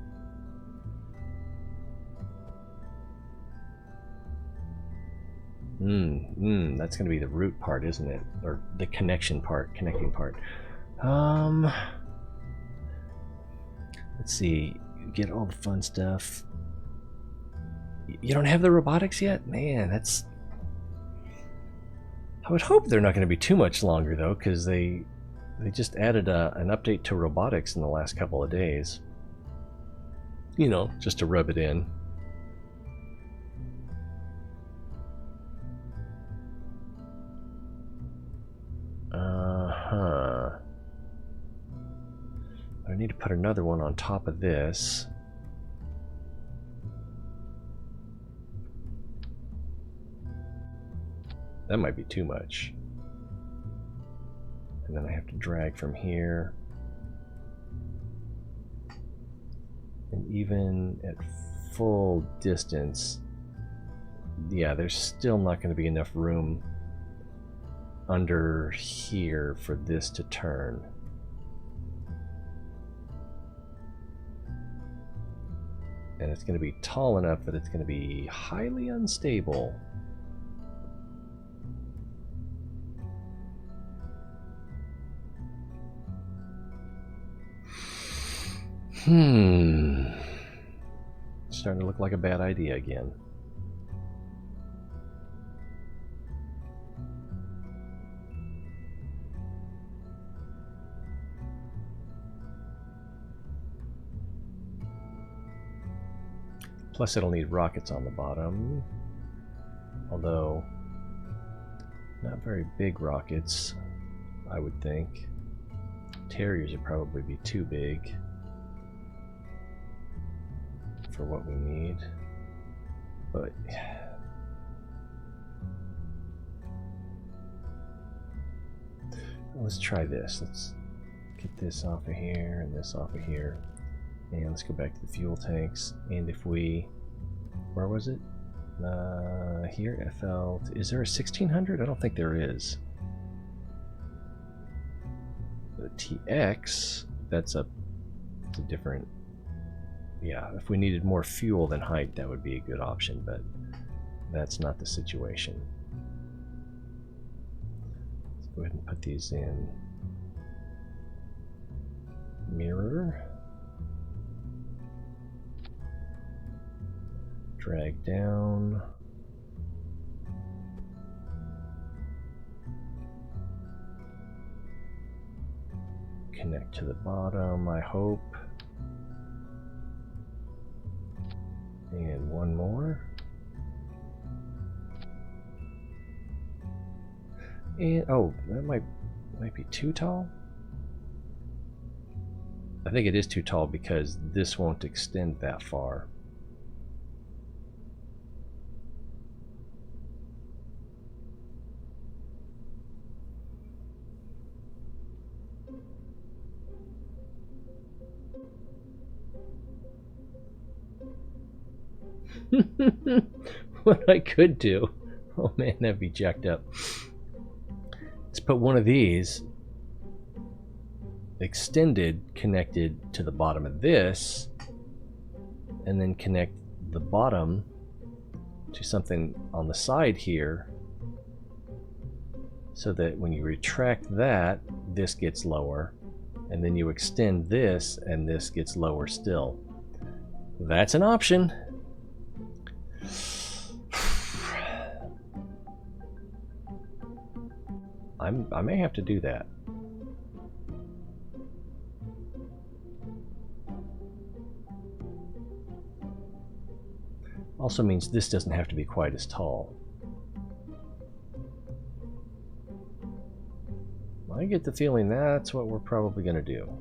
That's going to be the root part, isn't it? Or the connection part, connecting part. Let's see. Get all the fun stuff. You don't have the robotics yet? Man, that's... I would hope they're not going to be too much longer, though, because they just added an update to robotics in the last couple of days. You know, just to rub it in. I need to put another one on top of this. That might be too much. And then I have to drag from here. And even at full distance, yeah, there's still not going to be enough room under here for this to turn. And it's going to be tall enough that it's going to be highly unstable. Starting to look like a bad idea again. Plus it'll need rockets on the bottom. Although, not very big rockets, I would think. Terriers would probably be too big for what we need. But let's try this. Let's get this off of here and this off of here. And let's go back to the fuel tanks. And if we... Where was it? Here, FL... Is there a 1600? I don't think there is. The TX, that's a different... Yeah, if we needed more fuel than height, that would be a good option, but that's not the situation. go ahead and put these in mirror. Drag down. Connect to the bottom, I hope. And one more. And oh, that might be too tall. I think it is too tall because this won't extend that far. What I could do, oh man, that'd be jacked up. Let's put one of these extended connected to the bottom of this, and then connect the bottom to something on the side here, so that when you retract that, this gets lower, and then you extend this and this gets lower still. That's an option. I may have to do that. Also means this doesn't have to be quite as tall. I get the feeling that's what we're probably going to do.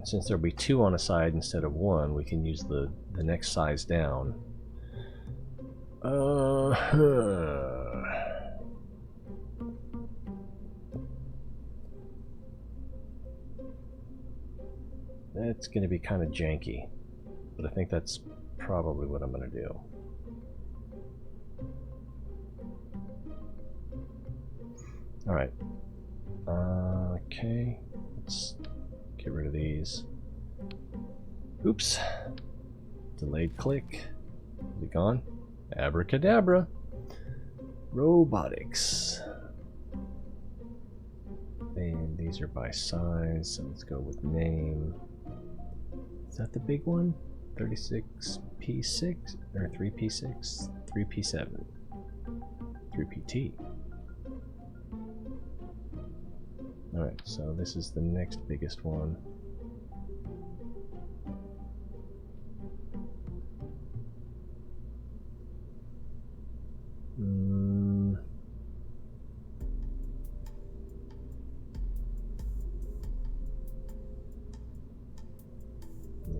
Since there'll be two on a side instead of one, we can use the next size down. That's going to be kind of janky, but I think that's probably what I'm going to do. Alright. Okay. Let's get rid of these. Oops. Delayed click. Is it gone? Abracadabra. Robotics. And these are by size, so let's go with name. Is that the big one? 36P6 or 3P6? 3P7. 3PT. Alright, so this is the next biggest one.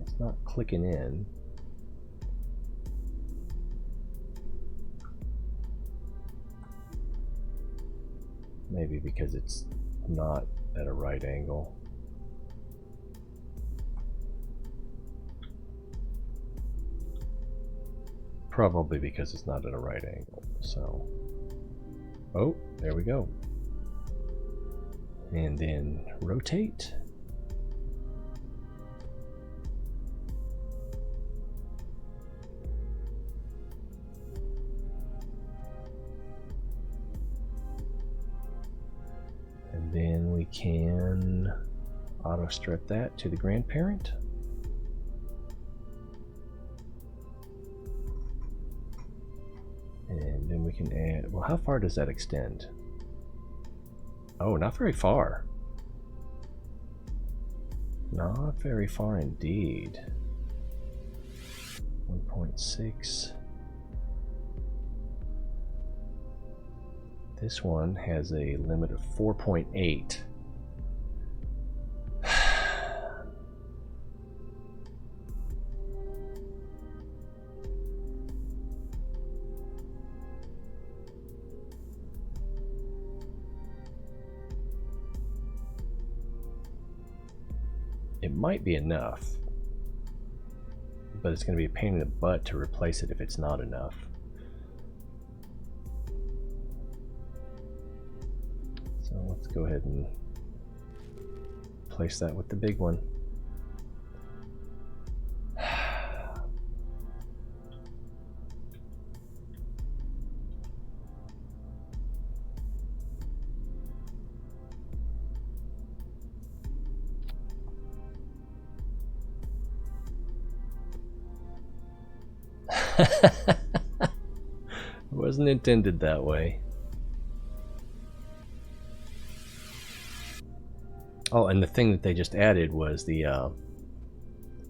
It's not clicking in. Maybe because it's not at a right angle. Probably because it's not at a right angle. So, oh, there we go. And then rotate. And then we can auto strip that to the grandparent. And then we can add, well, how far does that extend? Oh, not very far. Not very far indeed. 1.6. This one has a limit of 4.8. It might be enough, but it's going to be a pain in the butt to replace it if it's not enough. So let's go ahead and place that with the big one. It wasn't intended that way. Oh, and the thing that they just added was the, well,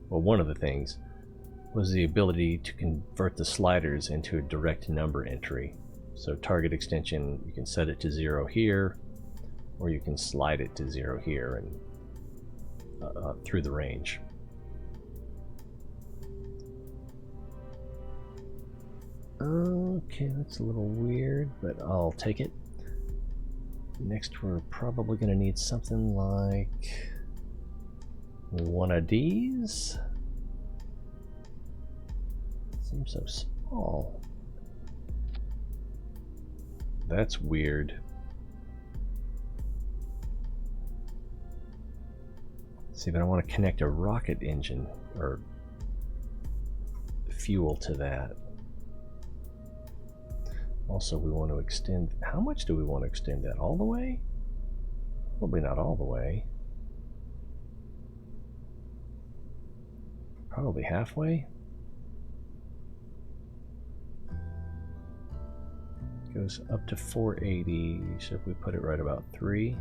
one of the things was the ability to convert the sliders into a direct number entry. So target extension, you can set it to 0 here, or you can slide it to 0 here and through the range. Okay, that's a little weird, but I'll take it. Next, we're probably going to need something like one of these. Seems so small. That's weird. See, but I want to connect a rocket engine or fuel to that. Also, we want to extend. How much do we want to extend that? All the way? Probably not all the way. Probably halfway. Goes up to 480. So if we put it right about 3, it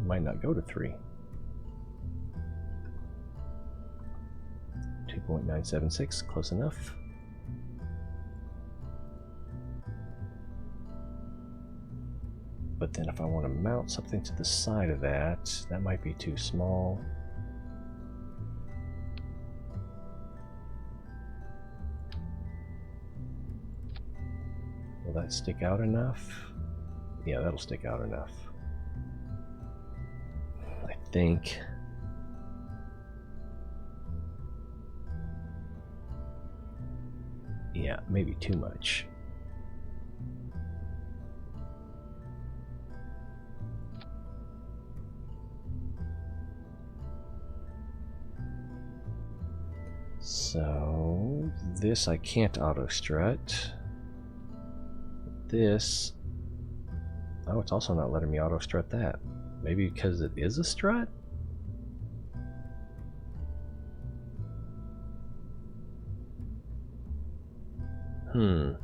might not go to 3. 2.976, close enough. But then if I want to mount something to the side of that, that might be too small. Will that stick out enough? Yeah, that'll stick out enough. I think. Yeah, maybe too much. So this I can't auto strut. This, oh, it's also not letting me auto strut that. Maybe because it is a strut? And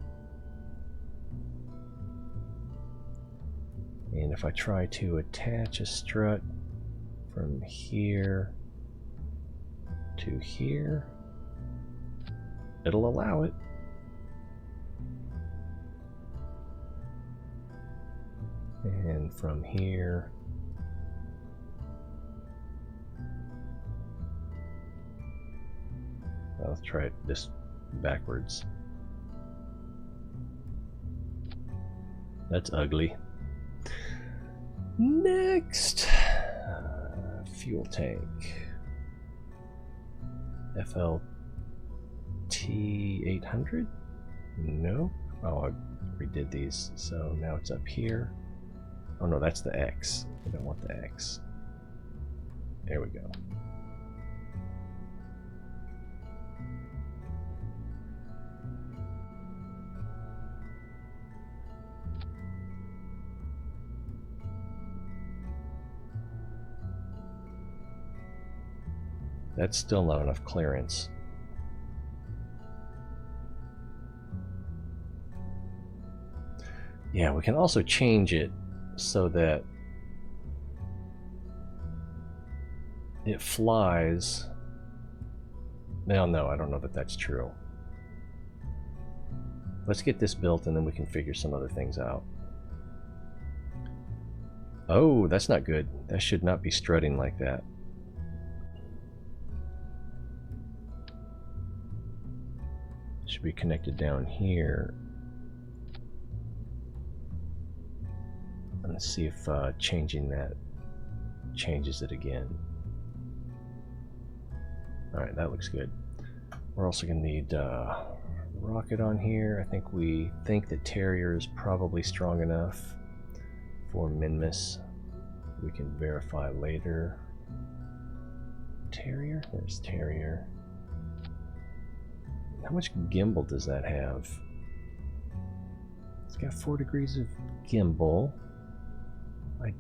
if I try to attach a strut from here to here, it'll allow it. And from here, well, let's try it this backwards. That's ugly. Next, fuel tank. FLT 800? Nope. Oh, I redid these, so now it's up here. Oh no, that's the X. I don't want the X. There we go. That's still not enough clearance. Yeah, we can also change it so that it flies. Well, no, I don't know that that's true. Let's get this built and then we can figure some other things out. Oh, that's not good. That should not be strutting like that. Should be connected down here. Let's see if changing that changes it again. Alright, that looks good. We're also going to need rocket on here. I think we think the Terrier is probably strong enough for Minmus. We can verify later. Terrier? There's Terrier. How much gimbal does that have? It's got 4 degrees of gimbal. I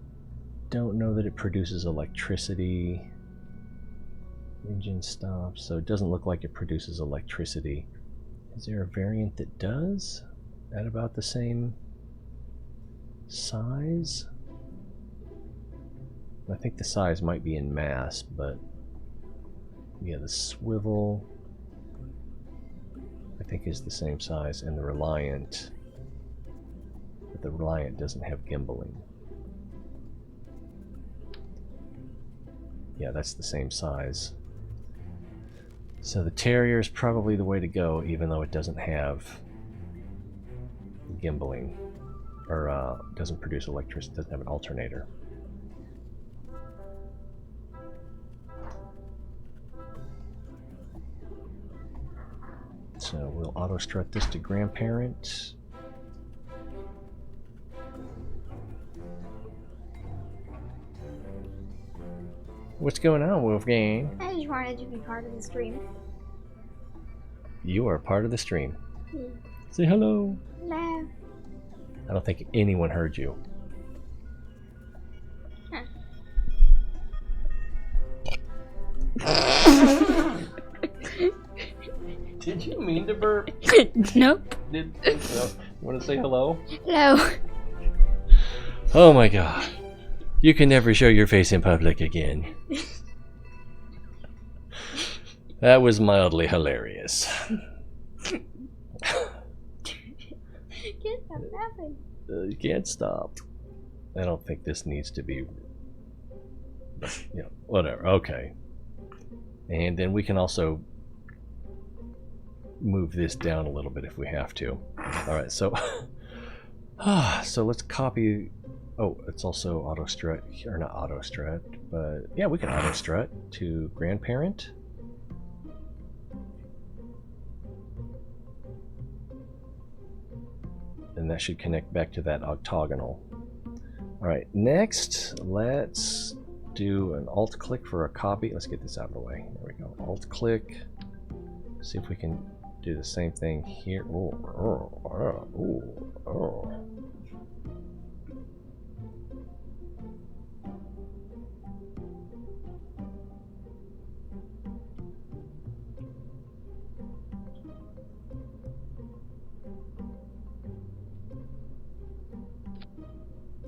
don't know that it produces electricity. Engine stops, so it doesn't look like it produces electricity. Is there a variant that does? At about the same size? I think the size might be in mass, but yeah, the swivel I think is the same size, and the Reliant, but the Reliant doesn't have gimbaling. Yeah, that's the same size. So the Terrier is probably the way to go, even though it doesn't have gimbaling, or doesn't produce electricity, doesn't have an alternator. So we'll auto strut this to grandparent. What's going on, Wolfgang? I just wanted to be part of the stream. You are part of the stream. Hmm. Say hello. Hello. I don't think anyone heard you. Did you mean to burp? Nope. You want to say hello? Hello. Oh my god. You can never show your face in public again. That was mildly hilarious. Can't stop laughing. You can't stop. I don't think this needs to be... You know, whatever. Okay. And then we can also move this down a little bit if we have to. Alright, so... so let's copy... Oh, it's also auto strut, or not auto strut, but yeah, we can auto strut to grandparent. And that should connect back to that octagonal. Alright, next, let's do an alt click for a copy. Let's get this out of the way. There we go. Alt click. See if we can do the same thing here. Oh.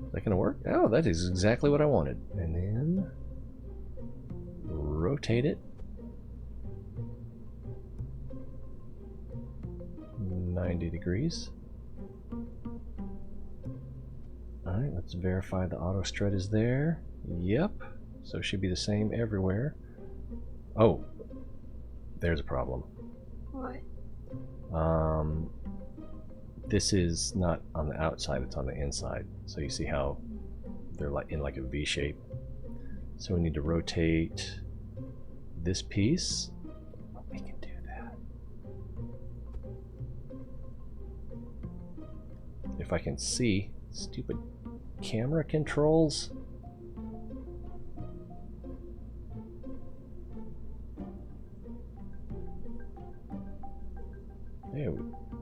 Is that gonna work? Oh, that is exactly what I wanted. And then rotate it 90 degrees. Alright, let's verify the auto strut is there. Yep. So it should be the same everywhere. Oh, there's a problem. What? This is not on the outside, it's on the inside. So you see how they're like in like a V shape. So we need to rotate this piece. We can do that. If I can see, stupid camera controls.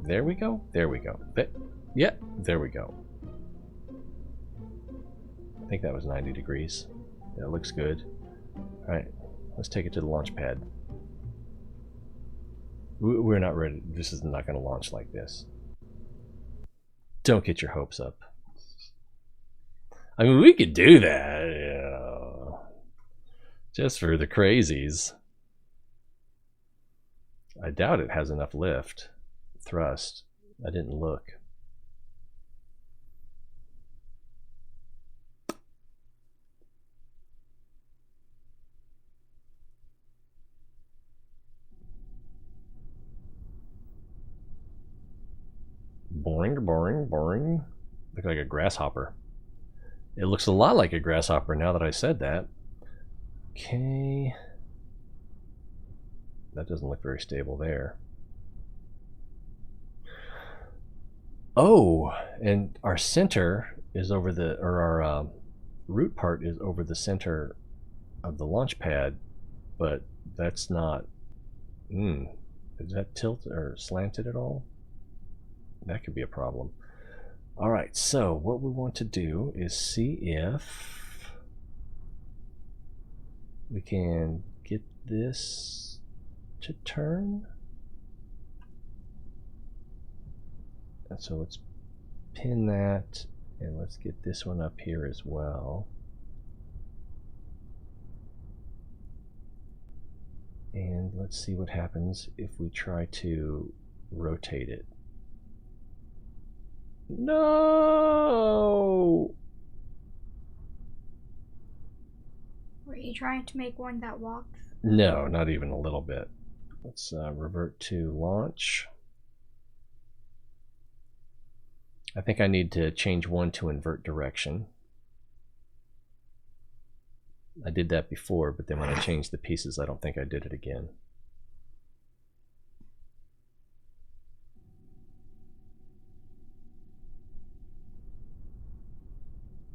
There we go. There we go. Yeah, there we go. I think that was 90 degrees. That looks good. Alright, let's take it to the launch pad. We're not ready. This is not going to launch like this. Don't get your hopes up. I mean, we could do that, you know, just for the crazies. I doubt it has enough lift. Thrust. I didn't look. Boring, boring, boring. Look like a grasshopper. It looks a lot like a grasshopper now that I said that. Okay. That doesn't look very stable there. Oh, and our center is over the, or our root part is over the center of the launch pad, but that's not, is that tilted or slanted at all? That could be a problem. All right, so what we want to do is see if we can get this to turn. And so let's pin that, and let's get this one up here as well. And let's see what happens if we try to rotate it. No! Were you trying to make one that walks? No, not even a little bit. Let's revert to launch. I think I need to change one to invert direction. I did that before, but then when I changed the pieces, I don't think I did it again.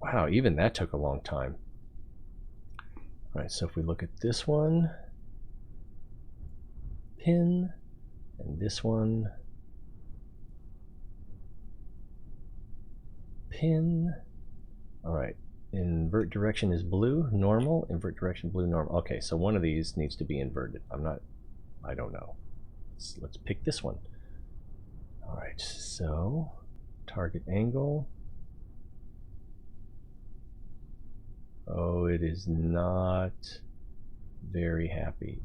Wow, even that took a long time. All right, so if we look at this one, pin, and this one, pin. All right, invert direction is blue, normal, invert direction, blue, normal. Okay, so one of these needs to be inverted. I don't know. Let's pick this one. All right, so target angle. Oh, it is not very happy,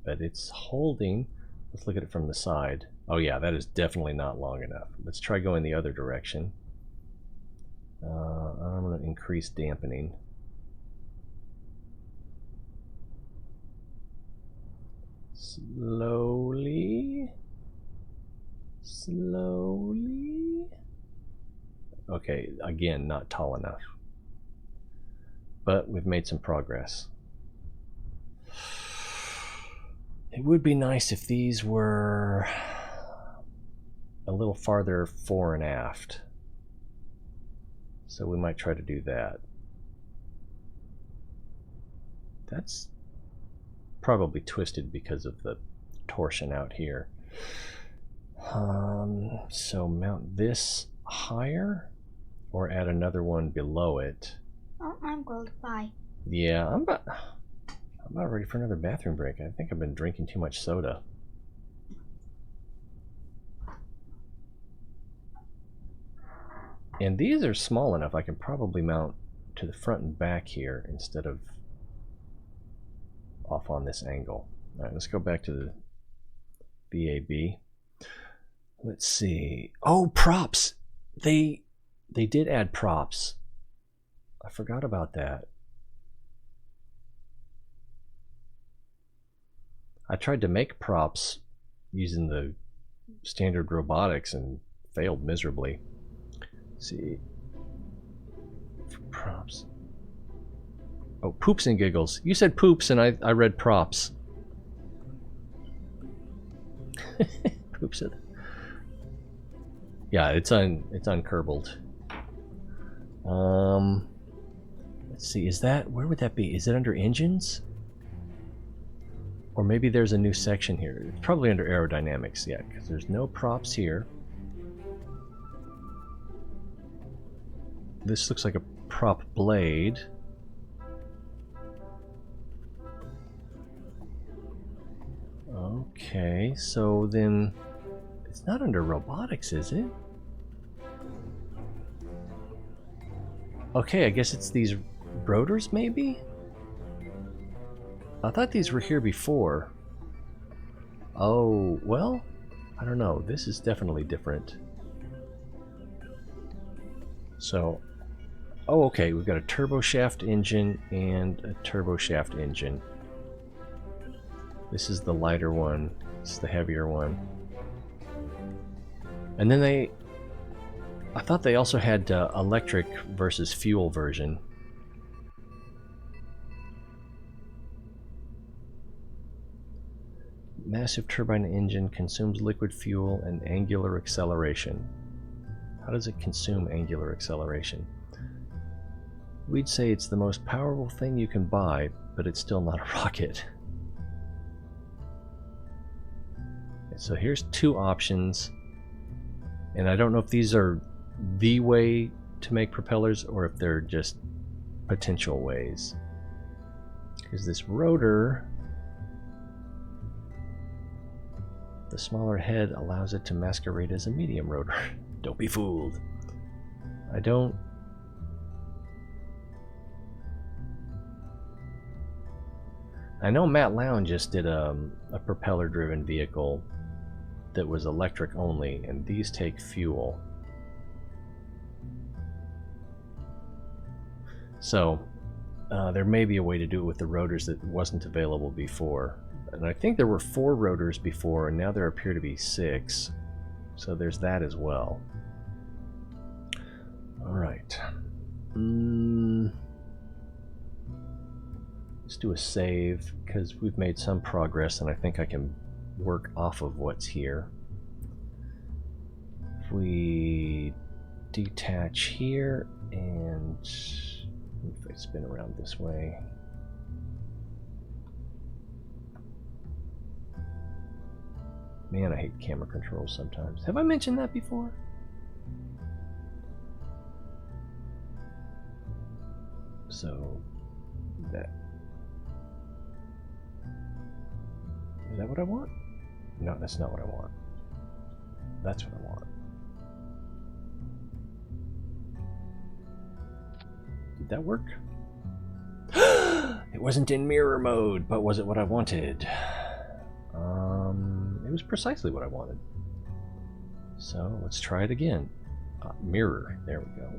but it's holding. Let's look at it from the side. Oh yeah, that is definitely not long enough. Let's try going the other direction. I'm going to increase dampening. Slowly. Slowly. Okay, again, not tall enough. But we've made some progress. It would be nice if these were a little farther fore and aft. So we might try to do that. That's probably twisted because of the torsion out here. So mount this higher or add another one below it. Oh, I'm gold. Bye. Yeah, I'm about ready for another bathroom break. I think I've been drinking too much soda. And these are small enough I can probably mount to the front and back here instead of off on this angle. All right, let's go back to the VAB. Let's see. Oh, props. They did add props. I forgot about that. I tried to make props using the standard robotics and failed miserably. Let's see. For props. Oh, poops and giggles. You said poops and I read props. Poops it. Yeah, it's uncurbled. Let's see, is that, where would that be? Is it under engines? Or maybe there's a new section here. It's probably under aerodynamics, yeah, because there's no props here. This looks like a prop blade. Okay, so then it's not under robotics, is it? Okay, I guess it's these rotors, maybe? I thought these were here before. Oh, well, I don't know. This is definitely different. So, oh, okay, we've got a turbo shaft engine and a turbo shaft engine. This is the lighter one. This is the heavier one. And then I thought they also had electric versus fuel version. Massive turbine engine consumes liquid fuel and angular acceleration. How does it consume angular acceleration? We'd say it's the most powerful thing you can buy, but it's still not a rocket. So here's two options, and I don't know if these are the way to make propellers or if they're just potential ways. Because this rotor The smaller head allows it to masquerade as a medium rotor. Don't be fooled. I don't... I know Matt Lown just did a propeller-driven vehicle that was electric only, and these take fuel. So, there may be a way to do it with the rotors that wasn't available before. And I think there were 4 rotors before, and now there appear to be 6. So there's that as well. Alright. Let's do a save, because we've made some progress, and I think I can work off of what's here. If we detach here, and if I spin around this way. Man, I hate camera controls sometimes. Have I mentioned that before? So, that... Is that what I want? No, that's not what I want. That's what I want. Did that work? It wasn't in mirror mode, but was it what I wanted? It was precisely what I wanted. So let's try it again. Mirror. There we go.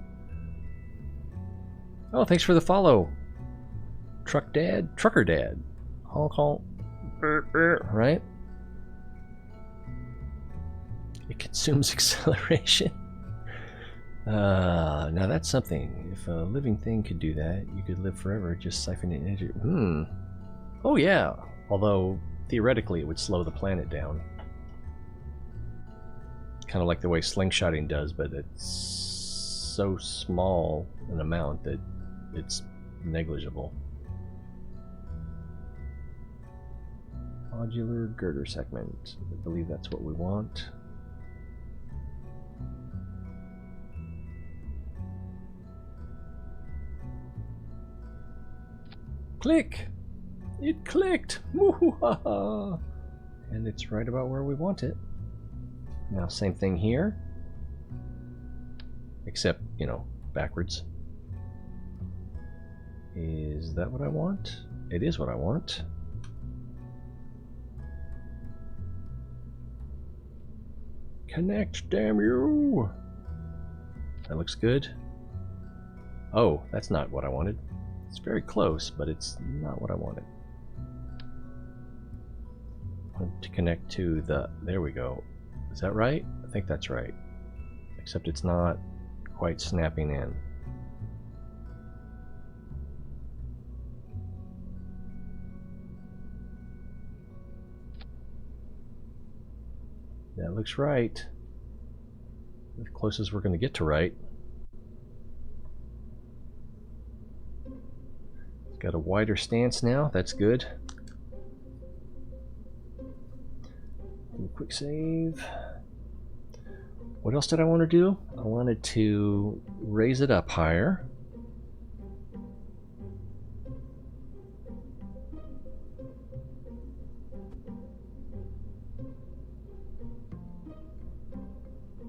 Oh, thanks for the follow. Trucker Dad. Honk. Right? It consumes acceleration. Now that's something. If a living thing could do that, you could live forever just siphoning energy. Oh yeah. Although theoretically it would slow the planet down. Kind of like the way slingshotting does, but it's so small an amount that it's negligible. Modular girder segment. I believe that's what we want. Click! It clicked! Woo-hoo-ha-ha! And it's right about where we want it. Now, same thing here. Except, you know, backwards. Is that what I want? It is what I want. Connect, damn you! That looks good. Oh, that's not what I wanted. It's very close, but it's not what I wanted. I want to connect to the... There we go. Is that right? I think that's right. Except it's not quite snapping in. That looks right. As close as we're going to get to right. Got a wider stance now. That's good. Do a quick save. What else did I want to do? I wanted to raise it up higher.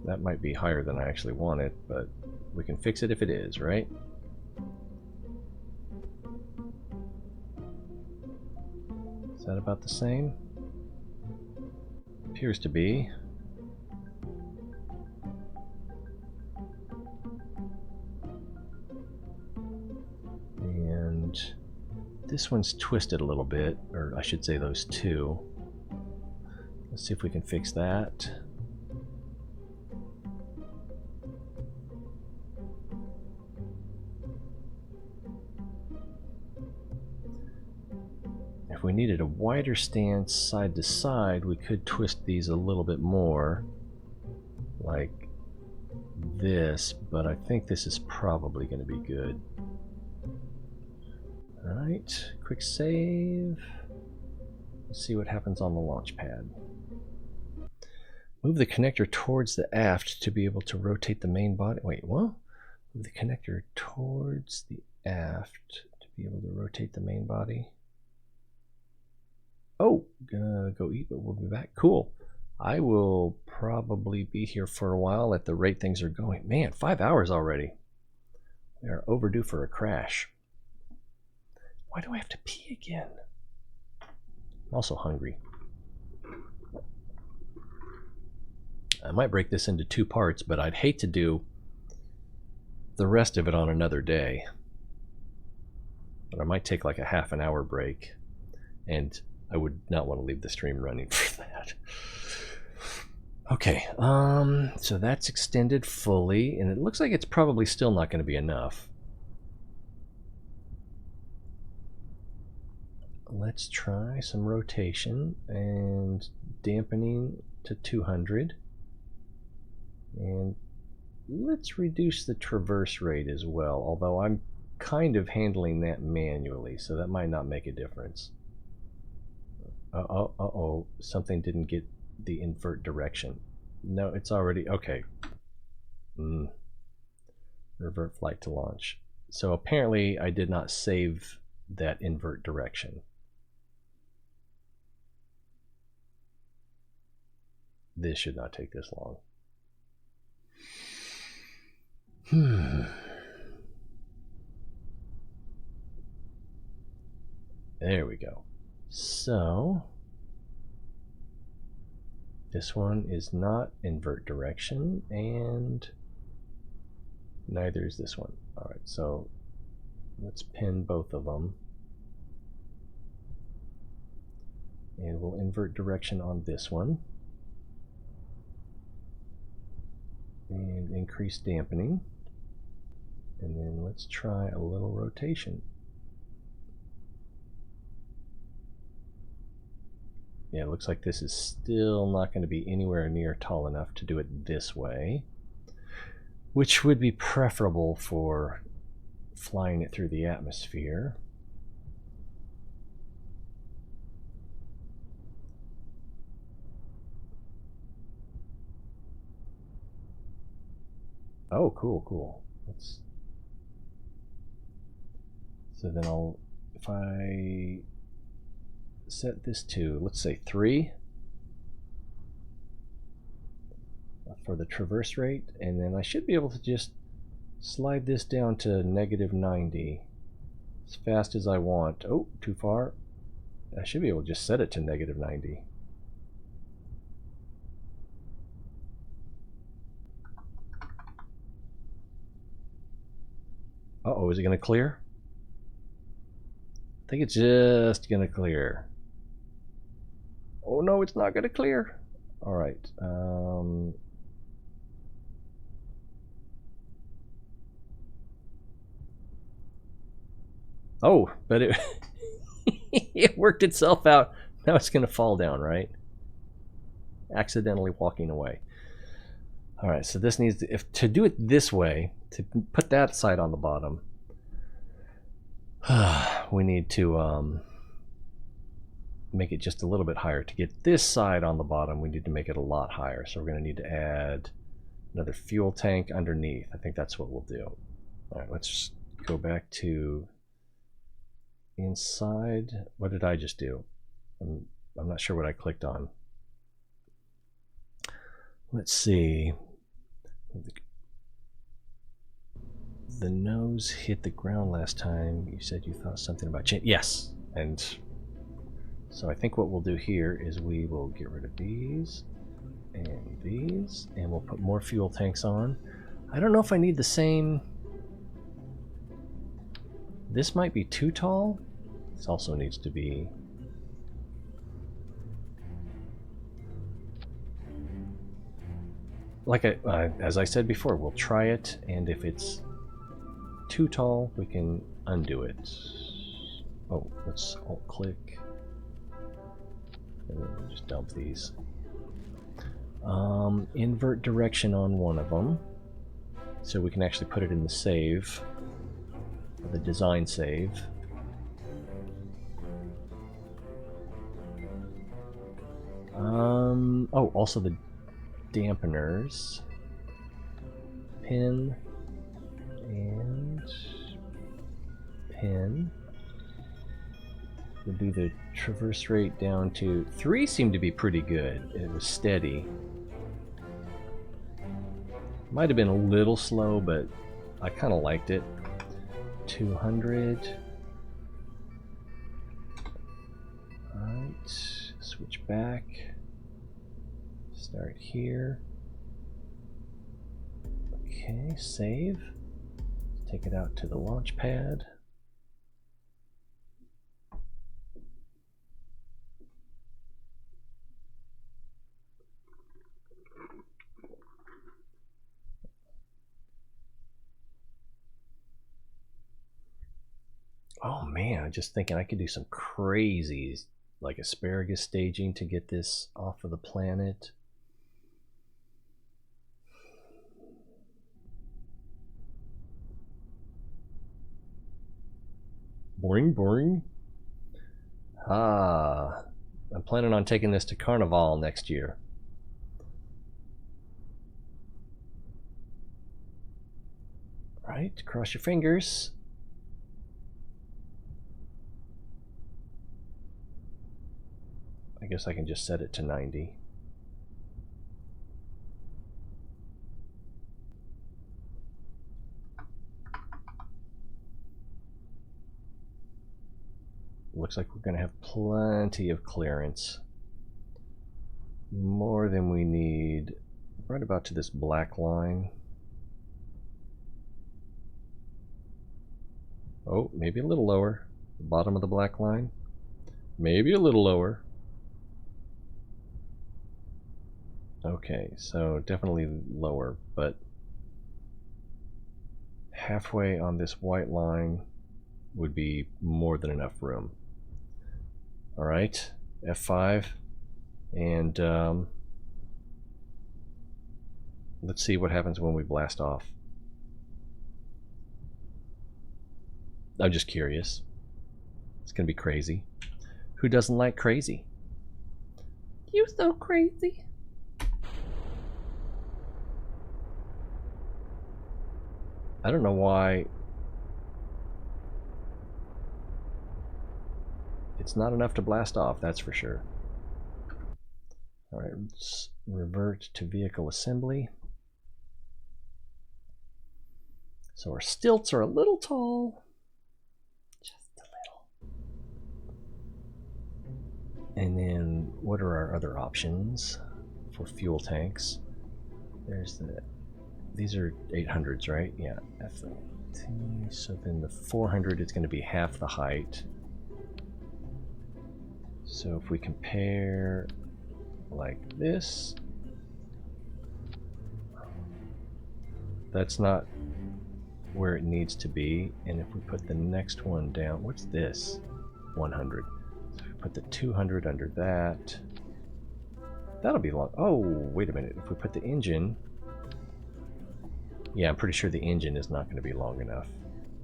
That might be higher than I actually want it, but we can fix it if it is, right? Is that about the same? Appears to be. And this one's twisted a little bit, or I should say those two. Let's see if we can fix that. If we needed a wider stance side to side, we could twist these a little bit more, like this, but I think this is probably going to be good. Alright, quick save. Let's see what happens on the launch pad. Move the connector towards the aft to be able to rotate the main body. Wait, what? Move the connector towards the aft to be able to rotate the main body. Oh, gonna go eat, but we'll be back. Cool. I will probably be here for a while at the rate things are going. Man, 5 hours already. We are overdue for a crash. Why do I have to pee again? I'm also hungry. I might break this into 2 parts, but I'd hate to do the rest of it on another day. But I might take like a half an hour break, and I would not want to leave the stream running for that. Okay, so that's extended fully, and it looks like it's probably still not going to be enough. Let's try some rotation and dampening to 200. And let's reduce the traverse rate as well, although I'm kind of handling that manually, so that might not make a difference. Uh-oh, something didn't get the invert direction. No, it's already, okay. Revert flight to launch. So apparently I did not save that invert direction. This should not take this long. There we go. So this one is not invert direction, and neither is this one. All right, so let's pin both of them, and we'll invert direction on this one and increase dampening, and then let's try a little rotation. Yeah, it looks like this is still not going to be anywhere near tall enough to do it this way, which would be preferable for flying it through the atmosphere. Oh, cool. So then if I set this to, let's say 3 for the traverse rate, and then I should be able to just slide this down to -90 as fast as I want. Oh, too far. I should be able to just set it to -90. Uh-oh, is it going to clear? I think it's just going to clear. Oh no, it's not going to clear. All right. Oh, but it it worked itself out. Now it's going to fall down, right? Accidentally walking away. All right, so this needs to do it this way, to put that side on the bottom. We need to make it just a little bit higher. To get this side on the bottom, we need to make it a lot higher. So we're going to need to add another fuel tank underneath. I think that's what we'll do. All right, let's just go back to inside. What did I just do? I'm not sure what I clicked on. Let's see. The nose hit the ground last time. You said you thought something about change. Yes, and so I think what we'll do here is we will get rid of these, and we'll put more fuel tanks on. I don't know if I need the same. This might be too tall. This also needs to be. Like as I said before, we'll try it, and if it's too tall, we can undo it. Oh, let's alt-click. And then we'll just dump these. Invert direction on one of them, so we can actually put it in the save, the design save. Oh, also the dampeners. Pin and pin. We'll do the traverse rate down to 3. Seemed to be pretty good. It was steady. Might have been a little slow, but I kind of liked it. 200. Alright, switch back. Start here. Okay, save. Take it out to the launch pad. Oh man, I'm just thinking I could do some crazy, like asparagus staging to get this off of the planet. Boring, boring. Ah, I'm planning on taking this to Carnival next year. Right, cross your fingers. I guess I can just set it to 90. Looks like we're going to have plenty of clearance. More than we need. Right about to this black line. Oh, maybe a little lower. The bottom of the black line. Maybe a little lower. Okay, so definitely lower, but halfway on this white line would be more than enough room. All right, F5, and let's see what happens when we blast off. I'm just curious. It's gonna be crazy. Who doesn't like crazy? You so crazy. I don't know why it's not enough to blast off, that's for sure. All right, let's revert to vehicle assembly. So our stilts are a little tall. Just a little. And then what are our other options for fuel tanks? There's the, these are 800s, right? Yeah, FLT. So then the 400 is going to be half the height. So if we compare like this, that's not where it needs to be. And if we put the next one down, what's this? 100. So if we put the 200 under that, that'll be long. Oh, wait a minute. If we put the engine, yeah, I'm pretty sure the engine is not going to be long enough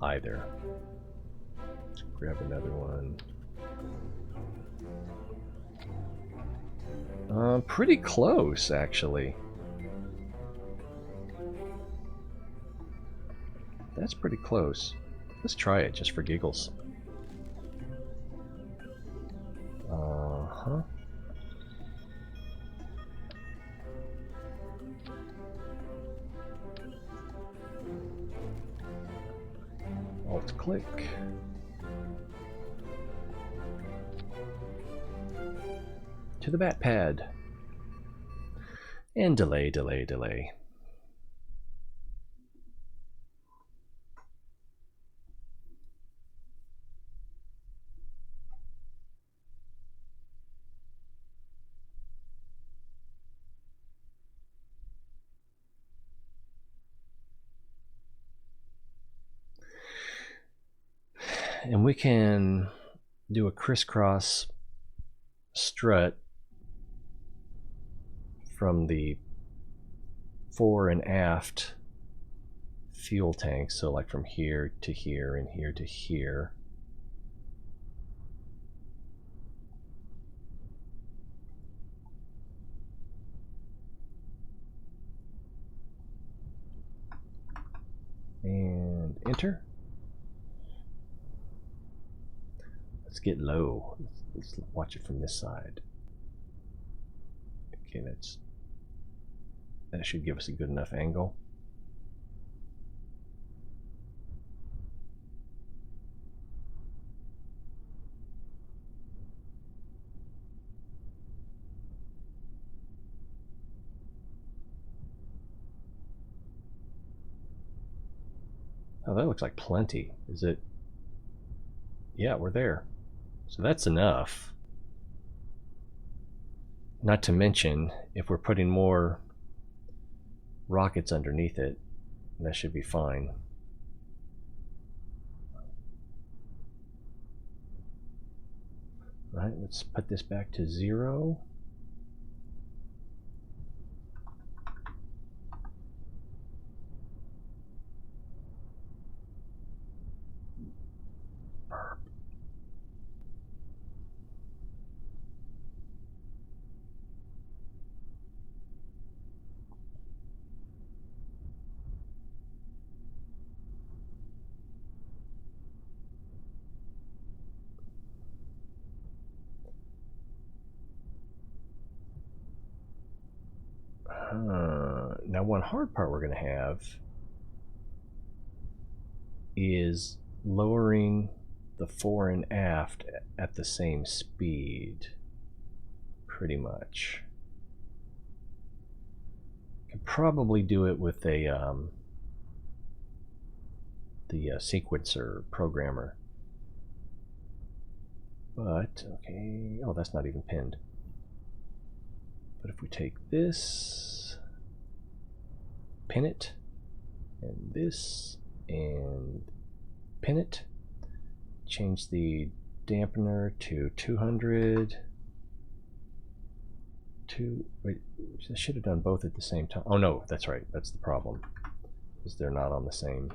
either. Let's grab another one. Pretty close, actually. That's pretty close. Let's try it just for giggles. Uh-huh. Alt-click. To the bat pad. And delay, delay, delay. And we can do a crisscross strut from the fore and aft fuel tanks, so like from here to here and here to here. And enter. Let's get low. Let's watch it from this side. Okay, that should give us a good enough angle. Oh, that looks like plenty. Is it? Yeah, we're there. So that's enough. Not to mention, if we're putting more rockets underneath it, that should be fine. All right, let's put this back to 0. Now one hard part we're going to have is lowering the fore and aft at the same speed, pretty much. Could probably do it with a the sequencer programmer, but okay. Oh, that's not even pinned. But if we take this, pin it, and this, and pin it, change the dampener to 200. Wait, I should have done both at the same time. Oh no, that's right. That's the problem, is they're not on the same.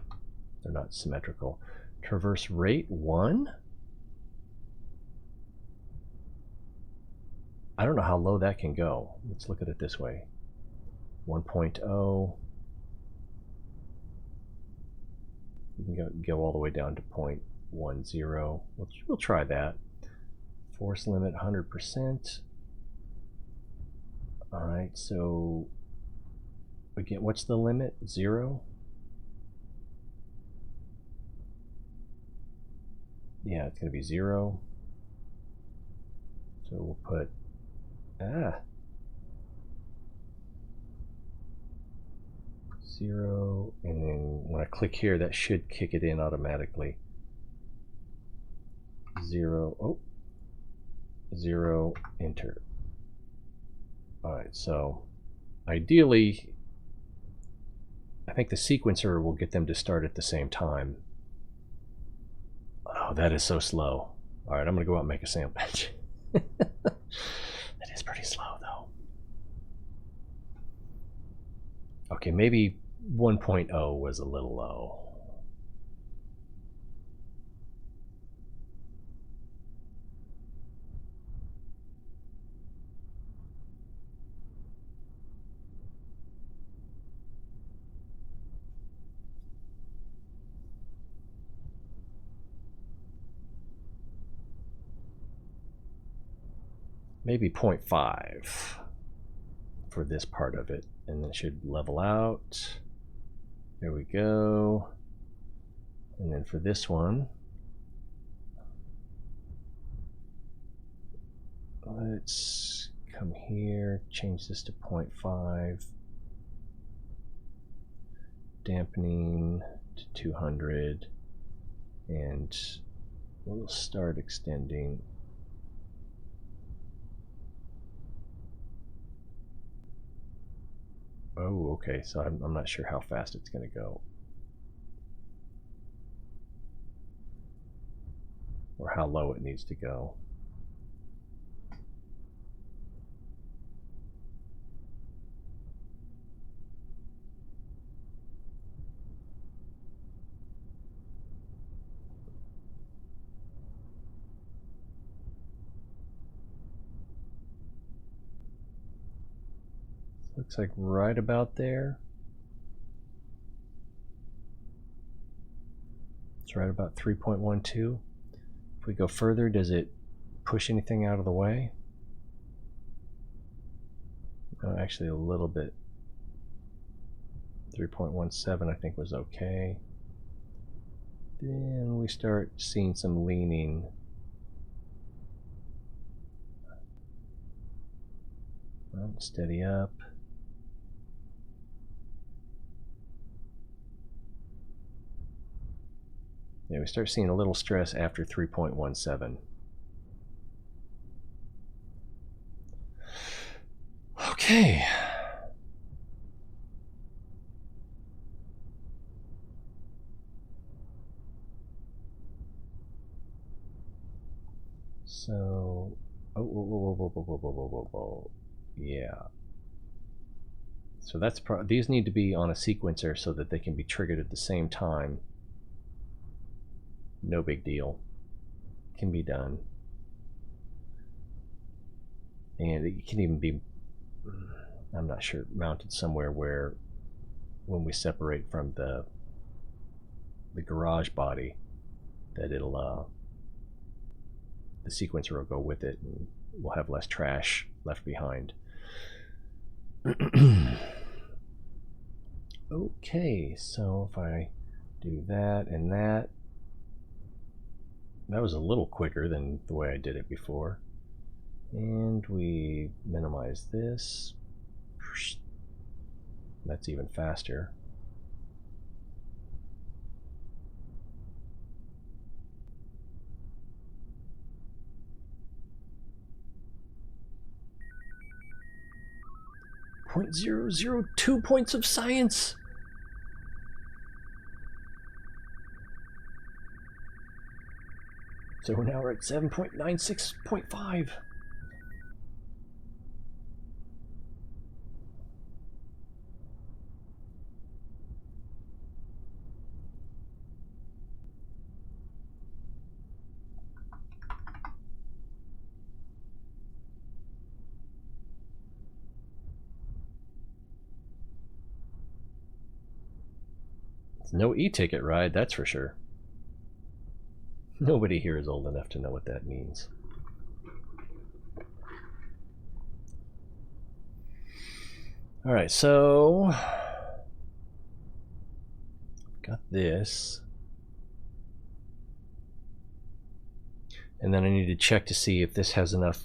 They're not symmetrical. Traverse rate 1. I don't know how low that can go. Let's look at it this way. 1.0. We can go all the way down to 0.10. We'll try that. Force limit 100%. All right, so again, what's the limit? 0? Yeah, it's going to be 0. So we'll put 0, and then when I click here, that should kick it in automatically. 0, oh, 0, enter. Alright, so ideally, I think the sequencer will get them to start at the same time. Oh, that is so slow. Alright, I'm going to go out and make a sandwich. That is pretty slow, though. Okay, maybe 1.0 was a little low. Maybe 0.5 for this part of it, and then it should level out. There we go. And then for this one, let's come here, change this to 0.5, dampening to 200, and we'll start extending. Oh, okay, so I'm not sure how fast it's going to go. Or how low it needs to go. Looks like right about there. It's right about 3.12. If If we go further, does it push anything out of the way? Oh, actually a little bit. 3.17 I think was okay. Then we start seeing some leaning. Steady up. Yeah, we start seeing a little stress after 3.17. Okay. So, whoa. Yeah. So that's these need to be on a sequencer so that they can be triggered at the same time. No big deal. Can be done. And it can even be, I'm not sure, mounted somewhere where when we separate from the garage body, that it'll the sequencer will go with it and we'll have less trash left behind. Okay, so if I do that and that was a little quicker than the way I did it before. And we minimize this. That's even faster. .002 points of science. So now we're at 7.96.5. It's no e-ticket ride, that's for sure. Nobody here is old enough to know what that means. All right, so got this. And then I need to check to see if this has enough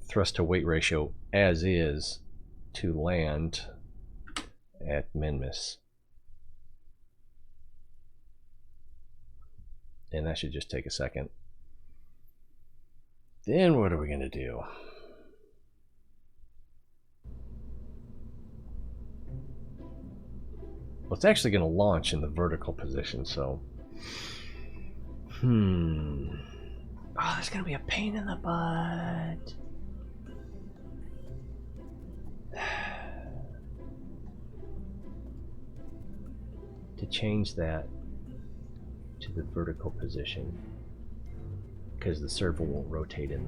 thrust to weight ratio as is to land at Minmus. And that should just take a second. Then what are we going to do? Well, it's actually going to launch in the vertical position, so... Oh, that's going to be a pain in the butt. To change that to the vertical position, because the servo won't rotate in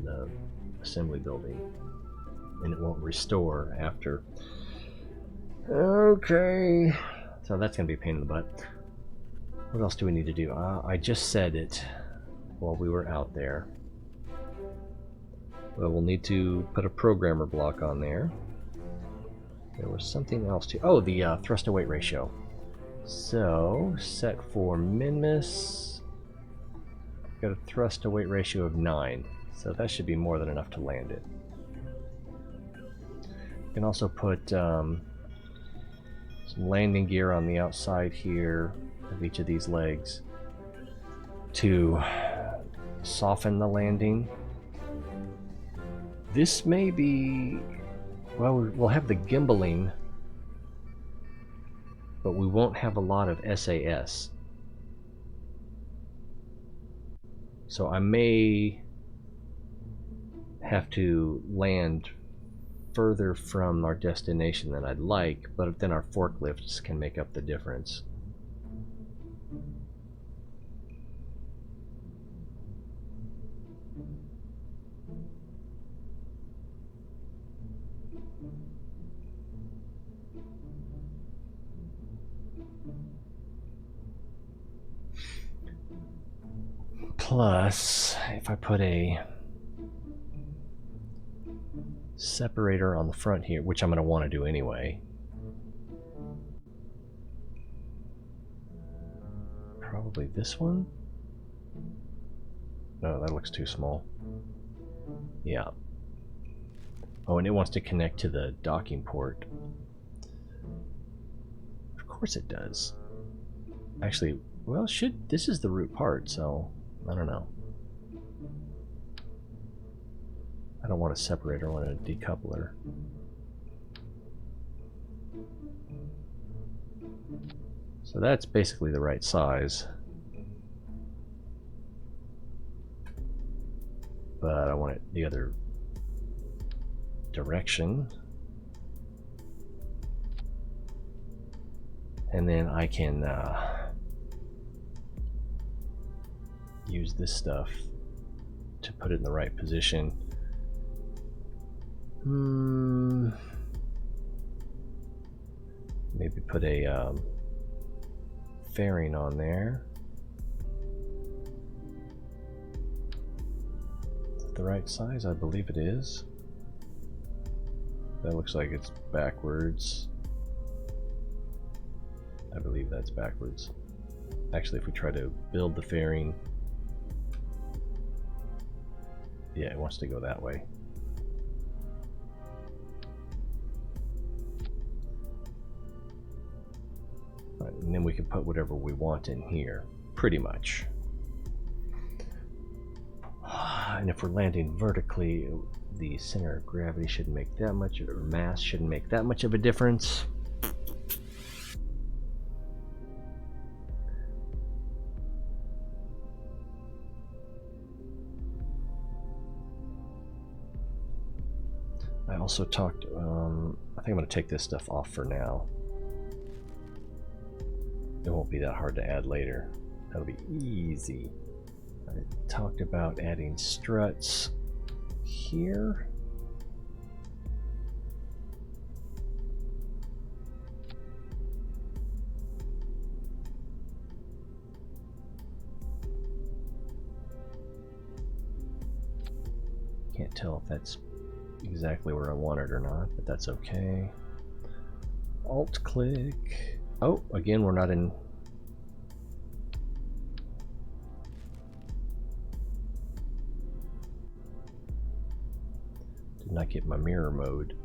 the assembly building, and it won't restore after. Okay, so that's gonna be a pain in the butt. What else do we need to do? I just said it while we were out there. Well, we'll need to put a programmer block on there. There was something else too. Oh, the thrust to weight ratio. So, set for Minmus. Got a thrust to weight ratio of 9. So that should be more than enough to land it. You can also put some landing gear on the outside here of each of these legs to soften the landing. This may be... well, we'll have the gimbaling, but we won't have a lot of SAS. So I may have to land further from our destination than I'd like, but then our forklifts can make up the difference. Plus, if I put a separator on the front here, which I'm going to want to do anyway. Probably this one? No, that looks too small. Yeah. Oh, and it wants to connect to the docking port. Of course it does. Actually, well, this is the root part, so I don't know. I don't want a separator, I want a decoupler. So that's basically the right size. But I want it the other direction. And then I can use this stuff to put it in the right position. Maybe put a fairing on there. The right size? I believe it is. That looks like it's backwards. I believe that's backwards. Actually, if we try to build the fairing, yeah, it wants to go that way. Right, and then we can put whatever we want in here, pretty much. And if we're landing vertically, the center of gravity shouldn't make that much, or mass shouldn't make that much of a difference. I also talked, I think I'm going to take this stuff off for now. It won't be that hard to add later. That'll be easy. I talked about adding struts here. Can't tell if that's exactly where I want it or not, but that's okay. Alt click. Oh, again, we're not in. Did not get my mirror mode,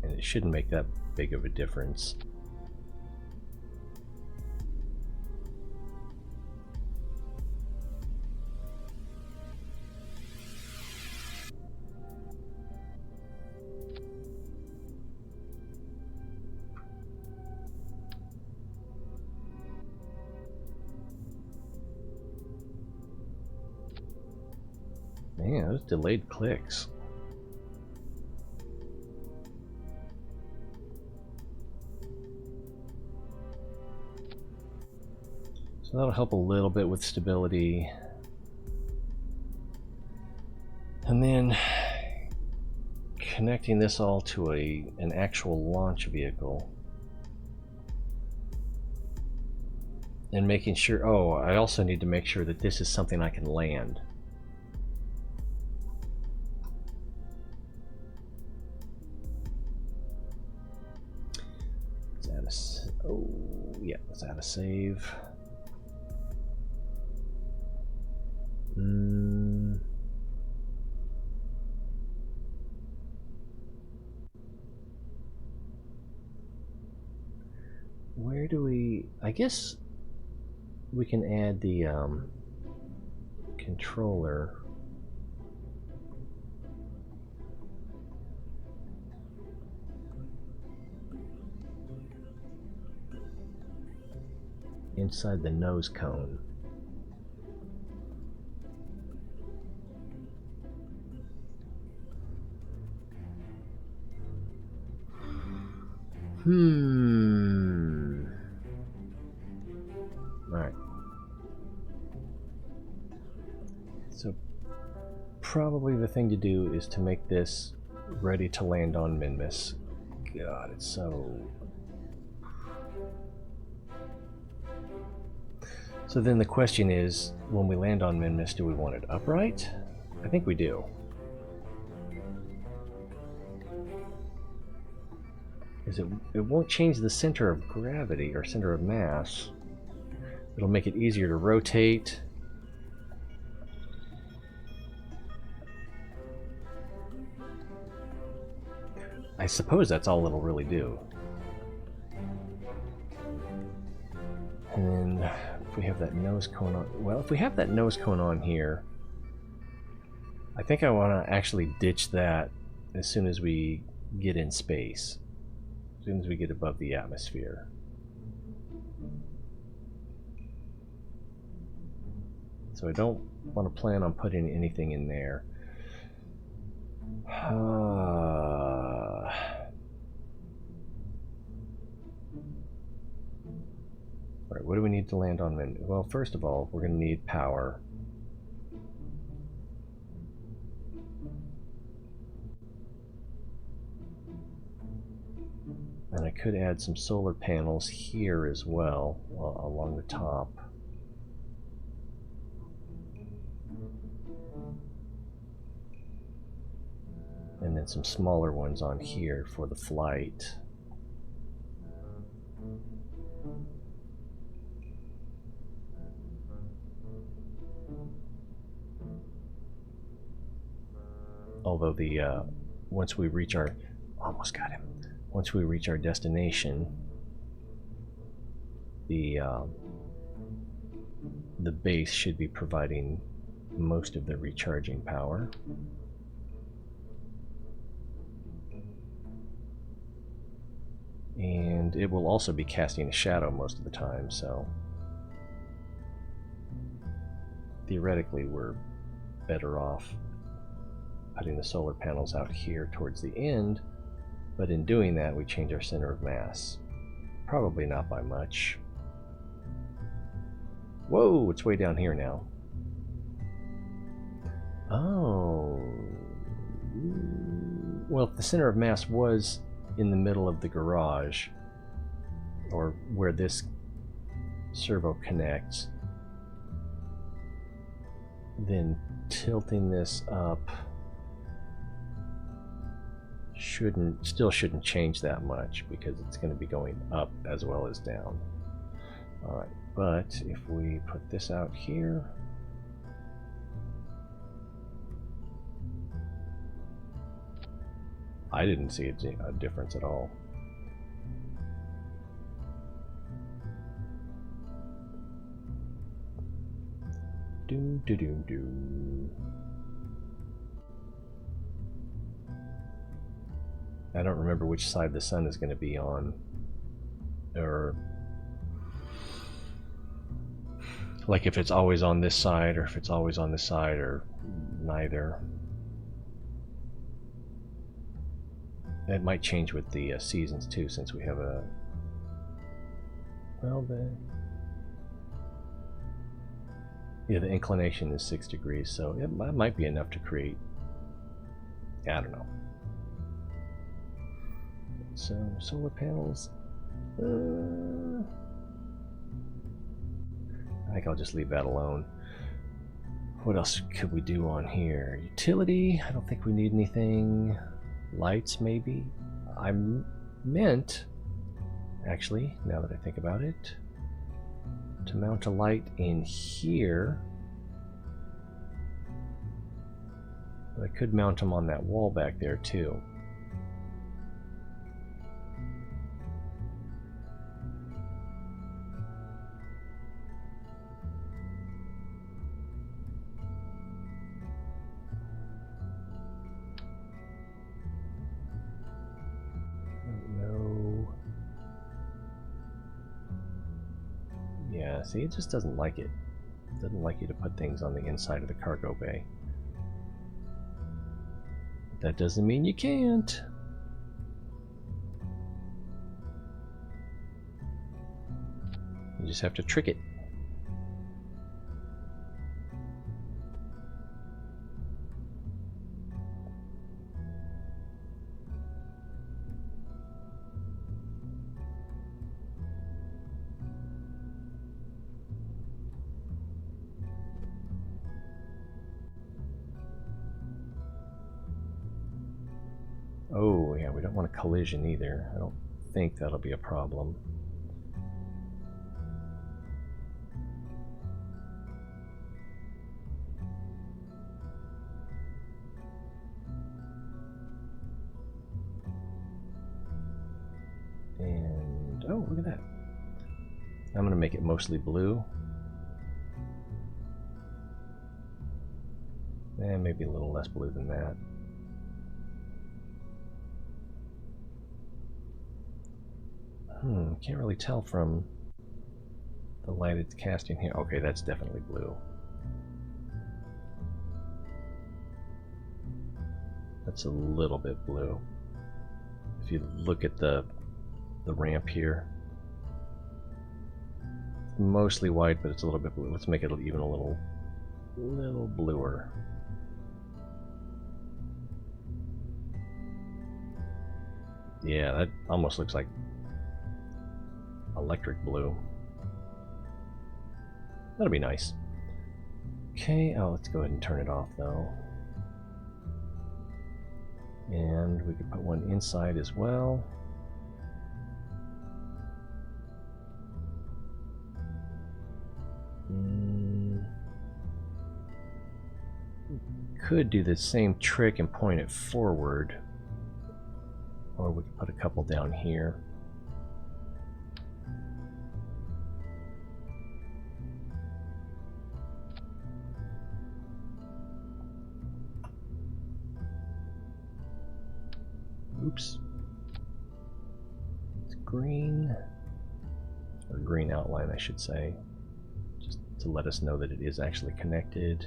and it shouldn't make that big of a difference. Man, those delayed clicks. So that'll help a little bit with stability. And then connecting this all to an actual launch vehicle. And making sure, oh, I also need to make sure that this is something I can land. Oh, yeah, let's add a save. Where do we, I guess we can add the controller. Inside the nose cone. Alright. So probably the thing to do is to make this ready to land on Minmus. God, it's so... So then the question is, when we land on Minmus, do we want it upright? I think we do. Because it won't change the center of gravity or center of mass. It'll make it easier to rotate. I suppose that's all it'll really do. And then if we have that nose cone on, well, if we have that nose cone on here, I think I want to actually ditch that as soon as we get in space, as soon as we get above the atmosphere. So I don't want to plan on putting anything in there. Alright, what do we need to land on Minmus? Well, first of all, we're going to need power. And I could add some solar panels here as well, along the top. And then some smaller ones on here for the flight. Although once we reach our, almost got him. Once we reach our destination, the base should be providing most of the recharging power. And it will also be casting a shadow most of the time, so theoretically we're better off putting the solar panels out here towards the end, but in doing that we change our center of mass. Probably not by much. Whoa, it's way down here now. Oh. Well, if the center of mass was in the middle of the garage, or where this servo connects, then tilting this up still shouldn't change that much, because it's going to be going up as well as down. Alright, but if we put this out here, I didn't see a difference at all. Do do do do. I don't remember which side the sun is going to be on, or like if it's always on this side, or if it's always on this side, or neither. It might change with the seasons too, since we have a, well, the inclination is 6 degrees, so it might be enough to create, I don't know. So solar panels, I think I'll just leave that alone. What else could we do on here? Utility, I don't think we need anything. Lights, maybe? I meant, actually, now that I think about it, to mount a light in here. But I could mount them on that wall back there too. Yeah, see, it just doesn't like it. It doesn't like you to put things on the inside of the cargo bay. That doesn't mean you can't. You just have to trick it. Oh, yeah, we don't want a collision either. I don't think that'll be a problem. And, oh, look at that. I'm going to make it mostly blue. And maybe a little less blue than that. Can't really tell from the light it's casting here. Okay, that's definitely blue. That's a little bit blue. If you look at the ramp here, it's mostly white, but it's a little bit blue. Let's make it even a little bluer. Yeah, that almost looks like electric blue. That'll be nice. Okay, oh, let's go ahead and turn it off though. And we could put one inside as well. Could do the same trick and point it forward. Or we could put a couple down here. Oops. It's green. Or green outline, I should say. Just to let us know that it is actually connected.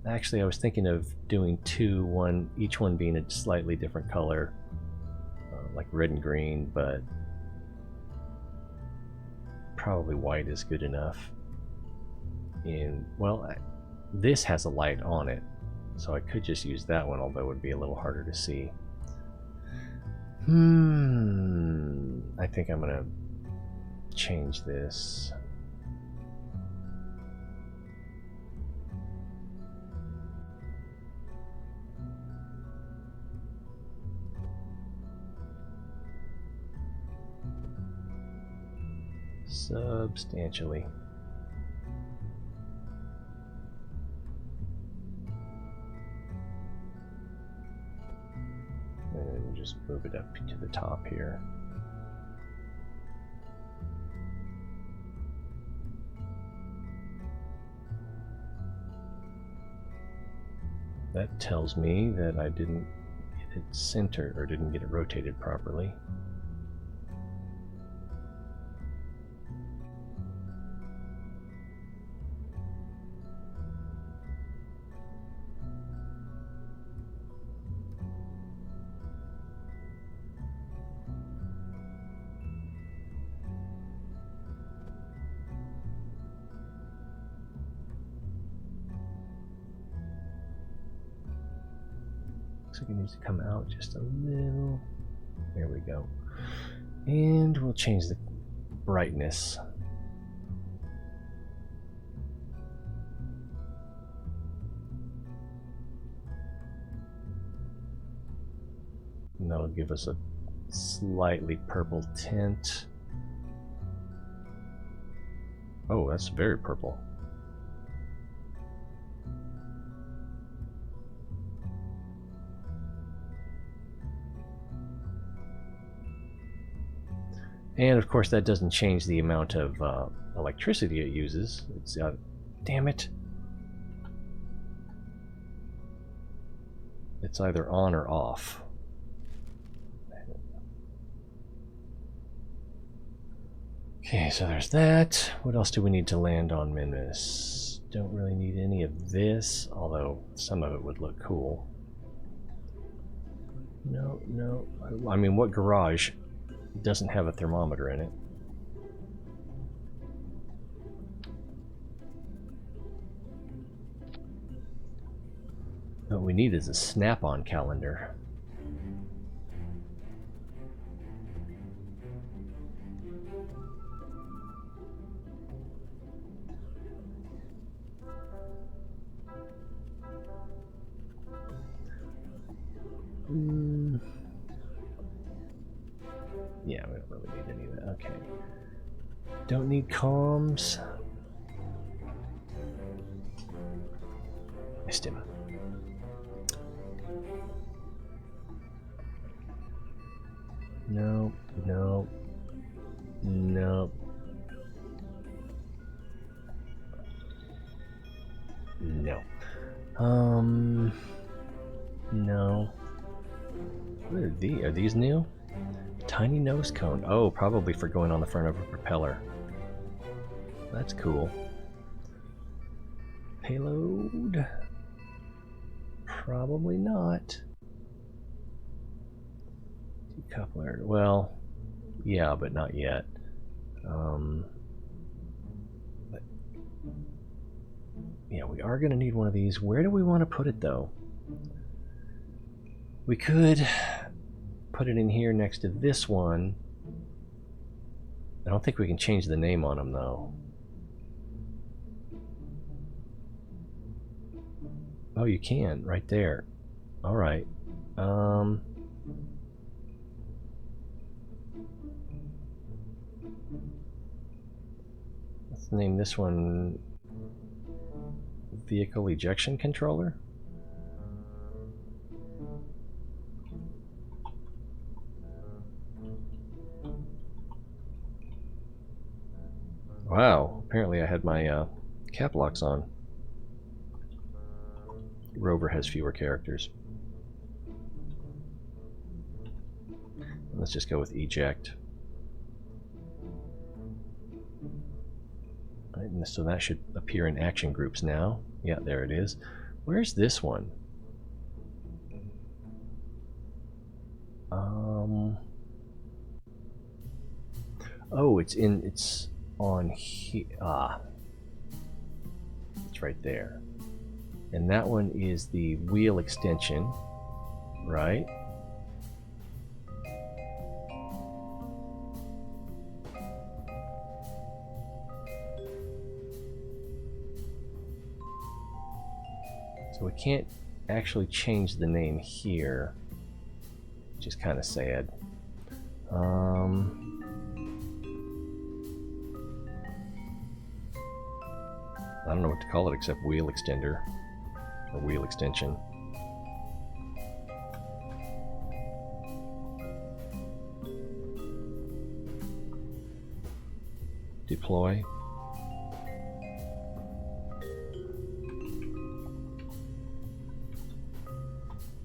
Actually, I was thinking of doing two, each one being a slightly different color, like red and green, but probably white is good enough. And well, this has a light on it, so I could just use that one, although it would be a little harder to see. I think I'm gonna change this. Substantially. And just move it up to the top here. That tells me that I didn't get it centered or didn't get it rotated properly. Looks like it needs to come out just a little. There we go. And we'll change the brightness. And that'll give us a slightly purple tint. Oh, that's very purple. And of course that doesn't change the amount of electricity it uses. It's damn it. It's either on or off. Okay, so there's that. What else do we need to land on Minmus? Don't really need any of this, although some of it would look cool. No, no. I mean, what garage doesn't have a thermometer in it? What we need is a snap-on calendar. Don't need comms. Missed him. No, no, no. No. No. What are these? Are these new? Tiny nose cone. Oh, probably for going on the front of a propeller. That's cool. Payload? Probably not. Decoupler. Well, yeah, but not yet. But yeah, we are going to need one of these. Where do we want to put it, though? We could put it in here next to this one. I don't think we can change the name on them, though. Oh, you can, right there. All right. Let's name this one Vehicle Ejection Controller. Wow, apparently I had my cap locks on. Rover has fewer characters. Let's just go with eject. Right, and so that should appear in action groups now. Yeah, there it is. Where's this one? Oh, it's on here. Ah, it's right there. And that one is the wheel extension, right? So we can't actually change the name here, which is kind of sad. I don't know what to call it except wheel extender or wheel extension. Deploy.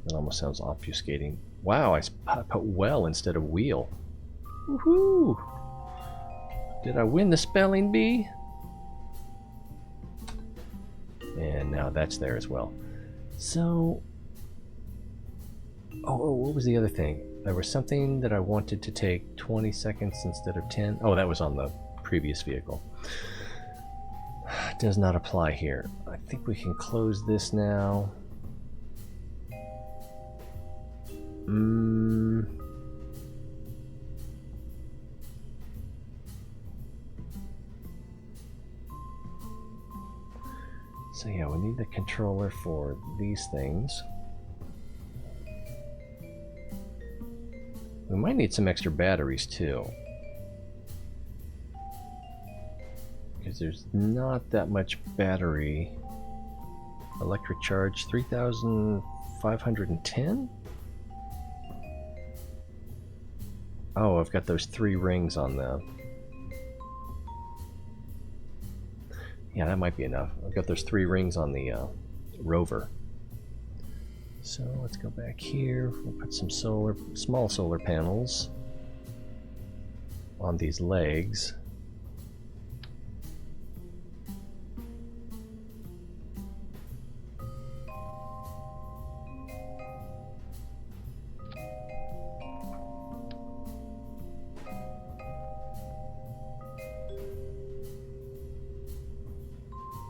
That almost sounds obfuscating. Wow, I put well instead of wheel. Woohoo! Did I win the spelling bee? And now that's there as well. So, oh, what was the other thing? There was something that I wanted to take 20 seconds instead of 10. Oh, that was on the previous vehicle. Does not apply here. I think we can close this now. So yeah, we need the controller for these things. We might need some extra batteries too, because there's not that much battery. Electric charge 3,510? Oh, I've got those 3 rings on the... Yeah, that might be enough. I've got those 3 rings on the rover. So let's go back here. We'll put some small solar panels on these legs.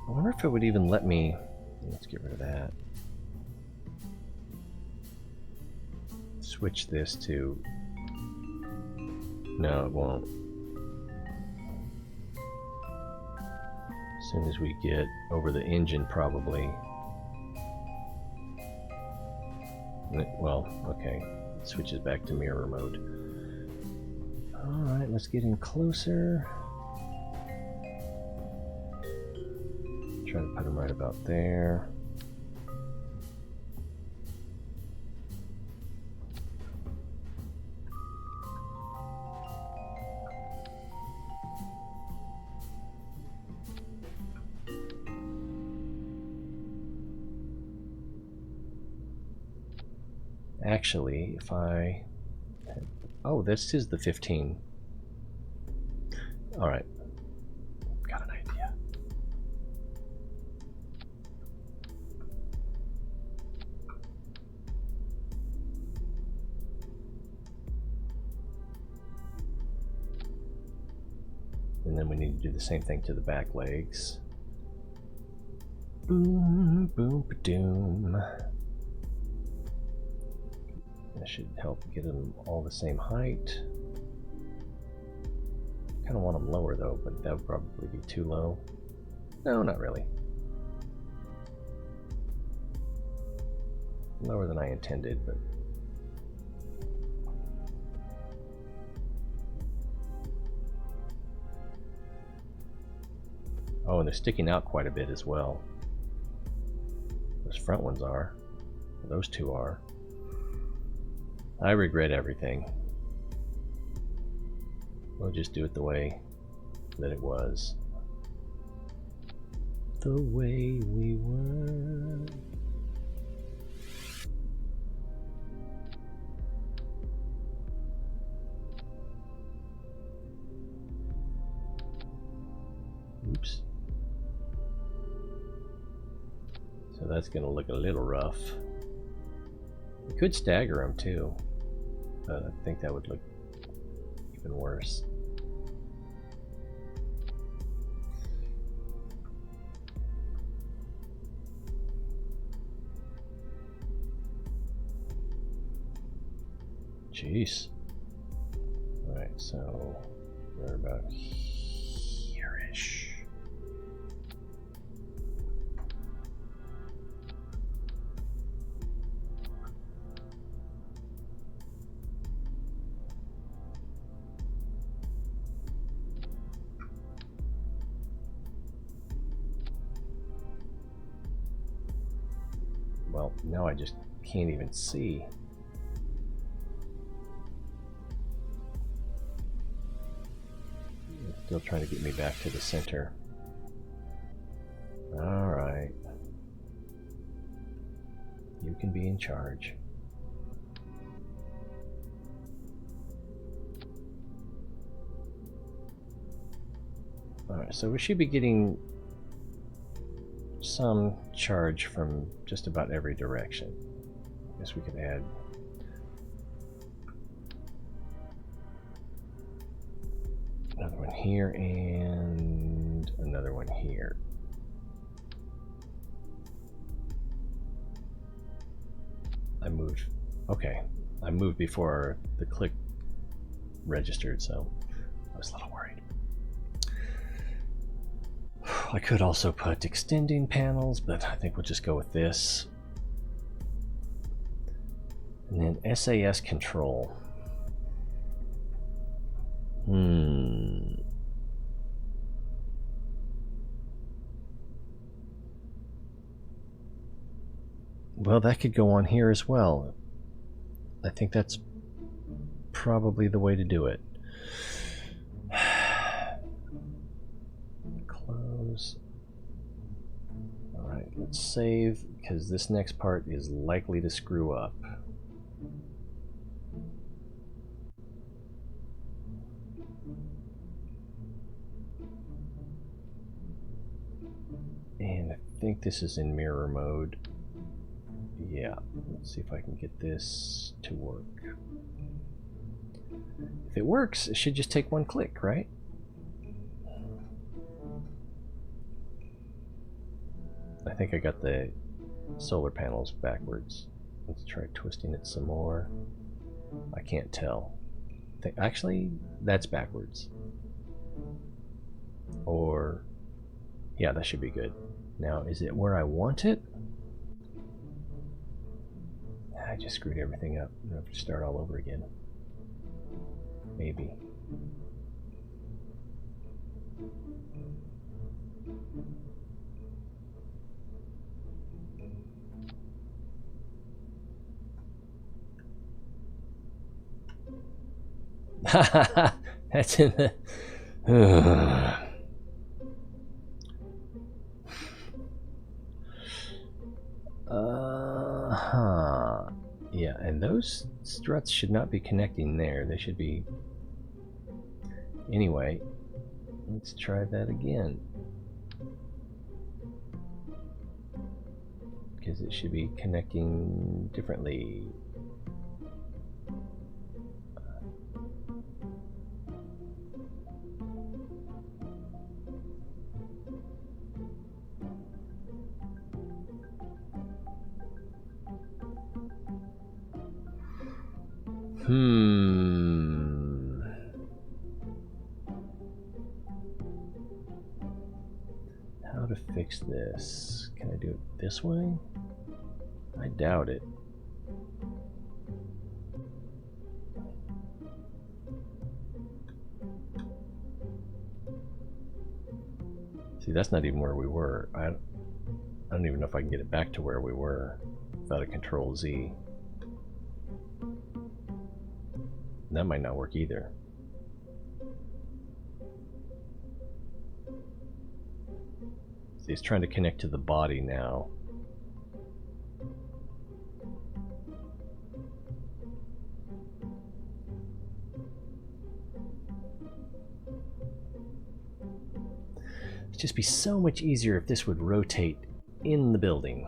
I wonder if it would even let me... Let's get rid of that. Switch this to... No, it won't. As soon as we get over the engine, probably. Well, okay. It switches back to mirror mode. Alright, let's get in closer. Try to put them right about there. Actually, if I... Oh, this is the 15. Alright. Got an idea. And then we need to do the same thing to the back legs. Boom, boom, ba-doom. That should help get them all the same height. Kind of want them lower though, but that would probably be too low. No, not really. Lower than I intended, but oh, and they're sticking out quite a bit as well. Those front ones are. Those two are. I regret everything. We'll just do it the way that it was. The way we were. Oops. So that's going to look a little rough. We could stagger them too, but I think that would look even worse. Jeez. Alright, so we're about here-ish. Well, now I just can't even see. Still trying to get me back to the center. Alright. You can be in charge. Alright, so we should be getting some charge from just about every direction. I guess we could add another one here and another one here. I moved. Okay, I moved before the click registered, so I was a little worried. I could also put extending panels, but I think we'll just go with this. And then SAS control. Well, that could go on here as well. I think that's probably the way to do it. Close. Alright, let's save, because this next part is likely to screw up. And I think this is in mirror mode. Yeah, let's see if I can get this to work. If it works, it should just take one click, right? I think I got the solar panels backwards. Let's try twisting it some more. I can't tell. Actually, that's backwards. Or, yeah, that should be good. Now, is it where I want it? I just screwed everything up. I'm gonna have to start all over again. Maybe. That's in the. Huh. Yeah, and those struts should not be connecting there. They should be. Anyway, let's try that again. Because it should be connecting differently. How to fix this? Can I do it this way? I doubt it. See, that's not even where we were. I don't even know if I can get it back to where we were without a Control Z. That might not work either. See, it's trying to connect to the body now. It'd just be so much easier if this would rotate in the building.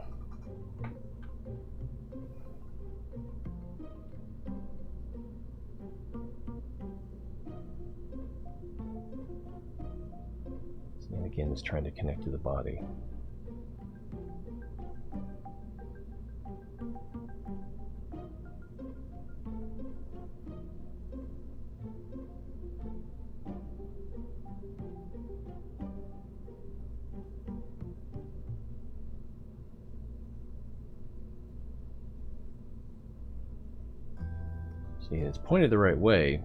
And again, it's trying to connect to the body. See, it's pointed the right way,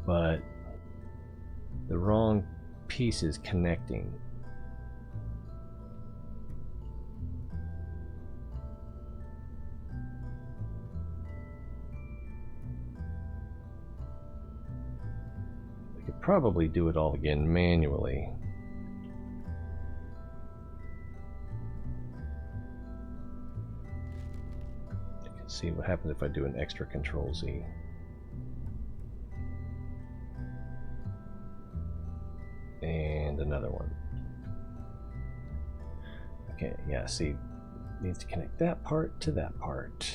but the wrong piece is connecting. I could probably do it all again manually. See what happens if I do an extra Control Z. And another one. Okay, yeah, see, needs to connect that part to that part.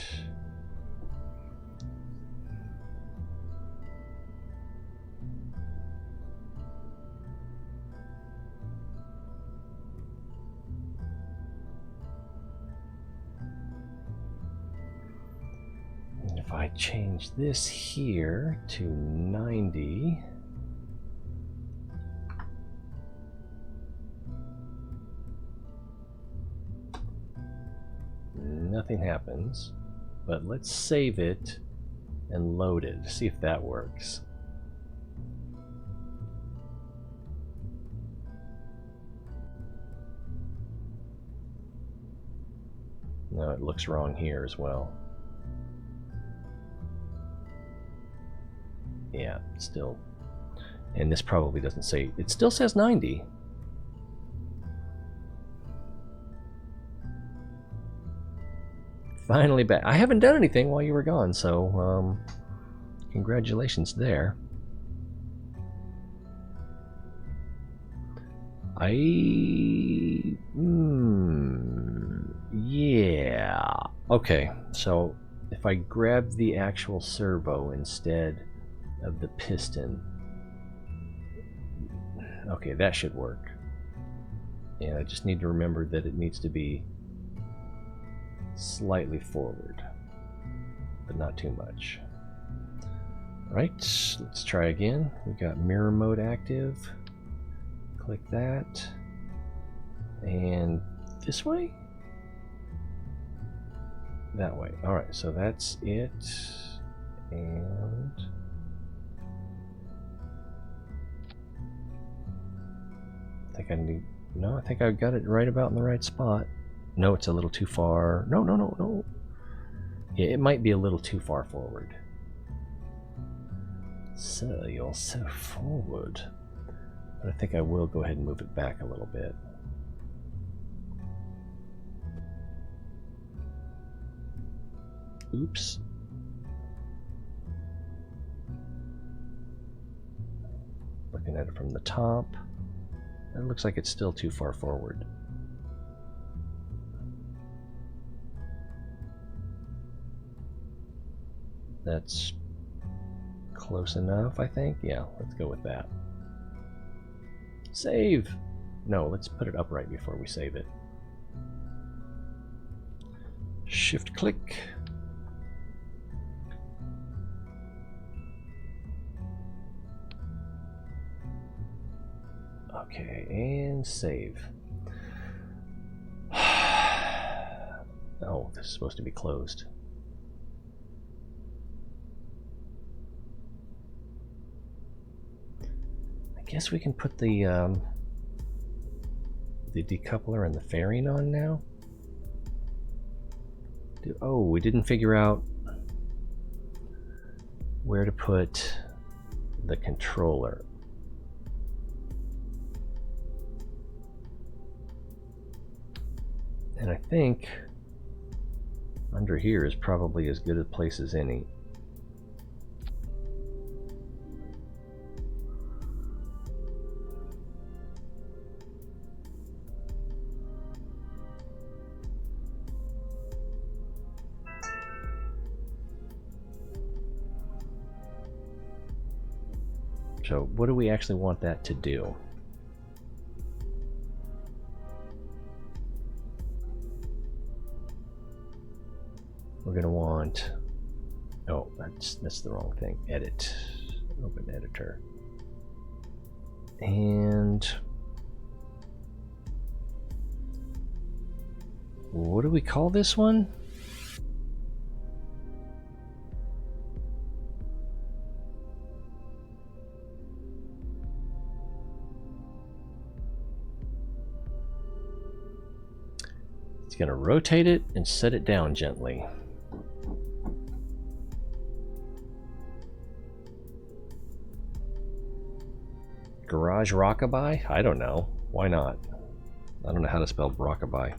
If I change this here to 90, nothing happens, but let's save it and load it to see if that works. No, it looks wrong here as well. Yeah, still. And this probably doesn't say, it still says 90. Finally back. I haven't done anything while you were gone, so congratulations there. Yeah. Okay, so if I grab the actual servo instead of the piston, okay, that should work. And I just need to remember that it needs to be slightly forward, but not too much. Right, let's try again. We got mirror mode active. Click that. And this way? That way. Alright, so that's it. And think I need... No, I think I got it right about in the right spot. No, it's a little too far. No, no, no, no. Yeah, it might be a little too far forward. So, you're so forward. But I think I will go ahead and move it back a little bit. Oops. Looking at it from the top. It looks like it's still too far forward. That's close enough, I think. Yeah, let's go with that. Save! No, let's put it upright before we save it. Shift click. Okay, and save. Oh, this is supposed to be closed. I guess we can put the decoupler and the fairing on now. Oh, we didn't figure out where to put the controller. And I think under here is probably as good a place as any. So what do we actually want that to do? We're going to want... Oh, that's the wrong thing. Edit. Open editor. And... what do we call this one? It's going to rotate it and set it down gently. Garage Rockabye? I don't know. Why not? I don't know how to spell rockabye.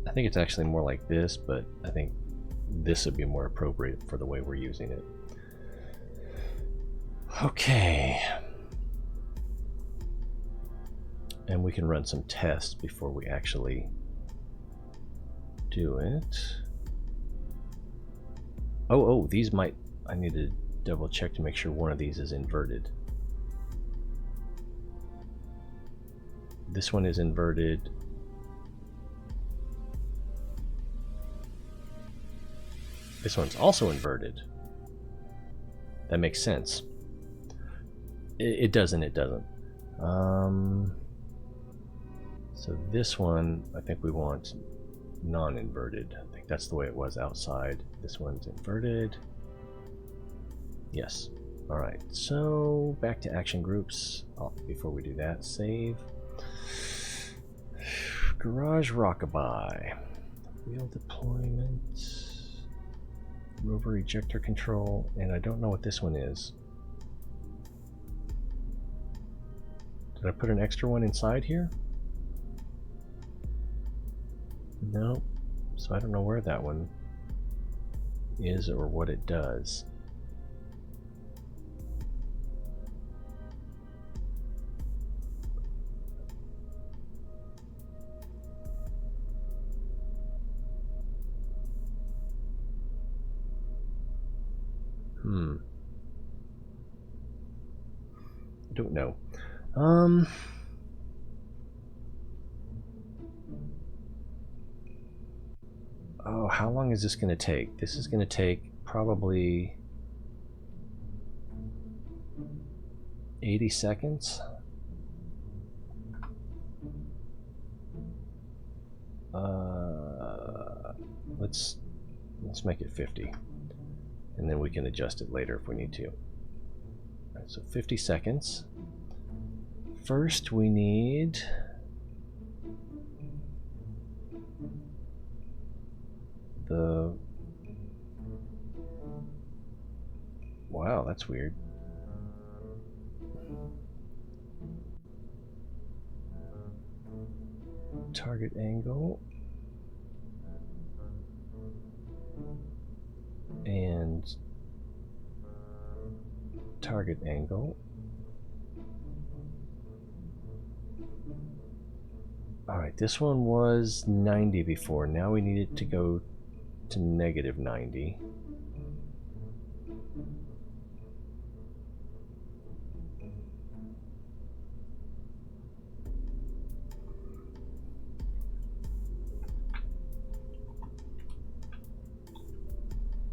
I think it's actually more like this, but I think this would be more appropriate for the way we're using it. Okay. And we can run some tests before we actually do it. Oh, these might... I need to double check to make sure one of these is inverted. This one is inverted. This one's also inverted. That makes sense. It doesn't. So this one, I think we want non-inverted. I think that's the way it was outside. This one's inverted. Yes. All right. So back to action groups. Oh, before we do that, save. Garage Rockabye. Wheel deployment. Rover ejector control. And I don't know what this one is. Did I put an extra one inside here? No. So I don't know where that one is or what it does. I don't know. Oh, how long is this going to take? This is going to take probably 80 seconds. Let's make it 50. and then we can adjust it later if we need to. All right, so 50 seconds. First we need the... Wow, that's weird. Target angle. And target angle. Alright, this one was 90 before. Now we need it to go to negative 90.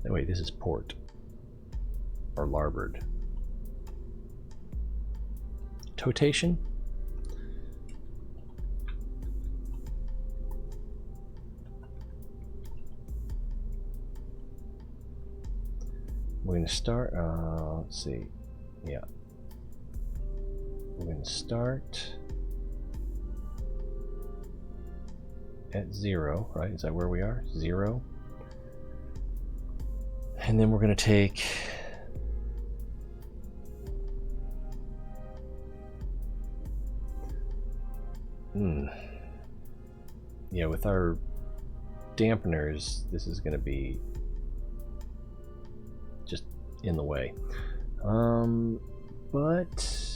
Oh, wait, this is port. Or larboard. Totation? We're going to start, let's see, yeah. We're going to start at 0, right? Is that where we are? 0. And then we're going to take yeah, with our dampeners, this is going to be just in the way. But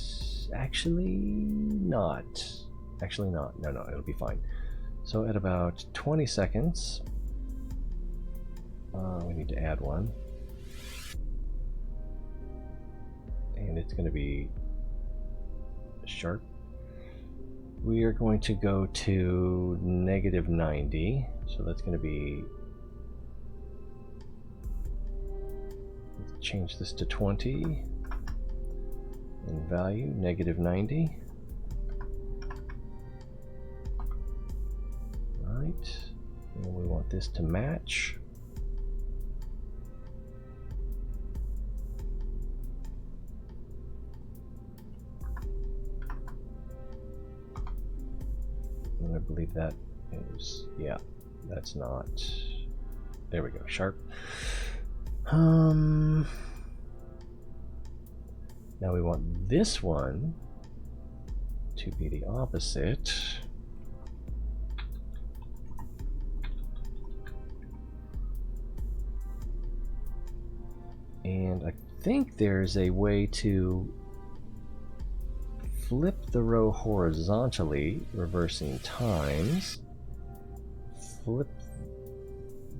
actually not. Actually not. No, it'll be fine. So at about 20 seconds, we need to add one. And it's going to be sharp. We are going to go to negative 90. So that's going to be... Let's change this to 20. And value, negative 90. Right. And we want this to match. And I believe that is, yeah, that's not, there we go, sharp. Now we want this one to be the opposite. And I think there's a way to flip the row horizontally, reversing times, flip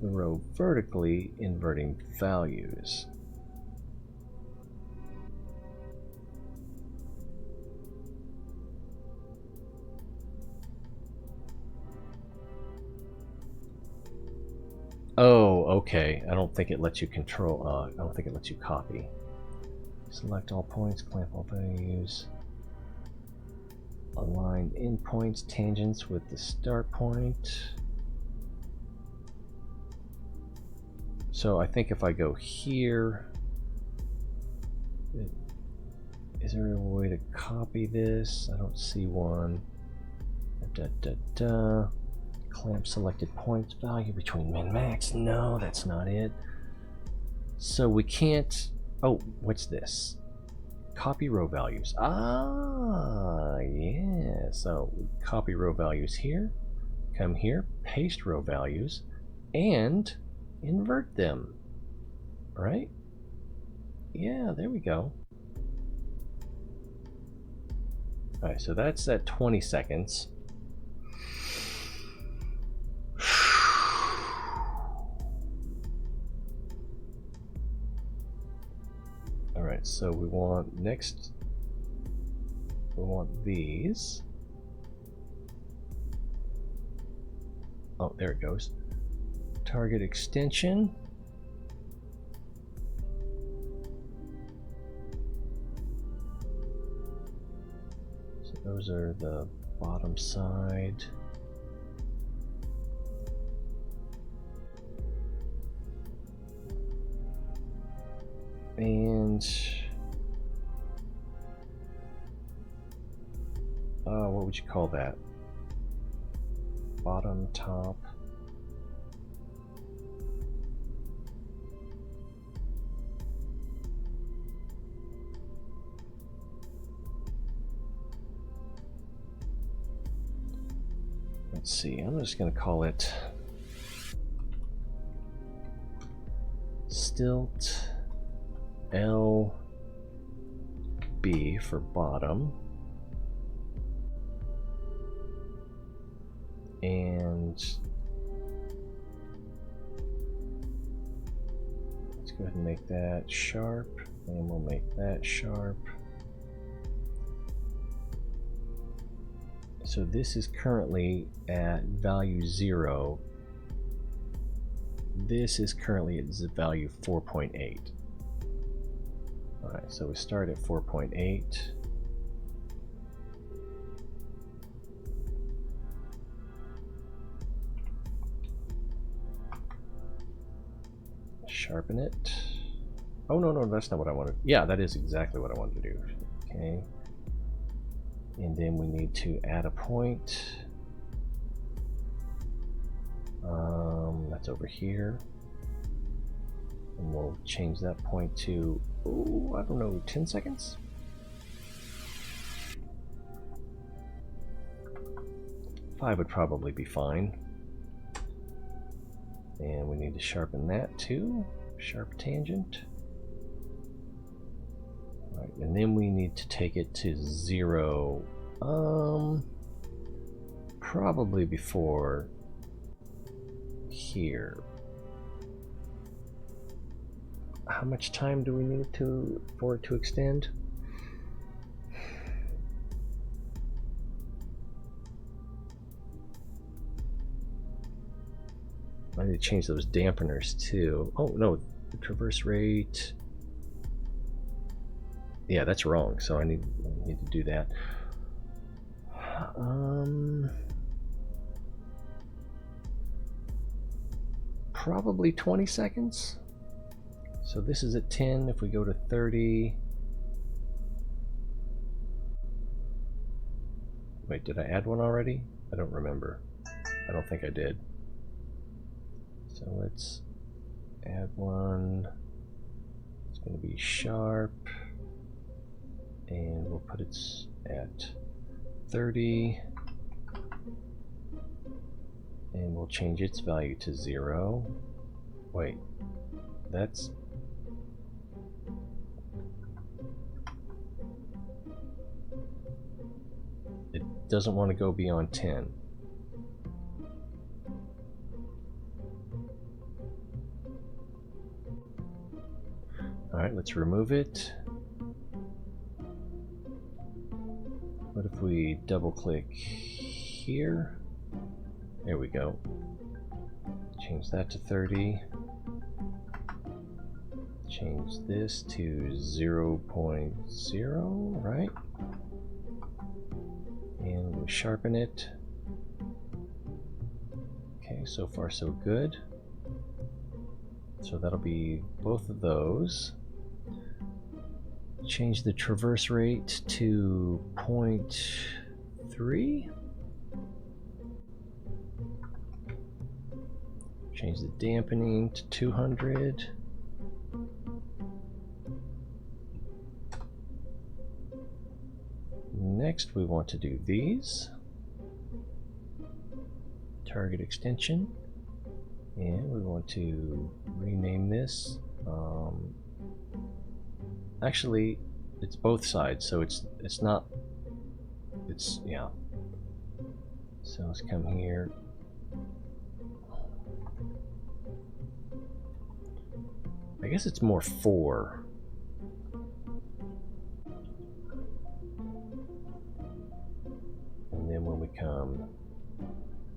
the row vertically, inverting values. Oh, okay. I don't think it lets you control, I don't think it lets you copy. Select all points, clamp all values. Align endpoints, tangents with the start point. So I think if I go here, is there a way to copy this? I don't see one. Clamp selected points value between min max. No, that's not it. So we can't. Oh, what's this? Copy row values. Ah, yeah. So we copy row values here, come here, paste row values, and invert them. Right? Yeah, there we go. Alright, so that's at 20 seconds. Alright, so we want next, we want these. Oh, there it goes. Target extension. So those are the bottom side. And what would you call that? Bottom, top. Let's see, I'm just going to call it Stilt LB for bottom. And let's go ahead and make that sharp, and we'll make that sharp. So this is currently at value 0. This is currently at value 4.8. Alright, so we start at 4.8. Sharpen it. Oh, no, that's not what I wanted. Yeah, that is exactly what I wanted to do. Okay. And then we need to add a point. That's over here. And we'll change that point to, oh, I don't know, 10 seconds? Five would probably be fine. And we need to sharpen that too. Sharp tangent. Right, and then we need to take it to 0. Probably before here. How much time do we need for it to extend? I need to change those dampeners too. Oh no, the traverse rate. Yeah, that's wrong. So I need to do that. Probably 20 seconds. So this is at 10. If we go to 30. Wait, did I add one already? I don't remember. I don't think I did. So let's add one. It's going to be sharp. And we'll put it at 30. And we'll change its value to 0. Wait, that's... It doesn't want to go beyond 10. Alright, let's remove it. What if we double click here? There we go. Change that to 30. Change this to 0.0, right? And we'll sharpen it. Okay, so far so good. So that'll be both of those. Change the traverse rate to 0.3. Change the dampening to 200. Next, we want to do these. Target extension. And we want to rename this. Actually, it's both sides, so it's not. It's, yeah. So let's come here. I guess it's more 4. And then when we come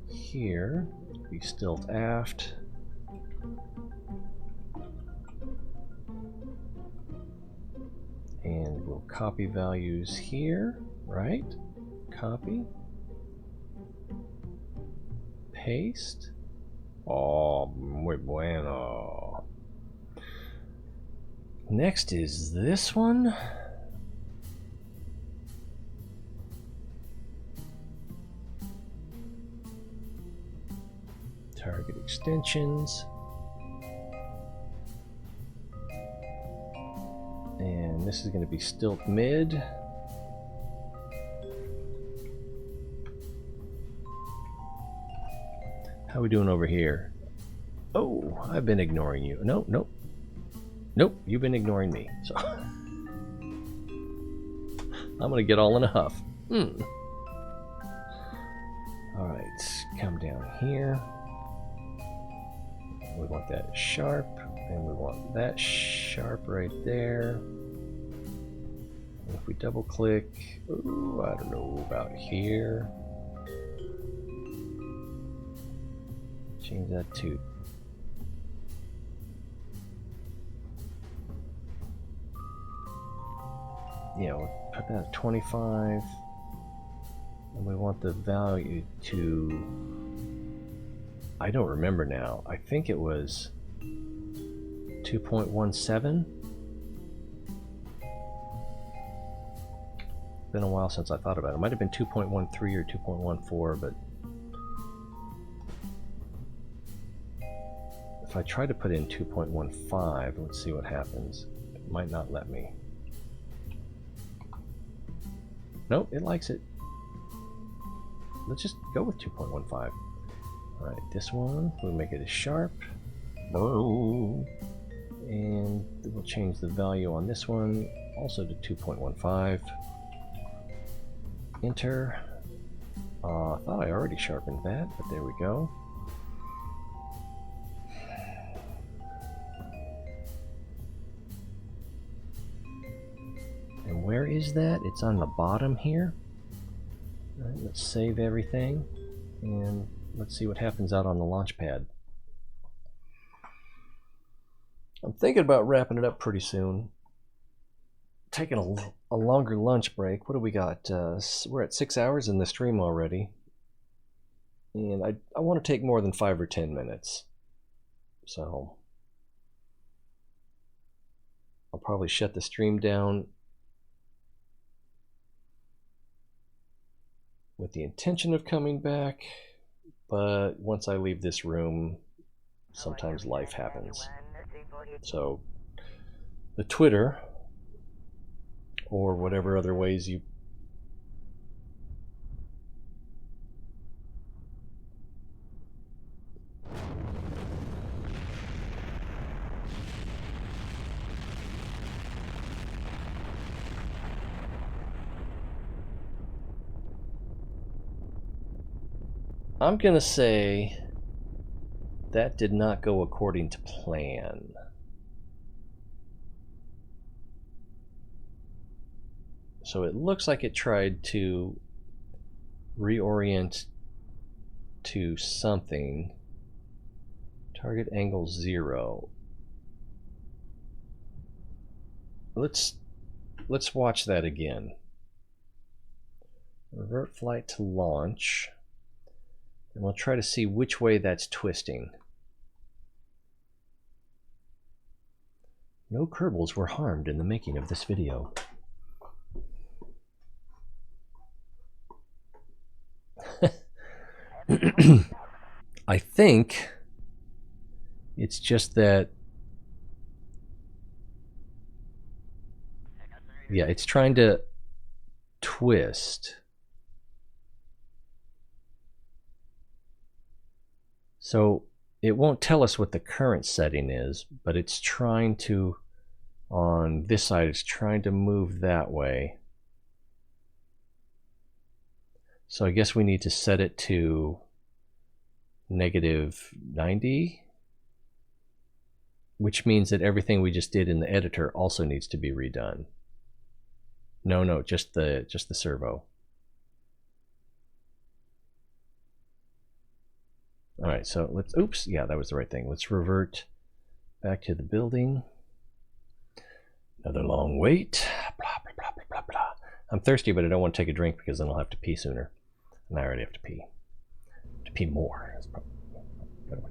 here, we stilt aft. And we'll copy values here, right? Copy. Paste. Oh, muy bueno. Next is this one. Target extensions. And this is going to be stilt mid. How are we doing over here? Oh, I've been ignoring you. No, nope. Nope, you've been ignoring me. So I'm going to get all in a huff. Alright, come down here. We want that sharp, and we want that sharp right there. And if we double click, ooh, I don't know about here. Change that to we'll put that at 25, and we want the value to, I don't remember now, I think it was 2.17. Been a while since I thought about it. It might have been 2.13 or 2.14, but if I try to put in 2.15, let's see what happens. It might not let me. Nope, it likes it. Let's just go with 2.15. Alright, this one, we'll make it a sharp. And we'll change the value on this one also to 2.15. Enter. I thought I already sharpened that, but there we go. And where is that? It's on the bottom here. All right, let's save everything, and let's see what happens out on the launch pad. I'm thinking about wrapping it up pretty soon. Taking a longer lunch break. What do we got? We're at 6 hours in the stream already. And I want to take more than 5 or 10 minutes. So I'll probably shut the stream down with the intention of coming back. But once I leave this room, sometimes life happens. So the Twitter, or whatever other ways you I'm gonna say that did not go according to plan. So it looks like it tried to reorient to something. Target angle 0. Let's watch that again. Revert flight to launch. And we'll try to see which way that's twisting. No Kerbals were harmed in the making of this video. I think it's just that, yeah, it's trying to twist. So it won't tell us what the current setting is, but it's trying to, on this side, it's trying to move that way. So I guess we need to set it to -90, which means that everything we just did in the editor also needs to be redone. No, just the servo. All right, so let's, oops, yeah, that was the right thing. Let's revert back to the building. Another long wait. Blah, blah, blah, blah, blah, blah. I'm thirsty, but I don't want to take a drink because then I'll have to pee sooner. And I already have to pee. To pee more. That's probably better way.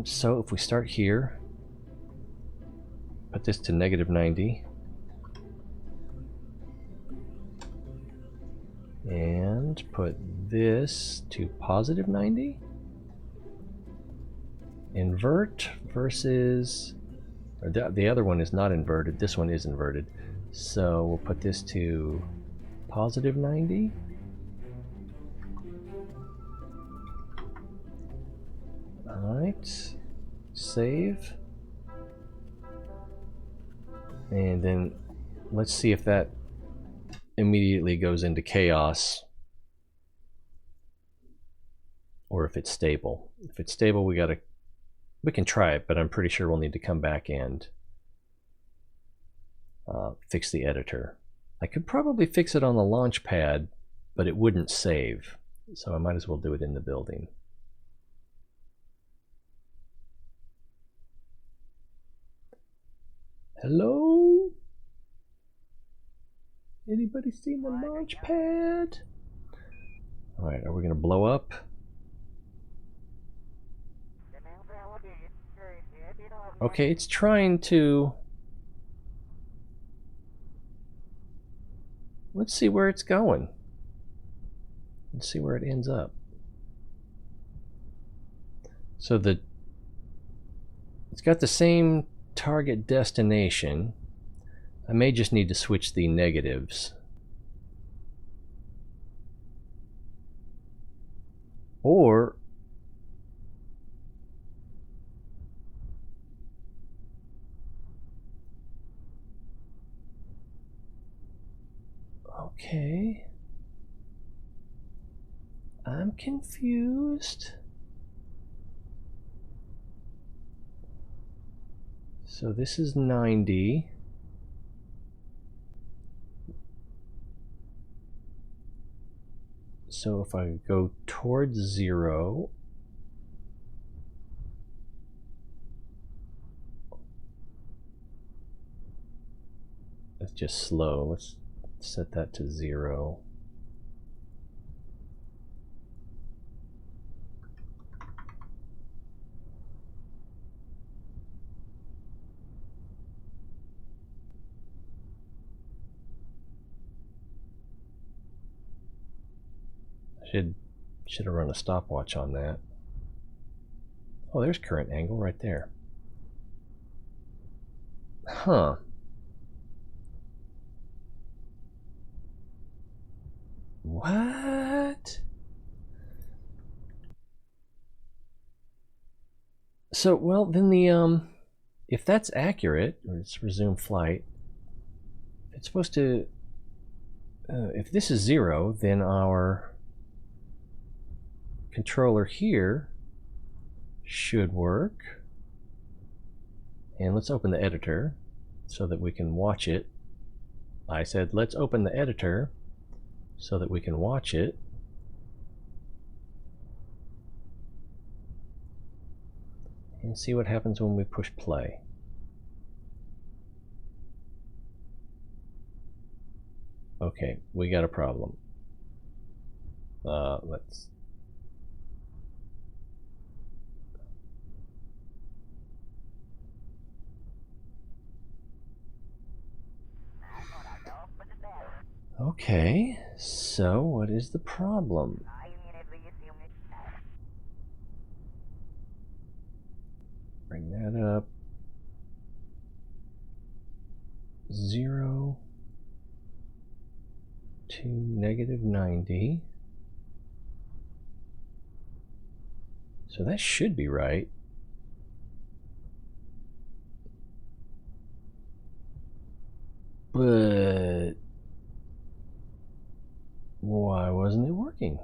So if we start here, Put this to negative 90. And put this to positive 90. Invert versus... Or the other one is not inverted. This one is inverted. So we'll put this to positive 90. Alright. Save. And then let's see if that immediately goes into chaos, or if it's stable. If it's stable, we can try it, but I'm pretty sure we'll need to come back and fix the editor. I could probably fix it on the launch pad, but it wouldn't save, so I might as well do it in the building. Hello? Anybody seen the launch pad? Alright, are we gonna blow up? Okay, it's trying to... Let's see where it's going. Let's see where it ends up. So it's got the same target destination. I may just need to switch the negatives. Or okay. I'm confused. So this is 90. So if I go towards 0, it's just slow. Let's set that to 0. Should have run a stopwatch on that. Oh, there's current angle right there. Huh. What? So, well, then if that's accurate, let's resume flight. It's supposed to, if this is 0, then our controller here should work. And let's open the editor so that we can watch it. I said let's open the editor so that we can watch it. And see what happens when we push play. Okay, we got a problem. Let's... Okay, so what is the problem? Bring that up. 0 to negative 90. So that should be right. But why wasn't it working?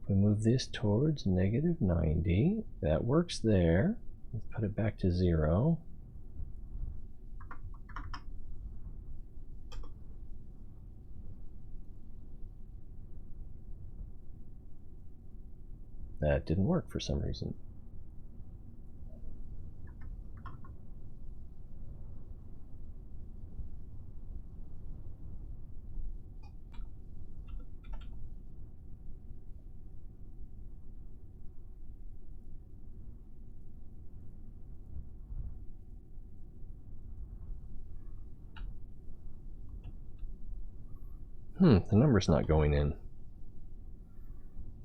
If we move this towards negative 90, that works there. Let's put it back to 0. That didn't work for some reason. The number's not going in.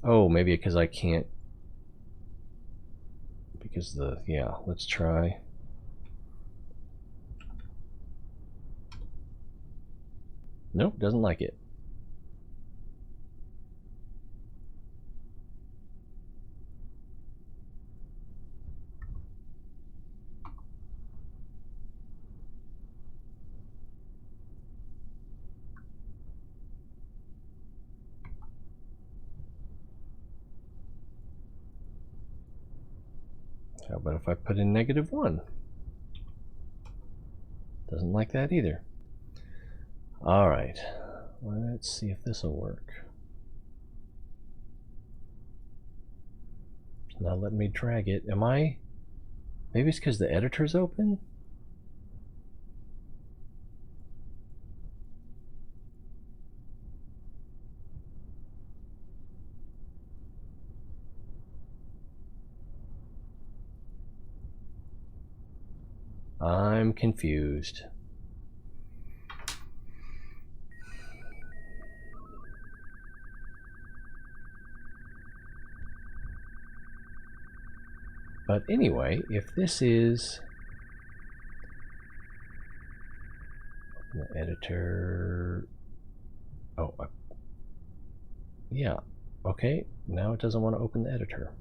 Oh, maybe because I can't. Because the, yeah, let's try. Nope, doesn't like it. How about if I put in -1? Doesn't like that either. All right, let's see if this will work. It's not letting me drag it. Am I? Maybe it's because the editor's open? I'm confused. But anyway, if this is the editor, oh, yeah, okay, now it doesn't want to open the editor.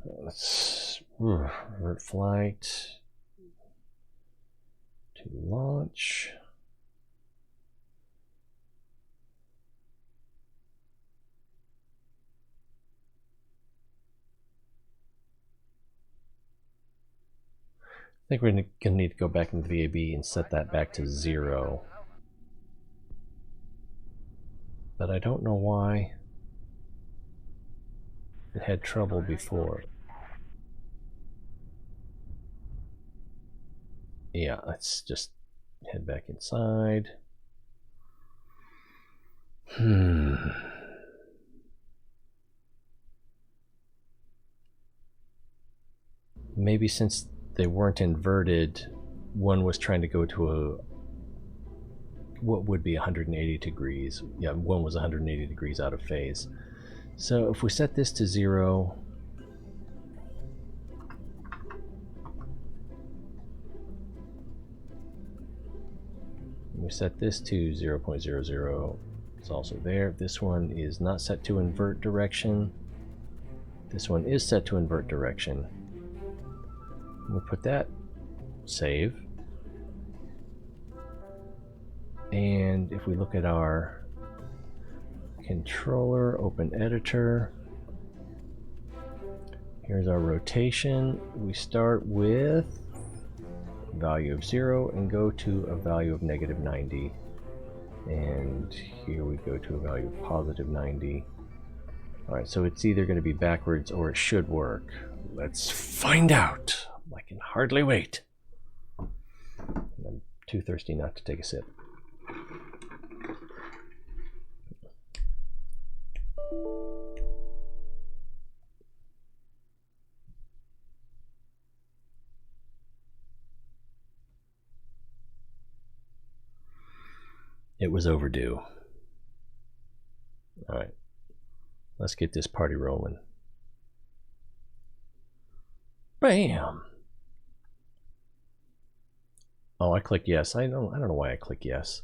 Let's revert flight to launch. I think we're going to need to go back into VAB and set that back to 0. But I don't know why it had trouble before. Yeah, let's just head back inside. Maybe since they weren't inverted, one was trying to go to a what would be 180 degrees. Yeah, one was 180 degrees out of phase. So if we set this to 0, we set this to 0.00, it's also there. This one is not set to invert direction. This one is set to invert direction. We'll put that, save. And if we look at our controller, open editor, here's our rotation. We start with a value of 0 and go to a value of -90. And here we go to a value of +90. Alright, so it's either going to be backwards or it should work. Let's find out. I can hardly wait. I'm too thirsty not to take a sip. It was overdue. All right, let's get this party rolling. Bam! Oh, I clicked yes. I don't know why I click yes.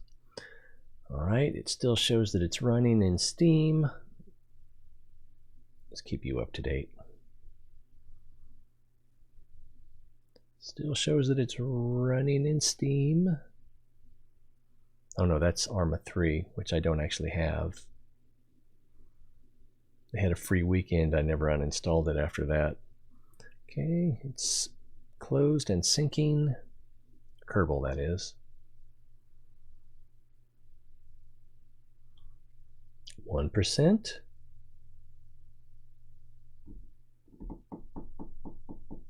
All right, it still shows that it's running in Steam. Let's keep you up to date. Still shows that it's running in Steam. Oh no, that's Arma 3, which I don't actually have. They had a free weekend. I never uninstalled it after that. Okay, it's closed and syncing. Kerbal, that is. 1%.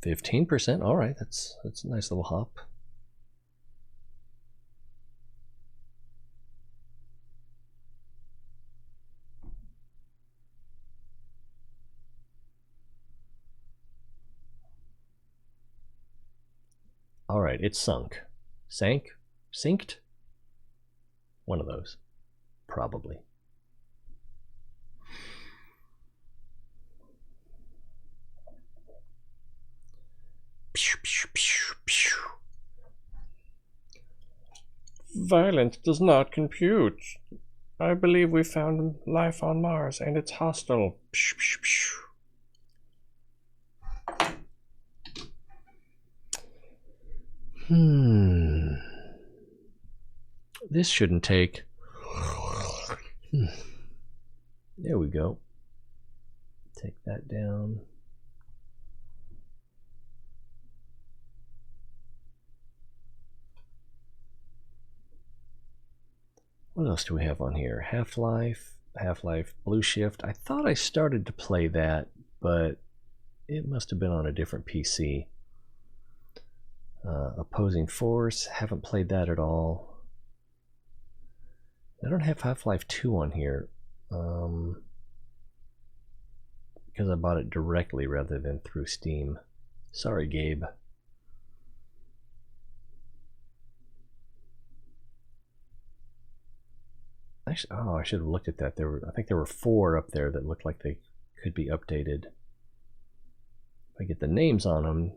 15%. All right, that's a nice little hop. Alright, it's sunk. Sank? Sinked? One of those. Probably. Violence does not compute. I believe we found life on Mars and it's hostile. This shouldn't take. There we go. Take that down. What else do we have on here? Half-Life, Half-Life Blue Shift. I thought I started to play that, but it must have been on a different PC. Opposing Force, haven't played that at all. I don't have Half-Life 2 on here because I bought it directly rather than through Steam. Sorry, Gabe. Actually, oh, I should have looked at that. I think there were 4 up there that looked like they could be updated. If I get the names on them,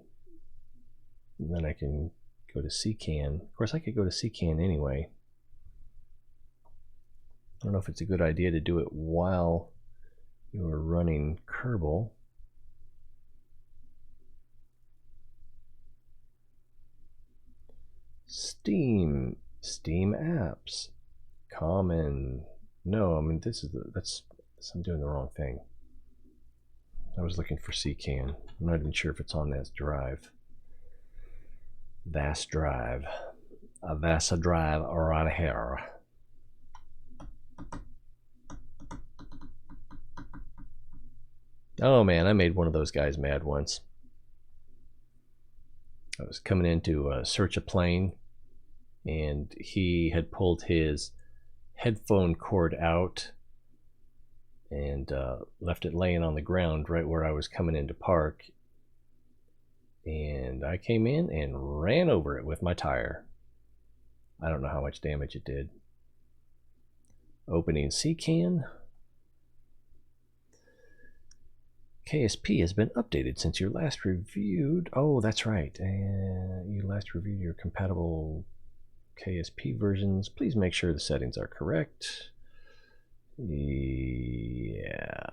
then I can go to CCAN. Of course, I could go to CCAN anyway. I don't know if it's a good idea to do it while you're running Kerbal. Steam apps, common. No, I mean that's I'm doing the wrong thing. I was looking for CCAN. I'm not even sure if it's on that drive. VAS drive, a VASA drive right here. Oh man, I made one of those guys mad once. I was coming in to search a plane, and he had pulled his headphone cord out and left it laying on the ground right where I was coming in to park. And I came in and ran over it with my tire. I don't know how much damage it did. Opening CCAN. KSP has been updated since you last reviewed. Oh, that's right. You last reviewed your compatible KSP versions. Please make sure the settings are correct. Yeah,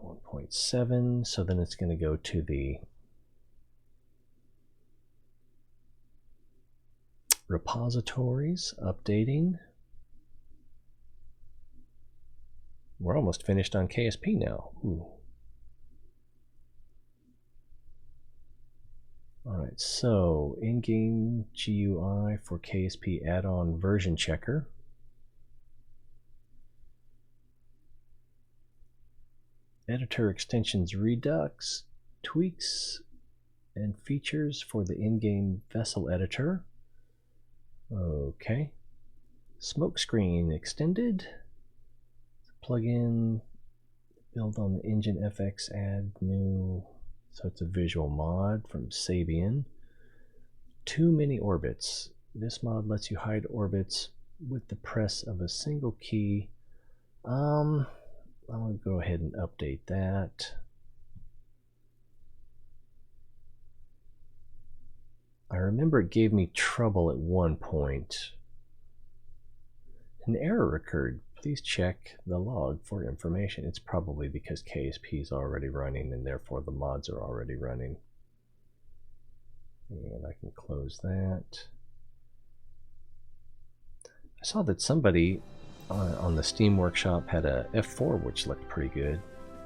1.7. So then it's going to go to the repositories, updating. We're almost finished on KSP now. Ooh. Alright, so in-game GUI for KSP add-on version checker. Editor extensions Redux, tweaks, and features for the in-game vessel editor. Okay. Smokescreen extended. Plugin, build on the engine FX, add new. So it's a visual mod from Sabian. Too many orbits. This mod lets you hide orbits with the press of a single key. I'm going to go ahead and update that. I remember it gave me trouble at one point. An error occurred. Please check the log for information. It's probably because KSP is already running and therefore the mods are already running. And I can close that. I saw that somebody on the Steam Workshop had a F4 which looked pretty good.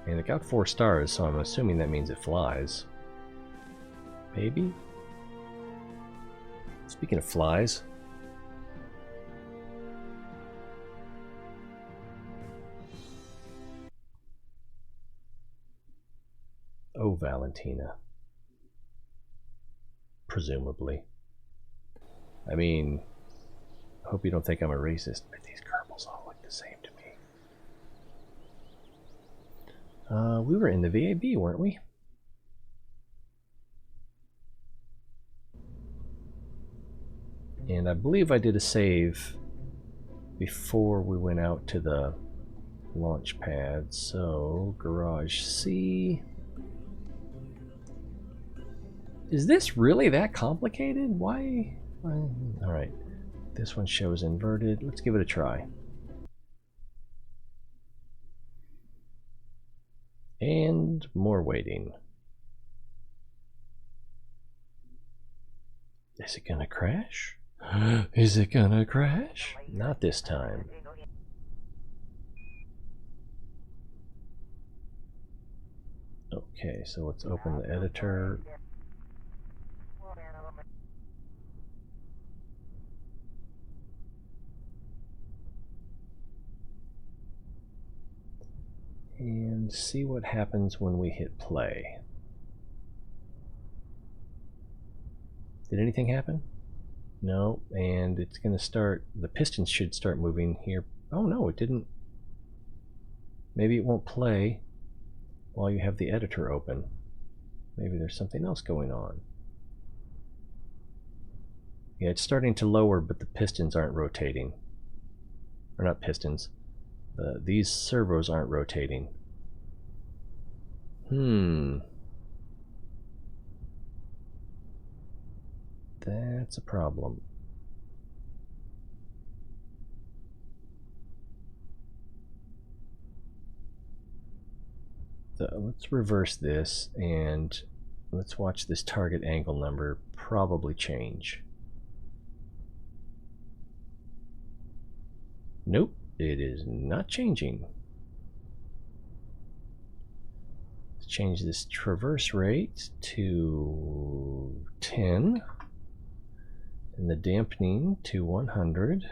And it got 4 stars, so I'm assuming that means it flies. Maybe? Speaking of flies. Oh, Valentina. Presumably. I mean, I hope you don't think I'm a racist, but these Kerbals all look the same to me. We were in the VAB, weren't we? And I believe I did a save before we went out to the launch pad. So, garage C. Is this really that complicated? Why? Alright. This one shows inverted. Let's give it a try. And more waiting. Is it gonna crash? Is it gonna crash? Not this time. Okay, so let's open the editor. And see what happens when we hit play. Did anything happen? No, and it's going to start, the pistons should start moving here. Oh no, it didn't. Maybe it won't play while you have the editor open. Maybe there's something else going on. Yeah, it's starting to lower, but the pistons aren't rotating. Or not pistons. These servos aren't rotating. That's a problem. So let's reverse this and let's watch this target angle number probably change. Nope, it is not changing. Let's change this traverse rate to 10 and the dampening to 100.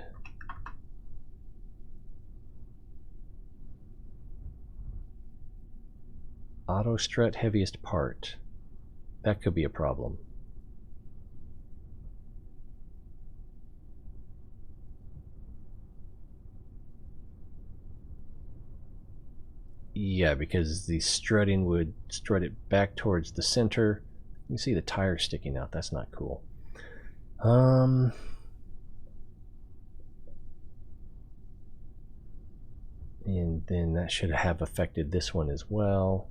Auto strut heaviest part. That could be a problem. Yeah, because the strutting would strut it back towards the center. You see the tire sticking out. That's not cool. And then that should have affected this one as well.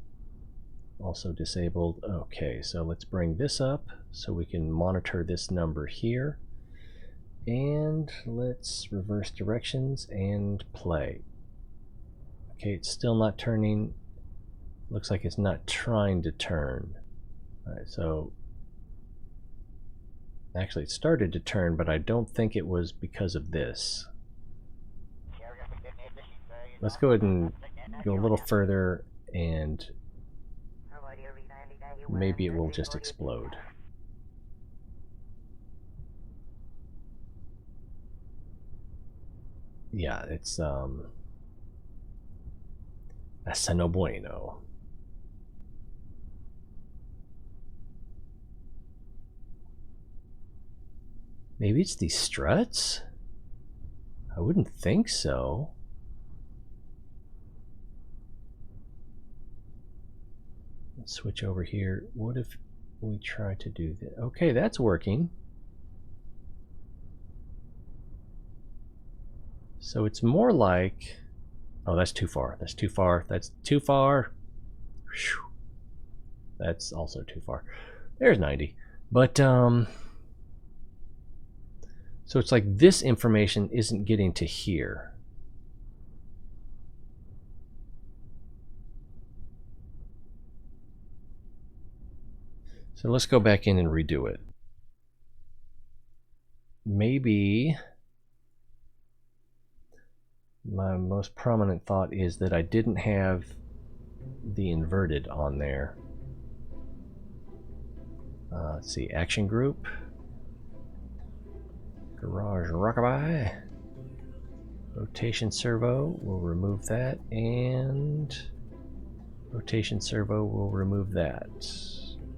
Also disabled. Okay, so let's bring this up so we can monitor this number here. And let's reverse directions and play. Okay, it's still not turning. Looks like it's not trying to turn. Alright, so actually it started to turn, but I don't think it was because of this. Let's go ahead and go a little further and maybe it will just explode. Yeah, it's that's no bueno. Maybe it's these struts? I wouldn't think so. Let's switch over here. What if we try to do that? Okay, that's working. So it's more like, oh, that's too far. That's too far. That's too far. Whew. That's also too far. There's 90. But so it's like this information isn't getting to here. So let's go back in and redo it. Maybe my most prominent thought is that I didn't have the inverted on there. Let's see, action group, garage rockabye, rotation servo, we'll remove that, and rotation servo, we'll remove that.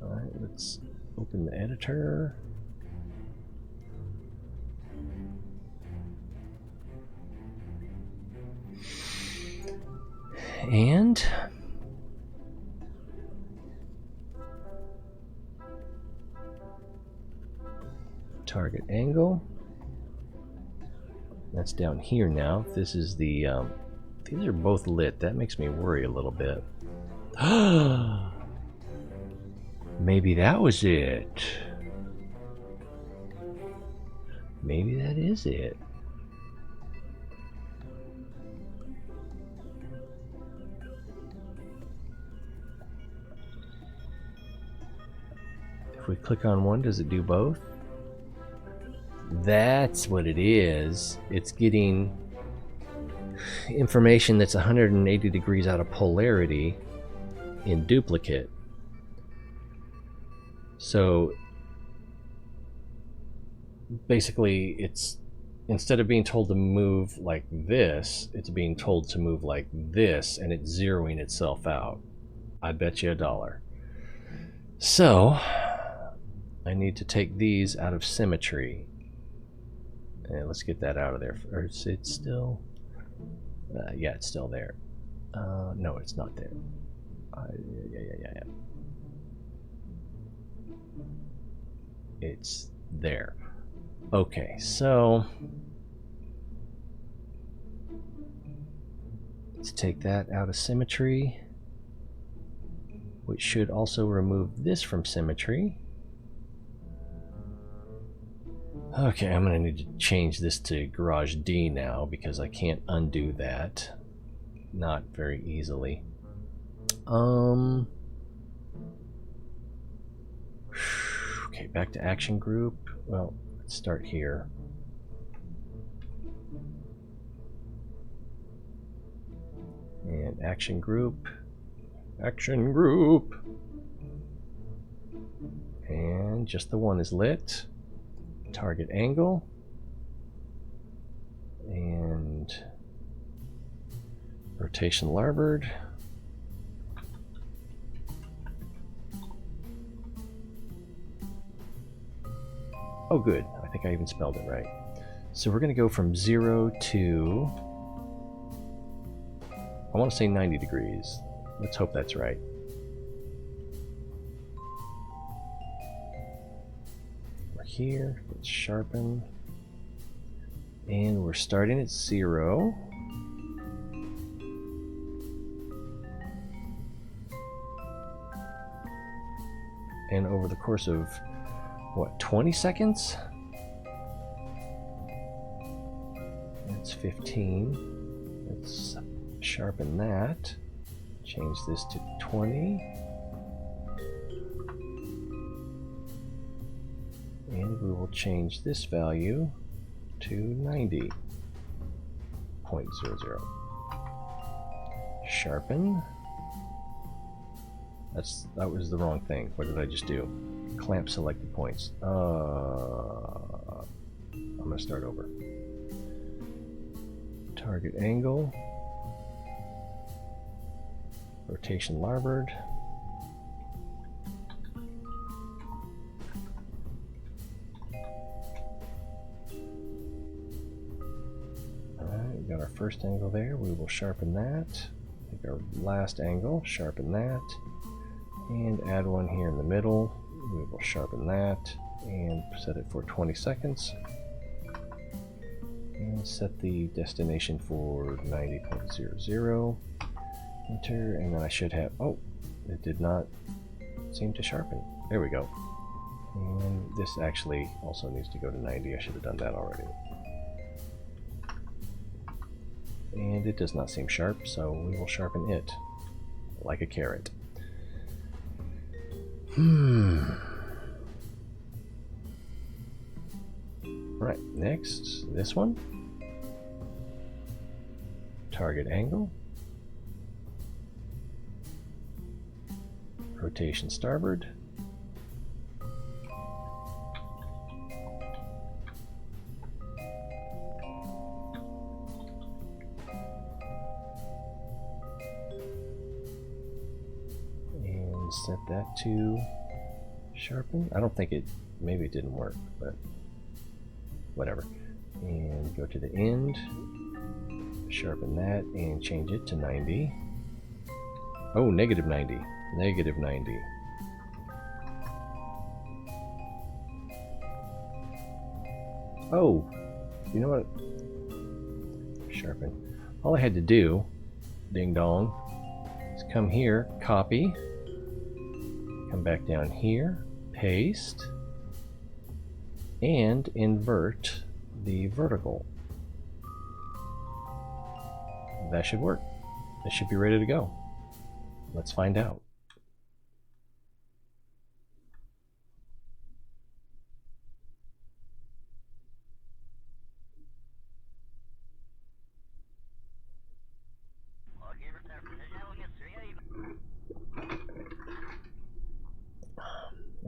Alright, let's open the editor. And target angle. That's down here now. This is the, these are both lit. That makes me worry a little bit. Maybe that was it. Maybe that is it. If we click on one, does it do both? That's what it is. It's getting information that's 180 degrees out of polarity in duplicate. So basically, it's instead of being told to move like this, it's being told to move like this, and it's zeroing itself out. I bet you $1. So I need to take these out of symmetry. And let's get that out of there. Or is it still? Yeah, it's still there. No, it's not there. Yeah. It's there. Okay, so let's take that out of symmetry, which should also remove this from symmetry. Okay, I'm gonna need to change this to Garage D now because I can't undo that. Not very easily. Okay, back to action group. Well, let's start here. And action group. Action group. And just the one is lit. Target angle. And rotation larboard. Oh good, I think I even spelled it right. So we're going to go from 0 to, I want to say 90 degrees. Let's hope that's right. We're here, let's sharpen. And we're starting at 0. And over the course of what, 20 seconds? That's 15. Let's sharpen that. Change this to 20. And we will change this value to 90.00. Sharpen. That was the wrong thing. What did I just do? Clamp selected points. I'm going to start over. Target angle. Rotation larboard. Alright, we got our first angle there. We will sharpen that. Take our last angle, sharpen that. And add one here in the middle. We will sharpen that and set it for 20 seconds. And set the destination for 90.00. Enter, and then I should have, oh, it did not seem to sharpen. There we go. And this actually also needs to go to 90. I should have done that already. And it does not seem sharp, so we will sharpen it like a carrot. Right, next, this one. Target angle. Rotation starboard. And set that to sharpen. I don't think it, maybe it didn't work, but whatever. And go to the end, sharpen that and change it to 90. Oh, negative 90. Negative 90. Oh, you know what? Sharpen. All I had to do, ding dong, is come here, copy, come back down here, paste, and invert the vertical. That should work. It should be ready to go. Let's find out.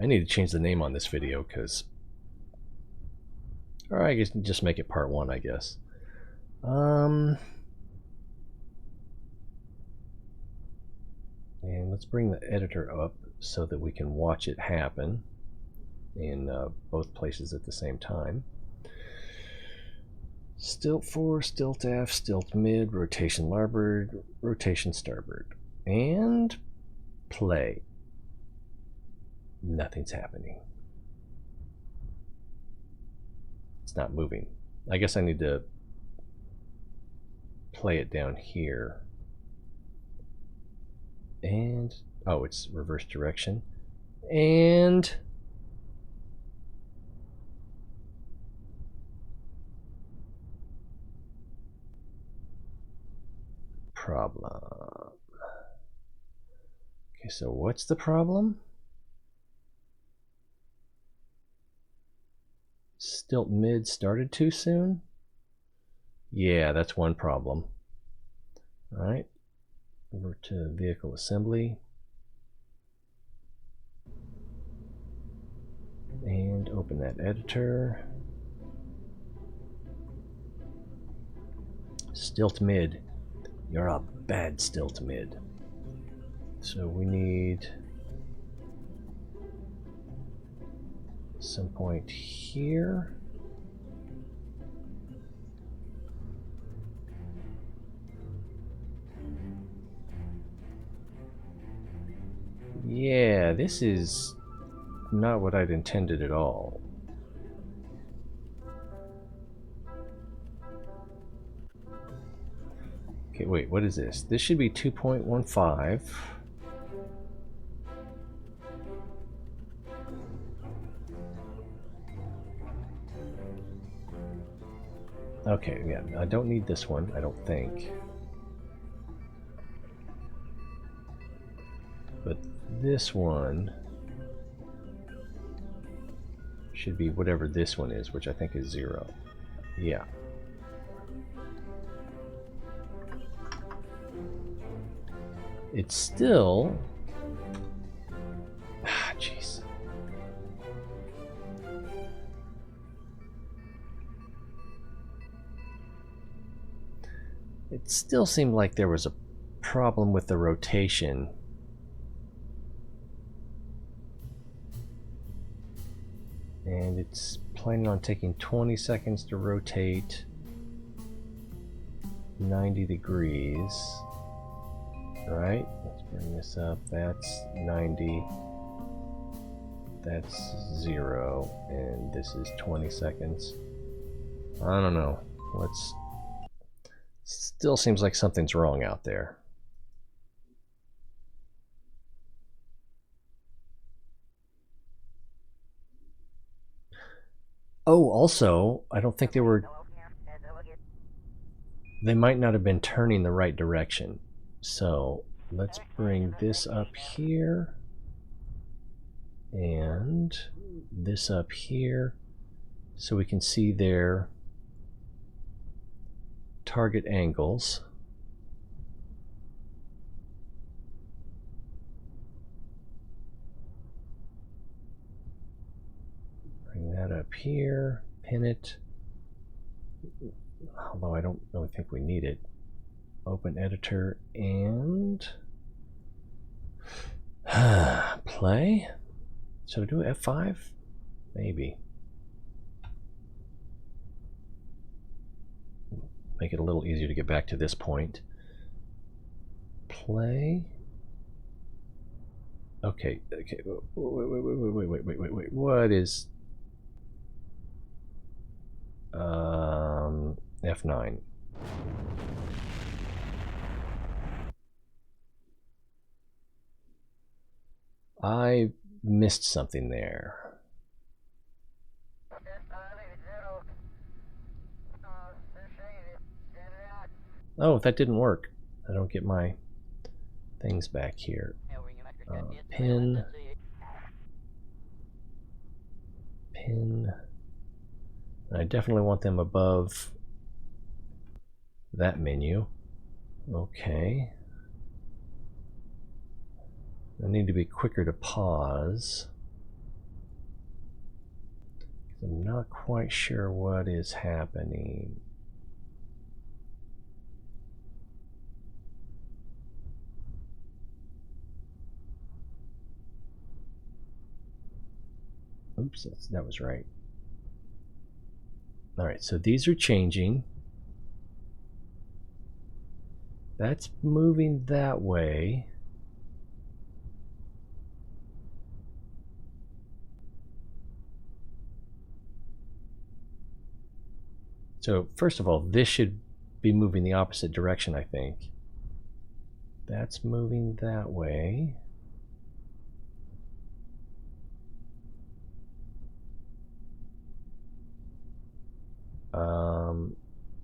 I need to change the name on this video because, or I guess just make it part 1, I guess. And let's bring the editor up so that we can watch it happen in both places at the same time. Stilt 4, stilt aft, stilt mid, rotation larboard, rotation starboard, and play. Nothing's happening. It's not moving. I guess I need to play it down here. And, oh, it's reverse direction. And problem. Okay, so what's the problem? Stilt mid started too soon? Yeah, that's one problem. All right, over to vehicle assembly. And open that editor. Stilt mid. You're a bad stilt mid. So we need some point here. Yeah, this is not what I'd intended at all. Okay, wait, what is this? This should be 2.15. Okay, yeah, I don't need this one, I don't think. But this one should be whatever this one is, which I think is 0. Yeah. It's still... Ah, jeez. It still seemed like there was a problem with the rotation. And it's planning on taking 20 seconds to rotate 90 degrees. Right? Let's bring this up. That's 90. That's 0. And this is 20 seconds. I don't know. Let's... Still seems like something's wrong out there. Oh, also, I don't think they were... They might not have been turning the right direction. So let's bring this up here and this up here so we can see their target angles. Bring that up here, pin it, although I don't really think we need it. Open editor and play. So do F5? Maybe. Make it a little easier to get back to this point. Play. Okay, okay. Wait. What is F9? I missed something there. Oh, that didn't work. I don't get my things back here. Pin. I definitely want them above that menu. Okay. I need to be quicker to pause. I'm not quite sure what is happening. Oops, that was right. Alright, so these are changing. That's moving that way. So first of all, this should be moving the opposite direction, I think. That's moving that way.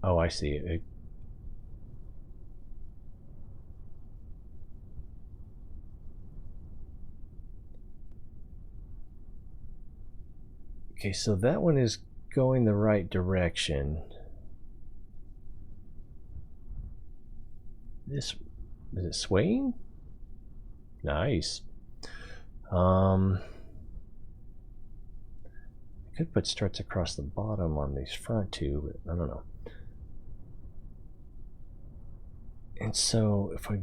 Oh, I see. Okay, so that one is going the right direction. This, is it swaying? Nice. I could put struts across the bottom on these front two, but I don't know. And so if I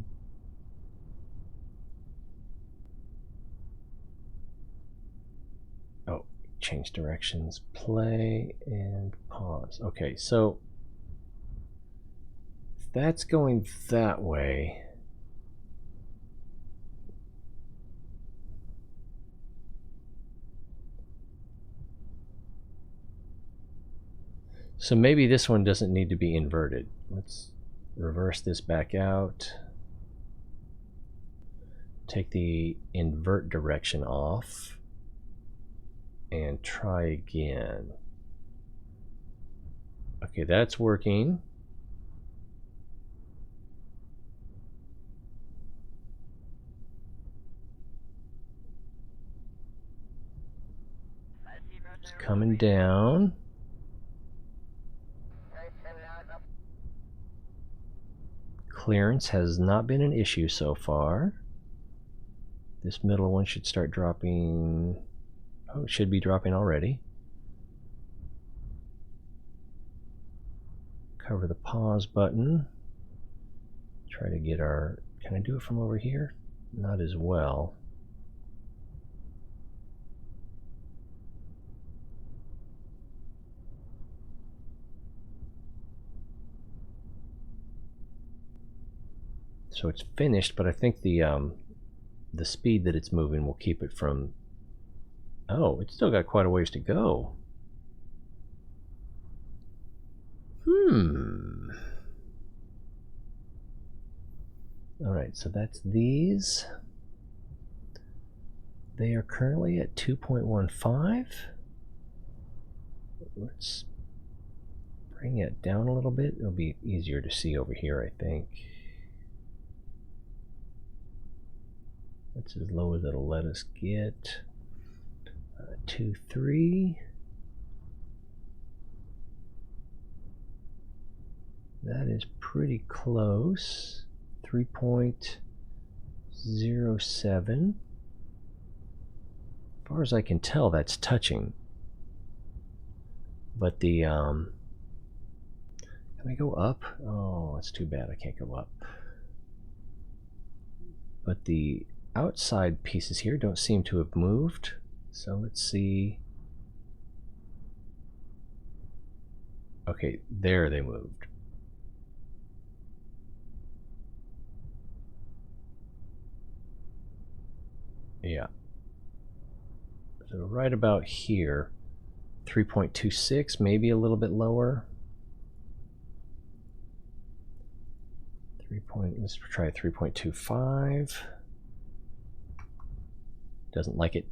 change directions, play and pause. Okay, so if that's going that way, so maybe this one doesn't need to be inverted. Let's reverse this back out. Take the invert direction off and try again. Okay, that's working. It's coming down. Clearance has not been an issue so far. This middle one should start dropping. Oh, it should be dropping already. Cover the pause button. Try to get our, can I do it from over here? Not as well. So it's finished, but I think the speed that it's moving will keep it from. Oh, it's still got quite a ways to go. Alright, so that's these. They are currently at 2.15. Let's bring it down a little bit. It'll be easier to see over here, I think. That's as low as it'll let us get. 2.3. That is pretty close. 3.07. As far as I can tell, that's touching. But the can I go up? Oh, that's too bad. I can't go up. But the outside pieces here don't seem to have moved. So let's see. Okay, there they moved. Yeah. So right about here, 3.26, maybe a little bit lower. Let's try 3.25. Doesn't like it.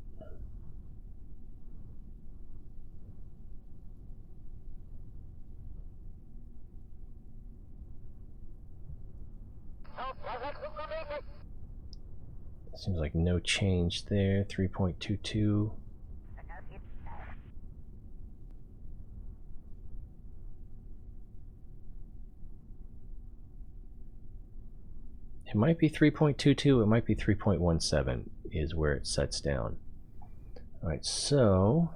Seems like no change there. 3.22. It might be 3.22, it might be 3.17 is where it sets down. Alright, so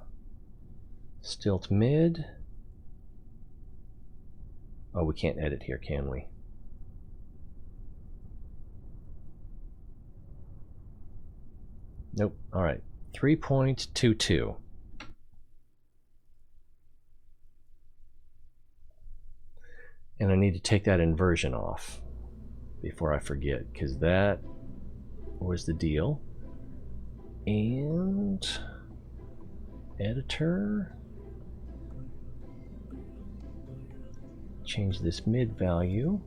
stilt mid. Oh, we can't edit here, can we? Nope. Alright, 3.22. And I need to take that inversion off before I forget, because that was the deal. And editor, change this mid value,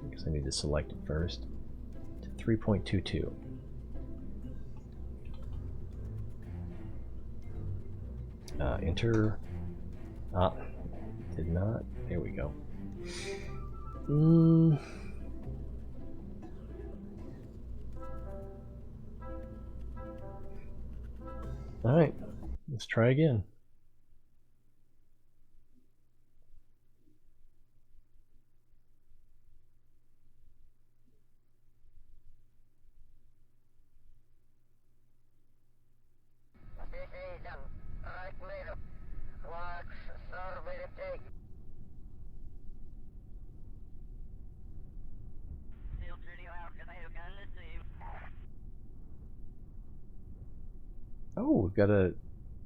because I need to select it first, to 3.22. Enter. Did not. There we go. Alright, let's try again. Oh, we've got a...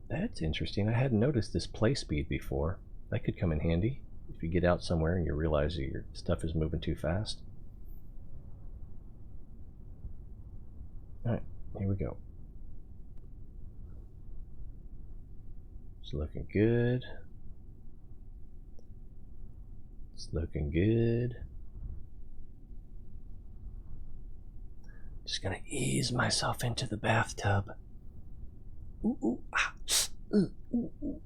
That's interesting. I hadn't noticed this play speed before. That could come in handy if you get out somewhere and you realize that your stuff is moving too fast. Alright, here we go. It's looking good. It's looking good. Just gonna ease myself into the bathtub. Ooh, ooh, ah, ooh, ooh, ooh.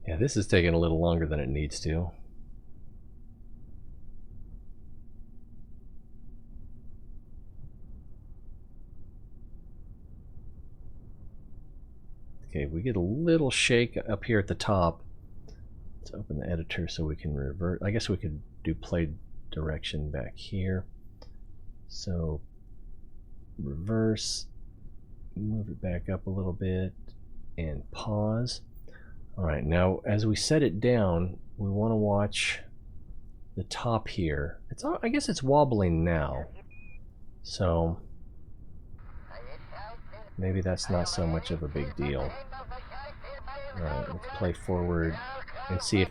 Yeah, this is taking a little longer than it needs to. Okay, we get a little shake up here at the top. Let's open the editor so we can revert. I guess we could do play direction back here. So reverse, move it back up a little bit, and pause. Alright, now as we set it down, we want to watch the top here. I guess it's wobbling now. So maybe that's not so much of a big deal. Alright, let's play forward and see if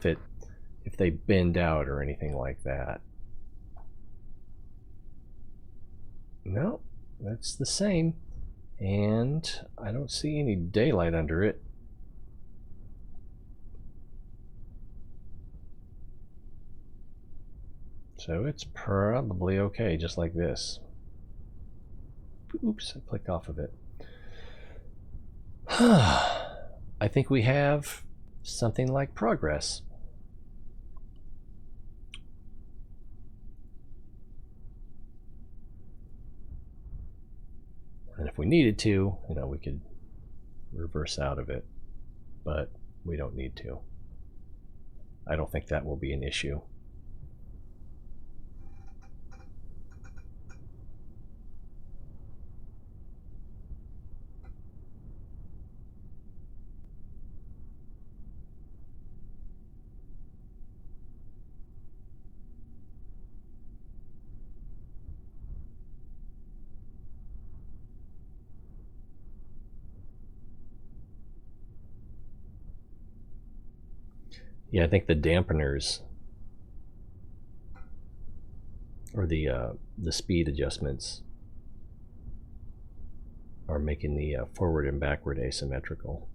they bend out or anything like that. No, that's the same. And I don't see any daylight under it. So it's probably okay, just like this. Oops, I clicked off of it. I think we have something like progress. And if we needed to, we could reverse out of it, but we don't need to. I don't think that will be an issue. Yeah, I think the dampeners or the speed adjustments are making the forward and backward asymmetrical.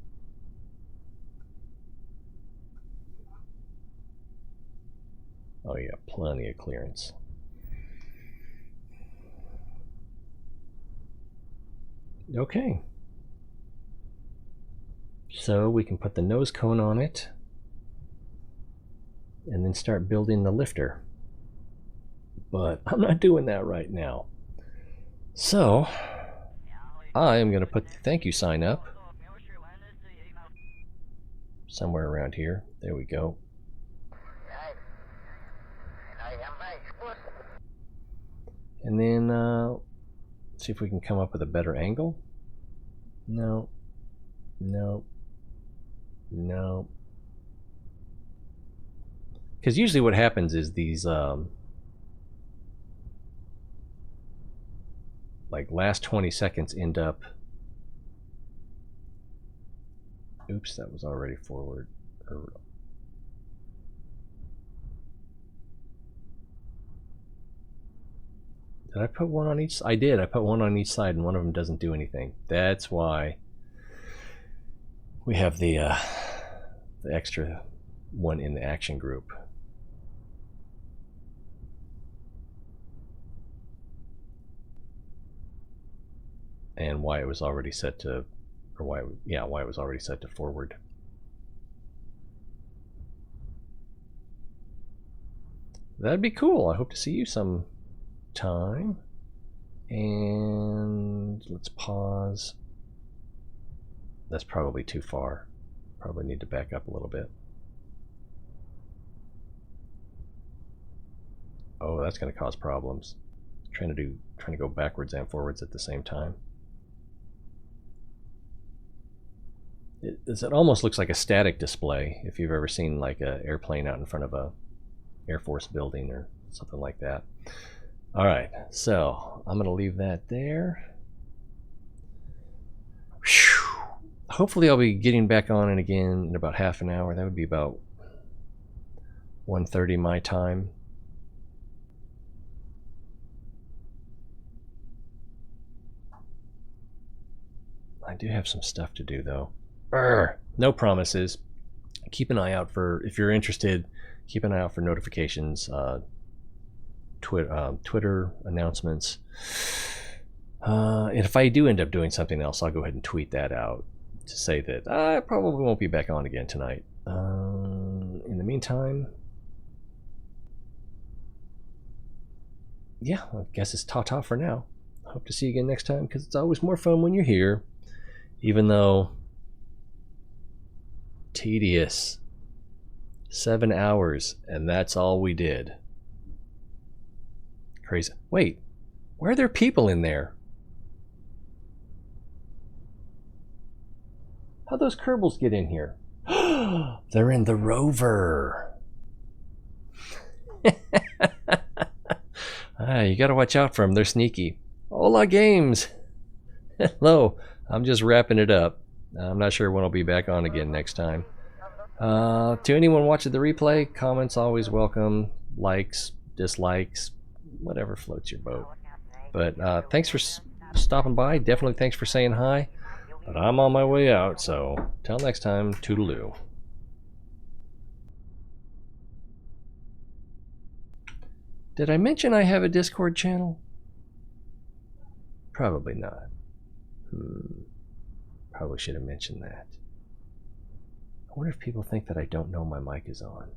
Oh yeah, plenty of clearance. Okay. So we can put the nose cone on it and then start building the lifter. But I'm not doing that right now. So I am going to put the thank you sign up somewhere around here. There we go. And then see if we can come up with a better angle. No. No. No. Because usually what happens is these like last 20 seconds end up, oops, that was already forward. Did I put one on each? I did. I put one on each side, and one of them doesn't do anything. That's why we have the extra one in the action group. And why it was already set to, or why it was already set to forward. That'd be cool. I hope to see you some time. And let's pause. That's probably too far. Probably need to back up a little bit. Oh, that's going to cause problems. Trying to go backwards and forwards at the same time. It almost looks like a static display if you've ever seen like an airplane out in front of a Air Force building or something like that. All right, so I'm going to leave that there. Whew. Hopefully I'll be getting back on it again in about half an hour. That would be about 1:30 my time. I do have some stuff to do though. No promises. Keep an eye out for, if you're interested, keep an eye out for notifications, Twitter announcements. And if I do end up doing something else, I'll go ahead and tweet that out to say that I probably won't be back on again tonight. In the meantime, yeah, I guess it's ta-ta for now. Hope to see you again next time, because it's always more fun when you're here, even though tedious. 7 hours, and that's all we did. Crazy. Wait, why are there people in there? How'd those Kerbals get in here? They're in the rover. You gotta watch out for them. They're sneaky. Hola games. Hello. I'm just wrapping it up. I'm not sure when I'll be back on again next time. To anyone watching the replay, comments always welcome. Likes, dislikes, whatever floats your boat. But thanks for stopping by. Definitely thanks for saying hi. But I'm on my way out, so till next time, toodaloo. Did I mention I have a Discord channel? Probably not. Probably should have mentioned that. I wonder if people think that I don't know my mic is on.